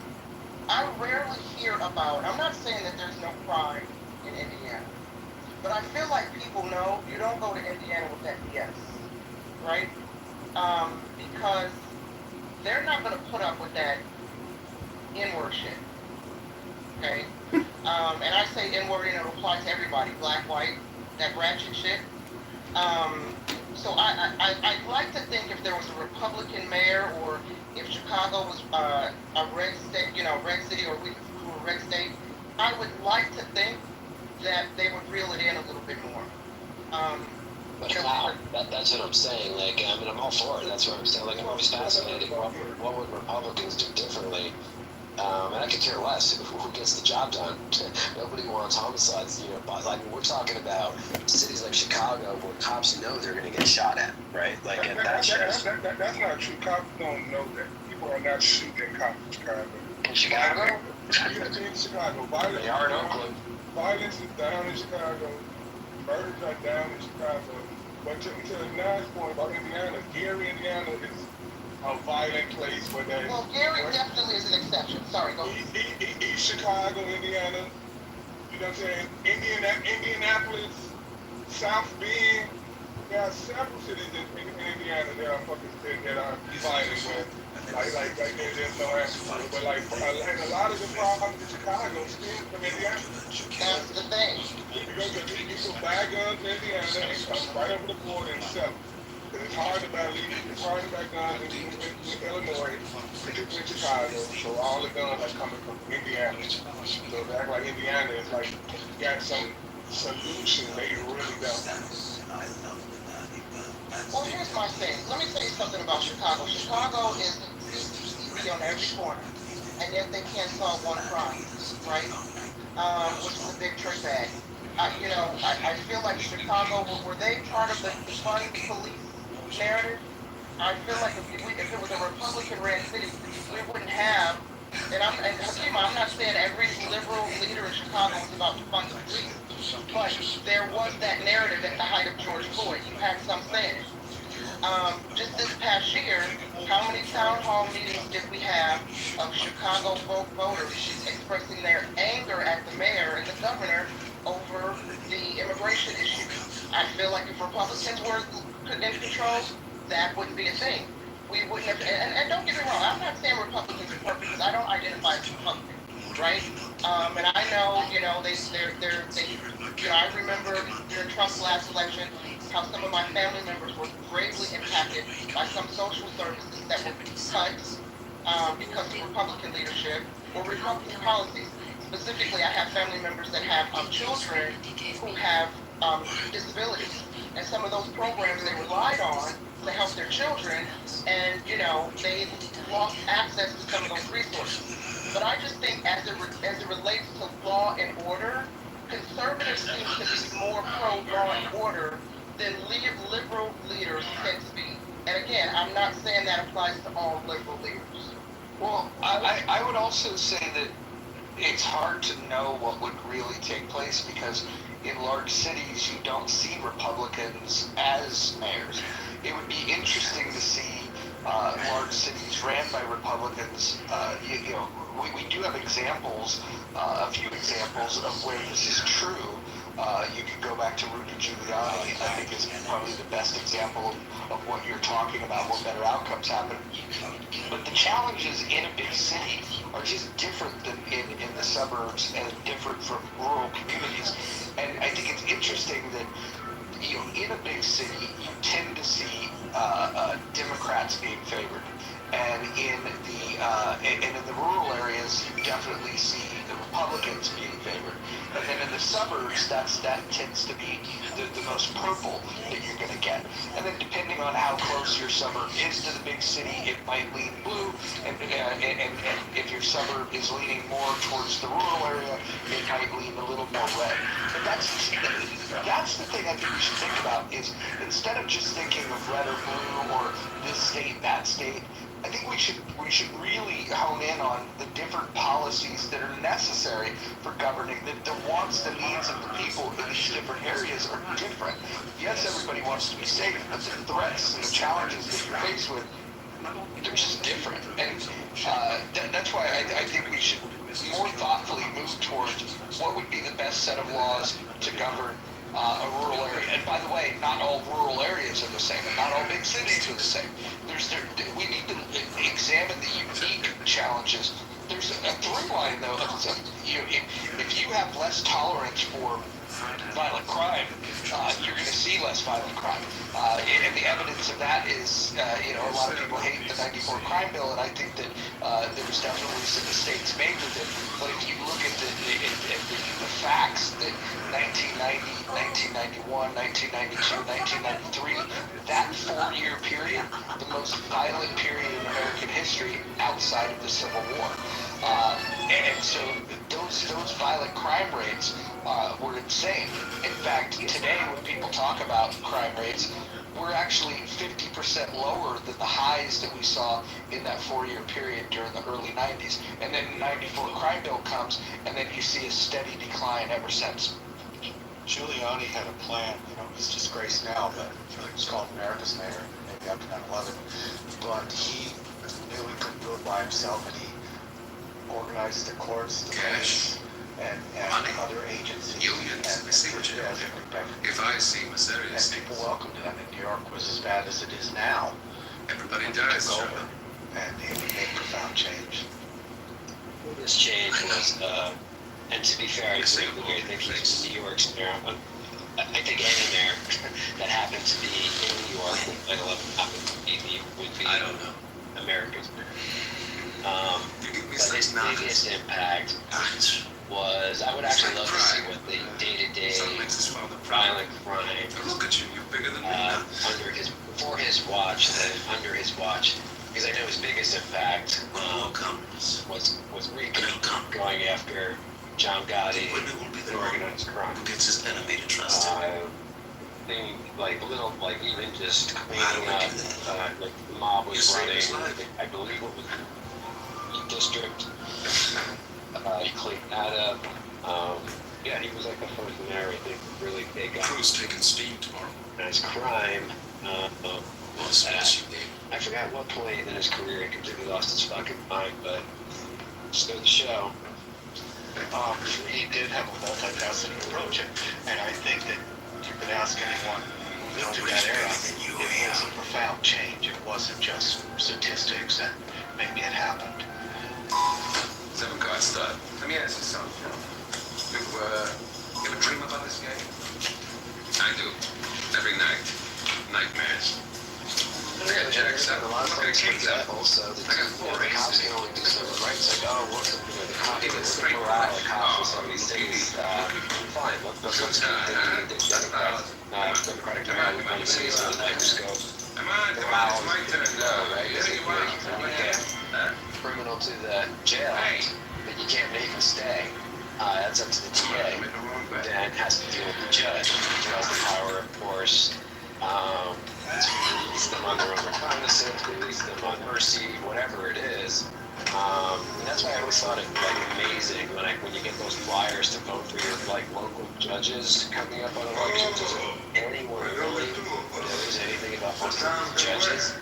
I rarely hear about, I'm not saying that there's no crime in Indiana, but I feel like people know you don't go to Indiana with that BS, right? Because they're not going to put up with that N-word shit, okay? And I say N-word and it applies to everybody, black, white, that ratchet shit. So I'd like to think if there was a Republican mayor or if Chicago was a red state, red city, or we were a red state, I would like to think that they would reel it in a little bit more. But how? That's what I'm saying. Like, I'm all for it. That's what I'm saying. Like, I'm always fascinated. What would Republicans do differently? And I could care less who gets the job done. Nobody wants homicides, but we're talking about cities like Chicago where cops know they're going to get shot at, right? Like, that's not true. Cops don't know that. People are not shooting cops in Chicago. In Chicago? In Chicago. They are in Oakland. Violence is down in Chicago. Murders are down in Chicago. But to the nice point about Indiana, Gary, Indiana is a violent place where they... Well, Gary definitely is an exception. Sorry, go ahead. East Chicago, Indiana, you know what I'm saying? Indianapolis, South Bend, there are several cities in Indiana that are violent with. Like there's no answer to it. But a lot of the problems in Chicago stem from Indiana. That's the thing. You can buy guns in Indiana and come right over the border and sell them. Because it's hard to buy guns in Illinois, particularly in Chicago. So all the guns are coming from Indiana. So they act like Indiana is like got some solution, they really don't. Well, here's my thing. Let me tell you something about Chicago. Chicago is on every corner, and yet they can't solve one crime, right? Which is a big trick bag. I feel like Chicago, were they part of the fun police narrative? I feel like if it was a Republican-ran city, we wouldn't have. And Hakima, I'm not saying every liberal leader in Chicago was about to fund the police, but there was that narrative at the height of George Floyd. You had some saying it. Just this past year, how many town hall meetings did we have of Chicago voters expressing their anger at the mayor and the governor over the immigration issue? I feel like if Republicans were in control, that wouldn't be a thing. We wouldn't have, and don't get me wrong, I'm not saying Republicans are perfect because I don't identify as Republican, right? And I know, I remember during Trump's last election, how some of my family members were gravely impacted by some social services that were cut because of Republican leadership or Republican policies. Specifically, I have family members that have children who have disabilities, and some of those programs they relied on to help their children, and they lost access to some of those resources. But I just think as it relates to law and order, conservatives seem to be more pro-law and order than liberal leaders tend to be. And again, I'm not saying that applies to all liberal leaders. Well, I would also say that it's hard to know what would really take place because in large cities you don't see Republicans as mayors. It would be interesting to see large cities ran by Republicans. We do have examples, a few examples of where this is true. You could go back to Rudy Giuliani, I think is probably the best example of what you're talking about, what better outcomes happen. But the challenges in a big city are just different than in the suburbs and different from rural communities. And I think it's interesting that in a big city, you tend to see Democrats being favored. And in the rural areas, you definitely see the Republicans being favored. And then in the suburbs, that tends to be the most purple that you're going to get. And then depending on how close your suburb is to the big city, it might lean blue. And if your suburb is leaning more towards the rural area, it might lean a little more red. But that's the thing I think we should think about is instead of just thinking of red or blue or this state, that state, I think we should really hone in on the different policies that are necessary for governing. The wants, the needs of the people in these different areas are different. Yes, everybody wants to be safe, but the threats and the challenges that you're faced with, they're just different. And that's why I think we should more thoughtfully move towards what would be the best set of laws to govern a rural area. And by the way, not all rural areas are the same, and not all big cities are the same. We need to examine the unique challenges. There's a through line, though. If you have less tolerance for violent crime, you're going to see less violent crime. And the evidence of that is, a lot of people hate the 94 crime bill, and I think that there was definitely some mistakes made with it. But if you look at the facts that 1990, 1991, 1992, 1993, that 4-year period, the most violent period in American history outside of the Civil War. And so those violent crime rates were insane. In fact, today when people talk about crime rates, we're actually 50% lower than the highs that we saw in that 4-year period during the early 90s. And then the 94 crime bill comes, and then you see a steady decline ever since. Giuliani had a plan, he's disgraced now, but he was called America's mayor, maybe after 9/11. But he knew he couldn't do it by himself, and he organized the courts, the police, and other agencies. Unions, I see what you're doing. If I see Mercedes, and people welcomed him, and New York was as bad as it is now. Everybody dies. Took over, and it made profound change. This change was, and to be fair, I agree with you. I think he's New York's mayor. I think any mayor that happened to be in New York, like 11 happened to be would be America's mayor. But his biggest impact was I would actually love to see what the day-to-day violent crime under his under his watch, because I know his biggest impact was Rico going after John Gotti and organized crime. Who gets his enemy to trust him? Like little, like even just cleaning up, like the mob was running. I believe it was the district. He cleaned that up. Yeah, he was like the first in there, I think, really big on. Crew's taking steam tomorrow. As crime. I forgot what point in his career he completely lost his fucking mind, but just goes to show. He did have a multifaceted approach, and I think that you could ask anyone who lived through that era, it was a profound change. It wasn't just statistics that maybe it happened. 7 guys start. Let me ask you something. You ever dream about this game? I do. Every night. Nightmares. I got Jack's up. I'm not gonna change that. Also, the cops can only do so much, right? It's like, oh, what's the cop Give it straight morale, the cops for some of these things. Fine, let's do Democratic American cities under the microscope. Morale is low, right? It's like, you get criminal to the jail, but you can't make him stay. That's up to the DA. Then has to deal with the judge, who has the power, of course, to release them on their own recognizance, release them on mercy, whatever it is. And that's why I always thought it like amazing when you get those flyers to vote for your like local judges coming up on elections. Is anyone really knows anything about most of these judges?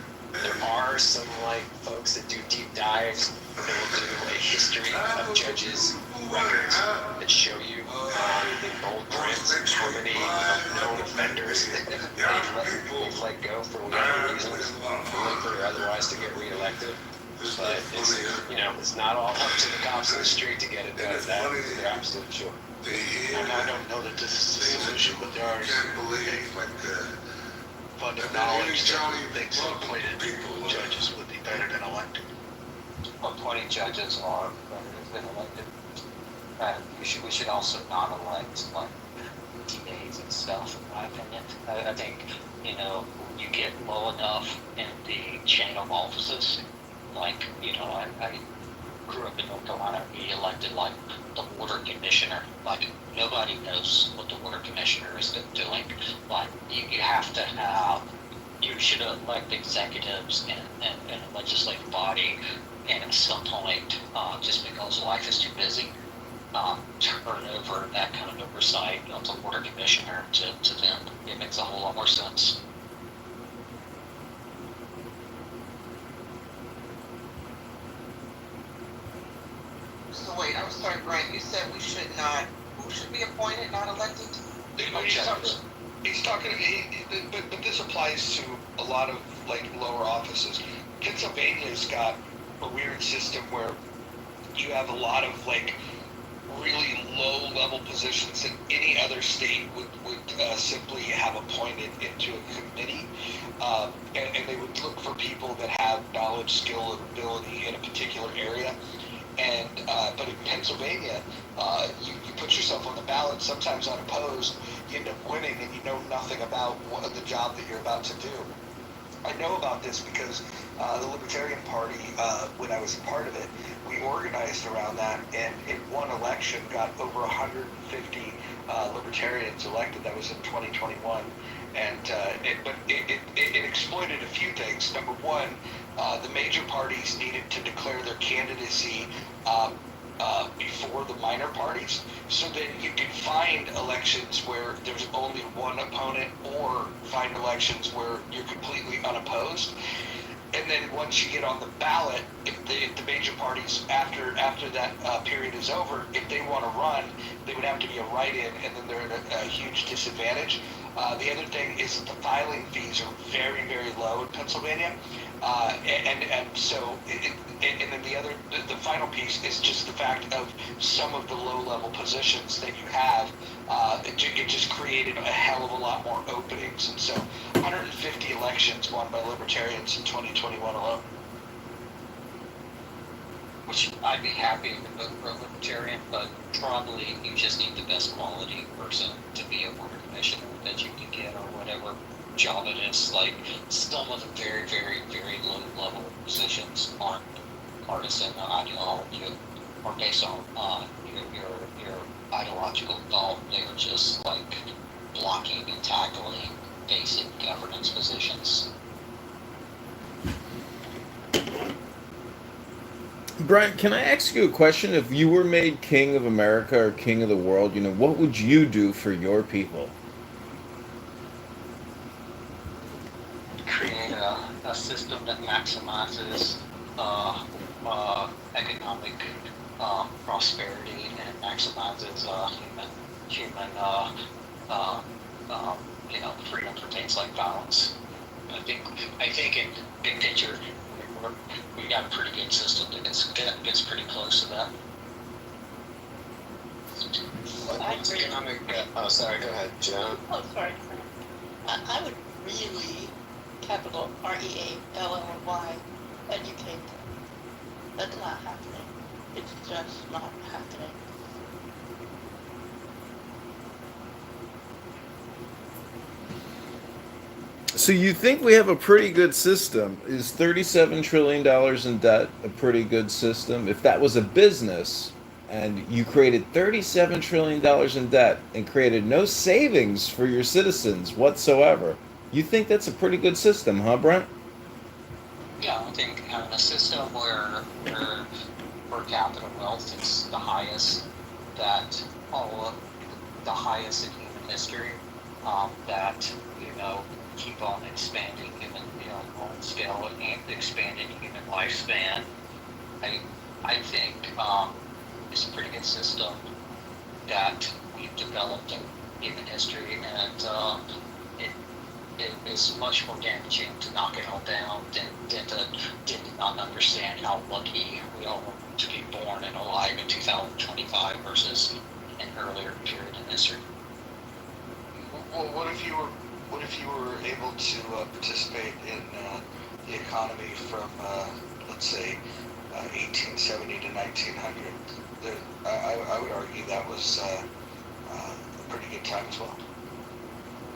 There are some like folks that do deep dives that will do a history of judges' records that show you in bold print how many known offenders they've let go for whatever reasons, political or otherwise, to get reelected. But it's, you know, it's not all up to the cops in the street to get it done. That you're absolutely sure. I don't know that this is the solution, but there are fundamental knowledge that thinks appointed judges would be better than elected. Appointed judges are better than elected. And we should also not elect like DAs and stuff, in my opinion. I think, you know, you get low enough in the chain of offices. Like, you know, I grew up in North Carolina, we elected like the water commissioner. Like, nobody knows what the water commissioner is doing. Like, you have to have, you should elect executives and a legislative body, and at some point, just because life is too busy, turn over that kind of oversight of the water commissioner to them. It makes a whole lot more sense. So wait, I'm sorry, Brian, you said we should not, who should be appointed, not elected? He's talking, but this applies to a lot of like lower offices. Pennsylvania's got a weird system where you have a lot of like really low level positions that any other state would simply have appointed into a committee, and they would look for people that have knowledge, skill, and ability in a particular area. And but in Pennsylvania, you put yourself on the ballot, sometimes unopposed, you end up winning, and you know nothing about the job that you're about to do. I know about this because the Libertarian Party, when I was a part of it, we organized around that, and in one election got over 150 Libertarians elected. That was in 2021, and it exploited a few things. Number one, the major parties needed to declare their candidacy before the minor parties, so that you can find elections where there's only one opponent, or find elections where you're completely unopposed. And then once you get on the ballot, if the major parties, after that period is over, if they want to run, they would have to be a write-in, and then they're at a huge disadvantage. The other thing is that the filing fees are very, very low in Pennsylvania. And so, and then the final piece is just the fact of some of the low-level positions that you have. It just created a hell of a lot more openings, and so 150 elections won by Libertarians in 2021 alone. Which I'd be happy to vote for a Libertarian, but probably you just need the best quality person to be a board commissioner that you can get, or whatever job it is. Like some of the very, very, very low level positions aren't partisan ideology or based on your ideological thought. They're just like blocking and tackling basic governance positions. Brian, can I ask you a question? If you were made king of America or king of the world, what would you do for your people? Create a system that maximizes economic prosperity and maximizes human freedom for things like violence. I think in big picture, we got a pretty good system that gets pretty close to that. Economic. Sorry. Go ahead, Joe. Oh, sorry. I would really, capital REALLY, educate them. That's not happening. It's just not happening. So you think we have a pretty good system? Is $37 trillion in debt a pretty good system? If that was a business and you created $37 trillion in debt and created no savings for your citizens whatsoever, you think that's a pretty good system, huh, Brent? Yeah, I think having a system where per capita wealth is the highest the highest in human history, that keep on expanding human scale and expanding human lifespan. I think it's a pretty good system that we've developed in human history, and it is much more damaging to knock it all down than to not understand how lucky we all were to be born and alive in 2025 versus an earlier period in history. Well, what if you were able to participate in the economy from let's say 1870 to 1900? I would argue that was a pretty good time as well.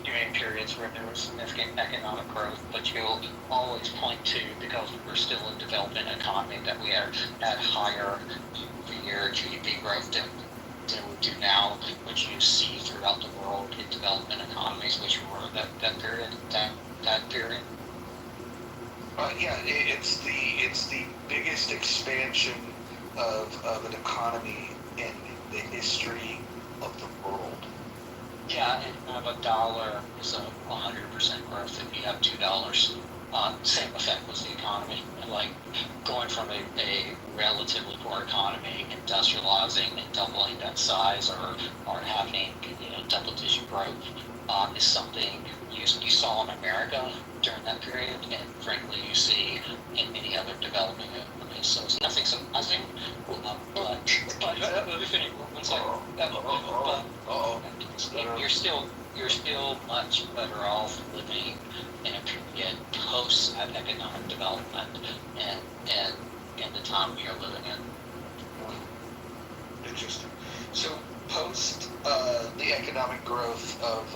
You mean periods where there was significant economic growth, but you'll always point to, because we're still a developing economy, that we had higher year GDP growth than we do now, which you see throughout the world in development economies, which were that period. Yeah, it's the biggest expansion of an economy in the history of the world. Yeah, and of a dollar is a 100% growth. If you have $2, same effect was the economy. Like going from a relatively poor economy, industrializing and doubling that size, or having double-digit growth, is something you saw in America during that period, and frankly you see in many other developing economies. So it's nothing surprising, but you're still much better off living in a period post that economic development and in the time we are living in. Interesting. So post the economic growth of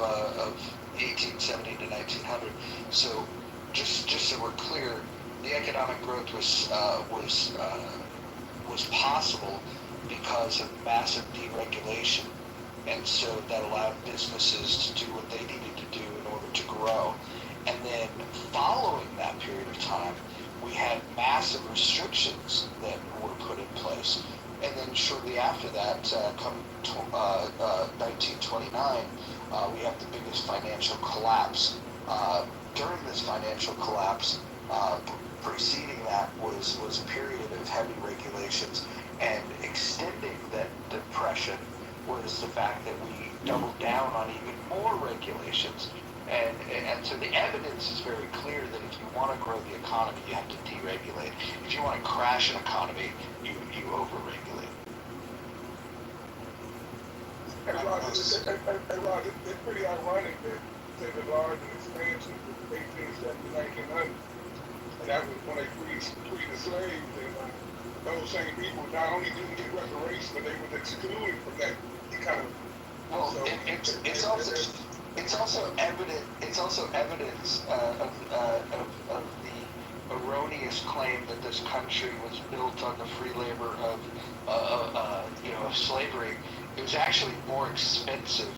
1870 to 1900. So just so we're clear, the economic growth was possible because of massive deregulation, and so that allowed businesses to do what they needed to do in order to grow. And then following that period of time, we had massive restrictions that were put in place. And then shortly after that, come 1929, we have the biggest financial collapse. During this financial collapse, preceding that was a period of heavy regulations, and extending that depression was the fact that we doubled down on even more regulations. And so the evidence is very clear that if you want to grow the economy, you have to deregulate. If you want to crash an economy, you overregulate. Hey, Roger, it's pretty ironic that the large expansion from 1870 to 1900 And that was when they freed the slaves. And those same people not only didn't get reparations, but they were excluded from that economy. Well, So it's also evidence of the erroneous claim that this country was built on the free labor of slavery. It was actually more expensive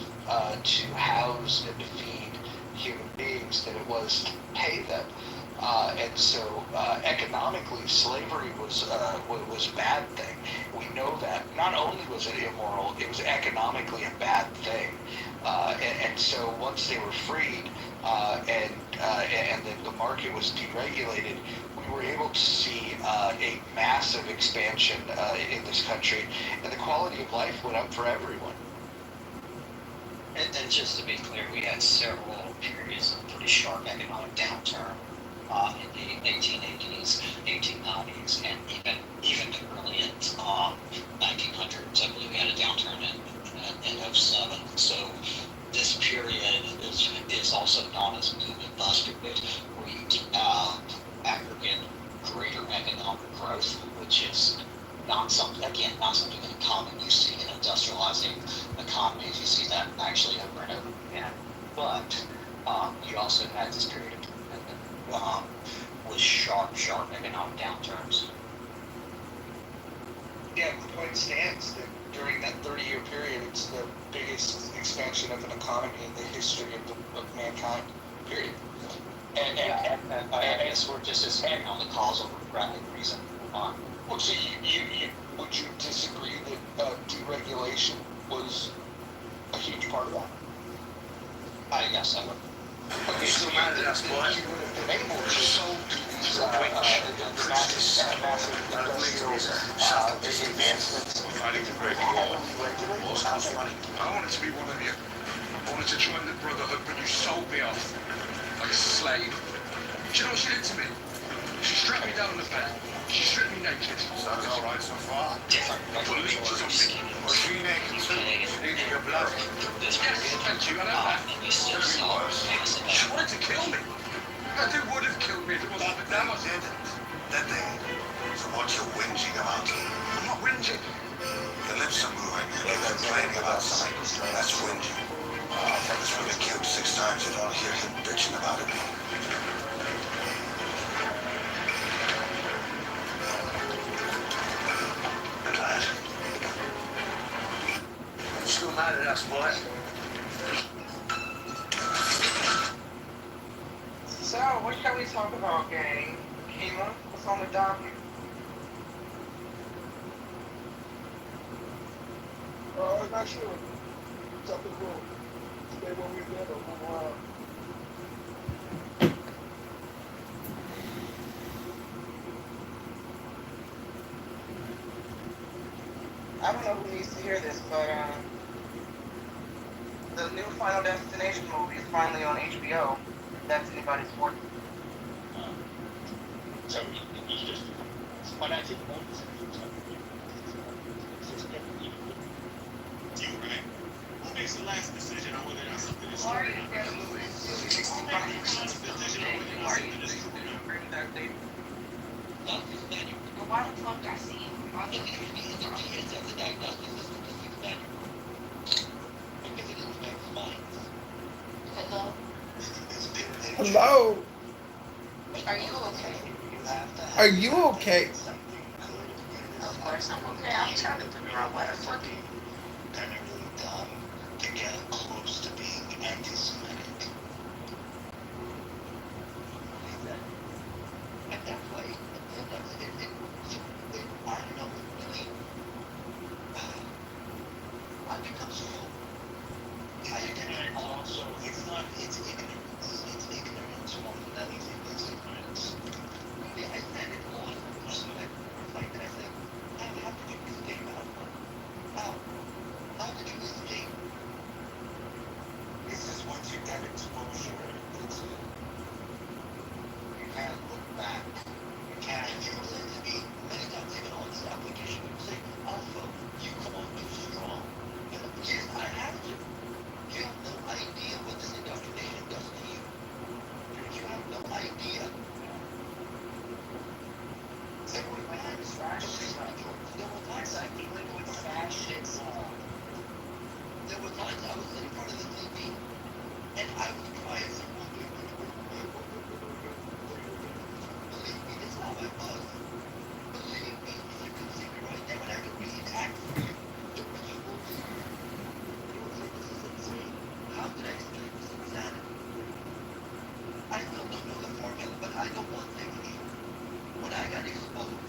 to house and to feed human beings than it was to pay them. And so economically, slavery was a bad thing. We know that. Not only was it immoral, it was economically a bad thing. And so once they were freed and the market was deregulated, we were able to see a massive expansion in this country, and the quality of life went up for everyone. And just to be clear, we had several periods of pretty sharp economic downturn in the 1880s, 1890s, and even the early 1900s. I believe we had a downturn in 07. So this period is also known as boom and bust, which we aggregate greater economic growth, which is not something uncommon. You see in industrializing economies, you see that actually over and over again. But you also had this period of with sharp economic downturns. Yeah, the point stands that during that 30-year period, it's the biggest expansion of an economy in the history of mankind, period. And I guess we're just expanding on the causal reason. Well, so would you disagree that deregulation was a huge part of that? I guess I would. Okay, so you would have been able to sold to these massive industrial advancements Fighting to break the law. I wanted to be one of you. I wanted to join the Brotherhood, but you sold me off like a slave. Do you know what she did to me? She strapped me down on the bed. She stripped me naked. Sounds all right so far. Different. Put leeches on me. Was she naked too? Needing your blood. Yes, thank you. I know that. You still saw She wanted to kill me. And they would have killed me if it wasn't for them. They didn't, did they? So what you whinging about? I'm not whinging. Your lips are moving and you're complaining about something. That's whinging. This would have killed 6 times. You don't hear him bitching about it. Good lad. You're still mad at us, boy. So, what shall we talk about, gang? Kima, what's on the docket? I'm not sure. Something will stay where we did or move on. I don't know who needs to hear this, but the new Final Destination movie is finally on HBO. If that's anybody's work. So it's just, but I think one is you, right? Who makes the last decision on whether or not something is true? Who makes the last decision on whether or not something is true? Why the fuck I see you? Hello? Hello? Are you okay? Are you okay? Of course I'm okay. I'm trying to figure out why the fuck you... Kind of really dumb to get close to being anti-Semitic. At that point, I don't know, really, I become so ignorant. Also, it's ignorance. It's ignorance more than anything. It's ignorance. Maybe I said it once, like that. I said, how did you mistake that? How did you mistake? This is once you get exposure, you can't look back. You can't. You listen to me many times, even on this application, you say, Alpha, you come on too strong. Yes, I know one thing, when I got exposed